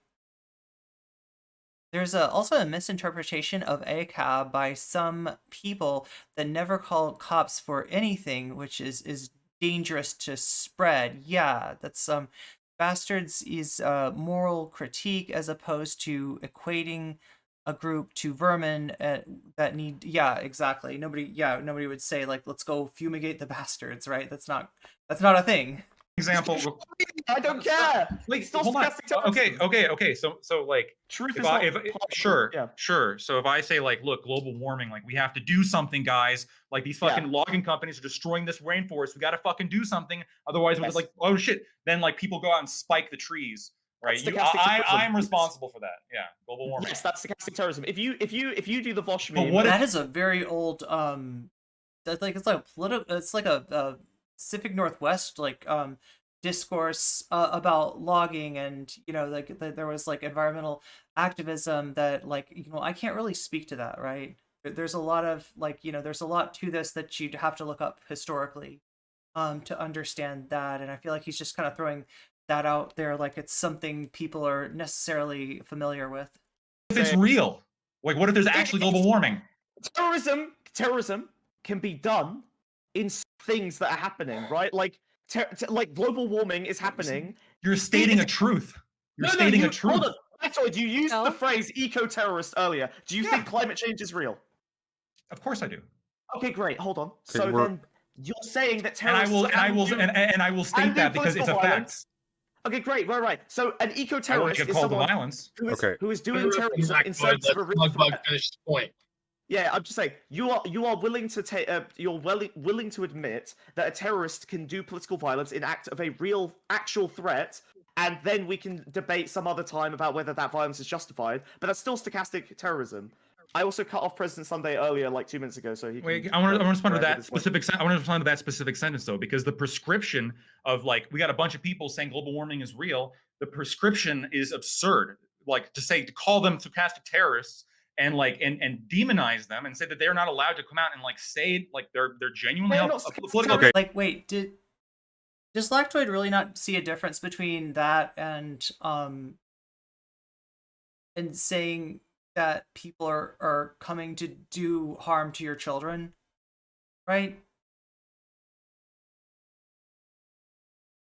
Speaker 2: There's also a misinterpretation of ACAB by some people that never call cops for anything, which is dangerous to spread. Yeah, that's bastards is moral critique as opposed to equating a group to vermin that need. Yeah, exactly. Nobody would say like, let's go fumigate the bastards, right? That's not a thing.
Speaker 7: Example.
Speaker 5: I don't care.
Speaker 7: Wait,
Speaker 5: It's still
Speaker 7: hold on.
Speaker 5: stochastic terrorism.
Speaker 7: Okay. So like,
Speaker 5: Truth
Speaker 7: if
Speaker 5: is
Speaker 7: I,
Speaker 5: not
Speaker 7: if
Speaker 5: part of
Speaker 7: sure,
Speaker 5: it. Yeah.
Speaker 7: sure. So if I say like, look, global warming, like we have to do something, guys. Like these fucking logging companies are destroying this rainforest. We got to fucking do something. Otherwise, we're like, oh shit. Then like people go out and spike the trees. Right, I'm responsible for that. Yeah, global warming.
Speaker 5: Yes, that's stochastic terrorism. If you do the Vosh
Speaker 2: But
Speaker 5: meme,
Speaker 2: what that is a very old that's like it's like a political, it's like a Pacific Northwest like discourse about logging, and you know, like there was like environmental activism that, like, you know, I can't really speak to that, right? There's a lot of, like, you know, there's a lot to this that you'd have to look up historically to understand that, and I feel like he's just kind of throwing that out there like it's something people are necessarily familiar with.
Speaker 7: If it's real, like what if there's actually global warming?
Speaker 5: Terrorism can be done in things that are happening, right? Like like global warming is happening.
Speaker 7: You're stating a truth. You're stating a truth.
Speaker 5: Hold on. I told you used the phrase eco-terrorist earlier. Do you think climate change is real?
Speaker 7: Of course I do.
Speaker 5: Okay, great. Hold on.
Speaker 3: Okay,
Speaker 5: so then you're saying that terrorists
Speaker 7: and I will state that because it's a fact.
Speaker 5: Okay, great. Right. So an eco-terrorist is someone who is doing terrorism in service of a real threat.
Speaker 6: Finish the point.
Speaker 5: Yeah, I'm just saying you are willing to take willing to admit that a terrorist can do political violence in act of a real actual threat, and then we can debate some other time about whether that violence is justified. But that's still stochastic terrorism. I also cut off President Sunday earlier, like 2 minutes ago, so he.
Speaker 7: Wait, I want to respond to that specific. I want to respond to that specific sentence though, because the prescription of like we got a bunch of people saying global warming is real. The prescription is absurd. Like to call them stochastic terrorists and like and demonize them and say that they're not allowed to come out and like say like they're genuinely political.
Speaker 2: Okay. Like, wait, does Lactoid really not see a difference between that and saying that people are coming to do harm to your children, right?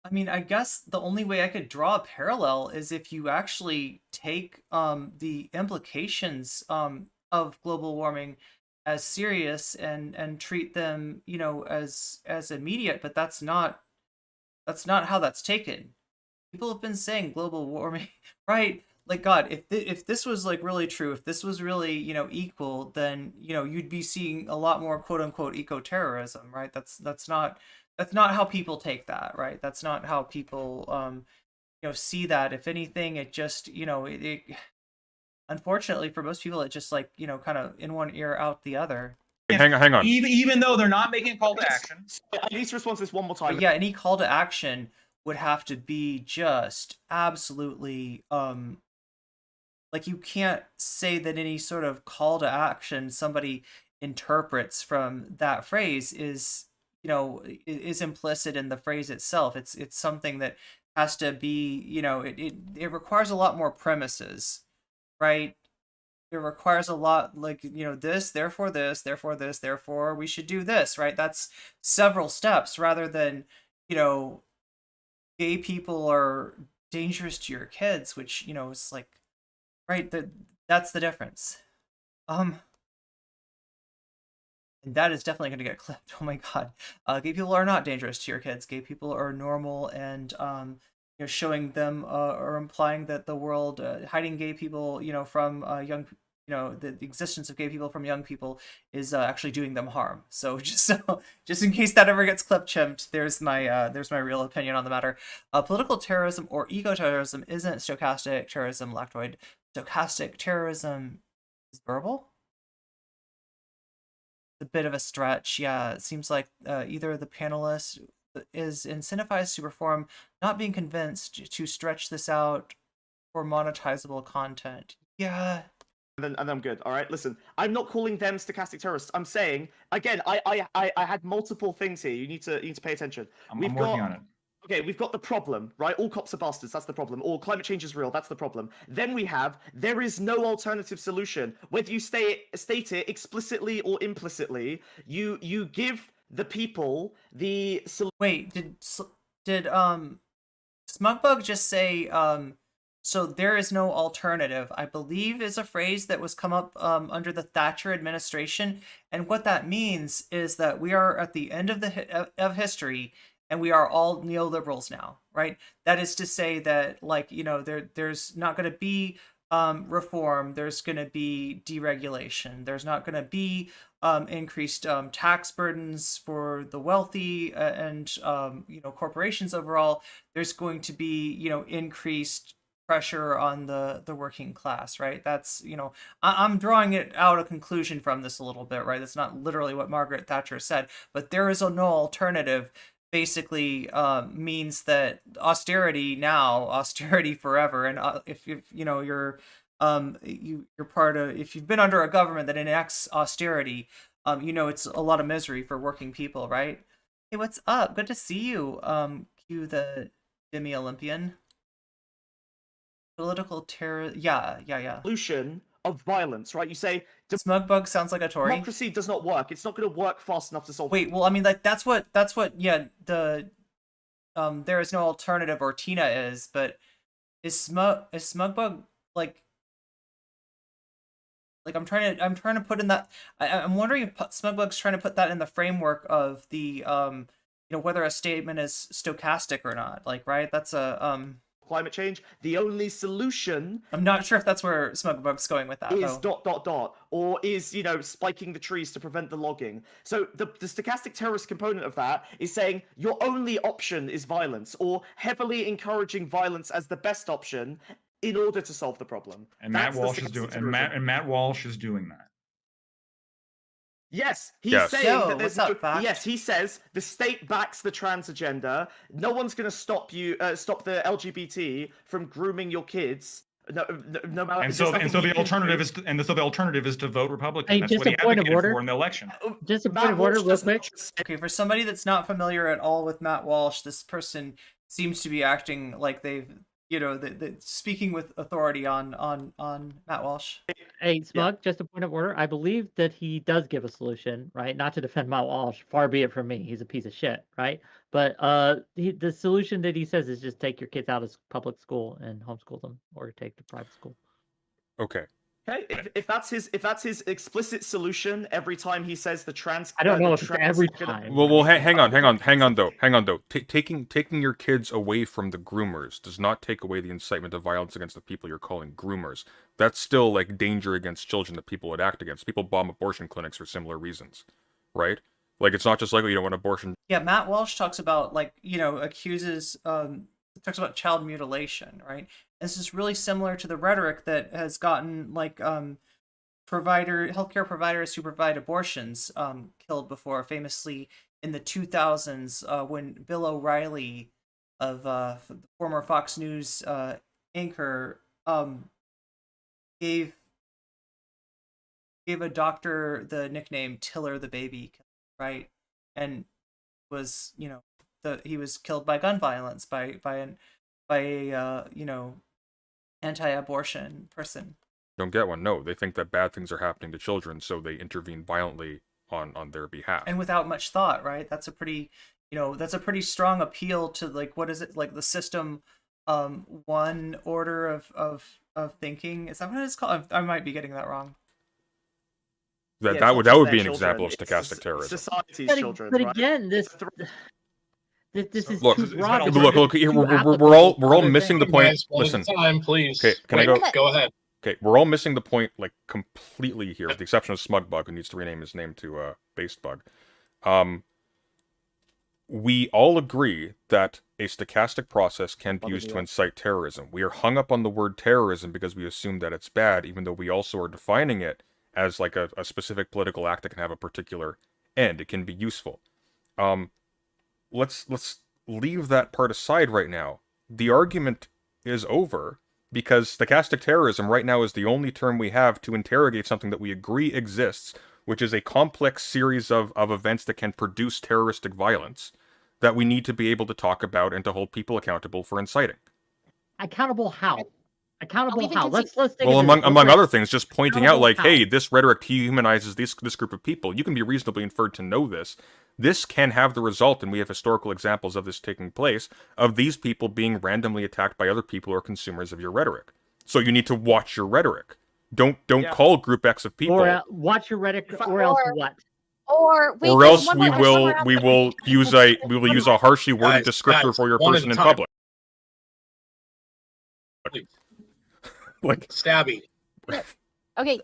Speaker 2: I mean, I guess the only way I could draw a parallel is if you actually take the implications of global warming as serious and treat them, you know, as immediate, but that's not how that's taken. People have been saying global warming, right? Like, God, if this was like really true, if this was really, you know, equal, then, you know, you'd be seeing a lot more quote unquote eco-terrorism, right? That's not how people take that, right? That's not how people you know, see that. If anything, it just, you know, it unfortunately for most people, it just like, you know, kind of in one ear out the other.
Speaker 3: Hang on.
Speaker 7: Even though they're not making a call to action.
Speaker 5: I need to respond to this one more time.
Speaker 2: But yeah, any call to action would have to be just absolutely like, you can't say that any sort of call to action somebody interprets from that phrase is, you know, is implicit in the phrase itself. It's something that has to be, you know, it requires a lot more premises, right? It requires a lot, like, you know, this, therefore this, therefore this, therefore we should do this, right? That's several steps rather than, you know, gay people are dangerous to your kids, which, you know, is like, right, that's the difference. And that is definitely going to get clipped. Oh my God. Gay people are not dangerous to your kids. Gay people are normal, and you know, showing them or implying that the world, hiding gay people, you know, from young, you know, the existence of gay people from young people is actually doing them harm. So just in case that ever gets clip-chimped, there's my real opinion on the matter. Political terrorism or eco-terrorism isn't stochastic terrorism, Lactoid. Stochastic terrorism is verbal? A bit of a stretch. Yeah, it seems like either the panelist is incentivized to perform, not being convinced to stretch this out for monetizable content. Yeah.
Speaker 5: And then I'm good. All right, listen, I'm not calling them stochastic terrorists. I'm saying, again, I had multiple things here. You need to pay attention.
Speaker 7: I'm working on it.
Speaker 5: Okay, we've got the problem, right? All cops are bastards, that's the problem. Or climate change is real, that's the problem. Then we have, there is no alternative solution. Whether you state it explicitly or implicitly, you give the people the solution.
Speaker 2: Wait, did Smugbug just say, so there is no alternative, I believe is a phrase that was come up under the Thatcher administration. And what that means is that we are at the end of history, and we are all neoliberals now, right? That is to say that, like, there's not going to be reform. There's going to be deregulation. There's not going to be increased tax burdens for the wealthy and corporations overall. There's going to be increased pressure on the working class, right? That's I'm drawing it out a conclusion from this a little bit, right? That's not literally what Margaret Thatcher said, but there is no alternative. Basically means that austerity now, austerity forever, and if you're part of, if you've been under a government that enacts austerity, it's a lot of misery for working people, right? Hey, what's up? Good to see you, Q the Demi Olympian. Political terror, yeah.
Speaker 5: Solution of violence, right? You say
Speaker 2: Smugbug sounds like a Tory.
Speaker 5: democracy does not work. It's not going to work fast enough to solve.
Speaker 2: Wait, well, I mean, like that's what the there is no alternative, or Tina is, but is Smugbug like I'm trying to put in that. I'm wondering if Smugbug's trying to put that in the framework of the whether a statement is stochastic or not, like, right? That's a
Speaker 5: climate change. The only solution,
Speaker 2: I'm not sure if that's where Smugbug's going with that,
Speaker 5: is
Speaker 2: though.
Speaker 5: or is spiking the trees to prevent the logging. So the stochastic terrorist component of that is saying your only option is violence, or heavily encouraging violence as the best option in order to solve the problem.
Speaker 7: And Matt Walsh is doing Matt Walsh is doing that.
Speaker 5: Yes, he's saying that there's
Speaker 2: what's up, Fox?
Speaker 5: Yes, he says the state backs the trans agenda. No one's going to stop the LGBT from grooming your kids. No matter.
Speaker 7: And so the alternative is to vote Republican.
Speaker 4: Hey,
Speaker 7: That's
Speaker 4: just
Speaker 7: what he
Speaker 4: a point of
Speaker 7: advocated
Speaker 4: order.
Speaker 7: for in the election.
Speaker 4: Just a point of order, real quick.
Speaker 2: Okay, for somebody that's not familiar at all with Matt Walsh, this person seems to be acting like they've speaking with authority on Matt Walsh.
Speaker 4: Hey, Smug, just a point of order. I believe that he does give a solution, right? Not to defend Matt Walsh. Far be it from me. He's a piece of shit, right? But the solution that he says is just take your kids out of public school and homeschool them, or take to private school.
Speaker 3: Okay.
Speaker 5: Okay, if that's his explicit solution every time he says the trans.
Speaker 4: I don't know if it's every time.
Speaker 3: Well, hang on though. Taking your kids away from the groomers does not take away the incitement of violence against the people you're calling groomers. That's still like danger against children that people would act against. People bomb abortion clinics for similar reasons, right? Like, it's not just like, you don't want abortion.
Speaker 2: Yeah, Matt Walsh talks about, like, accuses talks about child mutilation, right? This is really similar to the rhetoric that has gotten, like, healthcare providers who provide abortions killed before, famously in the 2000s when Bill O'Reilly, of the former Fox News anchor, gave a doctor the nickname Tiller the Baby, right? And was, he was killed by gun violence by a anti-abortion person.
Speaker 3: Don't get one. No, they think that bad things are happening to children, so they intervene violently on their behalf.
Speaker 2: And without much thought, right? That's a pretty, that's a pretty strong appeal to, like, what is it, like the system one order of thinking. Is that what it's called? I might be getting that wrong.
Speaker 3: That would be an example of stochastic terrorism.
Speaker 5: Society's children,
Speaker 4: but
Speaker 5: right?
Speaker 4: again, this is
Speaker 3: look.
Speaker 4: too broad.
Speaker 3: Look. Here, we're all missing the point.
Speaker 6: Guys, one at a
Speaker 3: Listen.
Speaker 6: time, please.
Speaker 3: Okay, can I
Speaker 6: Wait,
Speaker 3: go?
Speaker 6: Go ahead.
Speaker 3: Okay, we're all missing the point, like, completely here, with the exception of Smugbug, who needs to rename his name to Basebug. We all agree that a stochastic process can be used to incite terrorism. We are hung up on the word terrorism because we assume that it's bad, even though we also are defining it as, like, a specific political act that can have a particular end. It can be useful. Let's leave that part aside right now. The argument is over, because stochastic terrorism right now is the only term we have to interrogate something that we agree exists, which is a complex series of events that can produce terroristic violence that we need to be able to talk about and to hold people accountable for inciting.
Speaker 4: Accountable how? Accountable
Speaker 10: even
Speaker 4: how? Let's take
Speaker 3: Well,
Speaker 4: it
Speaker 3: among other things, just pointing out, like,
Speaker 4: Accountable
Speaker 3: hey,
Speaker 4: how?
Speaker 3: this rhetoric dehumanizes this group of people. You can be reasonably inferred to know this. This can have the result, and we have historical examples of this taking place, of these people being randomly attacked by other people who are consumers of your rhetoric. So you need to watch your rhetoric. Don't call Group X of people.
Speaker 4: Or watch your rhetoric, or else what?
Speaker 10: Or wait,
Speaker 3: Or
Speaker 10: there's
Speaker 3: else
Speaker 10: one
Speaker 3: we
Speaker 10: more- there's one
Speaker 3: will
Speaker 10: more
Speaker 3: we
Speaker 10: outcome.
Speaker 3: will use a harshly worded
Speaker 6: Guys,
Speaker 3: descriptor for your
Speaker 6: one at
Speaker 3: person
Speaker 6: a
Speaker 3: in
Speaker 6: time.
Speaker 3: public.
Speaker 6: Please.
Speaker 3: Like
Speaker 6: Stabby.
Speaker 10: Okay,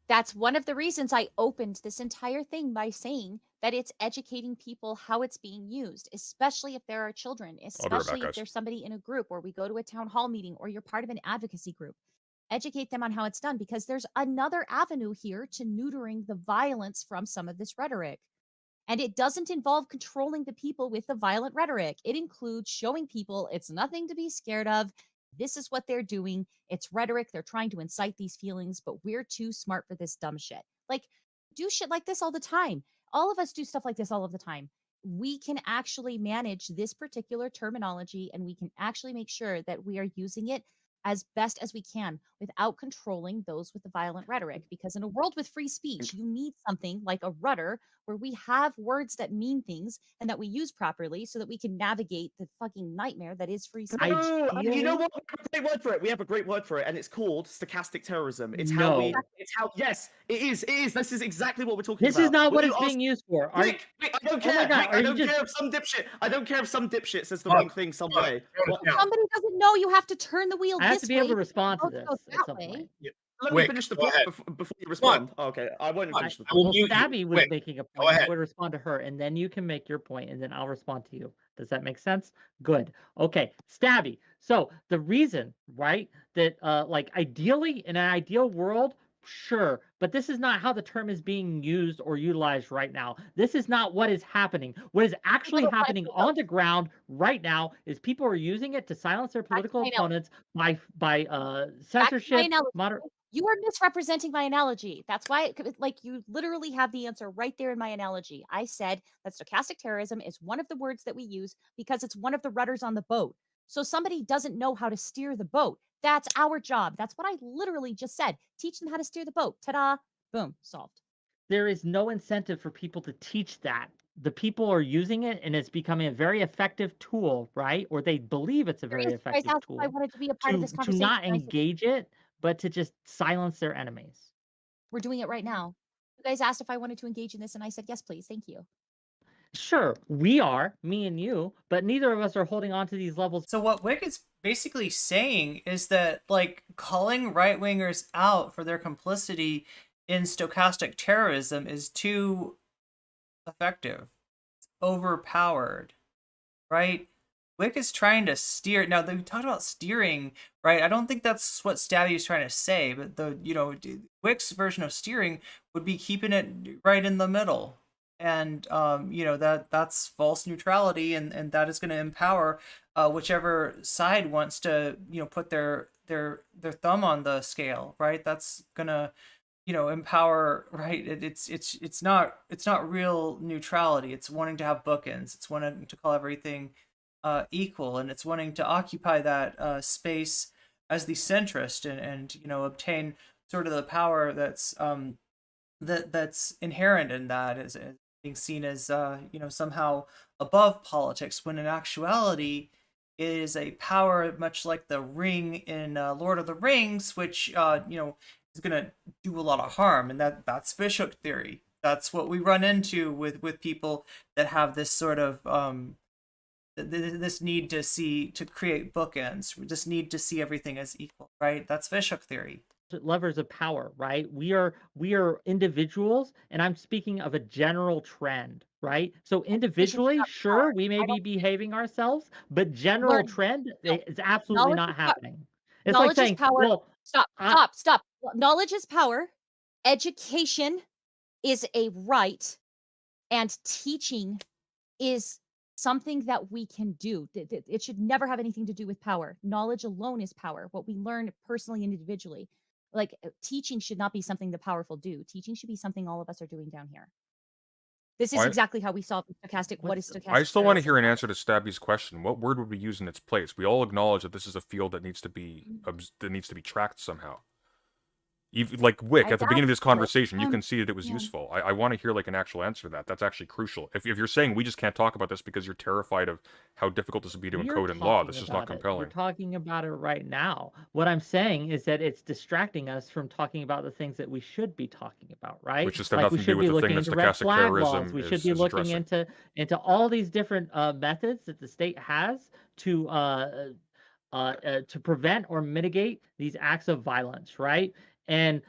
Speaker 10: that's one of the reasons I opened this entire thing by saying that it's educating people how it's being used, especially if there are children, especially if
Speaker 3: guys.
Speaker 10: there's somebody in a group, or we go to a town hall meeting, or you're part of an advocacy group. Educate them on how it's done, because there's another avenue here to neutering the violence from some of this rhetoric. And it doesn't involve controlling the people with the violent rhetoric. It includes showing people it's nothing to be scared of. This is what they're doing. It's rhetoric. They're trying to incite these feelings, but we're too smart for this dumb shit. Like, do shit like this all the time. All of us do stuff like this all of the time. We can actually manage this particular terminology, and we can actually make sure that we are using it as best as we can without controlling those with the violent rhetoric. Because in a world with free speech, you need something like a rudder where we have words that mean things and that we use properly so that we can navigate the fucking nightmare that is free speech.
Speaker 5: No, you know what? We have a great word for it. We have a great word for it, and it's called stochastic terrorism. It's yes, it is. This is exactly what we're talking about.
Speaker 4: This is not what
Speaker 5: you
Speaker 4: it's being used for.
Speaker 5: Rick, I don't care.
Speaker 4: Oh my God,
Speaker 5: Rick,
Speaker 4: are
Speaker 5: I
Speaker 4: you
Speaker 5: don't
Speaker 4: just-
Speaker 5: care if some dipshit. I don't care if some dipshit says the wrong thing some way.
Speaker 10: Somebody doesn't know you have to turn the wheel
Speaker 4: I have
Speaker 10: this
Speaker 4: to be able to
Speaker 10: way,
Speaker 4: respond to
Speaker 10: both
Speaker 4: this
Speaker 10: go
Speaker 4: at
Speaker 10: that
Speaker 4: some
Speaker 10: way.
Speaker 4: point.
Speaker 5: Let me
Speaker 6: Wick,
Speaker 5: finish the
Speaker 6: go
Speaker 5: point
Speaker 6: ahead.
Speaker 5: before you respond. Oh, okay, I won't finish the
Speaker 4: Well,
Speaker 5: point.
Speaker 6: mute you.
Speaker 4: Stabby was
Speaker 6: Wick,
Speaker 4: making a
Speaker 6: go
Speaker 4: point. I
Speaker 6: ahead.
Speaker 4: would respond to her, and then you can make your point, and then I'll respond to you. Does that make sense? Good. Okay, Stabby. So the reason, right, that like ideally in an ideal world, sure, but this is not how the term is being used or utilized right now. This is not what is happening. What is actually happening on the ground right now is people are using it to silence their political opponents by censorship.
Speaker 10: You are misrepresenting my analogy. That's why, like, you literally have the answer right there in my analogy. I said that stochastic terrorism is one of the words that we use because it's one of the rudders on the boat. So somebody doesn't know how to steer the boat. That's our job. That's what I literally just said. Teach them how to steer the boat. Ta-da! Boom, solved.
Speaker 4: There is no incentive for people to teach that. The people are using it, and it's becoming a very effective tool, right? Or they believe it's a very effective tool
Speaker 10: I wanted to be a part of this
Speaker 4: to
Speaker 10: conversation.
Speaker 4: not
Speaker 10: and I said,
Speaker 4: engage it, but to just silence their enemies.
Speaker 10: we're doing it right now. You guys asked if I wanted to engage in this, and I said, yes, please. Thank you.
Speaker 4: Sure, we are, me and you, but neither of us are holding on to these levels.
Speaker 2: So what Wick is basically saying is that, like, calling right-wingers out for their complicity in stochastic terrorism is too effective. It's overpowered, right? Wick is trying to steer. Now, we talked about steering, right? I don't think that's what Stabby is trying to say, but Wick's version of steering would be keeping it right in the middle. And that's false neutrality, and that is going to empower whichever side wants to put their thumb on the scale, right? That's gonna empower, right? It's not real neutrality. It's wanting to have bookends. It's wanting to call everything equal, and it's wanting to occupy that space as the centrist and obtain sort of the power that's inherent in that as being seen as somehow above politics, when in actuality it is a power much like the ring in Lord of the Rings, which is going to do a lot of harm, and that's fishhook theory. That's what we run into with people that have this sort of this need to create bookends, this need to see everything as equal, right? That's fishhook theory.
Speaker 4: Levers of power, right? We are individuals, and I'm speaking of a general trend, right? So individually, sure, we may be behaving ourselves, but general trend is absolutely not happening. It's like saying,
Speaker 10: power.
Speaker 4: well,
Speaker 10: Stop. Knowledge is power. Education is a right, and teaching is something that we can do. It should never have anything to do with power. Knowledge alone is power. What we learn personally and individually. Like, teaching should not be something the powerful do. Teaching should be something all of us are doing down here. This is exactly how we solve stochastic. What is stochastic?
Speaker 3: I still want to hear an answer to Stabby's question. What word would we use in its place? We all acknowledge that this is a field that needs to be tracked somehow. Even, like Wick, at the beginning of this
Speaker 10: asked for it.
Speaker 3: conversation, you conceded it was
Speaker 8: yeah.
Speaker 3: useful. I want to hear like an actual answer to that. That's actually crucial. If you're saying we just can't talk about this because you're terrified of how difficult this would be to
Speaker 4: We're
Speaker 3: encode in law,
Speaker 4: talking
Speaker 3: this is not
Speaker 4: about it. We're
Speaker 3: compelling.
Speaker 4: talking about it right now. What I'm saying is that it's distracting us from talking about the things that we should be talking about, right?
Speaker 3: Which just have
Speaker 4: Like
Speaker 3: nothing
Speaker 4: we
Speaker 3: to
Speaker 4: should
Speaker 3: do
Speaker 4: be
Speaker 3: with the thing
Speaker 4: looking
Speaker 3: that
Speaker 4: into red
Speaker 3: stochastic
Speaker 4: flag laws.
Speaker 3: terrorism
Speaker 4: We should
Speaker 3: is
Speaker 4: be looking
Speaker 3: addressing.
Speaker 4: into all these different methods that the state has to prevent or mitigate these acts of violence, right? And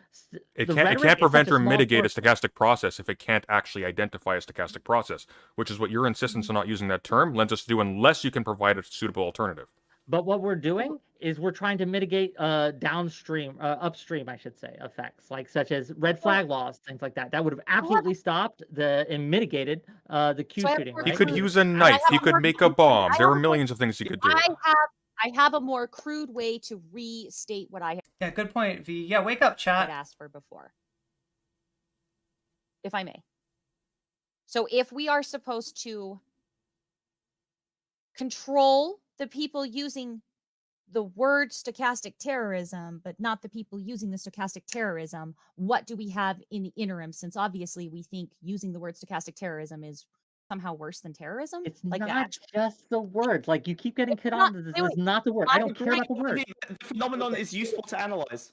Speaker 3: It
Speaker 4: the
Speaker 3: can't
Speaker 4: rhetoric is
Speaker 3: prevent
Speaker 4: such a
Speaker 3: or
Speaker 4: small
Speaker 3: mitigate a
Speaker 4: portion.
Speaker 3: stochastic process if it can't actually identify a stochastic process, which is what your insistence on not using that term lends us to do unless you can provide a suitable alternative.
Speaker 4: But what we're doing is we're trying to mitigate upstream, I should say, effects, like such as red flag laws, things like that. That would have absolutely stopped and mitigated the Q
Speaker 10: So I have
Speaker 4: shooting,
Speaker 10: more
Speaker 3: He
Speaker 4: right?
Speaker 3: could
Speaker 10: crude-
Speaker 3: use a
Speaker 10: I
Speaker 3: knife.
Speaker 10: have
Speaker 3: He
Speaker 10: a
Speaker 3: could
Speaker 10: more
Speaker 3: make a
Speaker 10: crude-
Speaker 3: bomb.
Speaker 10: I
Speaker 3: There are
Speaker 10: have a
Speaker 3: millions of things he could do.
Speaker 10: I have a more crude way to restate what I
Speaker 2: Yeah, good point, V. Yeah, wake up,
Speaker 10: had
Speaker 2: chat.
Speaker 10: asked for before, if I may. So if we are supposed to control the people using the word stochastic terrorism, but not the people using the stochastic terrorism, what do we have in the interim? Since obviously we think using the word stochastic terrorism is somehow worse than terrorism.
Speaker 4: It's
Speaker 10: like
Speaker 4: not
Speaker 10: that.
Speaker 4: just the word. Like you keep getting hit
Speaker 10: not-
Speaker 4: on. This
Speaker 10: wait,
Speaker 4: is not the word. I don't care about the word.
Speaker 5: The phenomenon is useful to analyze.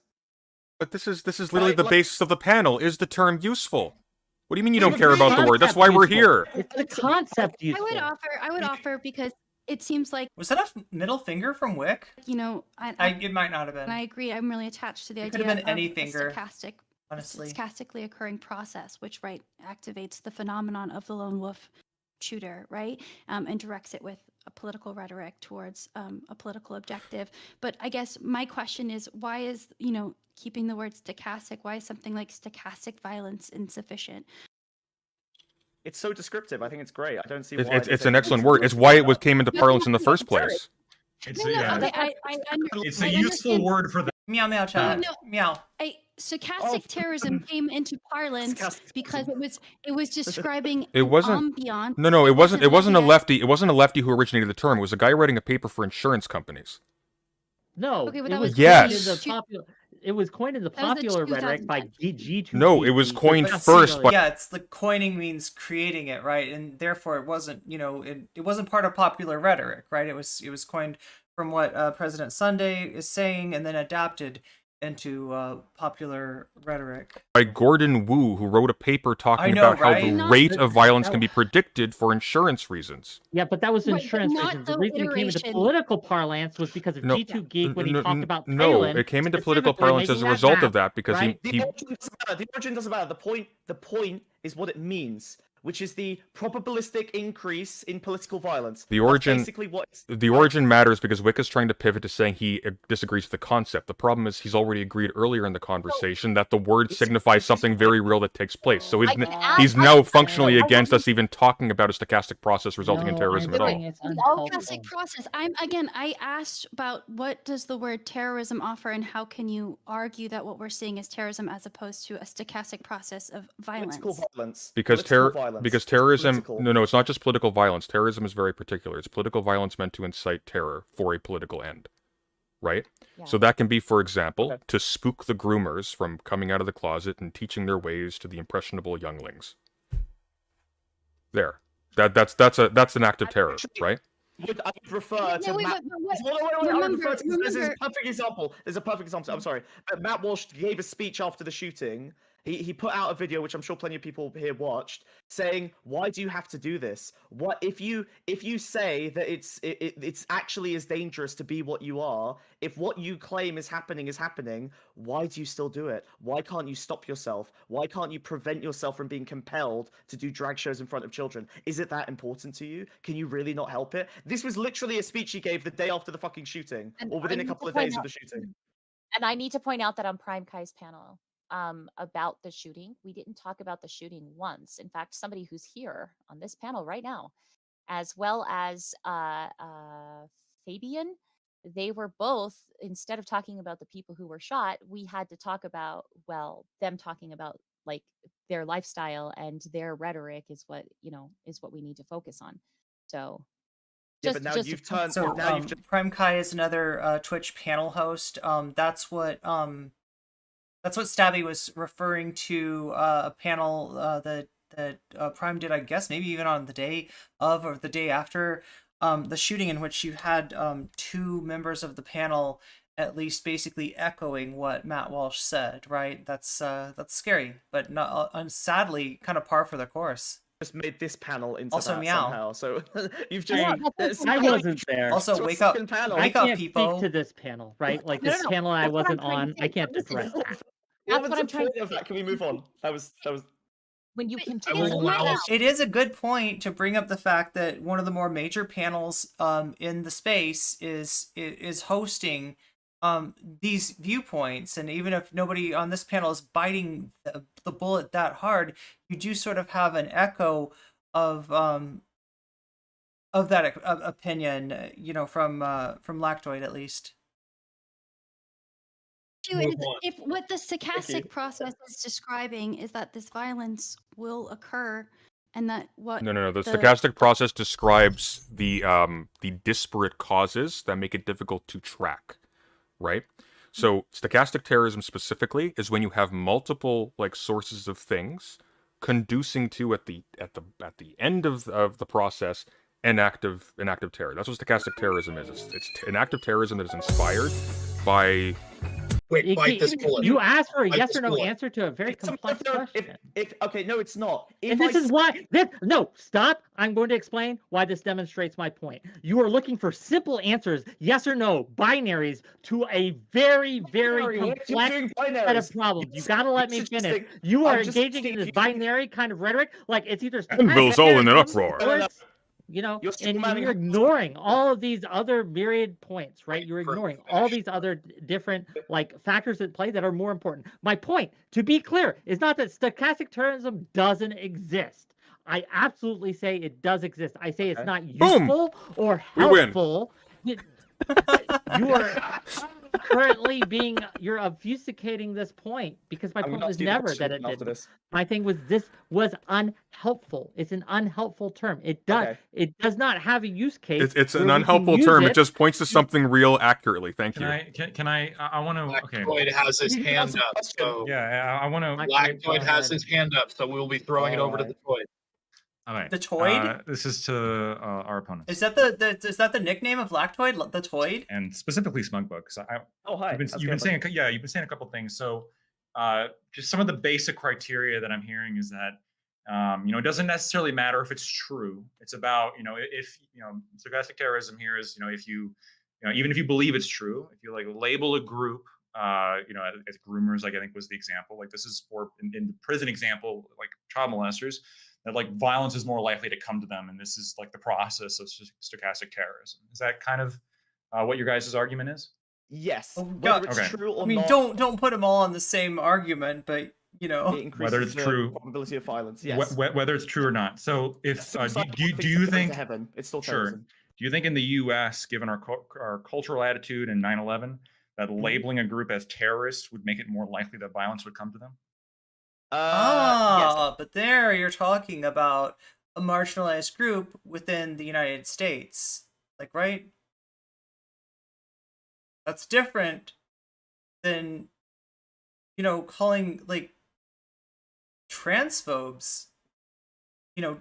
Speaker 3: But this is literally the basis of the panel. Is the term useful? What do you mean you
Speaker 5: We
Speaker 3: don't care
Speaker 5: agree.
Speaker 3: about the word? That's why we're here.
Speaker 4: It's the concept
Speaker 8: I
Speaker 4: useful.
Speaker 8: would offer because it seems like,
Speaker 2: Was that a middle finger from Wick?
Speaker 8: you know,
Speaker 2: It might not have been.
Speaker 8: and I agree. I'm really attached to the
Speaker 2: It could
Speaker 8: idea
Speaker 2: have been
Speaker 8: of
Speaker 2: any
Speaker 8: a
Speaker 2: finger,
Speaker 8: stochastic,
Speaker 2: honestly.
Speaker 8: stochastically occurring process, which activates the phenomenon of the lone wolf shooter, right, and directs it with a political rhetoric towards a political objective. But I guess my question is, why is keeping the word stochastic? Why is something like stochastic violence insufficient?
Speaker 5: It's so descriptive. I think it's great. I don't see why.
Speaker 3: It's an excellent word. It's why it came into parlance in the first place.
Speaker 7: It's
Speaker 8: No,
Speaker 7: yeah.
Speaker 8: okay,
Speaker 7: It's a
Speaker 8: I
Speaker 7: useful
Speaker 8: understand.
Speaker 7: word for the
Speaker 2: Meow meow chat.
Speaker 8: No.
Speaker 2: Meow.
Speaker 8: Stochastic terrorism came into parlance
Speaker 5: Stochastic
Speaker 8: because it was describing
Speaker 3: It wasn't.
Speaker 8: ambient.
Speaker 3: No, it wasn't. It wasn't a
Speaker 8: idea-
Speaker 3: lefty. It wasn't a lefty who originated the term. It was a guy writing a paper for insurance companies.
Speaker 4: No,
Speaker 8: Okay, but
Speaker 4: it
Speaker 8: that
Speaker 4: was
Speaker 8: was
Speaker 3: Yes.
Speaker 4: coined in the popular. It was coined in the
Speaker 8: That was the
Speaker 4: popular rhetoric by
Speaker 8: 2010.
Speaker 4: G2.
Speaker 3: No, it was coined first by.
Speaker 2: Yeah, it's the coining means creating it, right? And therefore, it wasn't. It wasn't part of popular rhetoric, right? It was coined from what President Sunday is saying, and then adapted into popular rhetoric.
Speaker 3: By Gordon Wu, who wrote a paper talking
Speaker 2: I know,
Speaker 3: about how
Speaker 2: right?
Speaker 3: the
Speaker 8: Not-
Speaker 3: rate of violence
Speaker 4: that-
Speaker 3: can be predicted for insurance reasons.
Speaker 4: Yeah, but that was
Speaker 8: Right, but
Speaker 4: insurance
Speaker 8: not
Speaker 4: reasons. The
Speaker 8: the
Speaker 4: reason it came into
Speaker 8: iteration.
Speaker 4: political parlance was because of
Speaker 3: No,
Speaker 4: G2 Geek when he
Speaker 3: no,
Speaker 4: talked about
Speaker 3: no,
Speaker 4: Palin,
Speaker 3: it came into political
Speaker 4: specifically
Speaker 3: parlance as
Speaker 4: making
Speaker 3: a
Speaker 4: that
Speaker 3: result
Speaker 4: map,
Speaker 3: of that because
Speaker 4: right?
Speaker 5: The origin doesn't matter. The origin doesn't matter. The point is what it means, which is the probabilistic increase in political violence.
Speaker 3: The
Speaker 5: That's
Speaker 3: origin-
Speaker 5: basically what.
Speaker 3: The origin matters because Wick is trying to pivot to saying he disagrees with the concept. The problem is he's already agreed earlier in the conversation that the word signifies something very real that takes place. So he's now functionally against us even talking about a stochastic process resulting in terrorism at all.
Speaker 8: Stochastic process. I asked about what does the word terrorism offer, and how can you argue that what we're seeing is terrorism as opposed to a stochastic process of violence?
Speaker 5: Political violence.
Speaker 3: Because terrorism,
Speaker 5: Political.
Speaker 3: no, it's not just political violence. Terrorism is very particular. It's political violence meant to incite terror for a political end, right?
Speaker 10: Yeah.
Speaker 3: So that can be, for example,
Speaker 5: Okay.
Speaker 3: to spook the groomers from coming out of the closet and teaching their ways to the impressionable younglings. There, that's an act of terror, right?
Speaker 5: I would refer to
Speaker 8: wait,
Speaker 5: Matt.
Speaker 8: but what-
Speaker 5: I would refer to, there's a
Speaker 8: remember-
Speaker 5: perfect example. There's a perfect example. I'm sorry, but Matt Walsh gave a speech after the shooting. He put out a video, which I'm sure plenty of people here watched, saying, "Why do you have to do this? What if you say that it's actually as dangerous to be what you are? If what you claim is happening, why do you still do it? Why can't you stop yourself? Why can't you prevent yourself from being compelled to do drag shows in front of children? Is it that important to you? Can you really not help it?" This was literally a speech he gave the day after the fucking shooting,
Speaker 10: And
Speaker 5: or within
Speaker 10: I
Speaker 5: a
Speaker 10: need
Speaker 5: couple
Speaker 10: to
Speaker 5: of
Speaker 10: point
Speaker 5: days of
Speaker 10: out-
Speaker 5: the shooting.
Speaker 10: And I need to point out that on Prime Kai's panel about the shooting, we didn't talk about the shooting once. In fact, somebody who's here on this panel right now, as well as Fabian, they were both, instead of talking about the people who were shot, we had to talk about, well, them talking about like their lifestyle and their rhetoric is what we need to focus on. So
Speaker 5: Yeah, but now you've turned.
Speaker 2: So
Speaker 5: now you've just
Speaker 2: Prime Kai is another Twitch panel host. That's what That's what Stabby was referring to, a panel that Prime did, I guess, maybe even on the day of or the day after the shooting, in which you had two members of the panel at least basically echoing what Matt Walsh said, right? That's scary, but not sadly kind of par for the course.
Speaker 5: Just made this panel into
Speaker 2: Also
Speaker 5: that
Speaker 2: meow.
Speaker 5: somehow. So you've
Speaker 4: I
Speaker 5: just
Speaker 4: wasn't there.
Speaker 2: Also,
Speaker 5: to a
Speaker 2: wake up,
Speaker 5: second panel.
Speaker 4: I
Speaker 2: wake up,
Speaker 4: can't
Speaker 2: people.
Speaker 4: speak to this panel, right? Like
Speaker 10: No,
Speaker 4: this
Speaker 10: no, no.
Speaker 4: panel I
Speaker 10: That's what I'm
Speaker 4: wasn't
Speaker 10: trying to
Speaker 4: on.
Speaker 10: say.
Speaker 4: I can't
Speaker 10: Listen,
Speaker 4: address that.
Speaker 10: That's
Speaker 5: What
Speaker 10: what I'm
Speaker 5: was the
Speaker 10: trying
Speaker 5: point
Speaker 10: to
Speaker 5: of
Speaker 10: say.
Speaker 5: that? Can we move on? That was
Speaker 10: When you
Speaker 6: I will
Speaker 10: continue
Speaker 6: allow us.
Speaker 2: It is a good point to bring up the fact that one of the more major panels in the space is hosting these viewpoints, and even if nobody on this panel is biting the bullet that hard, you do sort of have an echo of that opinion, you know, from Lactoid at least.
Speaker 6: Move on.
Speaker 8: If what the stochastic process is describing is that this violence will occur, and that what
Speaker 3: No. The stochastic process describes the disparate causes that make it difficult to track, right? So stochastic terrorism specifically is when you have multiple like sources of things conducing to at the end of the process an act of terror. That's what stochastic terrorism is. It's an act of terrorism that is inspired by.
Speaker 6: Wait, bite this bullet.
Speaker 4: You asked for a
Speaker 6: Bite
Speaker 4: yes
Speaker 6: this
Speaker 4: or no
Speaker 6: bullet.
Speaker 4: answer to a very complex question.
Speaker 5: Okay, no, it's not.
Speaker 4: And this is why no, stop. I'm going to explain why this demonstrates my point. You are looking for simple answers, yes or no, binaries to a very, very complex set of problems. You gotta let me finish. You are engaging in this binary kind of rhetoric, like it's either
Speaker 3: Anvil's all in an uproar.
Speaker 4: you know,
Speaker 5: You're
Speaker 4: and
Speaker 5: still
Speaker 4: you're ignoring all of these other myriad points, right? You're ignoring all these other different like factors at play that are more important. My point, to be clear, is not that stochastic terrorism doesn't exist. I absolutely say it does exist. I say it's not useful or helpful. You are currently you're obfuscating this point, because my point was never that it didn't. My thing was this was unhelpful. It's an unhelpful term. It does not have a use case.
Speaker 3: It's an unhelpful term. It just points to something real accurately. Thank you.
Speaker 7: I want to. Okay.
Speaker 6: Lactoid has his hand up. So
Speaker 7: yeah, I want to.
Speaker 6: Lactoid has his hand up, so we'll be throwing it over to the Toid.
Speaker 7: Okay.
Speaker 2: The Toid?
Speaker 7: This is to our opponents.
Speaker 2: Is that the nickname of Lactoid? The Toid?
Speaker 7: And specifically Smugbug.
Speaker 5: Hi.
Speaker 7: You've been saying a couple things. So just some of the basic criteria that I'm hearing is that it doesn't necessarily matter if it's true. It's about if stochastic terrorism here is if you even if you believe it's true, if you like label a group as groomers, like I think was the example, like this is for in the prison example, like child molesters, that like violence is more likely to come to them, and this is like the process of stochastic terrorism. Is that kind of what your guys' argument is?
Speaker 5: Yes.
Speaker 2: Whether
Speaker 5: it's true or
Speaker 2: I mean,
Speaker 5: not,
Speaker 2: don't put them all on the same argument, but
Speaker 7: whether it's true,
Speaker 5: probability of violence. Yes.
Speaker 7: Whether it's true or not. So if do you think
Speaker 5: heaven, it's still
Speaker 7: sure?
Speaker 5: terrorism.
Speaker 7: Do you think in the U.S., given our cultural attitude in 9/11, that labeling a group as terrorists would make it more likely that violence would come to them?
Speaker 5: Yes.
Speaker 2: But there you're talking about a marginalized group within the United States, like, right? That's different than calling like transphobes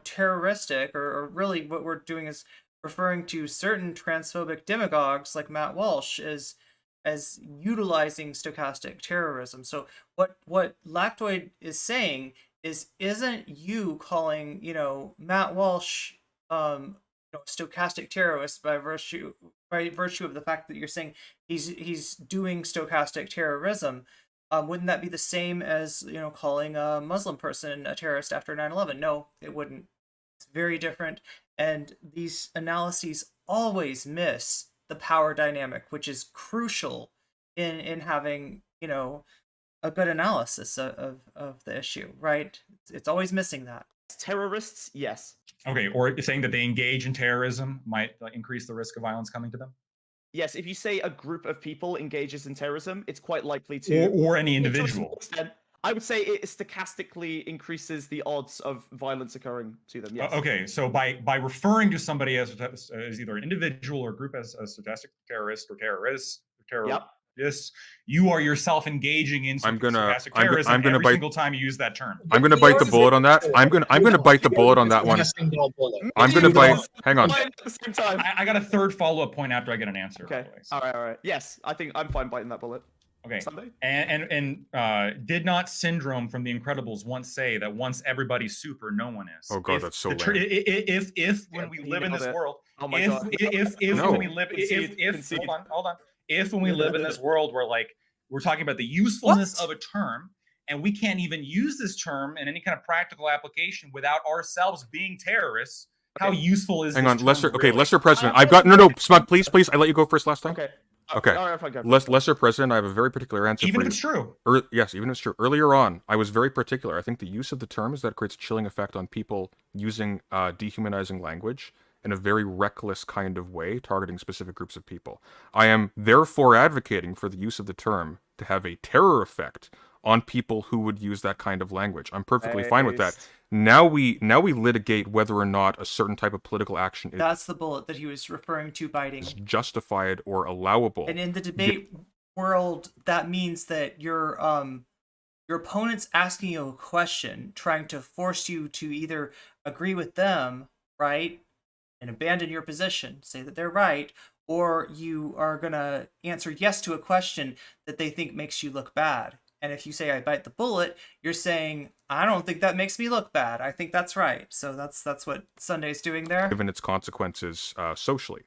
Speaker 2: terroristic, or really what we're doing is referring to certain transphobic demagogues like Matt Walsh as utilizing stochastic terrorism. So what Lactoid is saying isn't you calling Matt Walsh stochastic terrorist by virtue of the fact that you're saying he's doing stochastic terrorism. Wouldn't that be the same as calling a Muslim person a terrorist after 9/11? No, it wouldn't. It's very different, and these analyses always miss the power dynamic, which is crucial in having a good analysis of the issue, right? It's always missing that.
Speaker 5: Terrorists, yes.
Speaker 7: Okay, or saying that they engage in terrorism might increase the risk of violence coming to them?
Speaker 5: Yes, if you say a group of people engages in terrorism, it's quite likely to...
Speaker 7: Or any individual.
Speaker 5: I would say it stochastically increases the odds of violence occurring to them, yes.
Speaker 7: Okay, so by referring to somebody as either an individual or a group as a stochastic terrorist or terrorist, Yes, you are yourself engaging in stochastic terrorism every single time you use that term.
Speaker 3: I'm gonna bite the bullet on that. I'm gonna bite the bullet on that one. I'm gonna bite. Hang on.
Speaker 5: At the same time.
Speaker 7: I got a third follow-up point after I get an answer.
Speaker 5: Okay. All right. Yes, I think I'm fine biting that bullet.
Speaker 7: Okay.
Speaker 5: Sunday?
Speaker 7: And did not Syndrome from The Incredibles once say that once everybody's super, no one is?
Speaker 3: Oh god, that's so lame.
Speaker 7: If when we live in this world, when we live, hold on. If when we live in this world where like we're talking about the usefulness of a term, and we can't even use this term in any kind of practical application without ourselves being terrorists, how useful is? Hang on,
Speaker 3: Lesser. Okay, Lesser President. I've got no. Smug, please. I let you go first last time.
Speaker 5: Okay.
Speaker 3: Okay. Lesser President, I have a very particular answer
Speaker 7: even
Speaker 3: for
Speaker 7: if it's true.
Speaker 3: Yes, even if it's true. Earlier on, I was very particular. I think the use of the term is that it creates a chilling effect on people using dehumanizing language in a very reckless kind of way, targeting specific groups of people. I am therefore advocating for the use of the term to have a terror effect on people who would use that kind of language. I'm perfectly fine with that. Now we litigate whether or not a certain type of political action is
Speaker 2: That's the bullet that he was referring to biting.
Speaker 3: Justified or allowable.
Speaker 2: And in the debate world, that means that your opponent's asking you a question, trying to force you to either agree with them, right, and abandon your position, say that they're right, or you are gonna answer yes to a question that they think makes you look bad. And if you say I bite the bullet, you're saying I don't think that makes me look bad. I think that's right. So that's what Sunday's doing there.
Speaker 3: Given its consequences socially,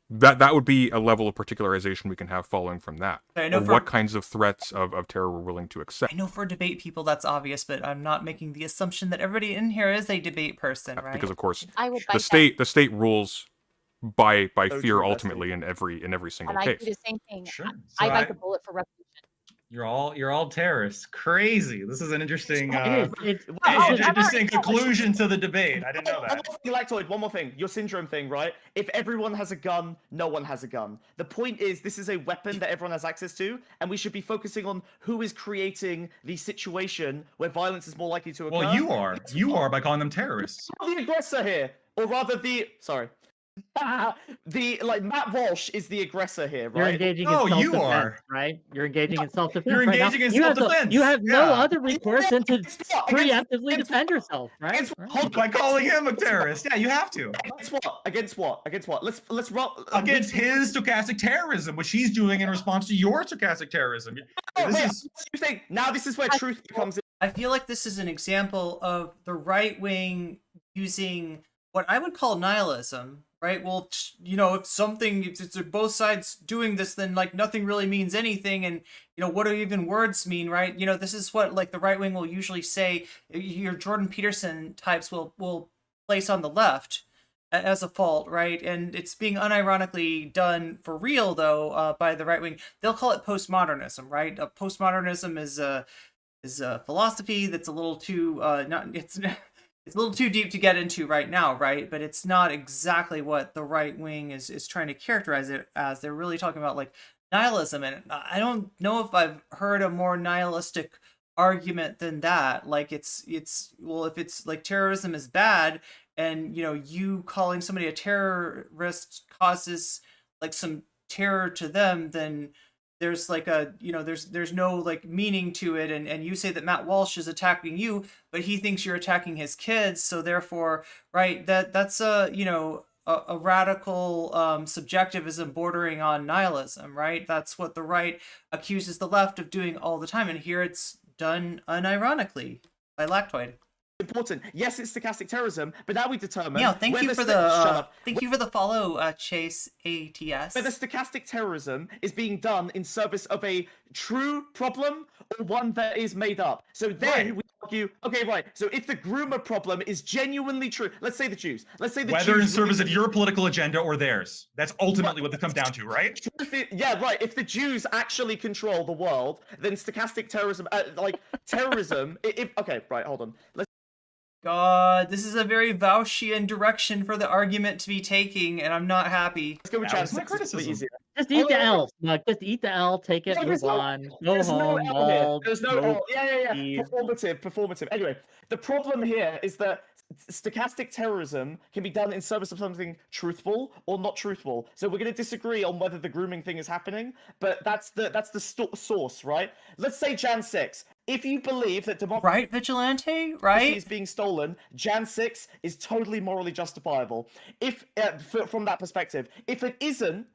Speaker 3: that would be a level of particularization we can have following from that.
Speaker 2: I know
Speaker 3: what kinds of threats of terror we're willing to accept.
Speaker 2: I know for debate people that's obvious, but I'm not making the assumption that everybody in here is a debate person, right?
Speaker 3: Because of course
Speaker 10: I will
Speaker 3: the state rules by fear ultimately in every single
Speaker 10: and
Speaker 3: case.
Speaker 10: I do the same thing.
Speaker 7: Sure.
Speaker 10: I bite the bullet for revolution.
Speaker 7: You're all terrorists. Crazy. This is an interesting
Speaker 5: interesting
Speaker 7: conclusion to the debate. I didn't know that.
Speaker 5: Lactoid, one more thing. Your syndrome thing, right? If everyone has a gun, no one has a gun. The point is, this is a weapon that everyone has access to, and we should be focusing on who is creating the situation where violence is more likely to occur.
Speaker 7: Well, you are by calling them terrorists.
Speaker 5: The aggressor here, or rather Matt Walsh is the aggressor here, right?
Speaker 4: You're engaging in self-defense, right? You're engaging in self-defense.
Speaker 7: You're engaging in self-defense.
Speaker 4: You have no other recourse than to preemptively defend yourself, right?
Speaker 7: By calling him a terrorist. Yeah, you have to.
Speaker 5: Against what? Let's roll
Speaker 7: against his stochastic terrorism, which he's doing in response to your stochastic terrorism.
Speaker 5: Now this is where truth becomes.
Speaker 2: I feel like this is an example of the right wing using what I would call nihilism. Right. Well, if both sides doing this, then like nothing really means anything. And, what do even words mean? Right. This is what like the right wing will usually say. Your Jordan Peterson types will place on the left as a fault. Right. And it's being unironically done for real, though, by the right wing. They'll call it postmodernism. Right. Postmodernism is a philosophy that's a little too it's a little too deep to get into right now, right? But it's not exactly what the right wing is trying to characterize it as. They're really talking about like nihilism, and I don't know if I've heard a more nihilistic argument than that. Like it's well, if it's like terrorism is bad, and you calling somebody a terrorist causes like some terror to them, then there's like there's no like meaning to it, and you say that Matt Walsh is attacking you, but he thinks you're attacking his kids, so therefore, right, that's a radical subjectivism bordering on nihilism, right? That's what the right accuses the left of doing all the time, and here it's done unironically by Lactoid.
Speaker 5: Important. Yes, it's stochastic terrorism, but now we determine.
Speaker 2: Yeah, thank you for the follow, Chase ATS.
Speaker 5: Whether stochastic terrorism is being done in service of a true problem or one that is made up. So then we argue, okay, right. So if the groomer problem is genuinely true, let's say the Jews. Let's say the
Speaker 7: whether
Speaker 5: Jews
Speaker 7: in service of your political agenda or theirs. That's ultimately what this comes down to, right?
Speaker 5: Yeah, right. If the Jews actually control the world, then stochastic terrorism, terrorism. Okay, right. Hold on.
Speaker 2: God, this is a very Vauchian direction for the argument to be taking, and I'm not happy.
Speaker 5: Let's go with
Speaker 7: That
Speaker 5: chance
Speaker 7: was my
Speaker 5: 6. It's a bit
Speaker 7: criticism.
Speaker 5: easier.
Speaker 4: Just eat the L, Smug. Just eat the L, take it,
Speaker 5: No,
Speaker 4: move
Speaker 5: there's no-
Speaker 4: on, go
Speaker 5: There's no
Speaker 4: home,
Speaker 5: L here.
Speaker 4: bald,
Speaker 5: There's no
Speaker 4: smoke,
Speaker 5: L. Yeah.
Speaker 4: Steve.
Speaker 5: Performative. Anyway, the problem here is that stochastic terrorism can be done in service of something truthful or not truthful. So we're going to disagree on whether the grooming thing is happening, but that's the source, right? Let's say Jan 6. If you believe that democracy
Speaker 2: Right, Vigilante? Right?
Speaker 5: is being stolen, Jan 6 is totally morally justifiable. If from that perspective, if it isn't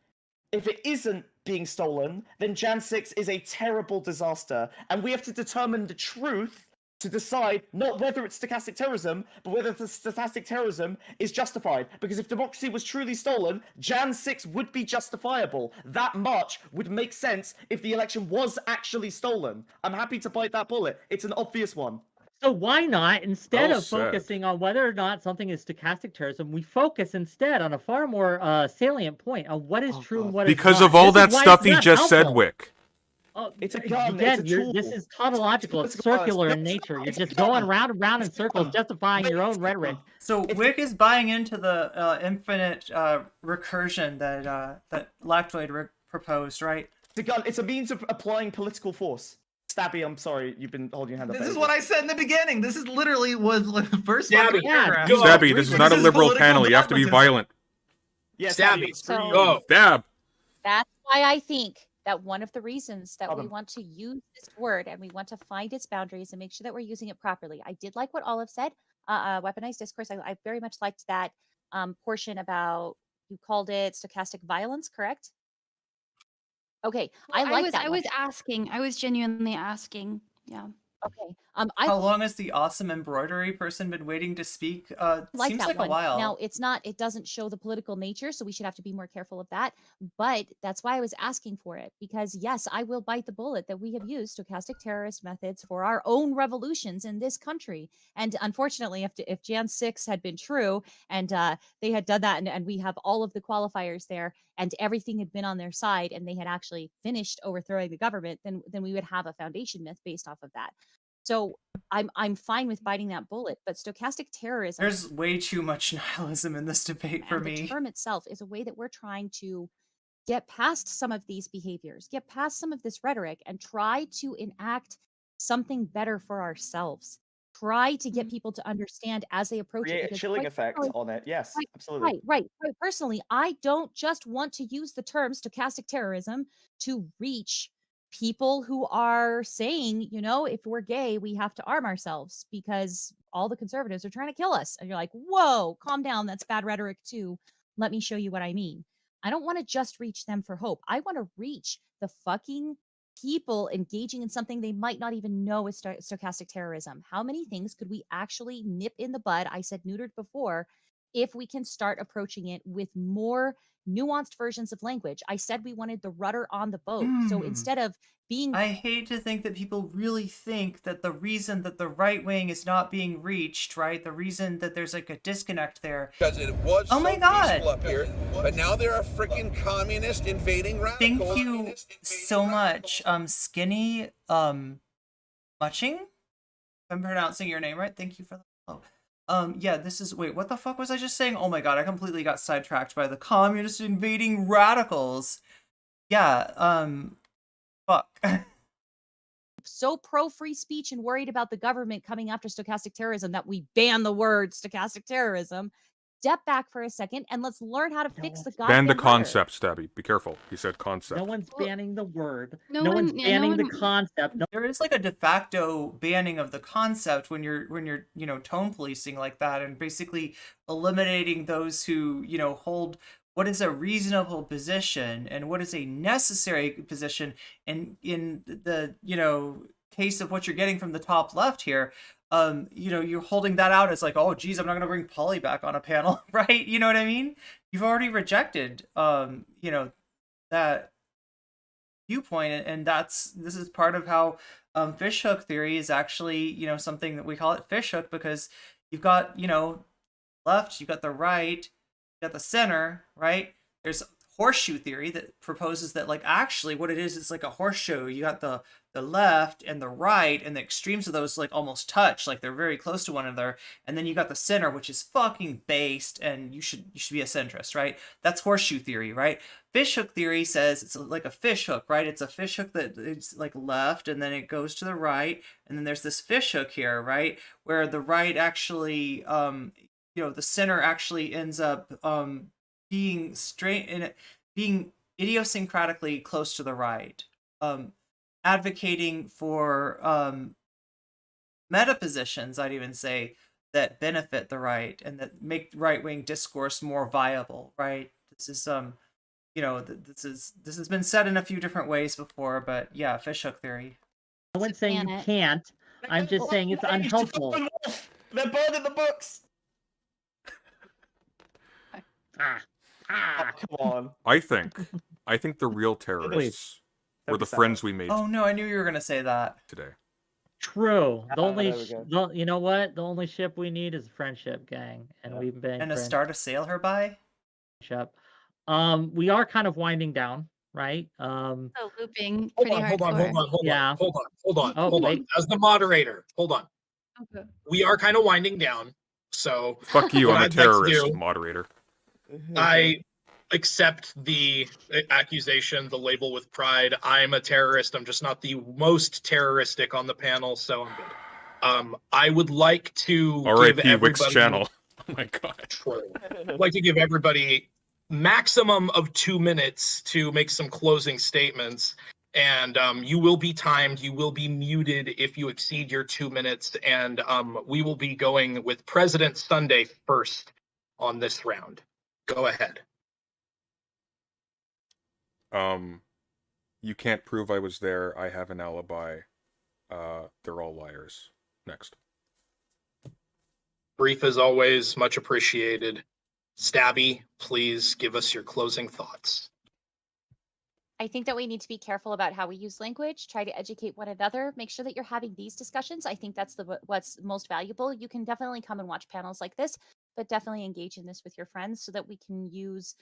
Speaker 5: being stolen, then Jan 6 is a terrible disaster, and we have to determine the truth to decide not whether it's stochastic terrorism, but whether the stochastic terrorism is justified. Because if democracy was truly stolen, Jan 6 would be justifiable. That much would make sense if the election was actually stolen. I'm happy to bite that bullet. It's an obvious one.
Speaker 4: So why not, instead
Speaker 3: Well
Speaker 4: of
Speaker 3: said.
Speaker 4: focusing on whether or not something is stochastic terrorism, we focus instead on a far more salient point on what is true and what is
Speaker 3: Because
Speaker 4: not.
Speaker 3: of all
Speaker 4: This is
Speaker 3: that
Speaker 4: why
Speaker 3: stuff
Speaker 4: it's
Speaker 3: he
Speaker 4: not
Speaker 3: just said,
Speaker 4: helpful.
Speaker 3: Wick.
Speaker 5: It's a gun,
Speaker 4: Again,
Speaker 5: it's a tool.
Speaker 4: this is tautological. It's
Speaker 5: Political violence.
Speaker 4: circular in
Speaker 5: No, it's
Speaker 4: nature.
Speaker 5: not.
Speaker 4: You're
Speaker 5: It's
Speaker 4: just
Speaker 5: a gun.
Speaker 4: going round and round in
Speaker 5: It's a
Speaker 4: circles,
Speaker 5: gun.
Speaker 4: justifying your own rhetoric.
Speaker 2: So Wick is buying into the infinite recursion that Lactoid proposed, right?
Speaker 5: It's a gun. It's a means of applying political force. Stabby, I'm sorry, you've been holding your hand up.
Speaker 11: This is what I said in the beginning. This is literally was like the first
Speaker 6: Stabby.
Speaker 11: fucking paragraph.
Speaker 6: Go.
Speaker 3: Stabby, this is not a liberal
Speaker 11: political
Speaker 3: panel. You have to be
Speaker 11: dogmatism.
Speaker 3: violent.
Speaker 5: Yeah,
Speaker 6: Stabby.
Speaker 10: So-
Speaker 6: Go.
Speaker 3: Stab.
Speaker 10: That's why I think that one of the reasons that we
Speaker 5: Pardon.
Speaker 10: want to use this word and we want to find its boundaries and make sure that we're using it properly. I did like what Olive said, weaponized discourse. I very much liked that portion about, you called it stochastic violence, correct? Okay, I like that
Speaker 8: I
Speaker 10: one.
Speaker 8: was asking. I was genuinely asking. Yeah.
Speaker 10: Okay,
Speaker 2: How long has the awesome embroidery person been waiting to speak?
Speaker 10: like
Speaker 2: Seems
Speaker 10: that
Speaker 2: like
Speaker 10: one.
Speaker 2: a while.
Speaker 10: Now, it doesn't show the political nature, so we should have to be more careful of that. But that's why I was asking for it, because yes, I will bite the bullet that we have used stochastic terrorist methods for our own revolutions in this country. And unfortunately, if Jan 6 had been true and they had done that, and we have all of the qualifiers there, and everything had been on their side, and they had actually finished overthrowing the government, then we would have a foundation myth based off of that. So I'm fine with biting that bullet, but stochastic terrorism,
Speaker 2: There's way too much nihilism in this debate for
Speaker 10: and
Speaker 2: me.
Speaker 10: the term itself, is a way that we're trying to get past some of these behaviors, get past some of this rhetoric, and try to enact something better for ourselves. Try to get people to understand as they approach it.
Speaker 5: Create a
Speaker 10: because
Speaker 5: chilling
Speaker 10: quite
Speaker 5: effect
Speaker 10: frankly-
Speaker 5: on it. Yes,
Speaker 10: Right,
Speaker 5: absolutely.
Speaker 10: Right. Personally, I don't just want to use the term stochastic terrorism to reach people who are saying, if we're gay, we have to arm ourselves because all the conservatives are trying to kill us. And you're like, whoa, calm down. That's bad rhetoric too. Let me show you what I mean. I don't want to just reach them for hope. I want to reach the fucking people engaging in something they might not even know is stochastic terrorism. How many things could we actually nip in the bud? I said neutered before, if we can start approaching it with more nuanced versions of language. I said we wanted the rudder on the boat. So instead of being
Speaker 2: I hate to think that people really think that the reason that the right wing is not being reached, right? The reason that there's like a disconnect there.
Speaker 12: Because it was
Speaker 2: Oh my
Speaker 12: so
Speaker 2: God.
Speaker 12: peaceful up here, but now there are freaking communist invading radicals.
Speaker 2: Thank you so much, Skinny Muching? If I'm pronouncing your name right. Thank you for the follow. Yeah, this is, wait, what the fuck was I just saying? Oh my god, I completely got sidetracked by the communist invading radicals. Yeah, fuck.
Speaker 10: so pro free speech and worried about the government coming after stochastic terrorism that we ban the word stochastic terrorism. Step back for a second and let's learn how to fix the goddamn
Speaker 3: Ban the
Speaker 10: rudder.
Speaker 3: concept, Stabby. Be careful. He said concept.
Speaker 4: No one's banning the word.
Speaker 8: No
Speaker 4: No
Speaker 8: one-
Speaker 4: one's
Speaker 8: yeah, no
Speaker 4: banning the
Speaker 8: one-
Speaker 4: concept. No,
Speaker 2: There is like a de facto banning of the concept when you're tone policing like that and basically eliminating those who hold what is a reasonable position and what is a necessary position. And in the case of what you're getting from the top left here, you're holding that out as like, oh geez, I'm not gonna bring Polly back on a panel, right? You know what I mean? You've already rejected that viewpoint, and this is part of how fishhook theory is actually something that we call it fishhook, because you've got left, you've got the right, you got the center, right? There's horseshoe theory that proposes that like actually what it is like a horseshoe. You got the left and the right, and the extremes of those like almost touch, like they're very close to one another, and then you got the center, which is fucking based, and you should be a centrist, right? That's horseshoe theory, right? Fishhook theory says it's like a fish hook, right? It's a fish hook that it's like left, and then it goes to the right, and then there's this fish hook here, right, where the right actually the center actually ends up being straight and being idiosyncratically close to the right, advocating for meta positions, I'd even say, that benefit the right and that make right-wing discourse more viable, right? This is this has been said in a few different ways before, but yeah, fishhook theory.
Speaker 4: I wouldn't say you can't. I'm just saying it's unhelpful.
Speaker 5: They're burning the books. Come on.
Speaker 3: I think the real terrorists were the friends we made
Speaker 2: Oh no, I knew you were gonna say that
Speaker 3: today.
Speaker 4: True. The only,
Speaker 5: there we go.
Speaker 4: you know what? The only ship we need is a friendship, gang, and we've been
Speaker 2: and a star to sail her by.
Speaker 4: Friendship. We are kind of winding down, right?
Speaker 8: So looping
Speaker 6: Hold
Speaker 8: pretty
Speaker 6: on, hold on,
Speaker 8: hardcore.
Speaker 6: hold on, hold
Speaker 4: Yeah.
Speaker 6: on, hold on, hold on,
Speaker 4: Oh,
Speaker 6: hold
Speaker 4: wait.
Speaker 6: on. As the moderator, hold on.
Speaker 8: Okay.
Speaker 6: We are kind of winding down, so
Speaker 3: Fuck you,
Speaker 6: what
Speaker 3: I'm a
Speaker 6: I'd like to
Speaker 3: terrorist,
Speaker 6: do-
Speaker 3: moderator.
Speaker 6: I accept the accusation, the label with pride. I'm a terrorist. I'm just not the most terroristic on the panel, so I'm good. I would like to give
Speaker 3: R.I.P. Wick's
Speaker 6: everybody
Speaker 3: channel. Oh my god.
Speaker 6: True. I'd like to give everybody maximum of 2 minutes to make some closing statements. And you will be timed. You will be muted if you exceed your 2 minutes. And we will be going with President Sunday first on this round. Go ahead.
Speaker 3: You can't prove I was there. I have an alibi. They're all liars. Next.
Speaker 6: Brief as always, much appreciated. Stabby, please give us your closing thoughts.
Speaker 10: I think that we need to be careful about how we use language, try to educate one another, make sure that you're having these discussions. I think that's what's most valuable. You can definitely come and watch panels like this, but definitely engage in this with your friends so that we can use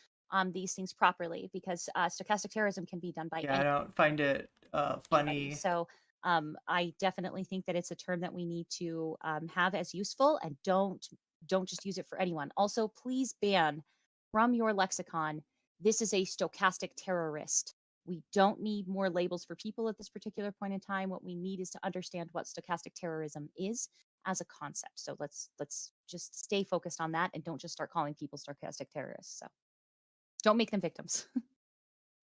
Speaker 10: these things properly, because stochastic terrorism can be done by
Speaker 2: Yeah, I don't find it funny.
Speaker 10: So I definitely think that it's a term that we need to have as useful, and don't just use it for anyone. Also, please ban from your lexicon, this is a stochastic terrorist. We don't need more labels for people at this particular point in time. What we need is to understand what stochastic terrorism is as a concept. So let's just stay focused on that and don't just start calling people stochastic terrorists. So don't make them victims.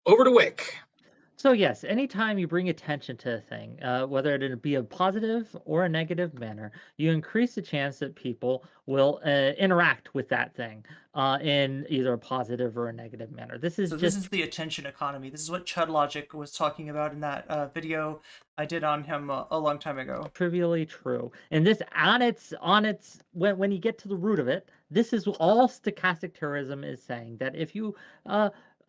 Speaker 6: Over to Wick.
Speaker 4: So yes, anytime you bring attention to a thing, whether it be a positive or a negative manner, you increase the chance that people will interact with that thing in either a positive or a negative manner. This is
Speaker 2: This is the attention economy. This is what Chud Logic was talking about in that video I did on him a long time ago.
Speaker 4: Trivially true. And this on its when you get to the root of it, this is all stochastic terrorism is saying, that if you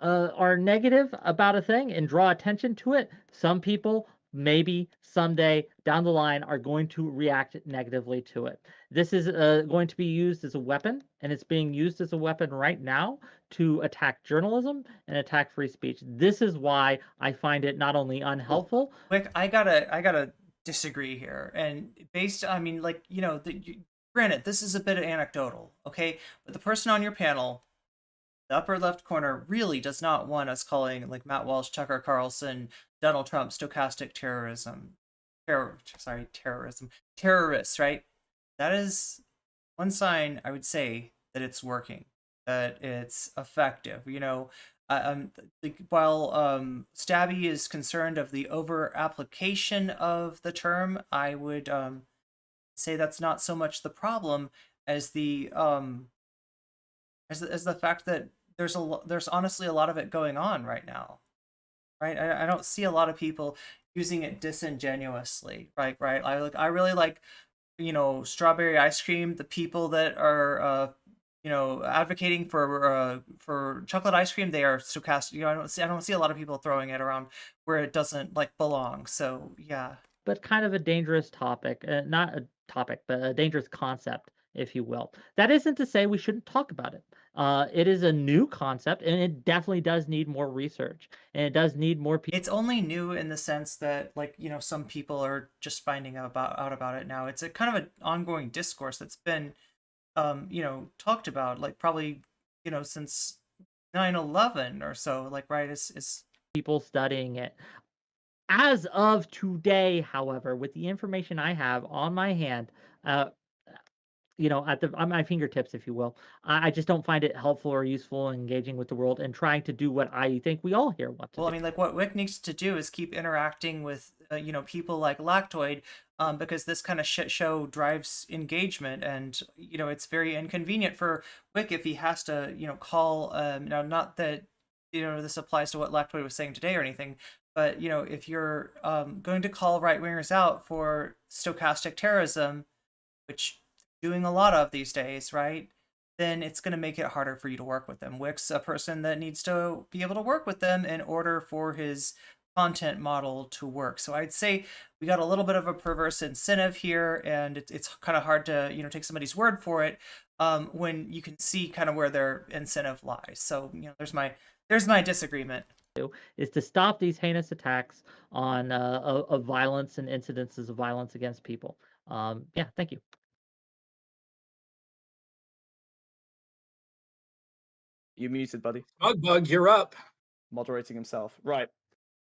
Speaker 4: are negative about a thing and draw attention to it, some people maybe someday down the line are going to react negatively to it. This is going to be used as a weapon, and it's being used as a weapon right now to attack journalism and attack free speech. This is why I find it not only unhelpful.
Speaker 2: Wick, I gotta disagree here. And based, I mean, like, granted, this is a bit anecdotal, okay? But the person on your panel, the upper left corner, really does not want us calling like Matt Walsh, Tucker Carlson, Donald Trump stochastic terrorism. Terrorists, right? That is one sign, I would say, that it's working, that it's effective. While Stabby is concerned of the over application of the term, I would say that's not so much the problem as the as the fact that there's honestly a lot of it going on right now, right? I don't see a lot of people using it disingenuously, right? I really like, strawberry ice cream. The people that are advocating for chocolate ice cream, they are stochastic. I don't see a lot of people throwing it around where it doesn't belong. So yeah.
Speaker 4: But kind of a dangerous topic, not a topic, but a dangerous concept if you will. That isn't to say we shouldn't talk about it. It is a new concept, and it definitely does need more research, and it does need more people.
Speaker 2: It's only new in the sense that, like, some people are just finding out about it now. It's a kind of an ongoing discourse that's been, talked about, like, probably, since 9/11 or so, like, right, is
Speaker 4: people studying it. As of today, however, with the information I have on my hand, on my fingertips, if you will, I just don't find it helpful or useful in engaging with the world and trying to do what I think we all here want to
Speaker 2: Well,
Speaker 4: do.
Speaker 2: I mean, like, what Wick needs to do is keep interacting with, people like Lactoid, because this kind of shit show drives engagement, and, it's very inconvenient for Wick if he has to, call, now, not that, this applies to what Lactoid was saying today or anything, but, if you're going to call right-wingers out for stochastic terrorism, which doing a lot of these days, right? Then it's going to make it harder for you to work with them. Wick's a person that needs to be able to work with them in order for his content model to work. So I'd say we got a little bit of a perverse incentive here, and it's kind of hard to, take somebody's word for it when you can see kind of where their incentive lies. So, there's my disagreement.
Speaker 4: Is to stop these heinous attacks on of violence and incidences of violence against people. Yeah, thank you.
Speaker 5: You muted, buddy.
Speaker 6: Bug, you're up.
Speaker 5: Moderating himself. Right.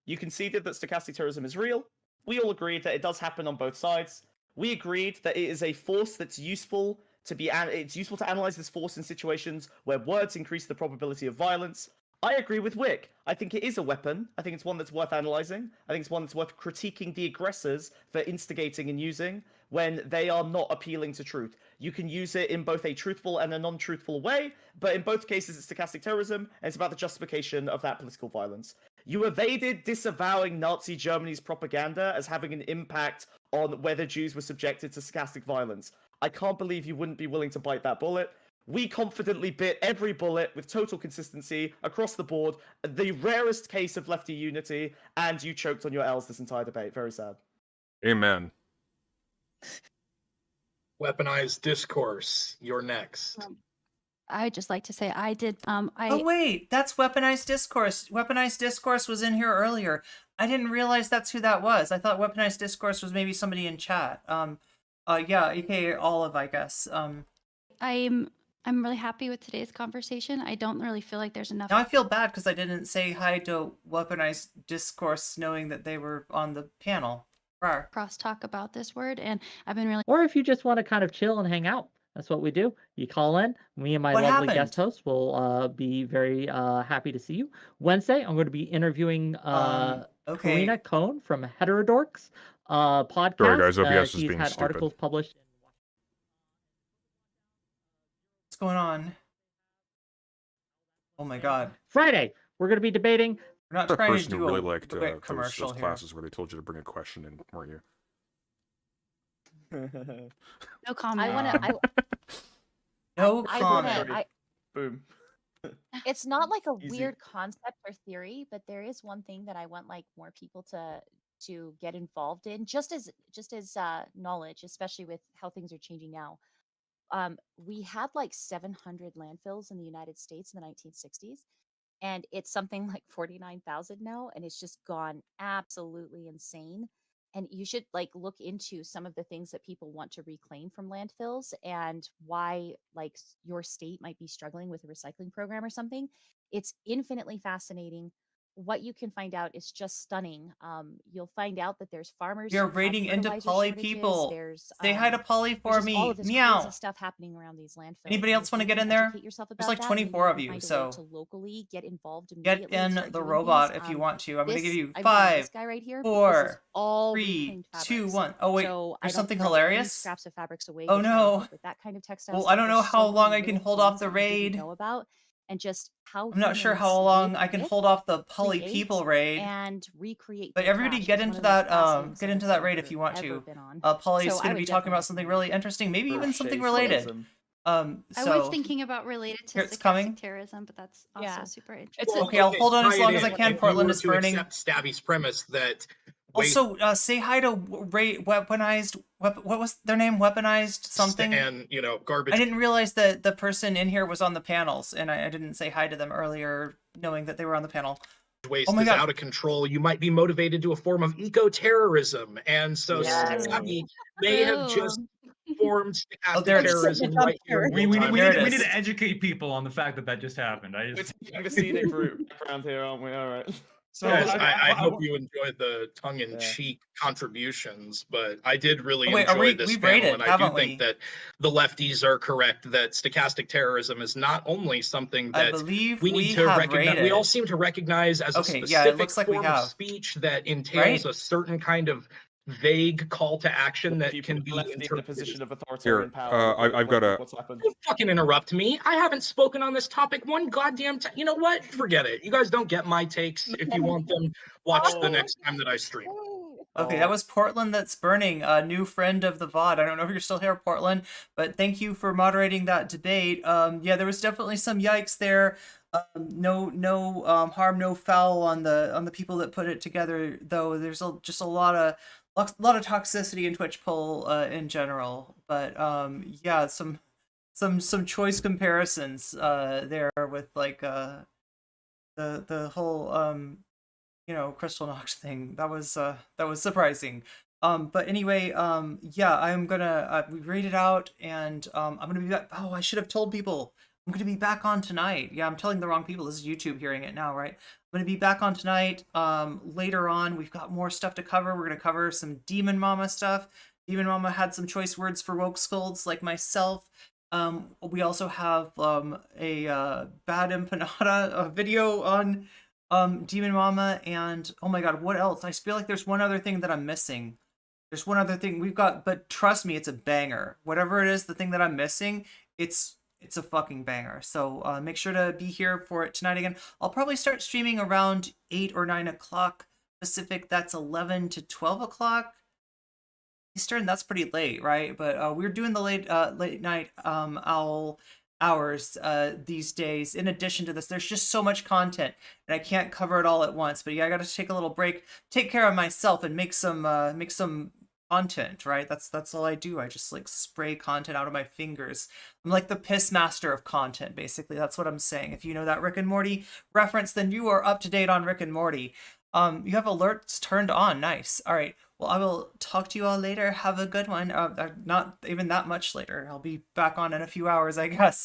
Speaker 5: You conceded that stochastic terrorism is real. We all agreed that it does happen on both sides. We agreed that it is a force that's useful it's useful to analyze this force in situations where words increase the probability of violence. I agree with Wick. I think it is a weapon. I think it's one that's worth analyzing. I think it's one that's worth critiquing the aggressors for instigating and using when they are not appealing to truth. You can use it in both a truthful and a non-truthful way, but in both cases it's stochastic terrorism, and it's about the justification of that political violence. You evaded disavowing Nazi Germany's propaganda as having an impact on whether Jews were subjected to stochastic violence. I can't believe you wouldn't be willing to bite that bullet. We confidently bit every bullet with total consistency across the board, the rarest case of lefty unity, and you choked on your L's this entire debate. Very sad.
Speaker 3: Amen.
Speaker 6: Weaponized discourse. You're next.
Speaker 8: I'd just like to say I did.
Speaker 2: Oh wait, that's weaponized discourse. Weaponized discourse was in here earlier. I didn't realize that's who that was. I thought weaponized discourse was maybe somebody in chat. Yeah, aka Olive, I guess.
Speaker 8: I'm really happy with today's conversation. I don't really feel like there's enough.
Speaker 2: Now I feel bad because I didn't say hi to weaponized discourse, knowing that they were on the panel. Rawr.
Speaker 8: Crosstalk about this word, and I've been really.
Speaker 4: Or if you just want to kind of chill and hang out, that's what we do. You call in. Me and my lovely guest host will be very happy to see you. Wednesday, I'm going to be interviewing Karina Cohn from Heterodorks podcast.
Speaker 3: Sorry, guys, OBS is
Speaker 4: she's
Speaker 3: being
Speaker 4: had
Speaker 3: stupid.
Speaker 4: articles published.
Speaker 2: What's going on? Oh my god.
Speaker 4: Friday, we're going to be debating.
Speaker 2: We're not
Speaker 3: The
Speaker 2: trying to
Speaker 3: person
Speaker 2: do
Speaker 3: who really
Speaker 2: a
Speaker 3: liked
Speaker 2: quick commercial
Speaker 3: those
Speaker 2: here.
Speaker 3: classes where they told you to bring a question in, weren't you?
Speaker 8: No comment.
Speaker 10: I want to.
Speaker 2: No
Speaker 10: I
Speaker 2: comment.
Speaker 10: wanna,
Speaker 5: Boom.
Speaker 10: it's not like a
Speaker 5: Easy.
Speaker 10: weird concept or theory, but there is one thing that I want like more people to get involved in, just as knowledge, especially with how things are changing now. We had like 700 landfills in the United States in the 1960s, and it's something like 49,000 now, and it's just gone absolutely insane. And you should like look into some of the things that people want to reclaim from landfills and why like your state might be struggling with a recycling program or something. It's infinitely fascinating. What you can find out is just stunning. You'll find out that there's farmers.
Speaker 2: You're
Speaker 10: who have
Speaker 2: raiding into
Speaker 10: fertilizer
Speaker 2: Polly
Speaker 10: shortages.
Speaker 2: People.
Speaker 10: There's
Speaker 2: Say hi to Polly for
Speaker 10: there's just all
Speaker 2: me.
Speaker 10: of this
Speaker 2: Meow.
Speaker 10: crazy stuff happening around these landfills.
Speaker 2: Anybody
Speaker 10: And
Speaker 2: else
Speaker 10: if
Speaker 2: want to
Speaker 10: you
Speaker 2: get
Speaker 10: can
Speaker 2: in there?
Speaker 10: educate yourself
Speaker 2: There's
Speaker 10: about
Speaker 2: like
Speaker 10: that, and
Speaker 2: 24
Speaker 10: you
Speaker 2: of
Speaker 10: can
Speaker 2: you,
Speaker 10: find a way
Speaker 2: so
Speaker 10: to locally get involved
Speaker 2: get
Speaker 10: immediately,
Speaker 2: in
Speaker 10: start
Speaker 2: the
Speaker 10: doing
Speaker 2: robot
Speaker 10: things.
Speaker 2: if you want to. I'm gonna give you
Speaker 10: I've got this
Speaker 2: 5,
Speaker 10: guy right here because this is
Speaker 2: 4,
Speaker 10: all
Speaker 2: 3,
Speaker 10: reclaimed
Speaker 2: 2,
Speaker 10: fabrics.
Speaker 2: 1. Oh wait,
Speaker 10: So I
Speaker 2: there's
Speaker 10: don't
Speaker 2: something
Speaker 10: throw any
Speaker 2: hilarious.
Speaker 10: scraps of fabrics away.
Speaker 2: Oh
Speaker 10: You're trying to
Speaker 2: no.
Speaker 10: work with that kind of textile
Speaker 2: Well,
Speaker 10: stuff.
Speaker 2: I don't know
Speaker 10: There's
Speaker 2: how
Speaker 10: so
Speaker 2: long
Speaker 10: many
Speaker 2: I can
Speaker 10: little
Speaker 2: hold off
Speaker 10: things
Speaker 2: the
Speaker 10: that you didn't
Speaker 2: raid.
Speaker 10: know about, and just how
Speaker 2: I'm not sure
Speaker 10: humans
Speaker 2: how long
Speaker 10: live
Speaker 2: I can
Speaker 10: with,
Speaker 2: hold off the Polly
Speaker 10: create,
Speaker 2: People raid.
Speaker 10: and recreate.
Speaker 2: But
Speaker 10: their
Speaker 2: everybody
Speaker 10: trash.
Speaker 2: get
Speaker 10: It's one
Speaker 2: into
Speaker 10: of the most
Speaker 2: that
Speaker 10: fascinating
Speaker 2: get into that
Speaker 10: subjects
Speaker 2: raid
Speaker 10: I've
Speaker 2: if you want
Speaker 10: ever
Speaker 2: to.
Speaker 10: been on.
Speaker 2: Polly's
Speaker 10: So I
Speaker 2: going to
Speaker 10: would
Speaker 2: be talking about
Speaker 10: definitely
Speaker 2: something
Speaker 10: recommend
Speaker 2: really interesting, maybe even something related.
Speaker 8: I
Speaker 2: So
Speaker 8: was thinking about related to
Speaker 2: here it's
Speaker 8: stochastic
Speaker 2: coming.
Speaker 8: terrorism, but that's also
Speaker 10: Yeah.
Speaker 8: super interesting.
Speaker 10: It's
Speaker 2: Okay, I'll hold on as
Speaker 6: tie it
Speaker 2: long as I
Speaker 6: in.
Speaker 2: can.
Speaker 6: If
Speaker 2: Portland
Speaker 6: you were
Speaker 2: is
Speaker 6: to
Speaker 2: burning.
Speaker 6: accept Stabby's premise that
Speaker 2: Also, say hi to weaponized. What was their name? Weaponized something.
Speaker 6: And garbage.
Speaker 2: I didn't realize that the person in here was on the panels, and I didn't say hi to them earlier, knowing that they were on the panel.
Speaker 6: Waste is out of control. You might be motivated to a form of eco-terrorism, and so Scabby may have just formed stochastic terrorism right here.
Speaker 7: We need to educate people on the fact that just happened.
Speaker 5: We're taking the scenic route around here, aren't we? All right.
Speaker 6: So guys, I hope you enjoyed the tongue-in-cheek contributions, but I did really enjoy this panel, and I do think that the lefties are correct that stochastic terrorism is not only something that we need to recognize. We all seem to recognize as a specific form of speech that entails a certain kind of vague call to action that can be interpreted in a position of
Speaker 3: authoritarian power. I've got a.
Speaker 6: Don't fucking interrupt me. I haven't spoken on this topic one goddamn time. You know what? Forget it. You guys don't get my takes. If you want them, watch the next time that I stream.
Speaker 2: Okay, that was Portland That's Burning, a new friend of the VOD. I don't know if you're still here, Portland, but thank you for moderating that debate. Yeah, there was definitely some yikes there. No harm, no foul on the people that put it together, though. There's just a lot of toxicity in Twitchpol in general, but yeah, some choice comparisons there with like the whole Crystal Nox thing. That was surprising. But anyway, yeah, I'm gonna we read it out, and I'm gonna be back. Oh, I should have told people I'm gonna be back on tonight. Yeah, I'm telling the wrong people. This is YouTube hearing it now, right? I'm gonna be back on tonight. Later on, we've got more stuff to cover. We're gonna cover some Demon Mama stuff. Demon Mama had some choice words for woke scolds like myself. We also have a Bad Empanada video on Demon Mama, and oh my god, what else? I feel like there's one other thing that I'm missing. There's one other thing we've got, but trust me, it's a banger. Whatever it is, the thing that I'm missing, it's a fucking banger. So make sure to be here for it tonight again. I'll probably start streaming around 8 or 9 o'clock Pacific. That's 11 to 12 o'clock Eastern. That's pretty late, right? But we're doing the late night owl hours these days. In addition to this, there's just so much content, and I can't cover it all at once. But yeah, I got to take a little break, take care of myself, and make some content, right? That's all I do. I just like spray content out of my fingers. I'm like the piss master of content, basically. That's what I'm saying. If you know that Rick and Morty reference, then you are up to date on Rick and Morty. You have alerts turned on. Nice. All right. Well, I will talk to you all later. Have a good one. Not even that much later. I'll be back on in a few hours, I guess.